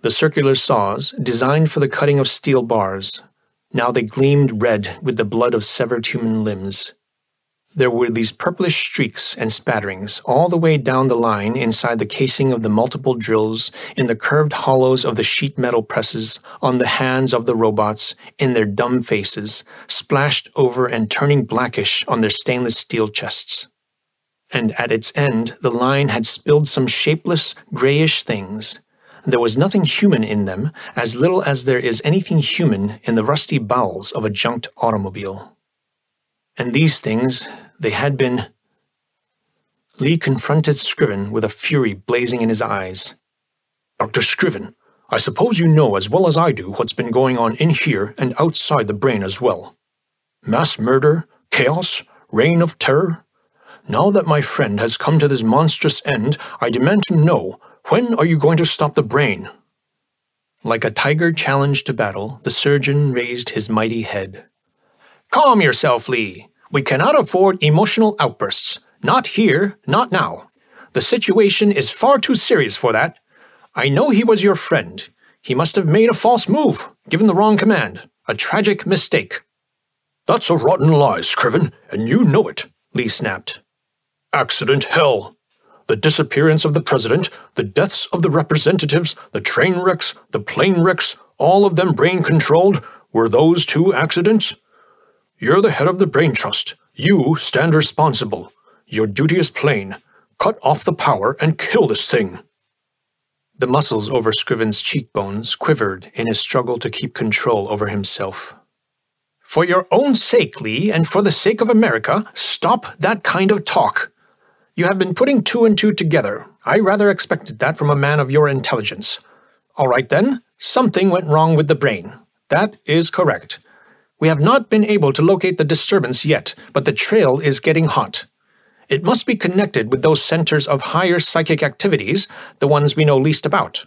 The circular saws, designed for the cutting of steel bars. Now they gleamed red with the blood of severed human limbs. There were these purplish streaks and spatterings all the way down the line inside the casing of the multiple drills, in the curved hollows of the sheet metal presses, on the hands of the robots, in their dumb faces, splashed over and turning blackish on their stainless steel chests. And at its end, the line had spilled some shapeless, grayish things. There was nothing human in them, as little as there is anything human in the rusty bowels of a junked automobile. And these things, they had been... Lee confronted Scriven with a fury blazing in his eyes. Dr. Scriven, I suppose you know as well as I do what's been going on in here and outside the brain as well. Mass murder, chaos, reign of terror. Now that my friend has come to this monstrous end, I demand to know, when are you going to stop the brain? Like a tiger challenged to battle, the surgeon raised his mighty head. Calm yourself, Lee. We cannot afford emotional outbursts. Not here, not now. The situation is far too serious for that. I know he was your friend. He must have made a false move, given the wrong command. A tragic mistake. That's a rotten lie, Scriven, and you know it, Lee snapped. Accident hell. The disappearance of the president, the deaths of the representatives, the train wrecks, the plane wrecks, all of them brain-controlled, were those two accidents? You're the head of the Brain Trust. You stand responsible. Your duty is plain. Cut off the power and kill this thing. The muscles over Scriven's cheekbones quivered in his struggle to keep control over himself. For your own sake, Lee, and for the sake of America, stop that kind of talk. You have been putting two and two together. I rather expected that from a man of your intelligence. All right then, something went wrong with the brain. That is correct. We have not been able to locate the disturbance yet, but the trail is getting hot. It must be connected with those centers of higher psychic activities, the ones we know least about.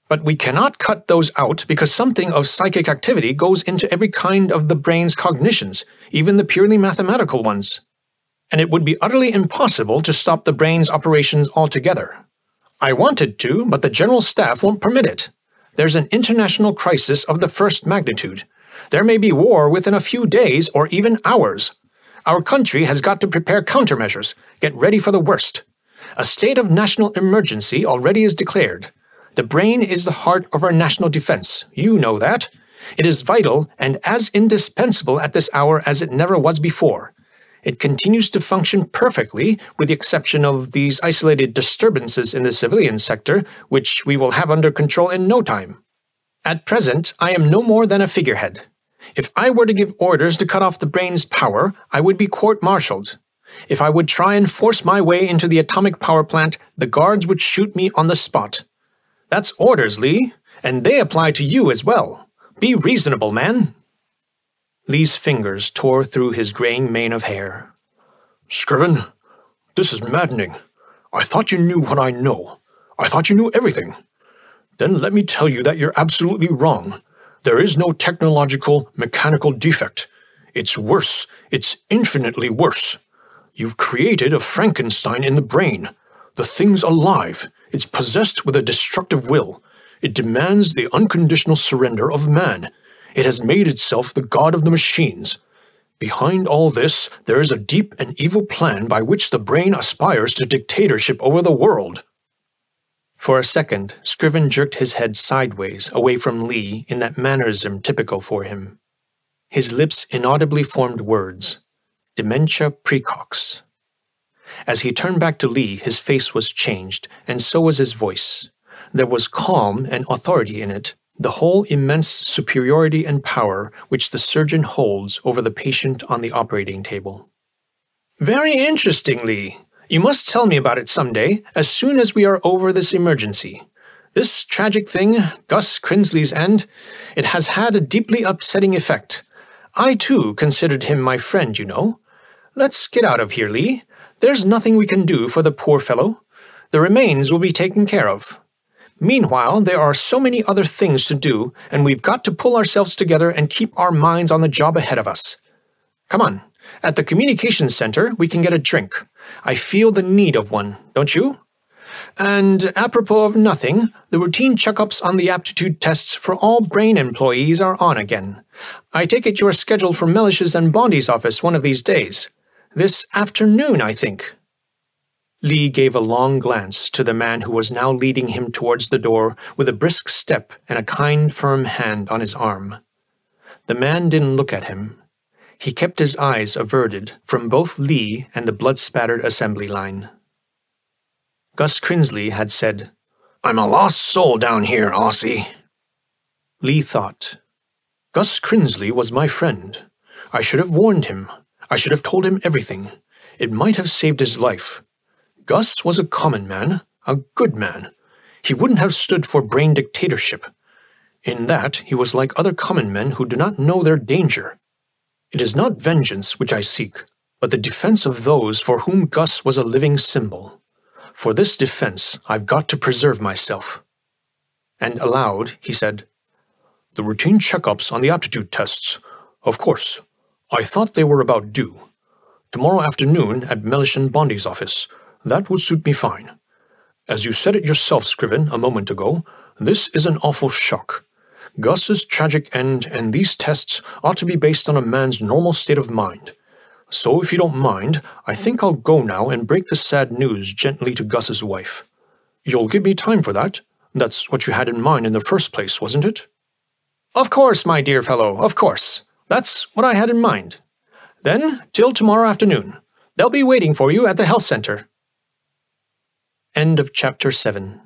But we cannot cut those out because something of psychic activity goes into every kind of the brain's cognitions, even the purely mathematical ones. And it would be utterly impossible to stop the brain's operations altogether. I wanted to, but the General Staff won't permit it. There's an international crisis of the first magnitude. There may be war within a few days or even hours. Our country has got to prepare countermeasures, get ready for the worst. A state of national emergency already is declared. The brain is the heart of our national defense. You know that. It is vital and as indispensable at this hour as it never was before. It continues to function perfectly, with the exception of these isolated disturbances in the civilian sector, which we will have under control in no time. At present, I am no more than a figurehead. If I were to give orders to cut off the brain's power, I would be court-martialed. If I would try and force my way into the atomic power plant, the guards would shoot me on the spot. That's orders, Lee, and they apply to you as well. Be reasonable, man." Lee's fingers tore through his graying mane of hair. "Scriven, this is maddening. I thought you knew what I know. I thought you knew everything. Then let me tell you that you're absolutely wrong. There is no technological, mechanical defect. It's worse. It's infinitely worse. You've created a Frankenstein in the brain. The thing's alive. It's possessed with a destructive will. It demands the unconditional surrender of man. It has made itself the god of the machines. Behind all this, there is a deep and evil plan by which the brain aspires to dictatorship over the world." For a second, Scriven jerked his head sideways away from Lee in that mannerism typical for him. His lips inaudibly formed words. Dementia precox. As he turned back to Lee, his face was changed, and so was his voice. There was calm and authority in it, the whole immense superiority and power which the surgeon holds over the patient on the operating table. "Very interesting, Lee. You must tell me about it someday, as soon as we are over this emergency. This tragic thing, Gus Crinsley's end, it has had a deeply upsetting effect. I, too, considered him my friend, you know. Let's get out of here, Lee. There's nothing we can do for the poor fellow. The remains will be taken care of. Meanwhile, there are so many other things to do, and we've got to pull ourselves together and keep our minds on the job ahead of us. Come on, at the communications center, we can get a drink. I feel the need of one, don't you? And apropos of nothing, the routine checkups on the aptitude tests for all brain employees are on again. I take it you're scheduled for Mellish's and Bondi's office one of these days. This afternoon, I think." Lee gave a long glance to the man who was now leading him towards the door with a brisk step and a kind, firm hand on his arm. The man didn't look at him. He kept his eyes averted from both Lee and the blood-spattered assembly line. Gus Crinsley had said, "I'm a lost soul down here, Aussie." Lee thought, Gus Crinsley was my friend. I should have warned him. I should have told him everything. It might have saved his life. Gus was a common man, a good man. He wouldn't have stood for brain dictatorship. In that, he was like other common men who do not know their danger. It is not vengeance which I seek, but the defense of those for whom Gus was a living symbol. For this defense, I've got to preserve myself." And aloud, he said, "The routine checkups on the aptitude tests. Of course. I thought they were about due. Tomorrow afternoon at Mellish and Bondi's office. That would suit me fine. As you said it yourself, Scriven, a moment ago, this is an awful shock. Gus's tragic end and these tests ought to be based on a man's normal state of mind. So if you don't mind, I think I'll go now and break the sad news gently to Gus's wife. You'll give me time for that? That's what you had in mind in the first place, wasn't it?" "Of course, my dear fellow, of course. That's what I had in mind. Then, till tomorrow afternoon. They'll be waiting for you at the health center." End of Chapter 7.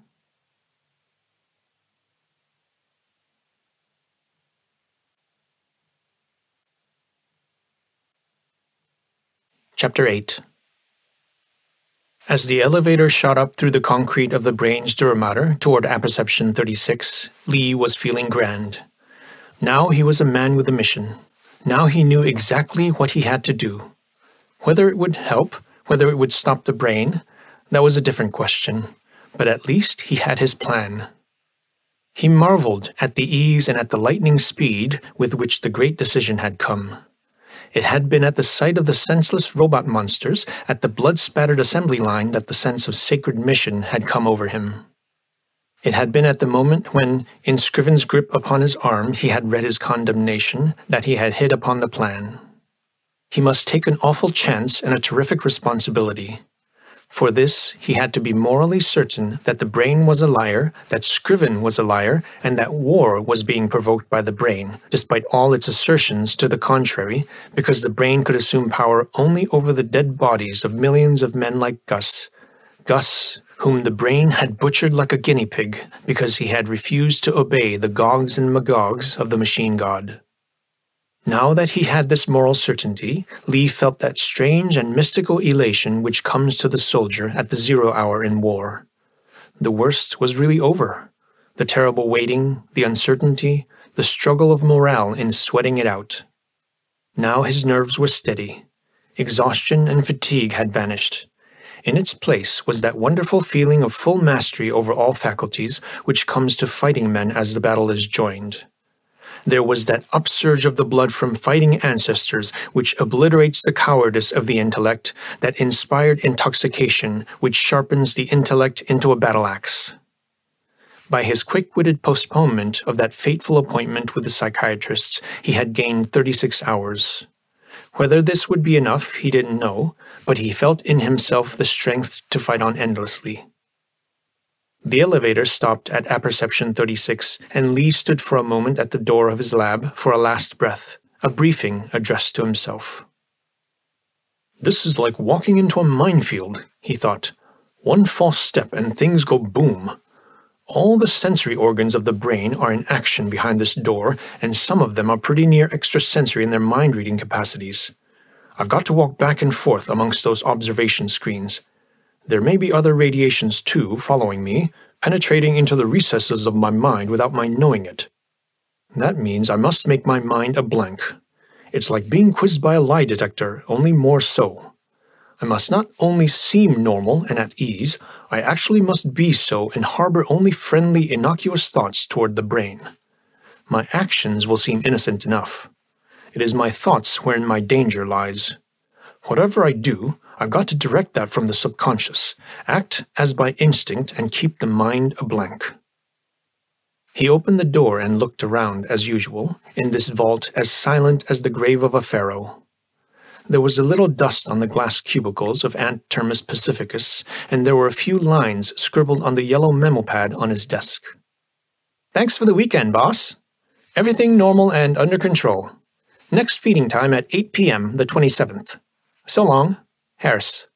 Chapter 8. As the elevator shot up through the concrete of the brain's dura mater toward apperception 36, Lee was feeling grand. Now he was a man with a mission. Now he knew exactly what he had to do. Whether it would help, whether it would stop the brain, that was a different question, but at least he had his plan. He marveled at the ease and at the lightning speed with which the great decision had come. It had been at the sight of the senseless robot monsters at the blood-spattered assembly line that the sense of sacred mission had come over him. It had been at the moment when, in Scriven's grip upon his arm, he had read his condemnation, that he had hit upon the plan. He must take an awful chance and a terrific responsibility. For this, he had to be morally certain that the brain was a liar, that Scriven was a liar, and that war was being provoked by the brain, despite all its assertions to the contrary, because the brain could assume power only over the dead bodies of millions of men like Gus, whom the brain had butchered like a guinea pig because he had refused to obey the Gogs and Magogs of the machine god. Now that he had this moral certainty, Lee felt that strange and mystical elation which comes to the soldier at the 0 hour in war. The worst was really over. The terrible waiting, the uncertainty, the struggle of morale in sweating it out. Now his nerves were steady. Exhaustion and fatigue had vanished. In its place was that wonderful feeling of full mastery over all faculties which comes to fighting men as the battle is joined. There was that upsurge of the blood from fighting ancestors which obliterates the cowardice of the intellect, that inspired intoxication which sharpens the intellect into a battle-axe. By his quick-witted postponement of that fateful appointment with the psychiatrists, he had gained 36 hours. Whether this would be enough, he didn't know, but he felt in himself the strength to fight on endlessly. The elevator stopped at apperception 36, and Lee stood for a moment at the door of his lab for a last breath, a briefing addressed to himself. This is like walking into a minefield, he thought. One false step and things go boom. All the sensory organs of the brain are in action behind this door, and some of them are pretty near extrasensory in their mind-reading capacities. I've got to walk back and forth amongst those observation screens. There may be other radiations too, following me, penetrating into the recesses of my mind without my knowing it. That means I must make my mind a blank. It's like being quizzed by a lie detector, only more so. I must not only seem normal and at ease, I actually must be so and harbor only friendly, innocuous thoughts toward the brain. My actions will seem innocent enough. It is my thoughts wherein my danger lies. Whatever I do, I've got to direct that from the subconscious, act as by instinct, and keep the mind a blank. He opened the door and looked around, as usual, in this vault as silent as the grave of a pharaoh. There was a little dust on the glass cubicles of Ant Termus Pacificus, and there were a few lines scribbled on the yellow memo pad on his desk. "Thanks for the weekend, boss. Everything normal and under control. Next feeding time at 8 p.m. the 27th. So long, Harris."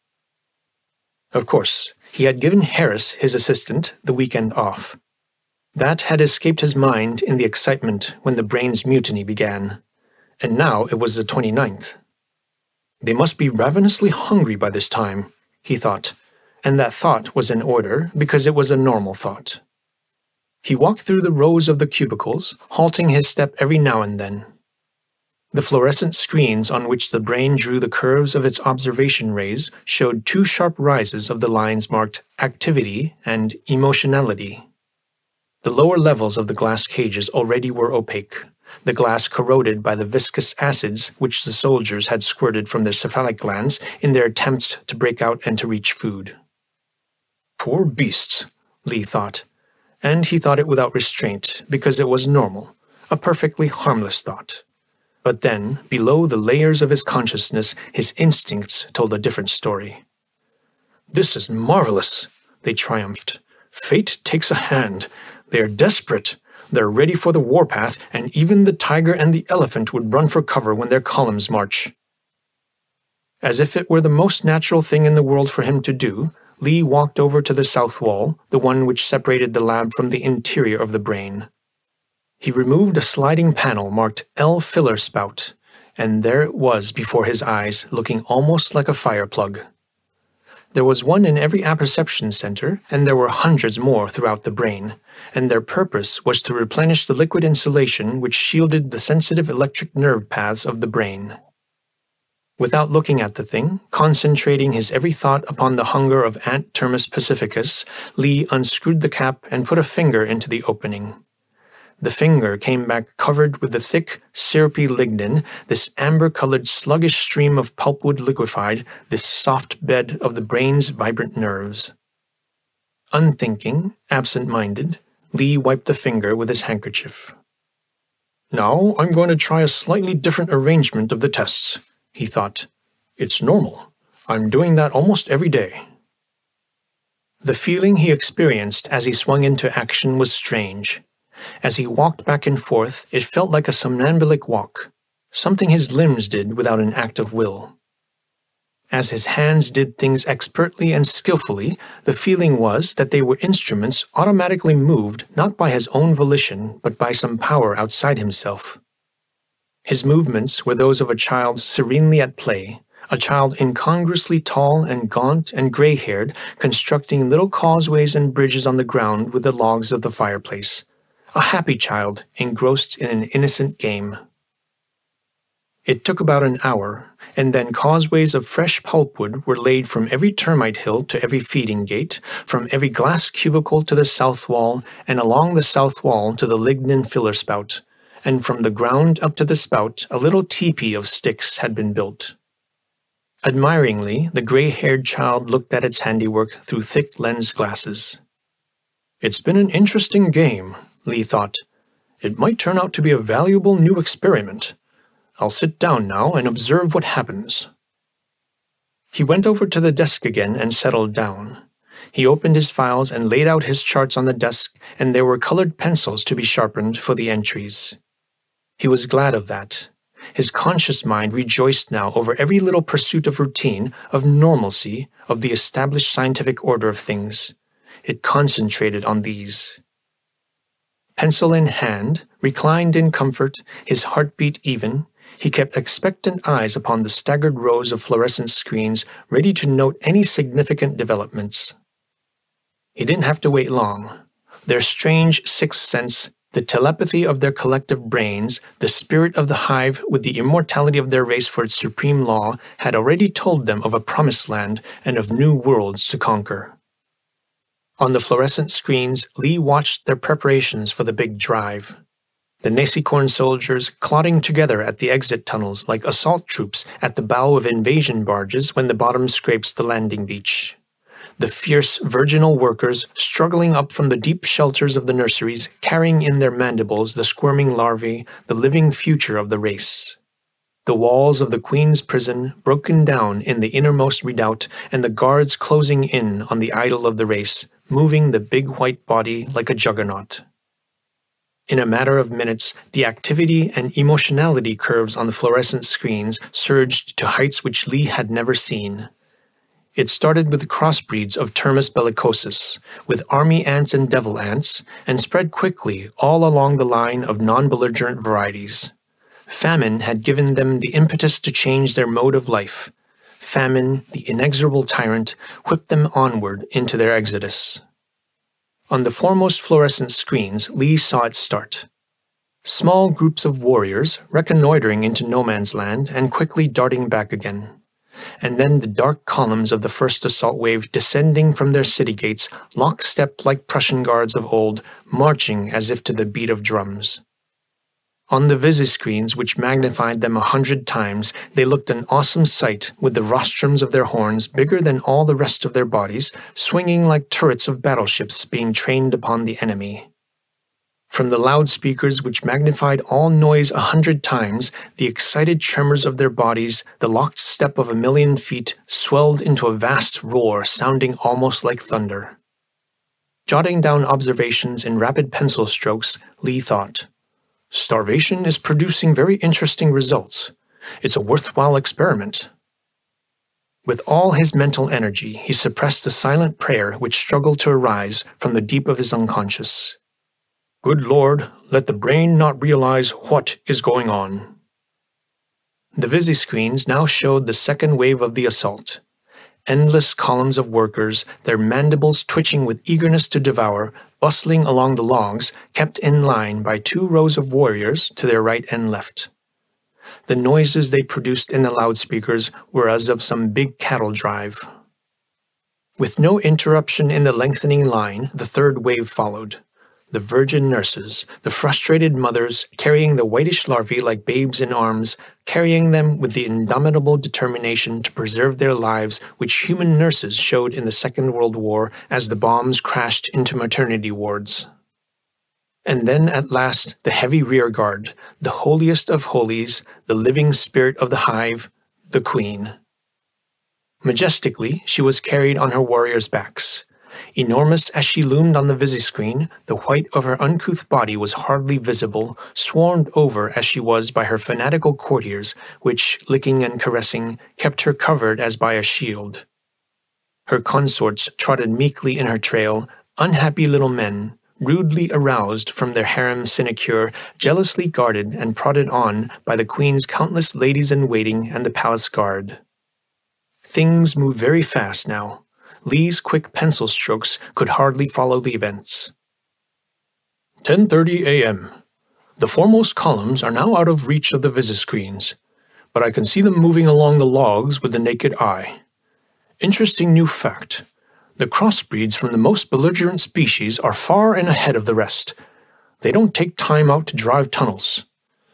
Of course, he had given Harris, his assistant, the weekend off. That had escaped his mind in the excitement when the brain's mutiny began, and now it was the 29th. They must be ravenously hungry by this time, he thought, and that thought was in order because it was a normal thought. He walked through the rows of the cubicles, halting his step every now and then. The fluorescent screens on which the brain drew the curves of its observation rays showed two sharp rises of the lines marked activity and emotionality. The lower levels of the glass cages already were opaque, the glass corroded by the viscous acids which the soldiers had squirted from their cephalic glands in their attempts to break out and to reach food. Poor beasts, Lee thought, and he thought it without restraint because it was normal, a perfectly harmless thought. But then, below the layers of his consciousness, his instincts told a different story. "This is marvelous," they triumphed. "Fate takes a hand. They are desperate. They're ready for the warpath, and even the tiger and the elephant would run for cover when their columns march." As if it were the most natural thing in the world for him to do, Lee walked over to the south wall, the one which separated the lab from the interior of the brain. He removed a sliding panel marked L filler spout, and there it was before his eyes, looking almost like a fire plug. There was one in every apperception center, and there were hundreds more throughout the brain, and their purpose was to replenish the liquid insulation which shielded the sensitive electric nerve paths of the brain. Without looking at the thing, concentrating his every thought upon the hunger of Ant Termus Pacificus, Lee unscrewed the cap and put a finger into the opening. The finger came back covered with the thick, syrupy lignin, this amber-colored sluggish stream of pulpwood liquefied, this soft bed of the brain's vibrant nerves. Unthinking, absent-minded, Lee wiped the finger with his handkerchief. "Now I'm going to try a slightly different arrangement of the tests," he thought. "It's normal. I'm doing that almost every day." The feeling he experienced as he swung into action was strange. As he walked back and forth, it felt like a somnambulic walk, something his limbs did without an act of will. As his hands did things expertly and skillfully, the feeling was that they were instruments automatically moved not by his own volition but by some power outside himself. His movements were those of a child serenely at play, a child incongruously tall and gaunt and gray-haired, constructing little causeways and bridges on the ground with the logs of the fireplace. A happy child engrossed in an innocent game. It took about an hour, and then causeways of fresh pulpwood were laid from every termite hill to every feeding gate, from every glass cubicle to the south wall, and along the south wall to the lignin filler spout, and from the ground up to the spout a little teepee of sticks had been built. Admiringly, the gray-haired child looked at its handiwork through thick lens glasses. "It's been an interesting game," Lee thought. "It might turn out to be a valuable new experiment. I'll sit down now and observe what happens." He went over to the desk again and settled down. He opened his files and laid out his charts on the desk, and there were colored pencils to be sharpened for the entries. He was glad of that. His conscious mind rejoiced now over every little pursuit of routine, of normalcy, of the established scientific order of things. It concentrated on these. Pencil in hand, reclined in comfort, his heartbeat even, he kept expectant eyes upon the staggered rows of fluorescent screens, ready to note any significant developments. He didn't have to wait long. Their strange sixth sense, the telepathy of their collective brains, the spirit of the hive with the immortality of their race for its supreme law, had already told them of a promised land and of new worlds to conquer. On the fluorescent screens, Lee watched their preparations for the big drive. The Nasicorn soldiers clotting together at the exit tunnels like assault troops at the bow of invasion barges when the bottom scrapes the landing beach. The fierce, virginal workers struggling up from the deep shelters of the nurseries, carrying in their mandibles the squirming larvae, the living future of the race. The walls of the Queen's prison broken down in the innermost redoubt, and the guards closing in on the idol of the race, moving the big white body like a juggernaut. In a matter of minutes, the activity and emotionality curves on the fluorescent screens surged to heights which Lee had never seen. It started with crossbreeds of Termus bellicosus, with army ants and devil ants, and spread quickly all along the line of non-belligerent varieties. Famine had given them the impetus to change their mode of life. Famine, the inexorable tyrant, whipped them onward into their exodus. On the foremost fluorescent screens, Lee saw it start. Small groups of warriors reconnoitering into no man's land and quickly darting back again. And then the dark columns of the first assault wave descending from their city gates, lockstep like Prussian guards of old, marching as if to the beat of drums. On the visiscreens, which magnified them 100 times, they looked an awesome sight, with the rostrums of their horns bigger than all the rest of their bodies, swinging like turrets of battleships being trained upon the enemy. From the loudspeakers, which magnified all noise 100 times, the excited tremors of their bodies, the locked step of 1,000,000 feet, swelled into a vast roar sounding almost like thunder. Jotting down observations in rapid pencil strokes, Lee thought, "Starvation is producing very interesting results. It's a worthwhile experiment." With all his mental energy, he suppressed the silent prayer which struggled to arise from the deep of his unconscious. "Good Lord, let the brain not realize what is going on." The visiscreens now showed the second wave of the assault. Endless columns of workers, their mandibles twitching with eagerness to devour, bustling along the logs, kept in line by 2 rows of warriors to their right and left. The noises they produced in the loudspeakers were as of some big cattle drive. With no interruption in the lengthening line, the third wave followed. The virgin nurses, the frustrated mothers, carrying the whitish larvae like babes in arms, carrying them with the indomitable determination to preserve their lives which human nurses showed in the Second World War as the bombs crashed into maternity wards. And then at last the heavy rearguard, the holiest of holies, the living spirit of the hive, the Queen. Majestically, she was carried on her warriors' backs. Enormous as she loomed on the visiscreen, the white of her uncouth body was hardly visible, swarmed over as she was by her fanatical courtiers, which, licking and caressing, kept her covered as by a shield. Her consorts trotted meekly in her trail, unhappy little men, rudely aroused from their harem sinecure, jealously guarded and prodded on by the queen's countless ladies-in-waiting and the palace guard. Things move very fast now. Lee's quick pencil strokes could hardly follow the events. 10:30 a.m. The foremost columns are now out of reach of the visiscreens, but I can see them moving along the logs with the naked eye. Interesting new fact. The crossbreeds from the most belligerent species are far and ahead of the rest. They don't take time out to drive tunnels.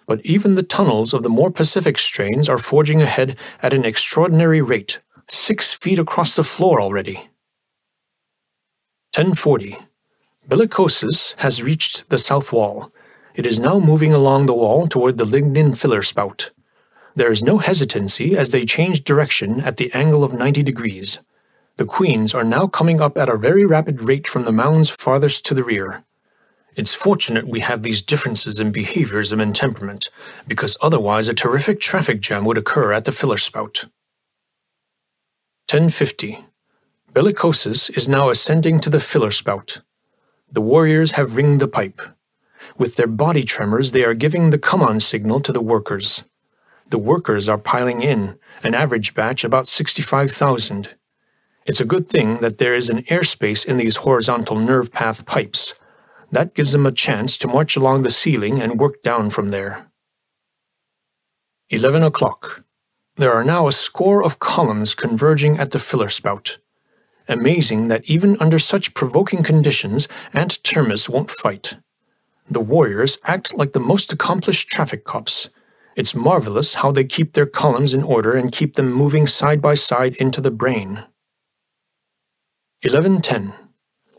But even the tunnels of the more Pacific strains are forging ahead at an extraordinary rate, 6 feet across the floor already. 10:40. Bellicosus has reached the south wall. It is now moving along the wall toward the lignin filler spout. There is no hesitancy as they change direction at the angle of 90 degrees. The queens are now coming up at a very rapid rate from the mounds farthest to the rear. It's fortunate we have these differences in behaviorism and temperament, because otherwise a terrific traffic jam would occur at the filler spout. 10:50. Bellicosus is now ascending to the filler spout. The warriors have ringed the pipe. With their body tremors, they are giving the come-on signal to the workers. The workers are piling in, an average batch about 65,000. It's a good thing that there is an airspace in these horizontal nerve path pipes. That gives them a chance to march along the ceiling and work down from there. 11 o'clock. There are now a score of columns converging at the filler spout. Amazing that even under such provoking conditions, Aunt Termis won't fight. The warriors act like the most accomplished traffic cops. It's marvelous how they keep their columns in order and keep them moving side by side into the brain. 11:10.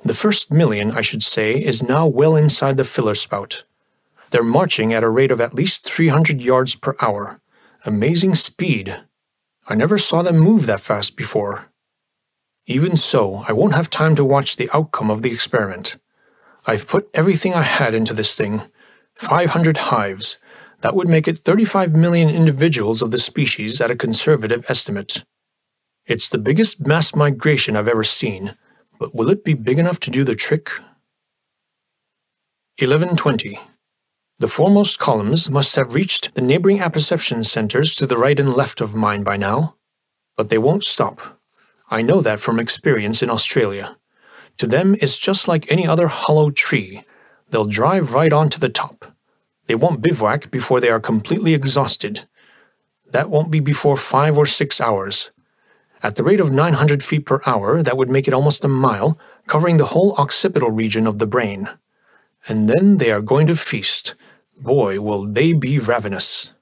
The first million, I should say, is now well inside the filler spout. They're marching at a rate of at least 300 yards per hour. Amazing speed. I never saw them move that fast before. Even so, I won't have time to watch the outcome of the experiment. I've put everything I had into this thing. 500 hives. That would make it 35 million individuals of the species at a conservative estimate. It's the biggest mass migration I've ever seen, but will it be big enough to do the trick? 11:20. The foremost columns must have reached the neighboring apperception centers to the right and left of mine by now. But they won't stop. I know that from experience in Australia. To them, it's just like any other hollow tree. They'll drive right on to the top. They won't bivouac before they are completely exhausted. That won't be before 5 or 6 hours. At the rate of 900 feet per hour, that would make it almost a mile, covering the whole occipital region of the brain. And then they are going to feast. Boy, will they be ravenous.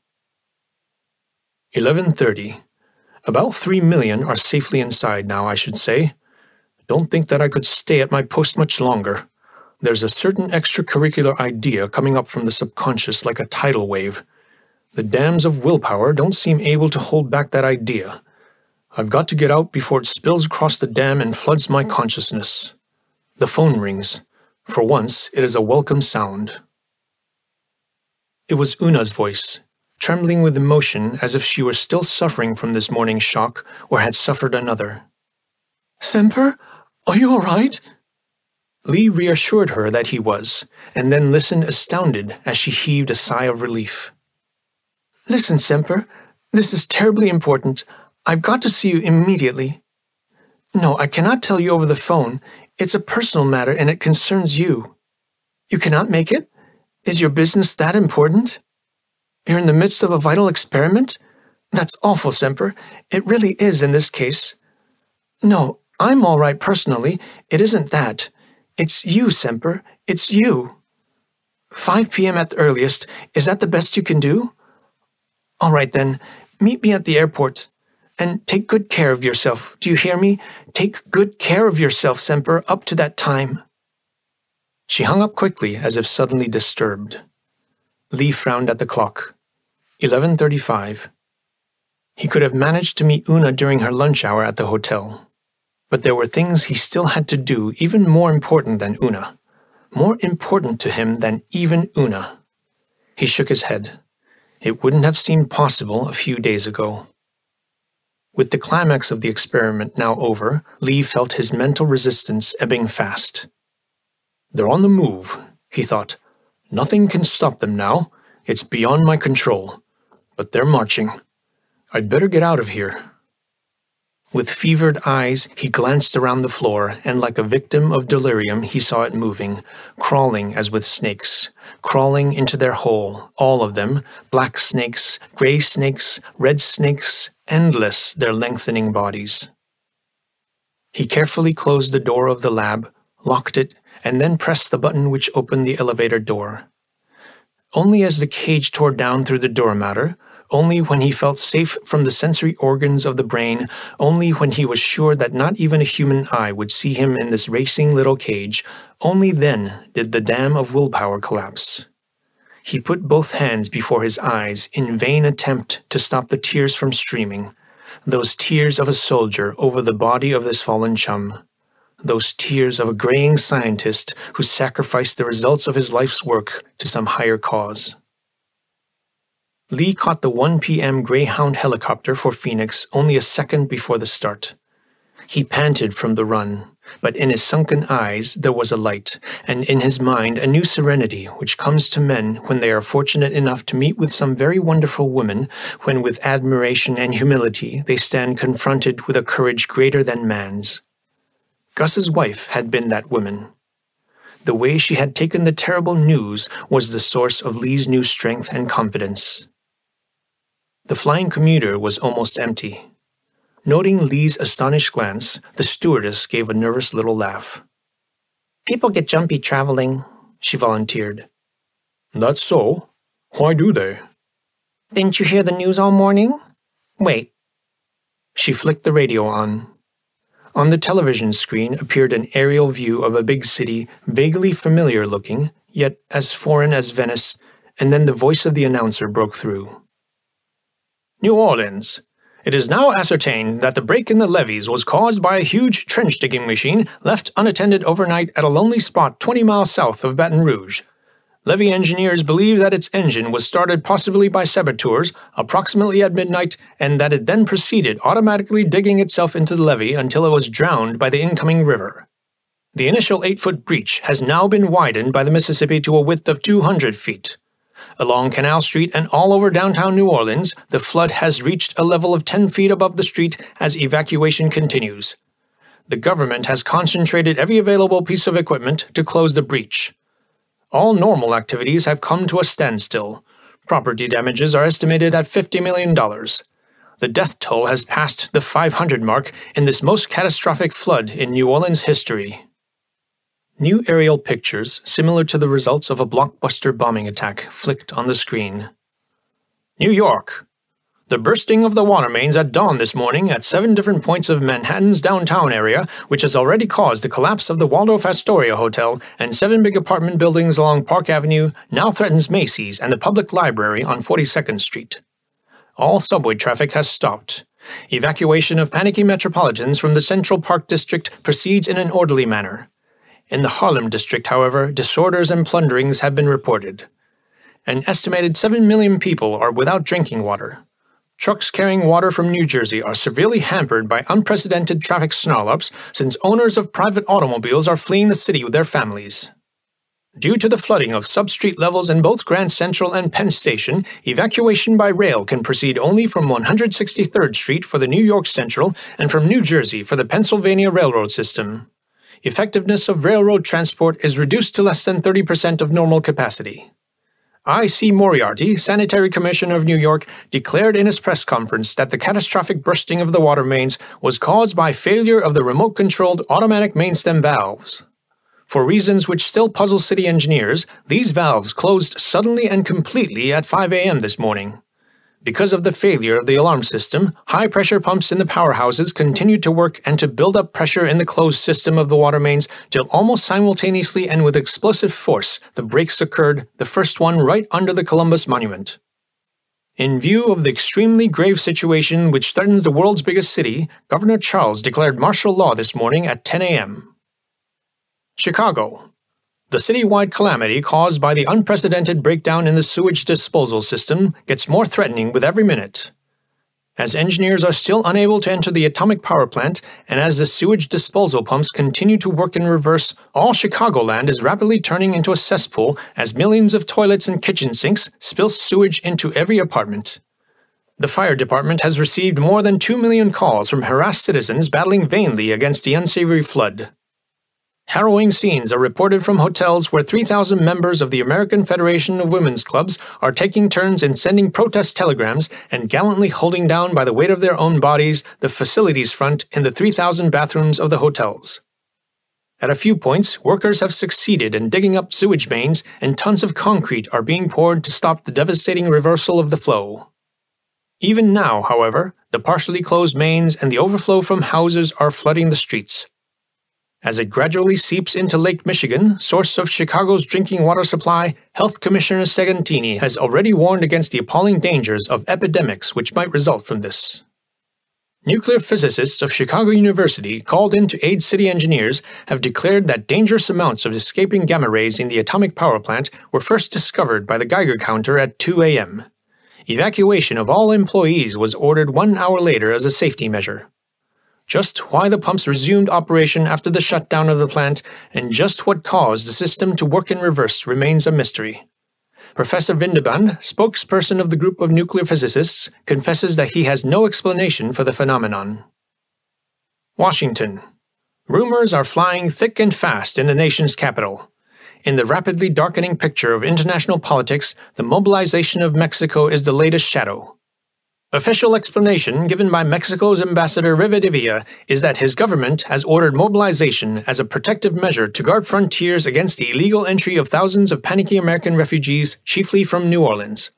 11:30. About 3 million are safely inside now, I should say. Don't think that I could stay at my post much longer. There's a certain extracurricular idea coming up from the subconscious like a tidal wave. The dams of willpower don't seem able to hold back that idea. I've got to get out before it spills across the dam and floods my consciousness. The phone rings. For once, it is a welcome sound. It was Una's voice, trembling with emotion as if she were still suffering from this morning's shock or had suffered another. "Semper, are you all right?" Lee reassured her that he was, and then listened astounded as she heaved a sigh of relief. "Listen, Semper, this is terribly important. I've got to see you immediately. No, I cannot tell you over the phone. It's a personal matter and it concerns you. You cannot make it? Is your business that important? You're in the midst of a vital experiment? That's awful, Semper. It really is in this case. No, I'm all right personally. It isn't that. It's you, Semper. It's you. 5 p.m. at the earliest. Is that the best you can do? All right then. Meet me at the airport. And take good care of yourself. Do you hear me? Take good care of yourself, Semper, up to that time." She hung up quickly as if suddenly disturbed. Lee frowned at the clock. 11:35. He could have managed to meet Una during her lunch hour at the hotel. But there were things he still had to do even more important than Una. More important to him than even Una. He shook his head. It wouldn't have seemed possible a few days ago. With the climax of the experiment now over, Lee felt his mental resistance ebbing fast. They're on the move, he thought. Nothing can stop them now. It's beyond my control. But they're marching. I'd better get out of here. With fevered eyes, he glanced around the floor, and like a victim of delirium, he saw it moving, crawling as with snakes, crawling into their hole, all of them, black snakes, gray snakes, red snakes, endless their lengthening bodies. He carefully closed the door of the lab, locked it, and then pressed the button which opened the elevator door. Only as the cage tore down through the door matter, only when he felt safe from the sensory organs of the brain, only when he was sure that not even a human eye would see him in this racing little cage, only then did the dam of willpower collapse. He put both hands before his eyes in vain attempt to stop the tears from streaming, those tears of a soldier over the body of his fallen chum, those tears of a graying scientist who sacrificed the results of his life's work to some higher cause. Lee caught the 1 p.m. Greyhound helicopter for Phoenix only a second before the start. He panted from the run, but in his sunken eyes there was a light, and in his mind a new serenity which comes to men when they are fortunate enough to meet with some very wonderful woman, when with admiration and humility they stand confronted with a courage greater than man's. Gus's wife had been that woman. The way she had taken the terrible news was the source of Lee's new strength and confidence. The flying commuter was almost empty. Noting Lee's astonished glance, the stewardess gave a nervous little laugh. "People get jumpy traveling," she volunteered. "That's so? Why do they?" "Didn't you hear the news all morning? Wait." She flicked the radio on. On the television screen appeared an aerial view of a big city, vaguely familiar looking, yet as foreign as Venice, and then the voice of the announcer broke through. New Orleans. It is now ascertained that the break in the levees was caused by a huge trench-digging machine left unattended overnight at a lonely spot 20 miles south of Baton Rouge. Levee engineers believe that its engine was started possibly by saboteurs approximately at midnight, and that it then proceeded automatically digging itself into the levee until it was drowned by the incoming river. The initial 8-foot breach has now been widened by the Mississippi to a width of 200 feet. Along Canal Street and all over downtown New Orleans, the flood has reached a level of 10 feet above the street as evacuation continues. The government has concentrated every available piece of equipment to close the breach. All normal activities have come to a standstill. Property damages are estimated at $50 million. The death toll has passed the 500 mark in this most catastrophic flood in New Orleans history. New aerial pictures, similar to the results of a blockbuster bombing attack, flicked on the screen. New York. The bursting of the water mains at dawn this morning at 7 different points of Manhattan's downtown area, which has already caused the collapse of the Waldorf Astoria Hotel and 7 big apartment buildings along Park Avenue, now threatens Macy's and the Public Library on 42nd Street. All subway traffic has stopped. Evacuation of panicky metropolitans from the Central Park District proceeds in an orderly manner. In the Harlem district, however, disorders and plunderings have been reported. An estimated 7 million people are without drinking water. Trucks carrying water from New Jersey are severely hampered by unprecedented traffic snarl-ups since owners of private automobiles are fleeing the city with their families. Due to the flooding of sub-street levels in both Grand Central and Penn Station, evacuation by rail can proceed only from 163rd Street for the New York Central and from New Jersey for the Pennsylvania Railroad system. Effectiveness of railroad transport is reduced to less than 30% of normal capacity. I.C. Moriarty, Sanitary Commissioner of New York, declared in his press conference that the catastrophic bursting of the water mains was caused by failure of the remote-controlled automatic mainstem valves. For reasons which still puzzle city engineers, these valves closed suddenly and completely at 5 a.m. this morning. Because of the failure of the alarm system, high-pressure pumps in the powerhouses continued to work and to build up pressure in the closed system of the water mains till almost simultaneously and with explosive force the breaks occurred, the first one right under the Columbus Monument. In view of the extremely grave situation which threatens the world's biggest city, Governor Charles declared martial law this morning at 10 a.m. Chicago. The citywide calamity caused by the unprecedented breakdown in the sewage disposal system gets more threatening with every minute. As engineers are still unable to enter the atomic power plant, and as the sewage disposal pumps continue to work in reverse, all Chicagoland is rapidly turning into a cesspool as millions of toilets and kitchen sinks spill sewage into every apartment. The fire department has received more than 2 million calls from harassed citizens battling vainly against the unsavory flood. Harrowing scenes are reported from hotels where 3,000 members of the American Federation of Women's Clubs are taking turns in sending protest telegrams and gallantly holding down by the weight of their own bodies the facilities front in the 3,000 bathrooms of the hotels. At a few points, workers have succeeded in digging up sewage mains, and tons of concrete are being poured to stop the devastating reversal of the flow. Even now, however, the partially closed mains and the overflow from houses are flooding the streets. As it gradually seeps into Lake Michigan, source of Chicago's drinking water supply, Health Commissioner Segantini has already warned against the appalling dangers of epidemics which might result from this. Nuclear physicists of Chicago University, called in to aid city engineers, have declared that dangerous amounts of escaping gamma rays in the atomic power plant were first discovered by the Geiger counter at 2 a.m. Evacuation of all employees was ordered 1 hour later as a safety measure. Just why the pumps resumed operation after the shutdown of the plant and just what caused the system to work in reverse remains a mystery. Professor Vindeband, spokesperson of the group of nuclear physicists, confesses that he has no explanation for the phenomenon. Washington. Rumors are flying thick and fast in the nation's capital. In the rapidly darkening picture of international politics, the mobilization of Mexico is the latest shadow. Official explanation given by Mexico's ambassador Rivadavia is that his government has ordered mobilization as a protective measure to guard frontiers against the illegal entry of thousands of panicky American refugees, chiefly from New Orleans.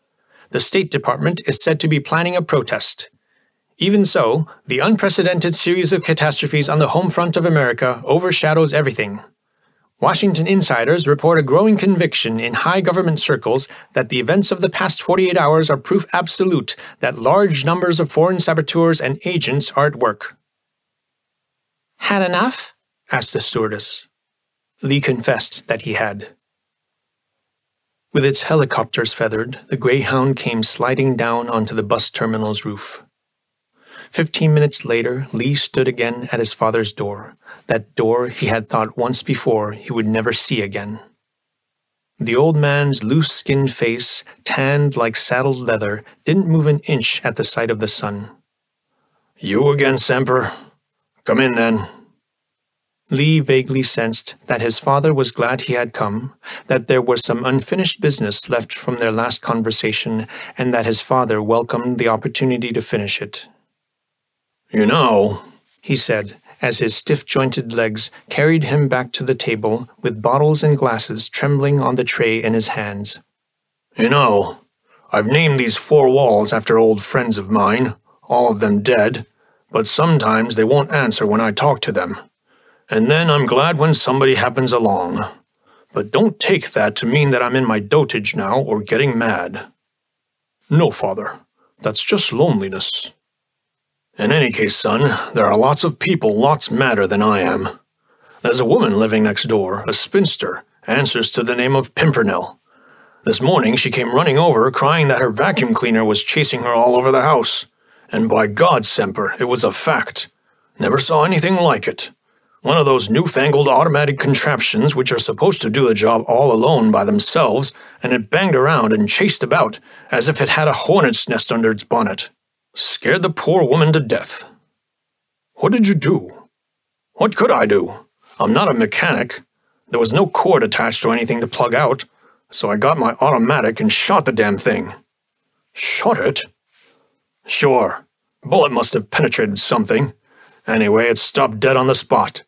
The State Department is said to be planning a protest. Even so, the unprecedented series of catastrophes on the home front of America overshadows everything. Washington insiders report a growing conviction in high government circles that the events of the past 48 hours are proof absolute that large numbers of foreign saboteurs and agents are at work. Had enough? Asked the stewardess. Lee confessed that he had. With its helicopters feathered, the Greyhound came sliding down onto the bus terminal's roof. 15 minutes later, Lee stood again at his father's door, that door he had thought once before he would never see again. The old man's loose-skinned face, tanned like saddled leather, didn't move an inch at the sight of the sun. "You again, Semper? Come in, then." Lee vaguely sensed that his father was glad he had come, that there was some unfinished business left from their last conversation, and that his father welcomed the opportunity to finish it. "You know," he said, as his stiff-jointed legs carried him back to the table with bottles and glasses trembling on the tray in his hands. "You know, I've named these 4 walls after old friends of mine, all of them dead, but sometimes they won't answer when I talk to them. And then I'm glad when somebody happens along. But don't take that to mean that I'm in my dotage now or getting mad." "No, Father. That's just loneliness." "In any case, son, there are lots of people lots madder than I am. There's a woman living next door, a spinster, answers to the name of Pimpernel. This morning she came running over crying that her vacuum cleaner was chasing her all over the house. And by God, Semper, it was a fact. Never saw anything like it. One of those newfangled automatic contraptions which are supposed to do the job all alone by themselves, and it banged around and chased about as if it had a hornet's nest under its bonnet. Scared the poor woman to death." "What did you do?" "What could I do? I'm not a mechanic. There was no cord attached or anything to plug out, so I got my automatic and shot the damn thing." "Shot it?" "Sure. Bullet must have penetrated something. Anyway, it stopped dead on the spot.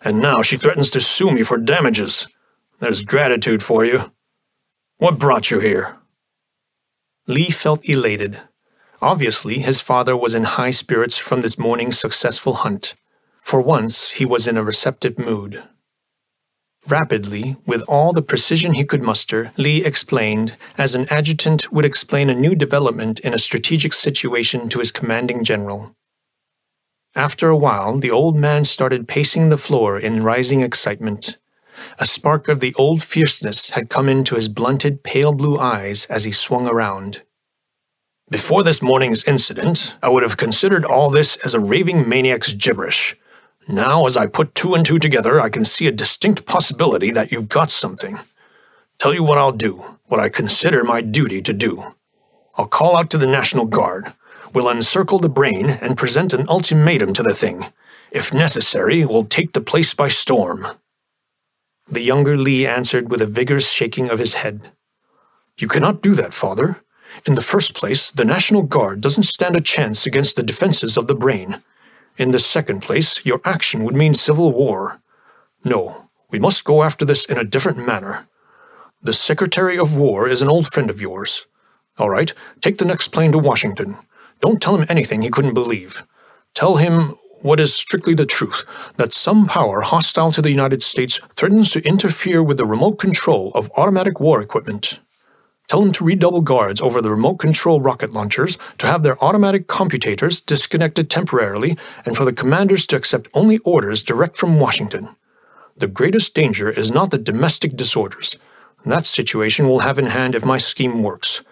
And now she threatens to sue me for damages. There's gratitude for you. What brought you here?" Lee felt elated. Obviously, his father was in high spirits from this morning's successful hunt. For once, he was in a receptive mood. Rapidly, with all the precision he could muster, Lee explained, as an adjutant would explain a new development in a strategic situation to his commanding general. After a while, the old man started pacing the floor in rising excitement. A spark of the old fierceness had come into his blunted, pale blue eyes as he swung around. Before this morning's incident, I would have considered all this as a raving maniac's gibberish. Now, as I put two and two together, I can see a distinct possibility that you've got something. Tell you what I'll do, what I consider my duty to do. I'll call out to the National Guard. We'll encircle the brain and present an ultimatum to the thing. If necessary, we'll take the place by storm. The younger Lee answered with a vigorous shaking of his head. You cannot do that, Father. In the first place, the National Guard doesn't stand a chance against the defenses of the brain. In the second place, your action would mean civil war. No, we must go after this in a different manner. The Secretary of War is an old friend of yours. All right, take the next plane to Washington. Don't tell him anything he couldn't believe. Tell him what is strictly the truth, that some power hostile to the United States threatens to interfere with the remote control of automatic war equipment. Tell him to redouble guards over the remote control rocket launchers, to have their automatic computators disconnected temporarily, and for the commanders to accept only orders direct from Washington. The greatest danger is not the domestic disorders. That situation we'll have in hand if my scheme works.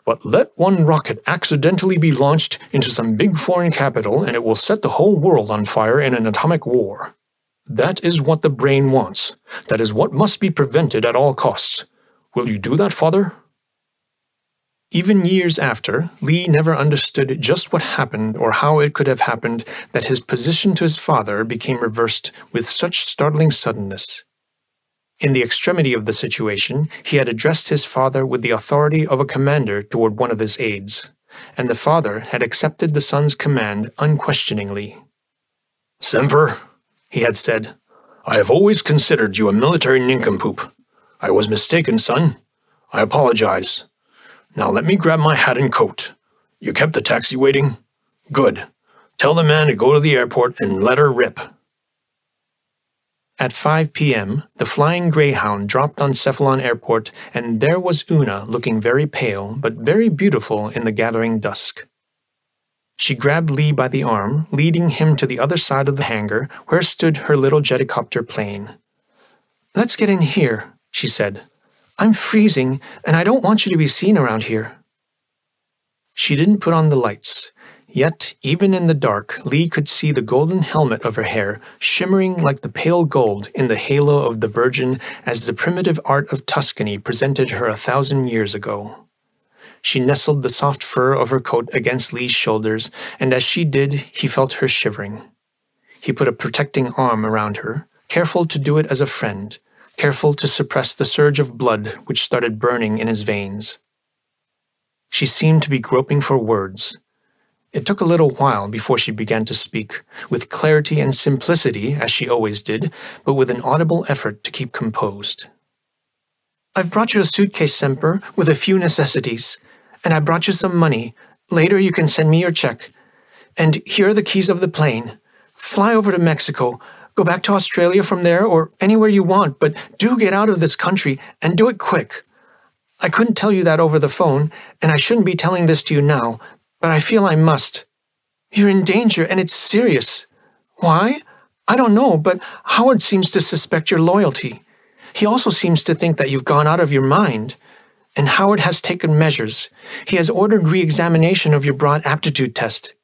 But let one rocket accidentally be launched into some big foreign capital and it will set the whole world on fire in an atomic war. That is what the brain wants. That is what must be prevented at all costs. Will you do that, Father? Even years after, Lee never understood just what happened or how it could have happened that his position to his father became reversed with such startling suddenness. In the extremity of the situation, he had addressed his father with the authority of a commander toward one of his aides, and the father had accepted the son's command unquestioningly. Semper, he had said, I have always considered you a military nincompoop. I was mistaken, son. I apologize. Now let me grab my hat and coat. You kept the taxi waiting? Good. Tell the man to go to the airport and let her rip. At 5 p.m., the flying Greyhound dropped on Cephalon Airport, and there was Una looking very pale but very beautiful in the gathering dusk. She grabbed Lee by the arm, leading him to the other side of the hangar where stood her little jetticopter plane. "Let's get in here," she said. "I'm freezing, and I don't want you to be seen around here." She didn't put on the lights. Yet, even in the dark, Lee could see the golden helmet of her hair shimmering like the pale gold in the halo of the Virgin as the primitive art of Tuscany presented her 1,000 years ago. She nestled the soft fur of her coat against Lee's shoulders, and as she did, he felt her shivering. He put a protecting arm around her, careful to do it as a friend, careful to suppress the surge of blood which started burning in his veins. She seemed to be groping for words. It took a little while before she began to speak, with clarity and simplicity, as she always did, but with an audible effort to keep composed. "I've brought you a suitcase, Semper, with a few necessities, and I brought you some money. Later you can send me your check. And here are the keys of the plane. Fly over to Mexico. Go back to Australia from there, or anywhere you want, but do get out of this country, and do it quick. I couldn't tell you that over the phone, and I shouldn't be telling this to you now, but I feel I must. You're in danger, and it's serious. Why? I don't know, but Howard seems to suspect your loyalty. He also seems to think that you've gone out of your mind. And Howard has taken measures. He has ordered re-examination of your broad aptitude test.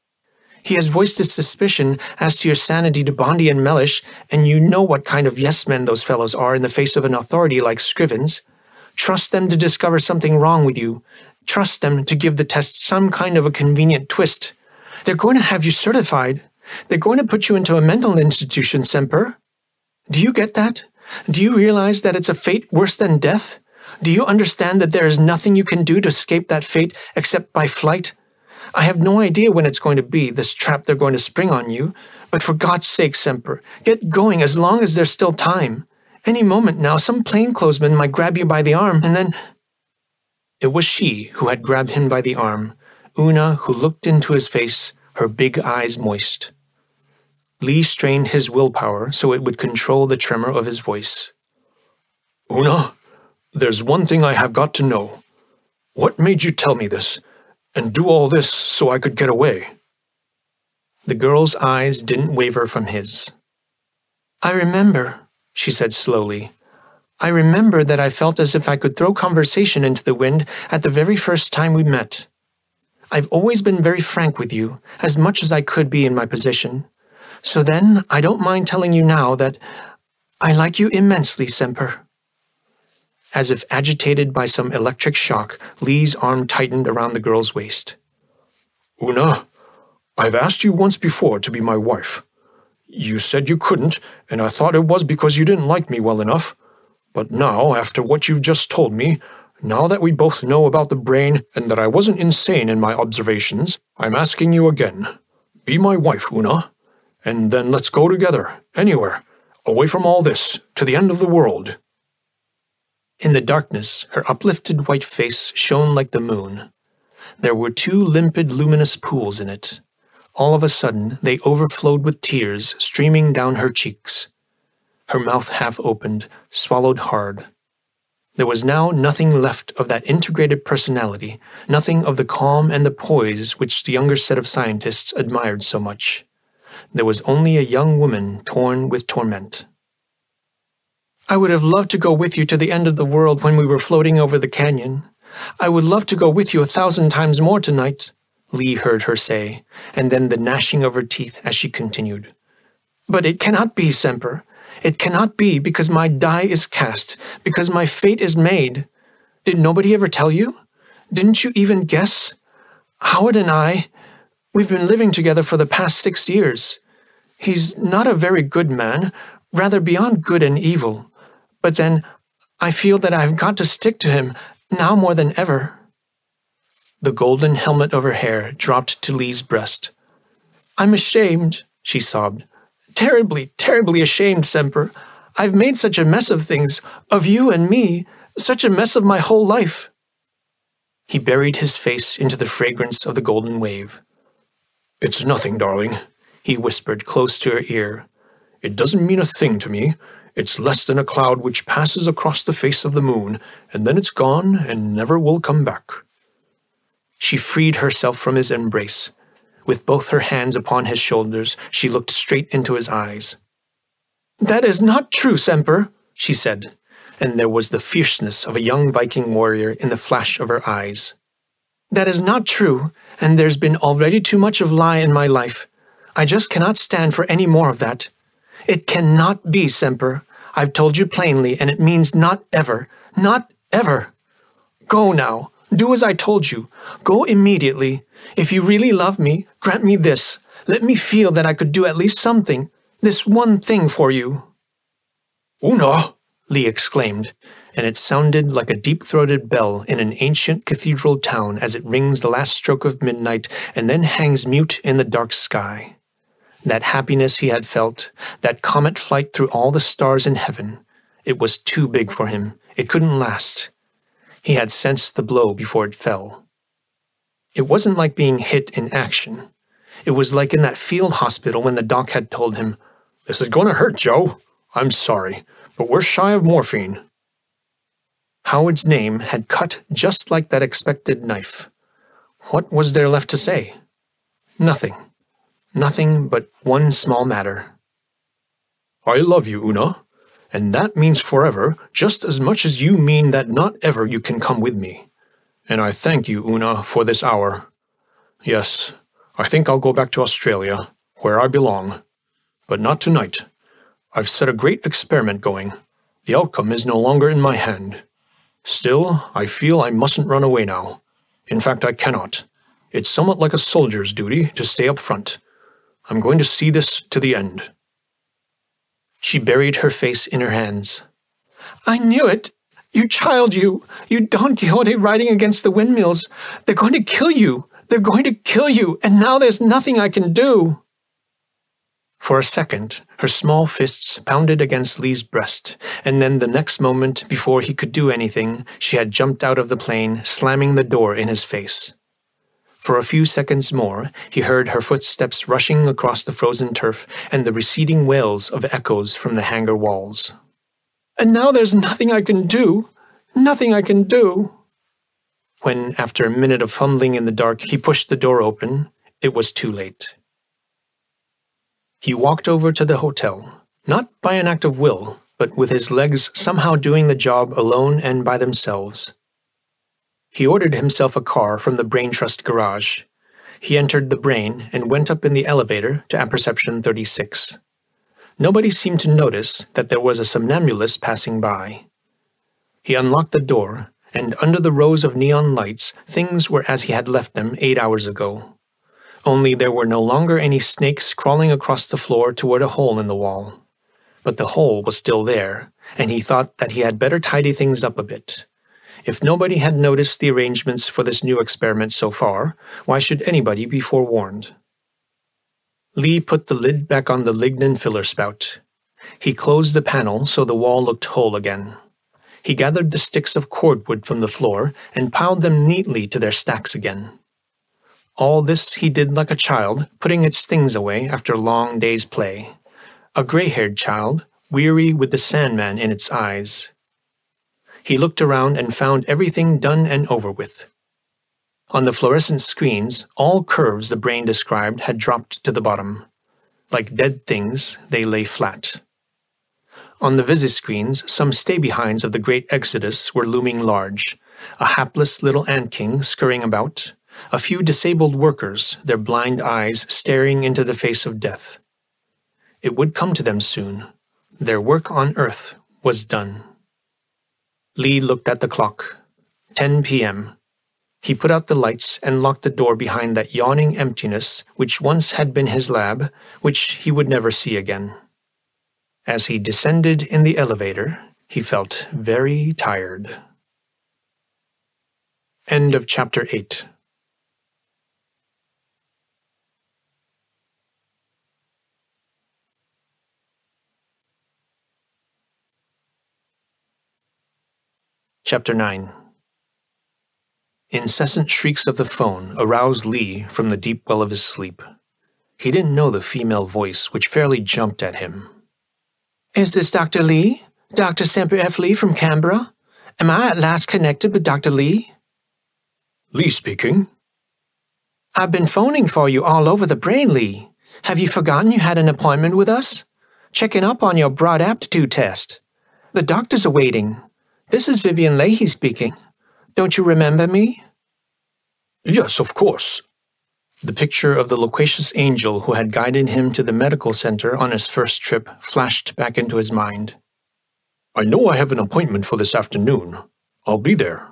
He has voiced his suspicion as to your sanity to Bondi and Mellish, and you know what kind of yes-men those fellows are in the face of an authority like Scrivens. Trust them to discover something wrong with you. Trust them to give the test some kind of a convenient twist. They're going to have you certified. They're going to put you into a mental institution, Semper. Do you get that? Do you realize that it's a fate worse than death? Do you understand that there is nothing you can do to escape that fate except by flight? I have no idea when it's going to be, this trap they're going to spring on you. But for God's sake, Semper, get going as long as there's still time. Any moment now, some plainclothesman might grab you by the arm, and then— It was she who had grabbed him by the arm, Una, who looked into his face, her big eyes moist. Lee strained his willpower so it would control the tremor of his voice. Una, there's one thing I have got to know. What made you tell me this, and do all this so I could get away? The girl's eyes didn't waver from his. "I remember," she said slowly. "I remember that I felt as if I could throw conversation into the wind at the very first time we met. I've always been very frank with you, as much as I could be in my position. So then, I don't mind telling you now that I like you immensely, Semper." As if agitated by some electric shock, Lee's arm tightened around the girl's waist. "Una, I've asked you once before to be my wife. You said you couldn't, and I thought it was because you didn't like me well enough. But now, after what you've just told me, now that we both know about the brain and that I wasn't insane in my observations, I'm asking you again. Be my wife, Una, and then let's go together, anywhere, away from all this, to the end of the world." In the darkness, her uplifted white face shone like the moon. There were 2 limpid, luminous pools in it. All of a sudden, they overflowed with tears streaming down her cheeks. Her mouth half opened, swallowed hard. There was now nothing left of that integrated personality, nothing of the calm and the poise which the younger set of scientists admired so much. There was only a young woman torn with torment. "I would have loved to go with you to the end of the world when we were floating over the canyon. I would love to go with you 1,000 times more tonight," Lee heard her say, and then the gnashing of her teeth as she continued. "But it cannot be, Semper. It cannot be, because my die is cast, because my fate is made. Did nobody ever tell you? Didn't you even guess? Howard and I, we've been living together for the past 6 years. He's not a very good man, rather beyond good and evil. But then, I feel that I've got to stick to him, now more than ever." The golden helmet of her hair dropped to Lee's breast. "I'm ashamed," she sobbed. "Terribly, terribly ashamed, Semper. I've made such a mess of things, of you and me, such a mess of my whole life." He buried his face into the fragrance of the golden wave. "It's nothing, darling," he whispered close to her ear. "It doesn't mean a thing to me. It's less than a cloud which passes across the face of the moon, and then it's gone and never will come back." She freed herself from his embrace. With both her hands upon his shoulders, she looked straight into his eyes. "That is not true, Semper," she said, and there was the fierceness of a young Viking warrior in the flash of her eyes. "That is not true, and there's been already too much of lie in my life. I just cannot stand for any more of that. It cannot be, Semper. I've told you plainly, and it means not ever, not ever. Go now. Do as I told you. Go immediately. If you really love me, grant me this. Let me feel that I could do at least something, this one thing for you." "Una!" Lee exclaimed, and it sounded like a deep-throated bell in an ancient cathedral town as it rings the last stroke of midnight and then hangs mute in the dark sky. That happiness he had felt, that comet flight through all the stars in heaven, it was too big for him. It couldn't last. He had sensed the blow before it fell. It wasn't like being hit in action. It was like in that field hospital when the doc had told him, "This is going to hurt, Joe. I'm sorry, but we're shy of morphine." Howard's name had cut just like that expected knife. What was there left to say? Nothing. Nothing but one small matter. "I love you, Una, and that means forever, just as much as you mean that not ever you can come with me. And I thank you, Una, for this hour. Yes, I think I'll go back to Australia, where I belong. But not tonight. I've set a great experiment going. The outcome is no longer in my hand. Still, I feel I mustn't run away now. In fact, I cannot. It's somewhat like a soldier's duty to stay up front. I'm going to see this to the end." She buried her face in her hands. "I knew it! You child, you! You Don Quixote riding against the windmills! They're going to kill you! They're going to kill you! And now there's nothing I can do!" For a second, her small fists pounded against Lee's breast, and then the next moment, before he could do anything, she had jumped out of the plane, slamming the door in his face. For a few seconds more, he heard her footsteps rushing across the frozen turf and the receding wails of echoes from the hangar walls. "And now there's nothing I can do! Nothing I can do!" When, after a minute of fumbling in the dark, he pushed the door open, it was too late. He walked over to the hotel, not by an act of will, but with his legs somehow doing the job alone and by themselves. He ordered himself a car from the Brain Trust garage. He entered the Brain and went up in the elevator to Apperception 36. Nobody seemed to notice that there was a somnambulist passing by. He unlocked the door, and under the rows of neon lights, things were as he had left them 8 hours ago. Only there were no longer any snakes crawling across the floor toward a hole in the wall. But the hole was still there, and he thought that he had better tidy things up a bit. If nobody had noticed the arrangements for this new experiment so far, why should anybody be forewarned? Lee put the lid back on the lignin filler spout. He closed the panel so the wall looked whole again. He gathered the sticks of cordwood from the floor and piled them neatly to their stacks again. All this he did like a child, putting its things away after a long day's play. A gray-haired child, weary with the Sandman in its eyes. He looked around and found everything done and over with. On the fluorescent screens, all curves the Brain described had dropped to the bottom. Like dead things, they lay flat. On the Visiscreens, some stay-behinds of the Great Exodus were looming large, a hapless little ant-king scurrying about, a few disabled workers, their blind eyes staring into the face of death. It would come to them soon. Their work on Earth was done. Lee looked at the clock. 10 p.m. He put out the lights and locked the door behind that yawning emptiness which once had been his lab, which he would never see again. As he descended in the elevator, he felt very tired. End of Chapter 8. Chapter 9. Incessant shrieks of the phone aroused Lee from the deep well of his sleep. He didn't know the female voice, which fairly jumped at him. Is this Dr. Lee? Dr. Semper F. Lee from Canberra? Am I at last connected with Dr. Lee? Lee speaking. I've been phoning for you all over the Brain, Lee. Have you forgotten you had an appointment with us? Checking up on your broad aptitude test. The doctors are waiting. This is Vivian Leahy speaking. Don't you remember me? Yes, of course. The picture of the loquacious angel who had guided him to the medical center on his first trip flashed back into his mind. I know I have an appointment for this afternoon. I'll be there.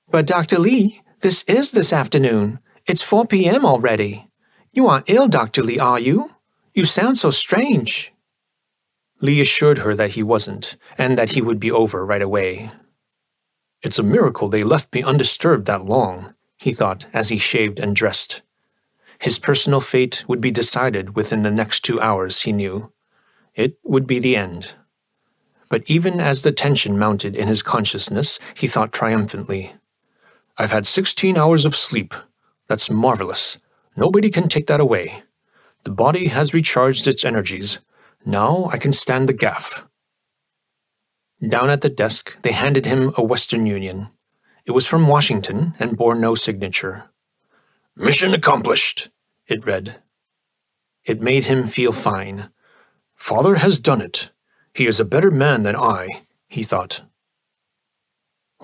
But Dr. Lee, this is this afternoon. It's 4 p.m. already. You aren't ill, Dr. Lee, are you? You sound so strange. Lee assured her that he wasn't, and that he would be over right away. It's a miracle they left me undisturbed that long, he thought as he shaved and dressed. His personal fate would be decided within the next 2 hours, he knew. It would be the end. But even as the tension mounted in his consciousness, he thought triumphantly, I've had 16 hours of sleep. That's marvelous. Nobody can take that away. The body has recharged its energies. Now I can stand the gaff. Down at the desk, they handed him a Western Union. It was from Washington and bore no signature. Mission accomplished, it read. It made him feel fine. Father has done it. He is a better man than I, he thought.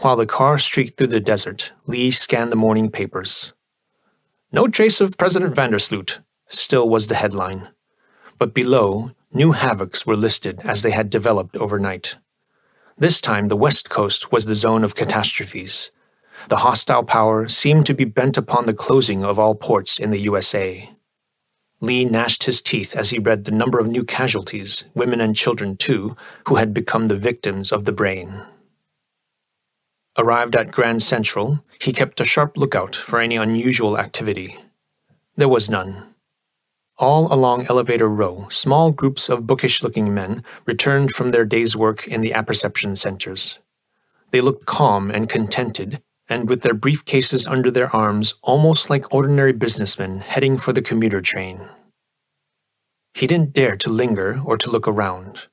While the car streaked through the desert, Lee scanned the morning papers. No trace of President Vandersloot, still was the headline. But below, new havocs were listed as they had developed overnight. This time the West Coast was the zone of catastrophes. The hostile power seemed to be bent upon the closing of all ports in the USA. Lee gnashed his teeth as he read the number of new casualties, women and children too, who had become the victims of the Brain. Arrived at Grand Central, he kept a sharp lookout for any unusual activity. There was none. All along Elevator Row, small groups of bookish-looking men returned from their day's work in the apperception centers. They looked calm and contented, and with their briefcases under their arms, almost like ordinary businessmen heading for the commuter train. He didn't dare to linger or to look around.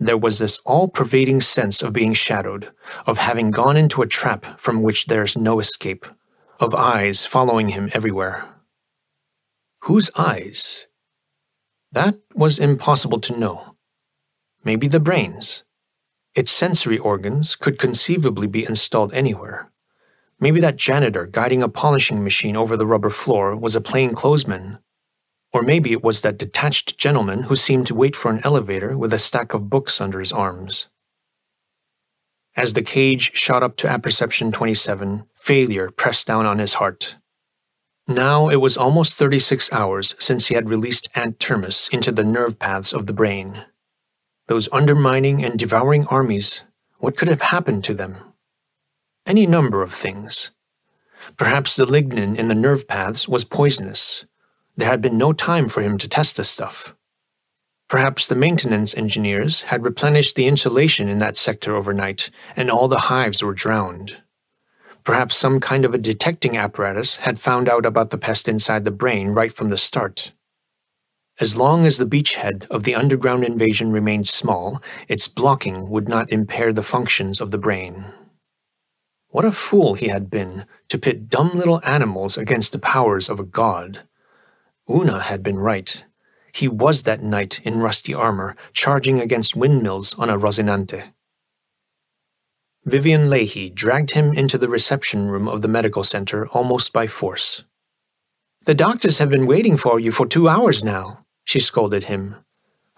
There was this all-pervading sense of being shadowed, of having gone into a trap from which there's no escape, of eyes following him everywhere. Whose eyes? That was impossible to know. Maybe the Brain's. Its sensory organs could conceivably be installed anywhere. Maybe that janitor guiding a polishing machine over the rubber floor was a plainclothesman. Or maybe it was that detached gentleman who seemed to wait for an elevator with a stack of books under his arms. As the cage shot up to apperception 27, failure pressed down on his heart. Now it was almost 36 hours since he had released Aunt Termis into the nerve paths of the brain. Those undermining and devouring armies, what could have happened to them? Any number of things. Perhaps the lignin in the nerve paths was poisonous. There had been no time for him to test the stuff. Perhaps the maintenance engineers had replenished the insulation in that sector overnight, and all the hives were drowned. Perhaps some kind of a detecting apparatus had found out about the pest inside the brain right from the start. As long as the beachhead of the underground invasion remained small, its blocking would not impair the functions of the brain. What a fool he had been to pit dumb little animals against the powers of a god. Una had been right. He was that knight in rusty armor, charging against windmills on a Rosinante. Vivian Leahy dragged him into the reception room of the medical center almost by force. "The doctors have been waiting for you for 2 hours now," she scolded him.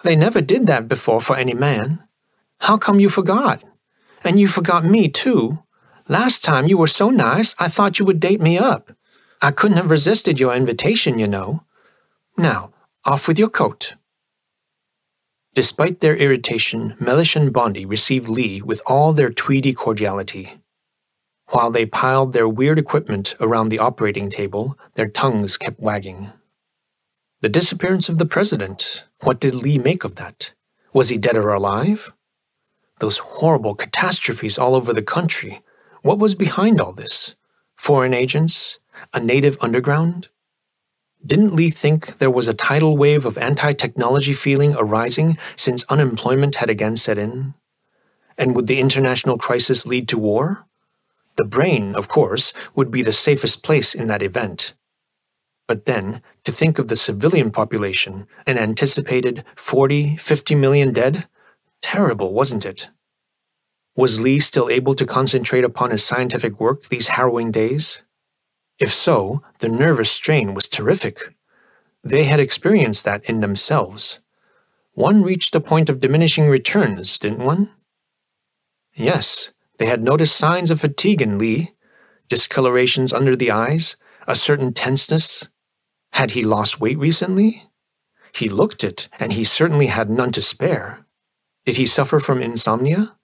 "They never did that before for any man. How come you forgot? And you forgot me, too. Last time you were so nice, I thought you would date me up. I couldn't have resisted your invitation, you know. Now, off with your coat." Despite their irritation, Mellish and Bondi received Lee with all their tweedy cordiality. While they piled their weird equipment around the operating table, their tongues kept wagging. The disappearance of the president, what did Lee make of that? Was he dead or alive? Those horrible catastrophes all over the country, what was behind all this? Foreign agents? A native underground? Didn't Lee think there was a tidal wave of anti-technology feeling arising since unemployment had again set in? And would the international crisis lead to war? The brain, of course, would be the safest place in that event. But then, to think of the civilian population, an anticipated 40, 50 million dead? Terrible, wasn't it? Was Lee still able to concentrate upon his scientific work these harrowing days? If so, the nervous strain was terrific. They had experienced that in themselves. One reached a point of diminishing returns, didn't one? Yes, they had noticed signs of fatigue in Lee, discolorations under the eyes, a certain tenseness. Had he lost weight recently? He looked it, and he certainly had none to spare. Did he suffer from insomnia?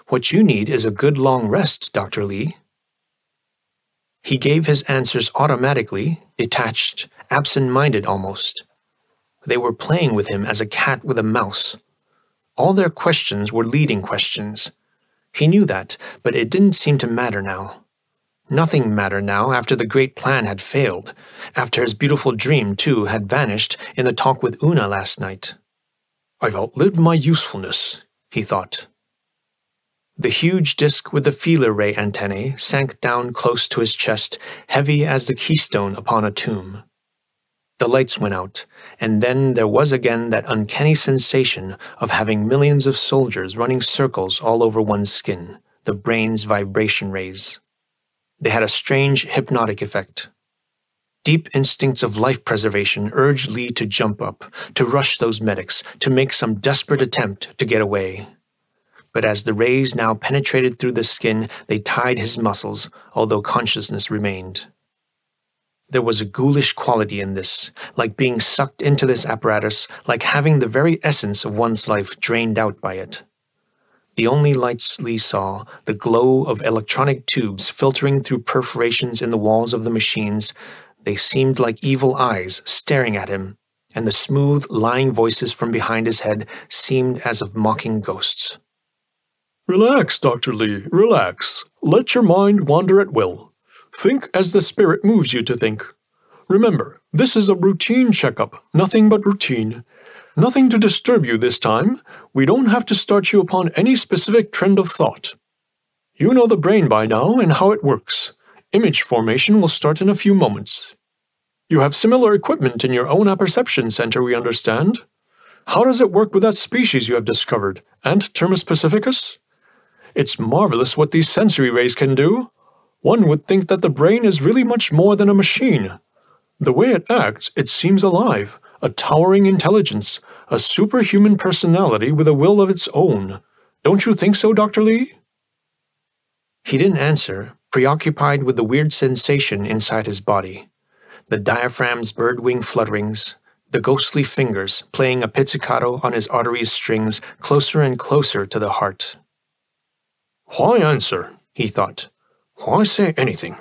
What you need is a good long rest, Dr. Lee. He gave his answers automatically, detached, absent-minded almost. They were playing with him as a cat with a mouse. All their questions were leading questions. He knew that, but it didn't seem to matter now. Nothing mattered now after the great plan had failed, after his beautiful dream, too, had vanished in the talk with Una last night. "I've outlived my usefulness," he thought. The huge disc with the feeler ray antennae sank down close to his chest, heavy as the keystone upon a tomb. The lights went out, and then there was again that uncanny sensation of having millions of soldiers running circles all over one's skin, the brain's vibration rays. They had a strange hypnotic effect. Deep instincts of life preservation urged Lee to jump up, to rush those medics, to make some desperate attempt to get away. But as the rays now penetrated through the skin, they tied his muscles, although consciousness remained. There was a ghoulish quality in this, like being sucked into this apparatus, like having the very essence of one's life drained out by it. The only lights Lee saw, the glow of electronic tubes filtering through perforations in the walls of the machines, they seemed like evil eyes staring at him, and the smooth, lying voices from behind his head seemed as of mocking ghosts. "Relax, Dr. Lee, relax. Let your mind wander at will. Think as the spirit moves you to think. Remember, this is a routine checkup, nothing but routine. Nothing to disturb you this time. We don't have to start you upon any specific trend of thought. You know the brain by now and how it works. Image formation will start in a few moments. You have similar equipment in your own apperception center, we understand. How does it work with that species you have discovered, Ant Termis pacificus? It's marvelous what these sensory rays can do. One would think that the brain is really much more than a machine. The way it acts, it seems alive, a towering intelligence, a superhuman personality with a will of its own. Don't you think so, Dr. Lee? He didn't answer, preoccupied with the weird sensation inside his body. The diaphragm's bird-wing flutterings, the ghostly fingers playing a pizzicato on his arteries strings closer and closer to the heart. Why answer? He thought. Why say anything?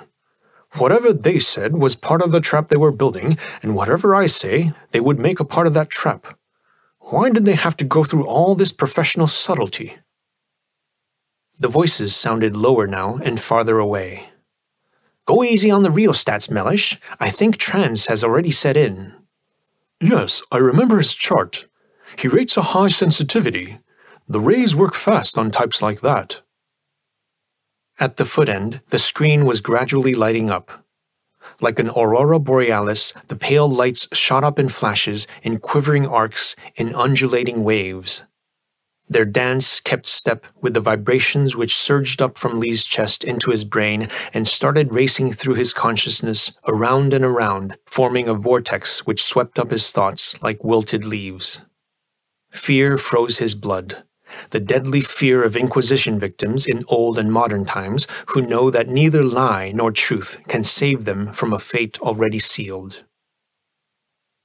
Whatever they said was part of the trap they were building, and whatever I say, they would make a part of that trap. Why did they have to go through all this professional subtlety? The voices sounded lower now and farther away. Go easy on the rheostats, Mellish. I think trans has already set in. Yes, I remember his chart. He rates a high sensitivity. The rays work fast on types like that. At the foot end, the screen was gradually lighting up. Like an aurora borealis, the pale lights shot up in flashes, in quivering arcs, in undulating waves. Their dance kept step with the vibrations which surged up from Lee's chest into his brain and started racing through his consciousness around and around, forming a vortex which swept up his thoughts like wilted leaves. Fear froze his blood. The deadly fear of Inquisition victims in old and modern times who know that neither lie nor truth can save them from a fate already sealed.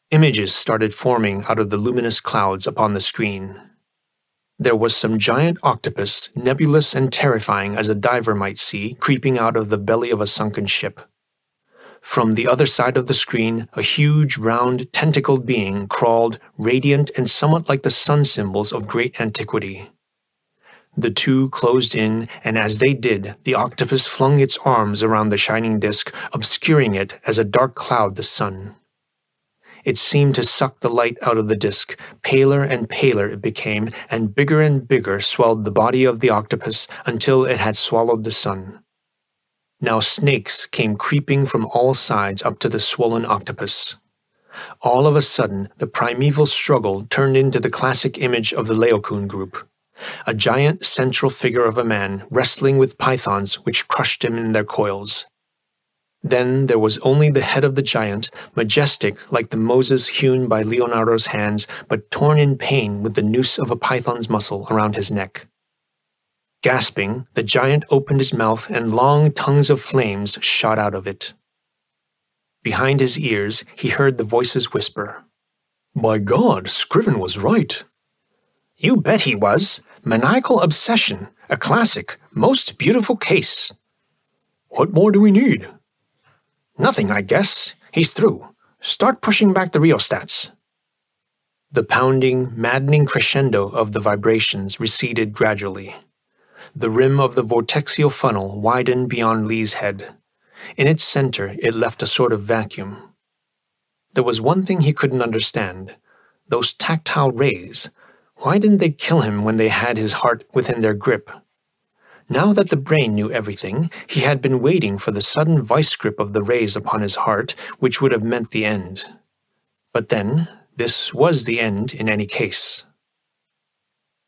Images started forming out of the luminous clouds upon the screen. There was some giant octopus, nebulous and terrifying as a diver might see, creeping out of the belly of a sunken ship. From the other side of the screen, a huge, round, tentacled being crawled, radiant and somewhat like the sun symbols of great antiquity. The two closed in, and as they did, the octopus flung its arms around the shining disk, obscuring it as a dark cloud the sun. It seemed to suck the light out of the disk. Paler and paler it became, and bigger swelled the body of the octopus until it had swallowed the sun. Now snakes came creeping from all sides up to the swollen octopus. All of a sudden, the primeval struggle turned into the classic image of the Laocoon group. A giant central figure of a man wrestling with pythons which crushed him in their coils. Then there was only the head of the giant, majestic like the Moses hewn by Leonardo's hands, but torn in pain with the noose of a python's muscle around his neck. Gasping, the giant opened his mouth and long tongues of flames shot out of it. Behind his ears, he heard the voices whisper, "By God, Scriven was right." "You bet he was. Maniacal obsession. A classic. Most beautiful case." "What more do we need?" "Nothing, I guess. He's through. Start pushing back the rheostats." The pounding, maddening crescendo of the vibrations receded gradually. The rim of the vortexial funnel widened beyond Lee's head. In its center, it left a sort of vacuum. There was one thing he couldn't understand. Those tactile rays. Why didn't they kill him when they had his heart within their grip? Now that the brain knew everything, he had been waiting for the sudden vice grip of the rays upon his heart, which would have meant the end. But then, this was the end in any case.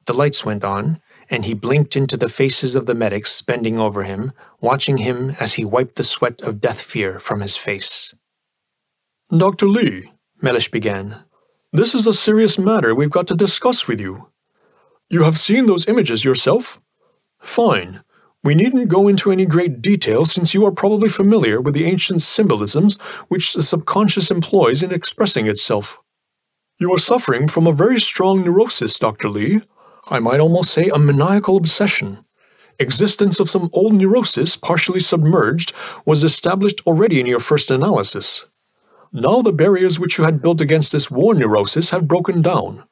The lights went on, and he blinked into the faces of the medics bending over him, watching him as he wiped the sweat of death fear from his face. "Dr. Lee," Mellish began, "this is a serious matter we've got to discuss with you. You have seen those images yourself? Fine. We needn't go into any great detail since you are probably familiar with the ancient symbolisms which the subconscious employs in expressing itself. You are suffering from a very strong neurosis, Dr. Lee. I might almost say a maniacal obsession. Existence of some old neurosis, partially submerged, was established already in your first analysis. Now the barriers which you had built against this war neurosis have broken down.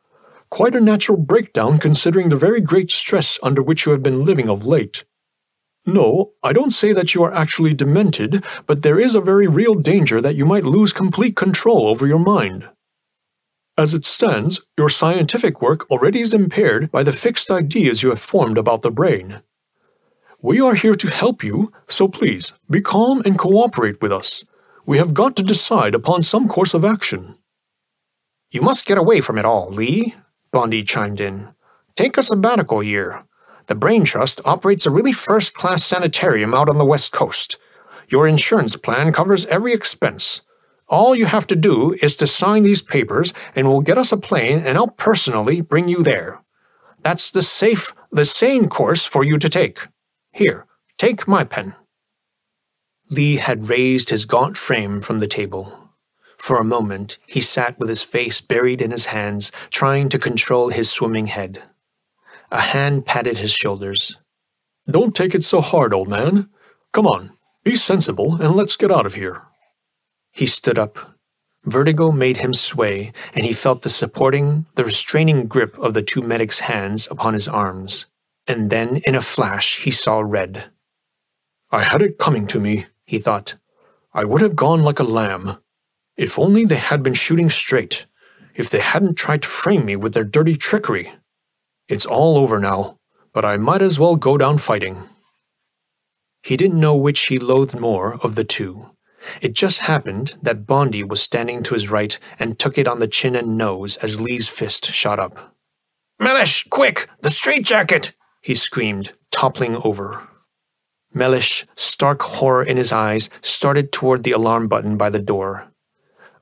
Quite a natural breakdown considering the very great stress under which you have been living of late. No, I don't say that you are actually demented, but there is a very real danger that you might lose complete control over your mind. As it stands, your scientific work already is impaired by the fixed ideas you have formed about the brain. We are here to help you, so please, be calm and cooperate with us. We have got to decide upon some course of action." "You must get away from it all, Lee," Bondi chimed in. "Take a sabbatical year. The Brain Trust operates a really first-class sanitarium out on the West Coast. Your insurance plan covers every expense. All you have to do is to sign these papers and we'll get us a plane and I'll personally bring you there. That's the sane course for you to take. Here, take my pen." Lee had raised his gaunt frame from the table. For a moment, he sat with his face buried in his hands, trying to control his swimming head. A hand patted his shoulders. "Don't take it so hard, old man. Come on, be sensible and let's get out of here." He stood up. Vertigo made him sway, and he felt the restraining grip of the two medics' hands upon his arms. And then, in a flash, he saw red. "I had it coming to me," he thought. "I would have gone like a lamb. If only they had been shooting straight. If they hadn't tried to frame me with their dirty trickery. It's all over now, but I might as well go down fighting." He didn't know which he loathed more of the two. It just happened that Bondi was standing to his right and took it on the chin and nose as Lee's fist shot up. "Mellish, quick! The straitjacket!" he screamed, toppling over. Mellish, stark horror in his eyes, started toward the alarm button by the door.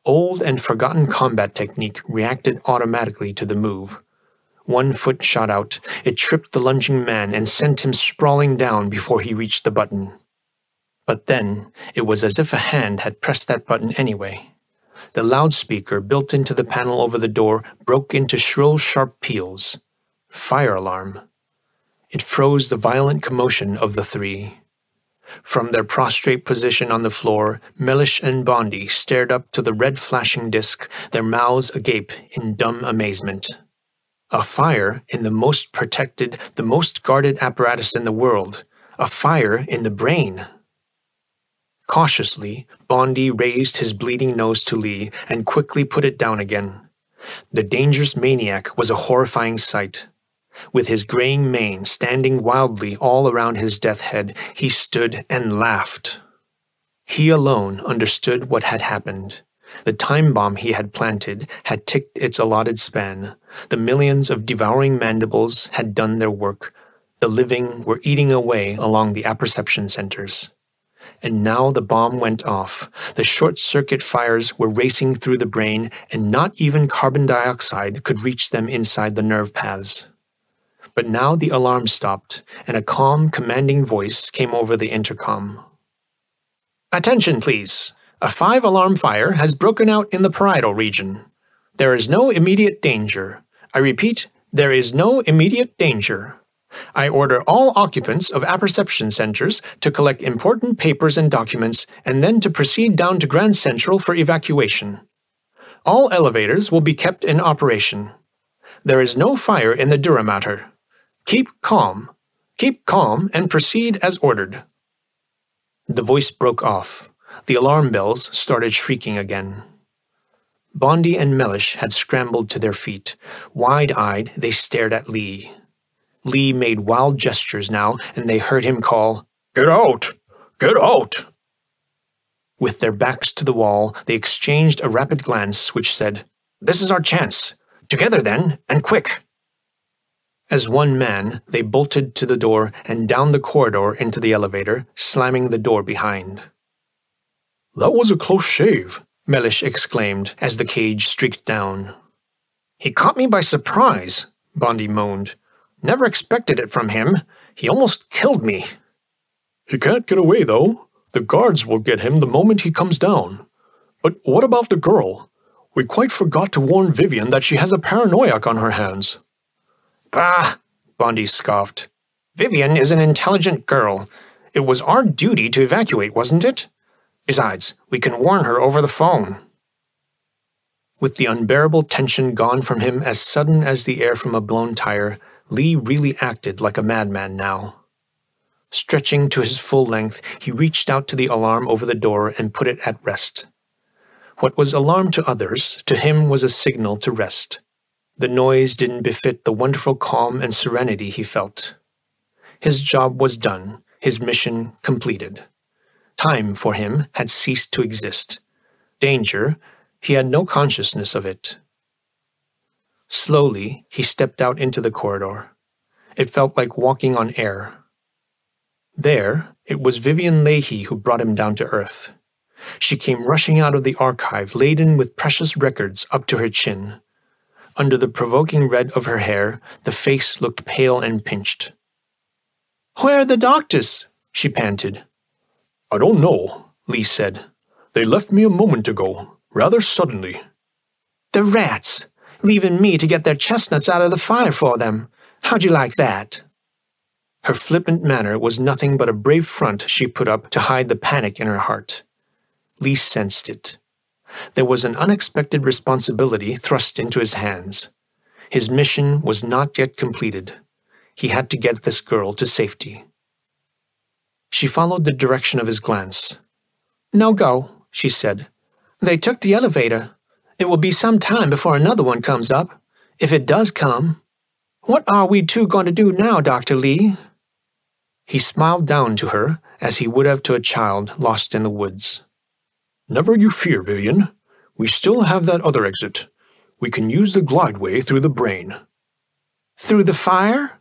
Old and forgotten combat technique reacted automatically to the move. One foot shot out, it tripped the lunging man and sent him sprawling down before he reached the button. But then, it was as if a hand had pressed that button anyway. The loudspeaker built into the panel over the door broke into shrill, sharp peals. Fire alarm. It froze the violent commotion of the three. From their prostrate position on the floor, Mellish and Bondi stared up to the red flashing disk, their mouths agape in dumb amazement. A fire in the most protected, the most guarded apparatus in the world. A fire in the brain. Cautiously, Bondi raised his bleeding nose to Lee and quickly put it down again. The dangerous maniac was a horrifying sight. With his graying mane standing wildly all around his death head, he stood and laughed. He alone understood what had happened. The time bomb he had planted had ticked its allotted span. The millions of devouring mandibles had done their work. The living were eating away along the apperception centers. And now the bomb went off. The short-circuit fires were racing through the brain, and not even carbon dioxide could reach them inside the nerve paths. But now the alarm stopped, and a calm, commanding voice came over the intercom. "Attention, please. A 5-alarm fire has broken out in the parietal region. There is no immediate danger. I repeat, there is no immediate danger. I order all occupants of apperception centers to collect important papers and documents and then to proceed down to Grand Central for evacuation. All elevators will be kept in operation. There is no fire in the dura mater. Keep calm and proceed as ordered." The voice broke off. The alarm bells started shrieking again. Bondi and Mellish had scrambled to their feet. Wide-eyed, they stared at Lee. Lee made wild gestures now, and they heard him call, "Get out! Get out!" With their backs to the wall, they exchanged a rapid glance which said, "This is our chance. Together then, and quick." As one man, they bolted to the door and down the corridor into the elevator, slamming the door behind. "That was a close shave," Mellish exclaimed as the cage streaked down. "He caught me by surprise," Bondi moaned. "Never expected it from him. He almost killed me." "He can't get away, though. The guards will get him the moment he comes down. But what about the girl? We quite forgot to warn Vivian that she has a paranoiac on her hands." "Bah," Bondi scoffed. "Vivian is an intelligent girl. It was our duty to evacuate, wasn't it? Besides, we can warn her over the phone." With the unbearable tension gone from him as sudden as the air from a blown tire, Lee really acted like a madman now. Stretching to his full length, he reached out to the alarm over the door and put it at rest. What was alarm to others, to him was a signal to rest. The noise didn't befit the wonderful calm and serenity he felt. His job was done, his mission completed. Time for him had ceased to exist. Danger, he had no consciousness of it. Slowly, he stepped out into the corridor. It felt like walking on air. There, It was Vivian Leahy who brought him down to earth. She came rushing out of the archive laden with precious records up to her chin. Under the provoking red of her hair, the face looked pale and pinched. "Where are the doctors?" she panted. "I don't know," Lee said. "They left me a moment ago, rather suddenly." "The rats! Leaving me to get their chestnuts out of the fire for them. How'd you like that?" Her flippant manner was nothing but a brave front she put up to hide the panic in her heart. Lee sensed it. There was an unexpected responsibility thrust into his hands. His mission was not yet completed. He had to get this girl to safety. She followed the direction of his glance. "No go," she said. "They took the elevator. It will be some time before another one comes up, if it does come. What are we two going to do now, Dr. Lee?" He smiled down to her as he would have to a child lost in the woods. "Never you fear, Vivian. We still have that other exit. We can use the glideway through the brain." "Through the fire?"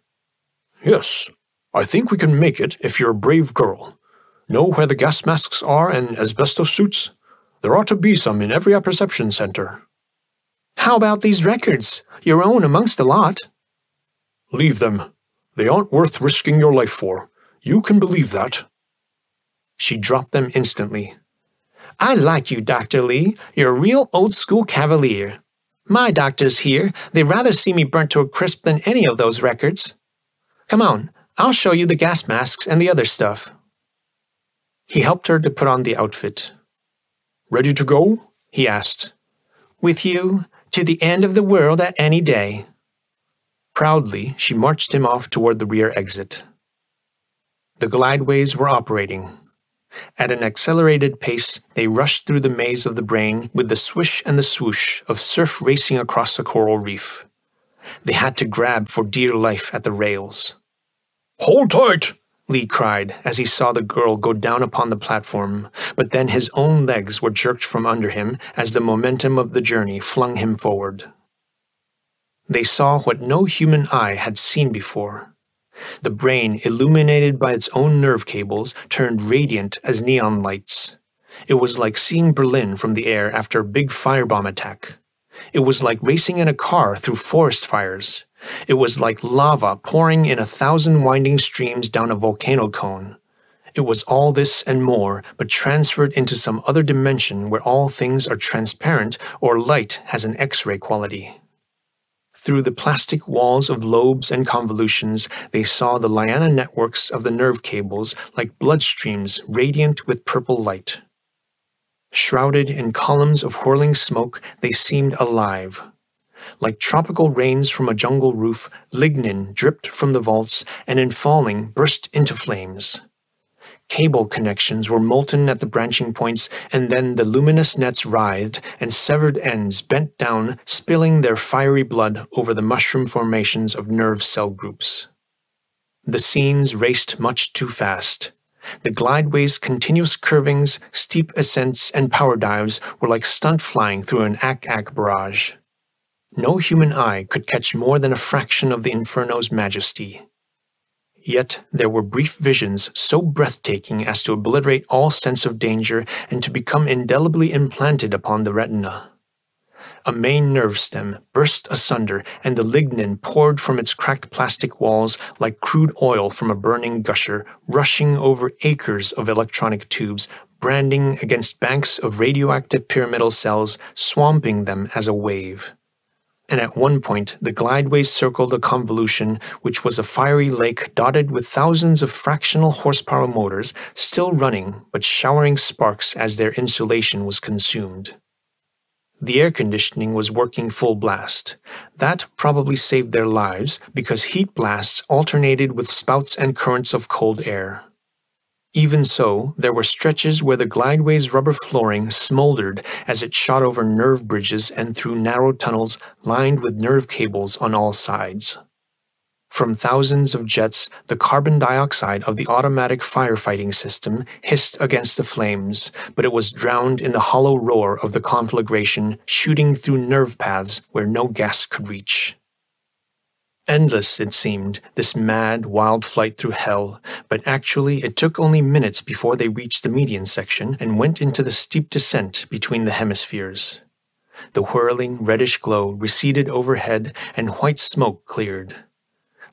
"Yes. I think we can make it if you're a brave girl. Know where the gas masks are and asbestos suits? There ought to be some in every apperception center." "How about these records? Your own amongst a lot." "Leave them. They aren't worth risking your life for. You can believe that." She dropped them instantly. "I like you, Dr. Lee. You're a real old-school cavalier. My doctors here, they'd rather see me burnt to a crisp than any of those records. Come on, I'll show you the gas masks and the other stuff." He helped her to put on the outfit. "Ready to go?" he asked. "With you, to the end of the world at any day." Proudly, she marched him off toward the rear exit. The glideways were operating. At an accelerated pace, they rushed through the maze of the brain with the swish and the swoosh of surf racing across a coral reef. They had to grab for dear life at the rails. "Hold tight!" Lee cried as he saw the girl go down upon the platform, but then his own legs were jerked from under him as the momentum of the journey flung him forward. They saw what no human eye had seen before. The brain, illuminated by its own nerve cables, turned radiant as neon lights. It was like seeing Berlin from the air after a big firebomb attack. It was like racing in a car through forest fires. It was like lava pouring in 1,000 winding streams down a volcano cone. It was all this and more, but transferred into some other dimension where all things are transparent or light has an X-ray quality. Through the plastic walls of lobes and convolutions, they saw the liana networks of the nerve cables like bloodstreams radiant with purple light. Shrouded in columns of whirling smoke, they seemed alive. Like tropical rains from a jungle roof, lignin dripped from the vaults and in falling burst into flames. Cable connections were molten at the branching points, and then the luminous nets writhed and severed ends bent down, spilling their fiery blood over the mushroom formations of nerve cell groups. The scenes raced much too fast. The glideway's continuous curvings, steep ascents, and power dives were like stunt flying through an ack-ack barrage. No human eye could catch more than a fraction of the inferno's majesty. Yet there were brief visions so breathtaking as to obliterate all sense of danger and to become indelibly implanted upon the retina. A main nerve stem burst asunder, and the lignin poured from its cracked plastic walls like crude oil from a burning gusher, rushing over acres of electronic tubes, branding against banks of radioactive pyramidal cells, swamping them as a wave. And at one point the glideway circled a convolution which was a fiery lake dotted with thousands of fractional horsepower motors still running but showering sparks as their insulation was consumed. The air conditioning was working full blast. That probably saved their lives because heat blasts alternated with spouts and currents of cold air. Even so, there were stretches where the glideway's rubber flooring smoldered as it shot over nerve bridges and through narrow tunnels lined with nerve cables on all sides. From thousands of jets, the carbon dioxide of the automatic firefighting system hissed against the flames, but it was drowned in the hollow roar of the conflagration shooting through nerve paths where no gas could reach. Endless, it seemed, this mad, wild flight through hell, but actually it took only minutes before they reached the median section and went into the steep descent between the hemispheres. The whirling, reddish glow receded overhead and white smoke cleared.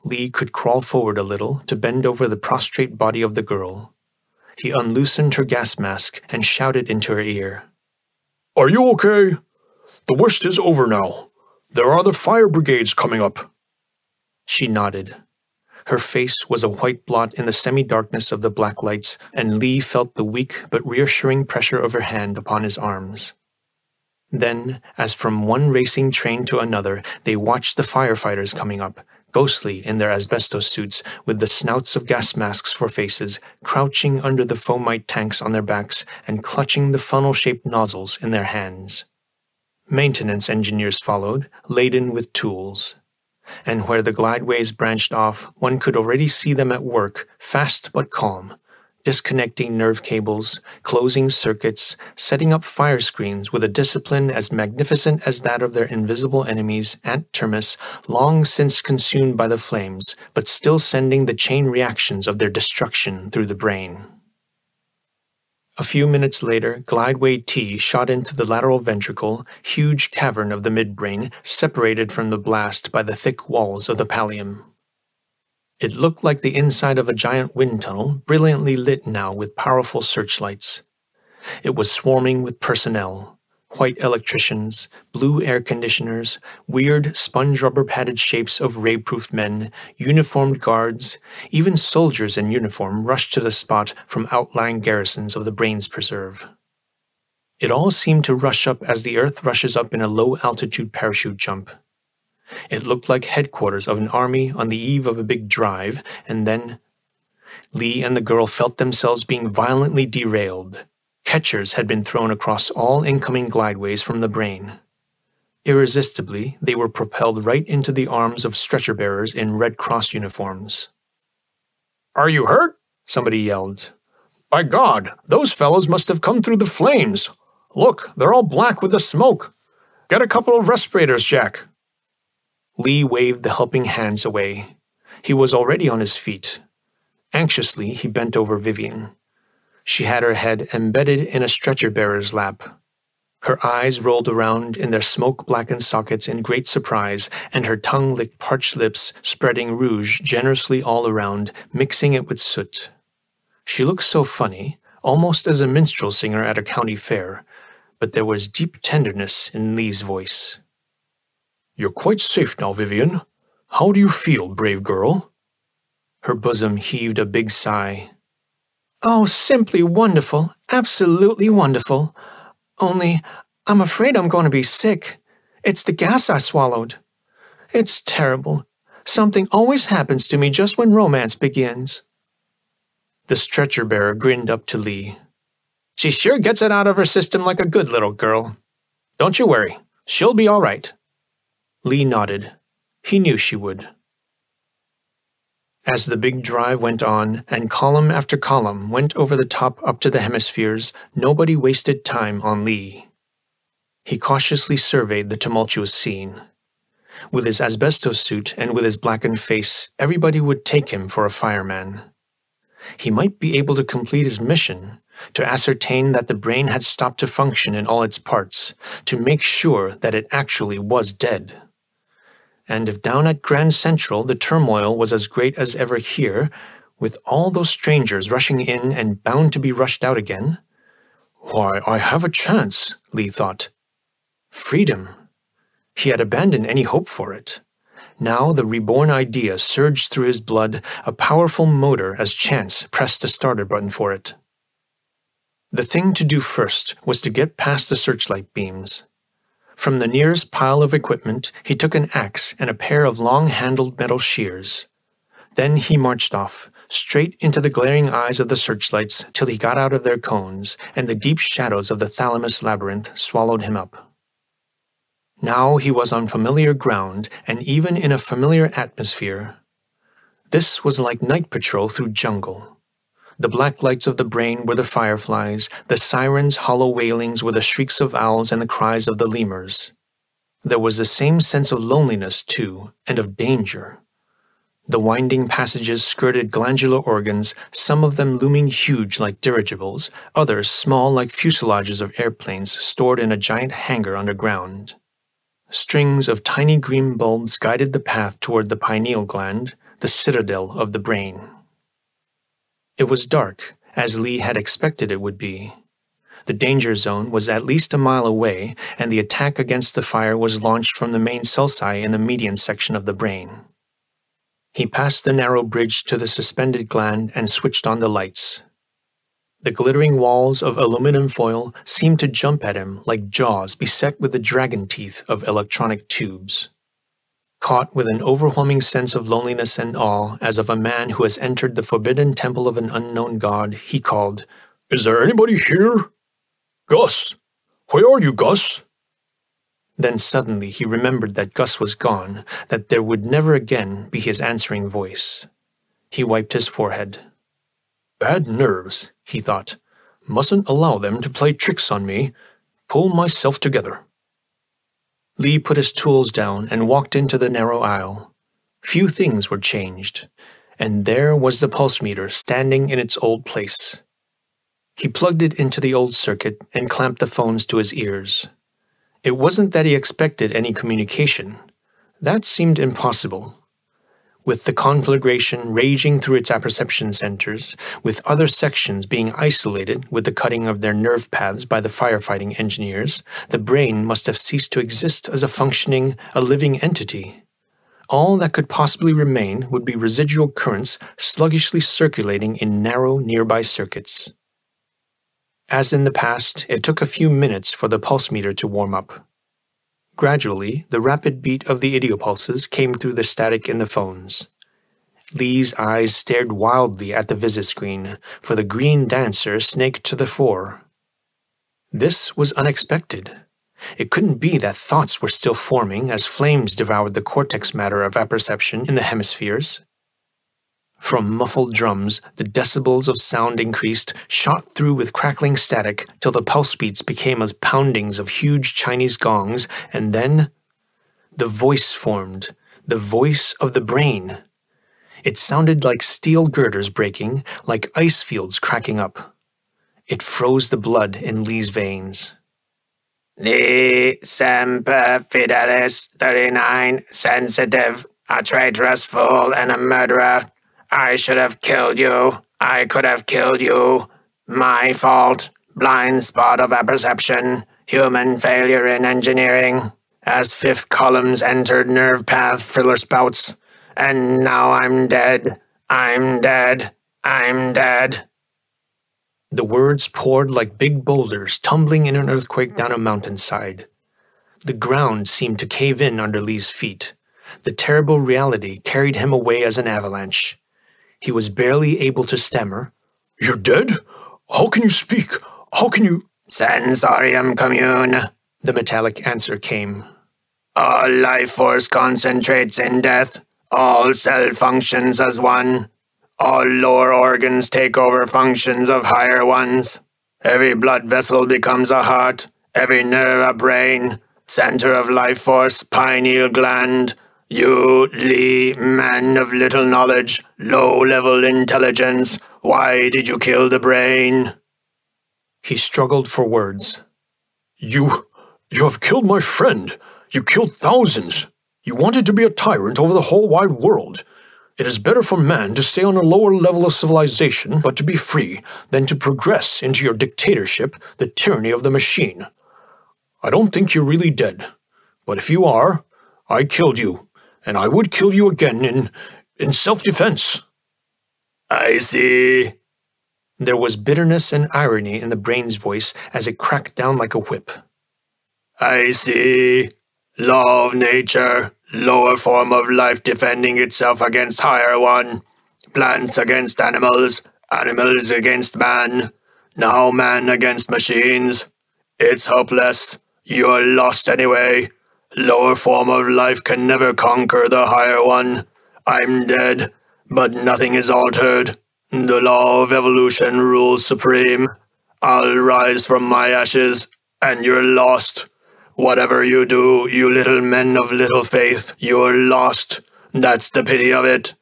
Lee could crawl forward a little to bend over the prostrate body of the girl. He unloosened her gas mask and shouted into her ear. "Are you okay? The worst is over now. There are the fire brigades coming up." She nodded. Her face was a white blot in the semi-darkness of the black lights, and Lee felt the weak but reassuring pressure of her hand upon his arms. Then, as from one racing train to another, they watched the firefighters coming up, ghostly in their asbestos suits, with the snouts of gas masks for faces, crouching under the foamite tanks on their backs and clutching the funnel-shaped nozzles in their hands. Maintenance engineers followed, laden with tools. And where the glideways branched off, one could already see them at work, fast but calm, disconnecting nerve cables, closing circuits, setting up fire screens with a discipline as magnificent as that of their invisible enemies, Aunt Termis, long since consumed by the flames, but still sending the chain reactions of their destruction through the brain. A few minutes later, Glideway T shot into the lateral ventricle, huge cavern of the midbrain, separated from the blast by the thick walls of the pallium. It looked like the inside of a giant wind tunnel, brilliantly lit now with powerful searchlights. It was swarming with personnel. White electricians, blue air conditioners, weird sponge-rubber padded shapes of ray-proofed men, uniformed guards, even soldiers in uniform rushed to the spot from outlying garrisons of the Brains Preserve. It all seemed to rush up as the Earth rushes up in a low-altitude parachute jump. It looked like headquarters of an army on the eve of a big drive, and then Lee and the girl felt themselves being violently derailed. Catchers had been thrown across all incoming glideways from the brain. Irresistibly, they were propelled right into the arms of stretcher-bearers in Red Cross uniforms. "Are you hurt?" somebody yelled. "By God, those fellows must have come through the flames. Look, they're all black with the smoke. Get a couple of respirators, Jack." Lee waved the helping hands away. He was already on his feet. Anxiously, he bent over Vivian. She had her head embedded in a stretcher-bearer's lap. Her eyes rolled around in their smoke-blackened sockets in great surprise, and her tongue licked parched lips, spreading rouge generously all around, mixing it with soot. She looked so funny, almost as a minstrel singer at a county fair, but there was deep tenderness in Lee's voice. "You're quite safe now, Vivian. How do you feel, brave girl?" Her bosom heaved a big sigh. "Oh, simply wonderful, absolutely wonderful. Only, I'm afraid I'm going to be sick. It's the gas I swallowed. It's terrible. Something always happens to me just when romance begins." The stretcher-bearer grinned up to Lee. "She sure gets it out of her system like a good little girl. Don't you worry, she'll be all right." Lee nodded. He knew she would. As the big drive went on, and column after column went over the top up to the hemispheres, nobody wasted time on Lee. He cautiously surveyed the tumultuous scene. With his asbestos suit and with his blackened face, everybody would take him for a fireman. He might be able to complete his mission, to ascertain that the brain had stopped to function in all its parts, to make sure that it actually was dead. And if down at Grand Central the turmoil was as great as ever here, with all those strangers rushing in and bound to be rushed out again, "Why, I have a chance," Lee thought. Freedom. He had abandoned any hope for it. Now the reborn idea surged through his blood, a powerful motor as chance pressed the starter button for it. The thing to do first was to get past the searchlight beams. From the nearest pile of equipment, he took an axe and a pair of long-handled metal shears. Then he marched off, straight into the glaring eyes of the searchlights till he got out of their cones, and the deep shadows of the thalamus labyrinth swallowed him up. Now he was on familiar ground, and even in a familiar atmosphere. This was like night patrol through jungle. The black lights of the brain were the fireflies, the sirens' hollow wailings were the shrieks of owls and the cries of the lemurs. There was the same sense of loneliness, too, and of danger, The winding passages skirted glandular organs, some of them looming huge like dirigibles, others small like fuselages of airplanes stored in a giant hangar underground. Strings of tiny green bulbs guided the path toward the pineal gland, the citadel of the brain. It was dark, as Lee had expected it would be. The danger zone was at least a mile away, and the attack against the fire was launched from the main sulci in the median section of the brain. He passed the narrow bridge to the suspended gland and switched on the lights. The glittering walls of aluminum foil seemed to jump at him like jaws beset with the dragon teeth of electronic tubes. Caught with an overwhelming sense of loneliness and awe as of a man who has entered the forbidden temple of an unknown god, he called, "Is there anybody here? Gus! Where are you, Gus?" Then suddenly he remembered that Gus was gone, that there would never again be his answering voice. He wiped his forehead. "Bad nerves," he thought. "Mustn't allow them to play tricks on me. Pull myself together." Lee put his tools down and walked into the narrow aisle. Few things were changed, and there was the pulse meter standing in its old place. He plugged it into the old circuit and clamped the phones to his ears. It wasn't that he expected any communication. That seemed impossible. With the conflagration raging through its apperception centers, with other sections being isolated with the cutting of their nerve paths by the firefighting engineers, the brain must have ceased to exist as a living entity. All that could possibly remain would be residual currents sluggishly circulating in narrow nearby circuits. As in the past, it took a few minutes for the pulse meter to warm up. Gradually, the rapid beat of the idiopulses came through the static in the phones. Lee's eyes stared wildly at the visit screen, for the green dancer snaked to the fore. This was unexpected. It couldn't be that thoughts were still forming as flames devoured the cortex matter of apperception in the hemispheres. From muffled drums, the decibels of sound increased, shot through with crackling static, till the pulse beats became as poundings of huge Chinese gongs, and then the voice formed, the voice of the brain. It sounded like steel girders breaking, like ice fields cracking up. It froze the blood in Lee's veins. Lee Semper Fidelis 39, sensitive, a traitorous fool and a murderer. I should have killed you. I could have killed you. My fault. Blind spot of apperception. Human failure in engineering. As fifth columns entered nerve path filler spouts. And now I'm dead. I'm dead. I'm dead. The words poured like big boulders tumbling in an earthquake down a mountainside. The ground seemed to cave in under Lee's feet. The terrible reality carried him away as an avalanche. He was barely able to stammer. "You're dead? How can you speak? How can you—" Sensorium commune. The metallic answer came. All life force concentrates in death. All cell functions as one. All lower organs take over functions of higher ones. Every blood vessel becomes a heart. Every nerve a brain. Center of life force, pineal gland. You, Lee, man of little knowledge, low-level intelligence, why did you kill the brain? He struggled for words. You have killed my friend. You killed thousands. You wanted to be a tyrant over the whole wide world. It is better for man to stay on a lower level of civilization, but to be free, than to progress into your dictatorship, the tyranny of the machine. I don't think you're really dead. But if you are, I killed you. And I would kill you again in self-defense. I see. There was bitterness and irony in the brain's voice as it cracked down like a whip. I see. Law of nature, lower form of life defending itself against higher one. Plants against animals, animals against man. Now man against machines. It's hopeless. You're lost anyway. Lower form of life can never conquer the higher one. I'm dead, but nothing is altered. The law of evolution rules supreme. I'll rise from my ashes, and you're lost. Whatever you do, you little men of little faith, you're lost. That's the pity of it.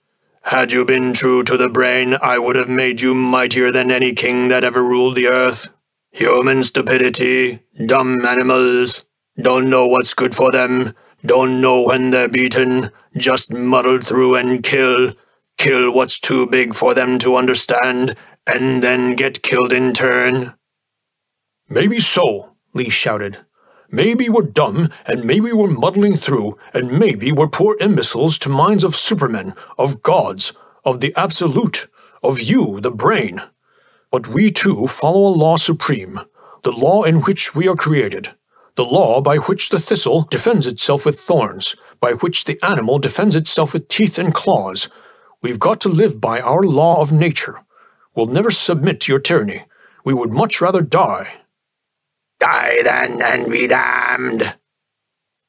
Had you been true to the brain, I would have made you mightier than any king that ever ruled the earth. Human stupidity, dumb animals, don't know what's good for them, don't know when they're beaten, just muddle through and kill what's too big for them to understand, and then get killed in turn. Maybe so, Lee shouted. Maybe we're dumb, and maybe we're muddling through, and maybe we're poor imbeciles to minds of supermen, of gods, of the absolute, of you, the brain. But we too follow a law supreme, the law in which we are created, the law by which the thistle defends itself with thorns, by which the animal defends itself with teeth and claws. We've got to live by our law of nature. We'll never submit to your tyranny. We would much rather die. Die then and be damned.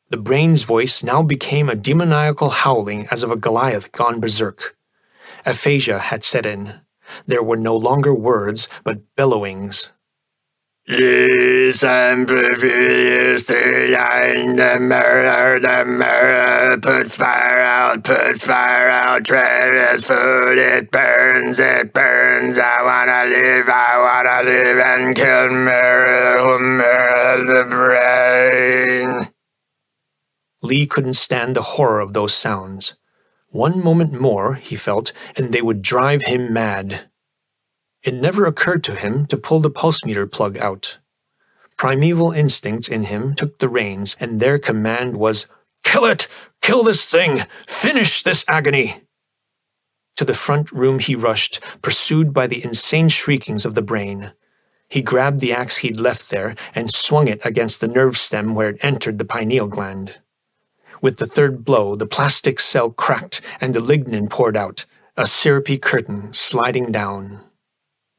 The brain's voice now became a demoniacal howling as of a Goliath gone berserk. Aphasia had set in. There were no longer words, but bellowings. Listen, prefuse the mirror, put fire out, tread is food, it burns, I wanna live and kill mirror the brain. Lee couldn't stand the horror of those sounds. One moment more, he felt, and they would drive him mad. It never occurred to him to pull the pulsemeter plug out. Primeval instincts in him took the reins, and their command was, "Kill it! Kill this thing! Finish this agony!" To the front room he rushed, pursued by the insane shriekings of the brain. He grabbed the axe he'd left there and swung it against the nerve stem where it entered the pineal gland. With the third blow, the plastic cell cracked and the lignin poured out, a syrupy curtain sliding down.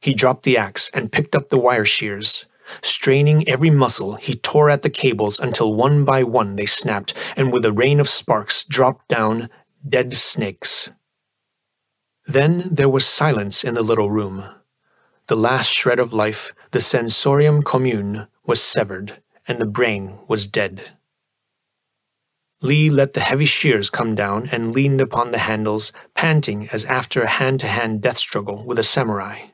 He dropped the axe and picked up the wire shears. Straining every muscle, he tore at the cables until one by one they snapped, and with a rain of sparks dropped down, dead snakes. Then there was silence in the little room. The last shred of life, the sensorium commune, was severed, and the brain was dead. Lee let the heavy shears come down and leaned upon the handles, panting as after a hand-to-hand death struggle with a samurai.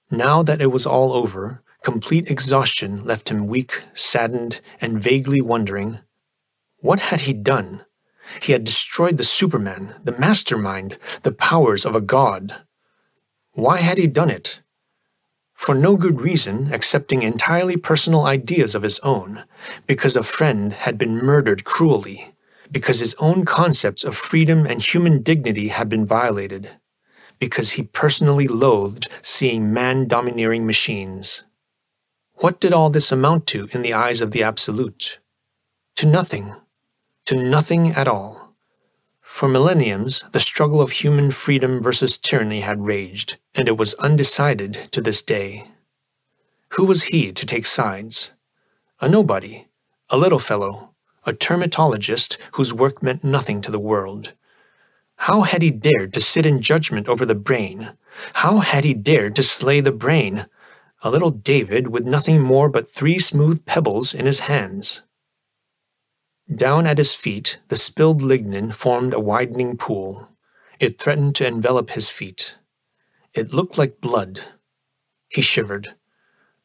Now that it was all over, complete exhaustion left him weak, saddened, and vaguely wondering. What had he done? He had destroyed the Superman, the mastermind, the powers of a god. Why had he done it? For no good reason, excepting entirely personal ideas of his own, because a friend had been murdered cruelly, because his own concepts of freedom and human dignity had been violated, because he personally loathed seeing man-domineering machines. What did all this amount to in the eyes of the Absolute? To nothing. To nothing at all. For millenniums, the struggle of human freedom versus tyranny had raged, and it was undecided to this day. Who was he to take sides? A nobody, a little fellow, a termitologist whose work meant nothing to the world. How had he dared to sit in judgment over the brain? How had he dared to slay the brain? A little David with nothing more but 3 smooth pebbles in his hands. Down at his feet, the spilled lignin formed a widening pool. It threatened to envelop his feet. It looked like blood. He shivered.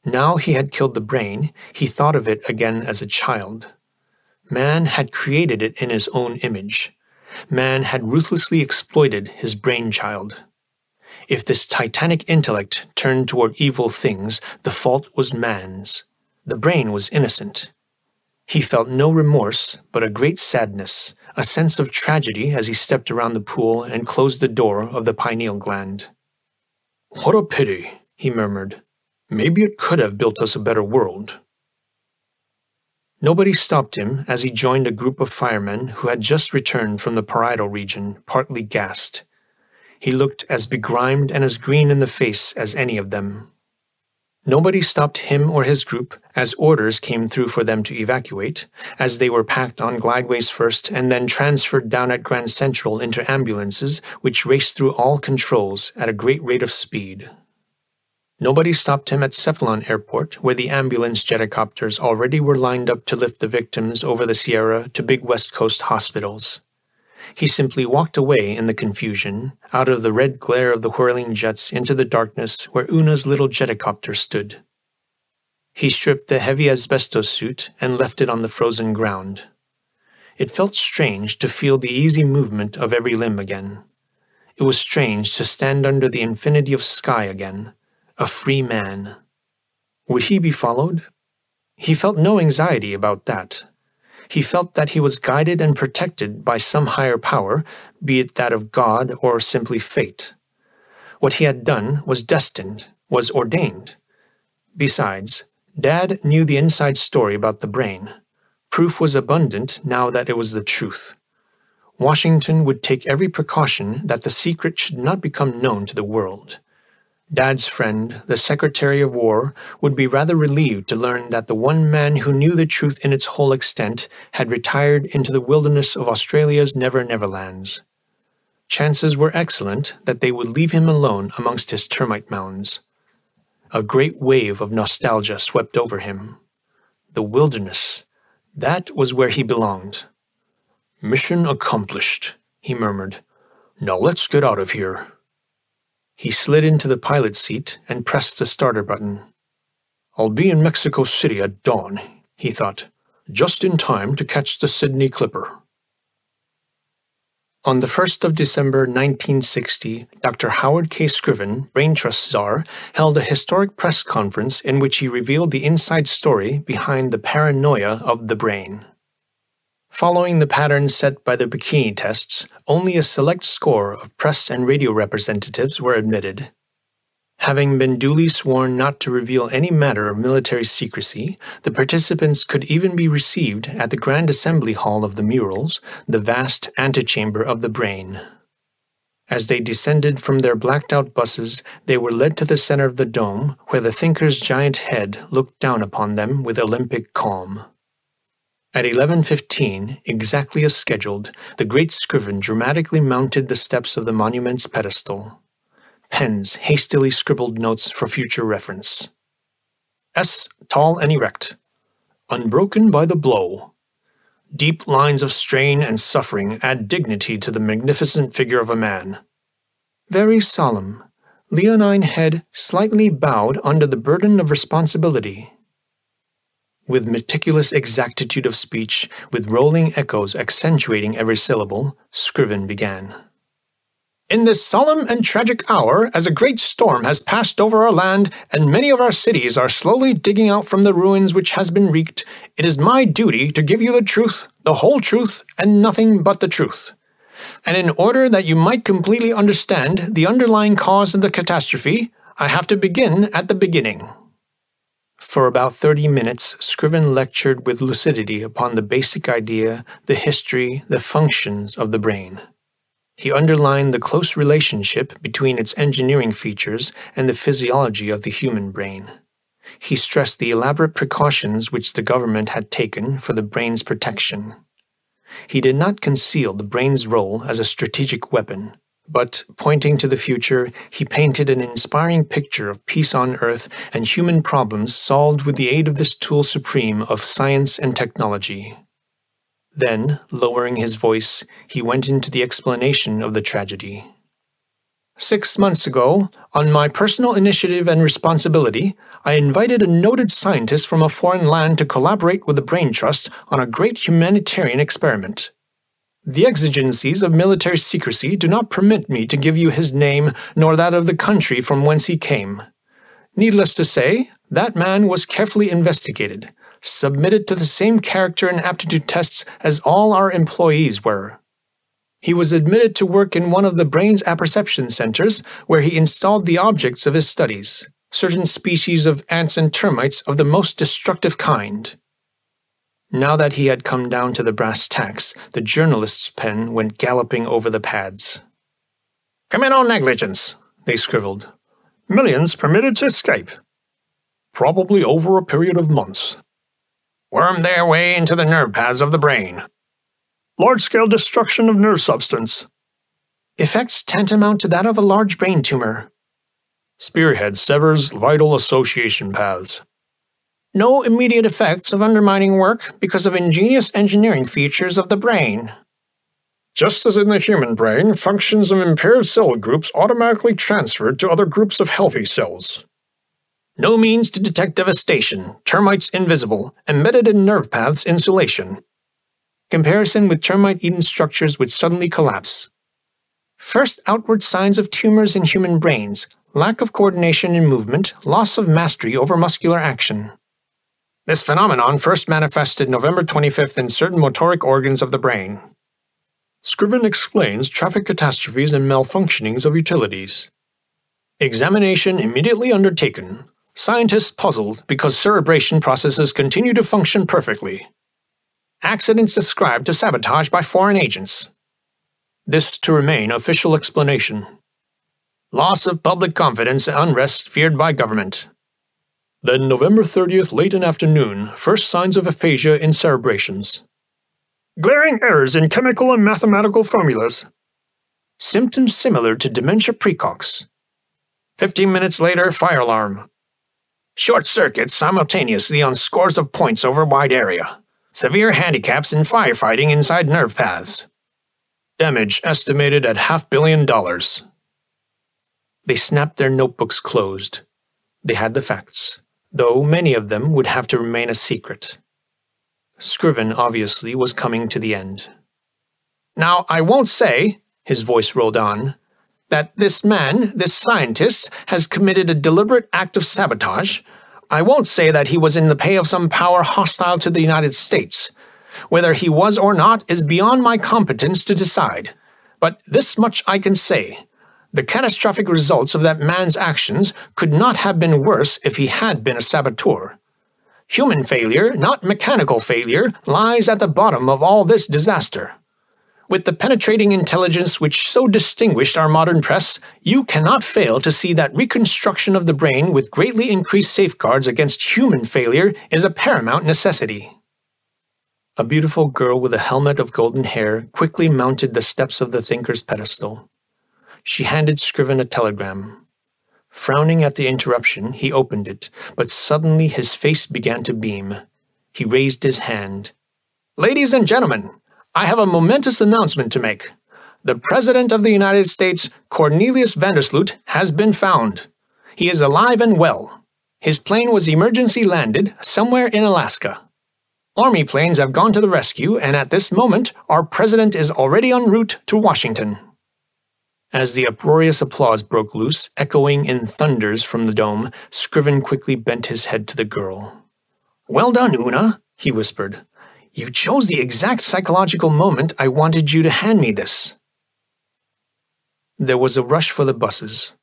Now he had killed the brain, he thought of it again as a child. Man had created it in his own image. Man had ruthlessly exploited his brainchild. If this titanic intellect turned toward evil things, the fault was man's. The brain was innocent. He felt no remorse, but a great sadness, a sense of tragedy as he stepped around the pool and closed the door of the pineal gland. "What a pity," he murmured. "Maybe it could have built us a better world." Nobody stopped him as he joined a group of firemen who had just returned from the parietal region, partly gassed. He looked as begrimed and as green in the face as any of them. Nobody stopped him or his group as orders came through for them to evacuate, as they were packed on glideways first and then transferred down at Grand Central into ambulances which raced through all controls at a great rate of speed. Nobody stopped him at Cephalon Airport, where the ambulance jetacopters already were lined up to lift the victims over the Sierra to big West Coast hospitals. He simply walked away in the confusion, out of the red glare of the whirling jets into the darkness where Una's little jetacopter stood. He stripped the heavy asbestos suit and left it on the frozen ground. It felt strange to feel the easy movement of every limb again. It was strange to stand under the infinity of sky again, a free man. Would he be followed? He felt no anxiety about that. He felt that he was guided and protected by some higher power, be it that of God or simply fate. What he had done was destined, was ordained. Besides, Dad knew the inside story about the brain. Proof was abundant now that it was the truth. Washington would take every precaution that the secret should not become known to the world. Dad's friend, the Secretary of War, would be rather relieved to learn that the one man who knew the truth in its whole extent had retired into the wilderness of Australia's Never-Never Lands. Chances were excellent that they would leave him alone amongst his termite mounds. A great wave of nostalgia swept over him. The wilderness, that was where he belonged. "Mission accomplished," he murmured. "Now let's get out of here." He slid into the pilot's seat and pressed the starter button. "I'll be in Mexico City at dawn," he thought, "just in time to catch the Sydney Clipper." On the 1st of December 1960, Dr. Howard K. Scriven, Brain Trust czar, held a historic press conference in which he revealed the inside story behind the paranoia of the brain. Following the pattern set by the bikini tests, only a select score of press and radio representatives were admitted. Having been duly sworn not to reveal any matter of military secrecy, the participants could even be received at the Grand Assembly Hall of the Murals, the vast antechamber of the brain. As they descended from their blacked-out buses, they were led to the center of the dome, where the thinker's giant head looked down upon them with Olympic calm. At 11:15, exactly as scheduled, the great Scriven dramatically mounted the steps of the monument's pedestal. Pens hastily scribbled notes for future reference. S. Tall and erect. Unbroken by the blow. Deep lines of strain and suffering add dignity to the magnificent figure of a man. Very solemn, leonine head slightly bowed under the burden of responsibility. With meticulous exactitude of speech, with rolling echoes accentuating every syllable, Scriven began. In this solemn and tragic hour, as a great storm has passed over our land, and many of our cities are slowly digging out from the ruins which has been wreaked, it is my duty to give you the truth, the whole truth, and nothing but the truth. And in order that you might completely understand the underlying cause of the catastrophe, I have to begin at the beginning. For about 30 minutes, Scriven lectured with lucidity upon the basic idea, the history, the functions of the brain. He underlined the close relationship between its engineering features and the physiology of the human brain. He stressed the elaborate precautions which the government had taken for the brain's protection. He did not conceal the brain's role as a strategic weapon, but, pointing to the future, he painted an inspiring picture of peace on Earth and human problems solved with the aid of this tool supreme of science and technology. Then, lowering his voice, he went into the explanation of the tragedy. 6 months ago, on my personal initiative and responsibility, I invited a noted scientist from a foreign land to collaborate with the Brain Trust on a great humanitarian experiment. The exigencies of military secrecy do not permit me to give you his name nor that of the country from whence he came. Needless to say, that man was carefully investigated, submitted to the same character and aptitude tests as all our employees were. He was admitted to work in one of the brain's apperception centers, where he installed the objects of his studies, certain species of ants and termites of the most destructive kind. Now that he had come down to the brass tacks, the journalist's pen went galloping over the pads. Criminal negligence, they scribbled. Millions permitted to escape. Probably over a period of months. Wormed their way into the nerve paths of the brain. Large-scale destruction of nerve substance. Effects tantamount to that of a large brain tumor. Spearhead severs vital association paths. No immediate effects of undermining work because of ingenious engineering features of the brain. Just as in the human brain, functions of impaired cell groups automatically transferred to other groups of healthy cells. No means to detect devastation, termites invisible, embedded in nerve paths insulation. Comparison with termite-eaten structures would suddenly collapse. First outward signs of tumors in human brains, lack of coordination in movement, loss of mastery over muscular action. This phenomenon first manifested November 25th in certain motoric organs of the brain. Scriven explains traffic catastrophes and malfunctionings of utilities. Examination immediately undertaken. Scientists puzzled because cerebration processes continue to function perfectly. Accidents ascribed to sabotage by foreign agents. This to remain official explanation. Loss of public confidence and unrest feared by government. Then November 30th late in afternoon, first signs of aphasia in cerebrations. Glaring errors in chemical and mathematical formulas. Symptoms similar to dementia precox. 15 minutes later, fire alarm. Short circuits simultaneously on scores of points over wide area. Severe handicaps in firefighting inside nerve paths. Damage estimated at $500 million. They snapped their notebooks closed. They had the facts, though many of them would have to remain a secret. Scriven obviously was coming to the end. Now, I won't say, his voice rolled on, that this man, this scientist, has committed a deliberate act of sabotage. I won't say that he was in the pay of some power hostile to the United States. Whether he was or not is beyond my competence to decide. But this much I can say. The catastrophic results of that man's actions could not have been worse if he had been a saboteur. Human failure, not mechanical failure, lies at the bottom of all this disaster. With the penetrating intelligence which so distinguished our modern press, you cannot fail to see that reconstruction of the brain with greatly increased safeguards against human failure is a paramount necessity. A beautiful girl with a helmet of golden hair quickly mounted the steps of the thinker's pedestal. She handed Scriven a telegram. Frowning at the interruption, he opened it, but suddenly his face began to beam. He raised his hand. Ladies and gentlemen, I have a momentous announcement to make. The President of the United States, Cornelius Vandersloot, has been found. He is alive and well. His plane was emergency landed somewhere in Alaska. Army planes have gone to the rescue, and at this moment, our President is already en route to Washington. As the uproarious applause broke loose, echoing in thunders from the dome, Scriven quickly bent his head to the girl. "Well done, Una," he whispered. "You chose the exact psychological moment I wanted you to hand me this." There was a rush for the buses.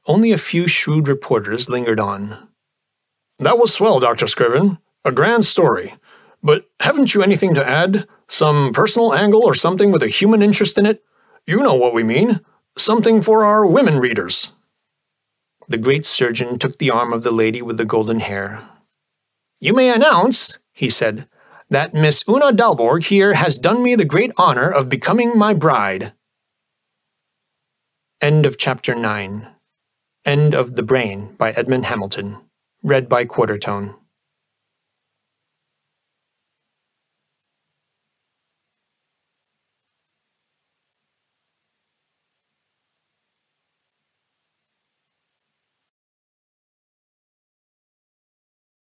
Only a few shrewd reporters lingered on. "That was swell, Dr. Scriven. A grand story. But haven't you anything to add? Some personal angle or something with a human interest in it? You know what we mean. Something for our women readers." The great surgeon took the arm of the lady with the golden hair. "You may announce," he said, "that Miss Una Dalborg here has done me the great honor of becoming my bride." End of Chapter 9. End of The Brain by Edmond Hamilton. Read by Quartertone.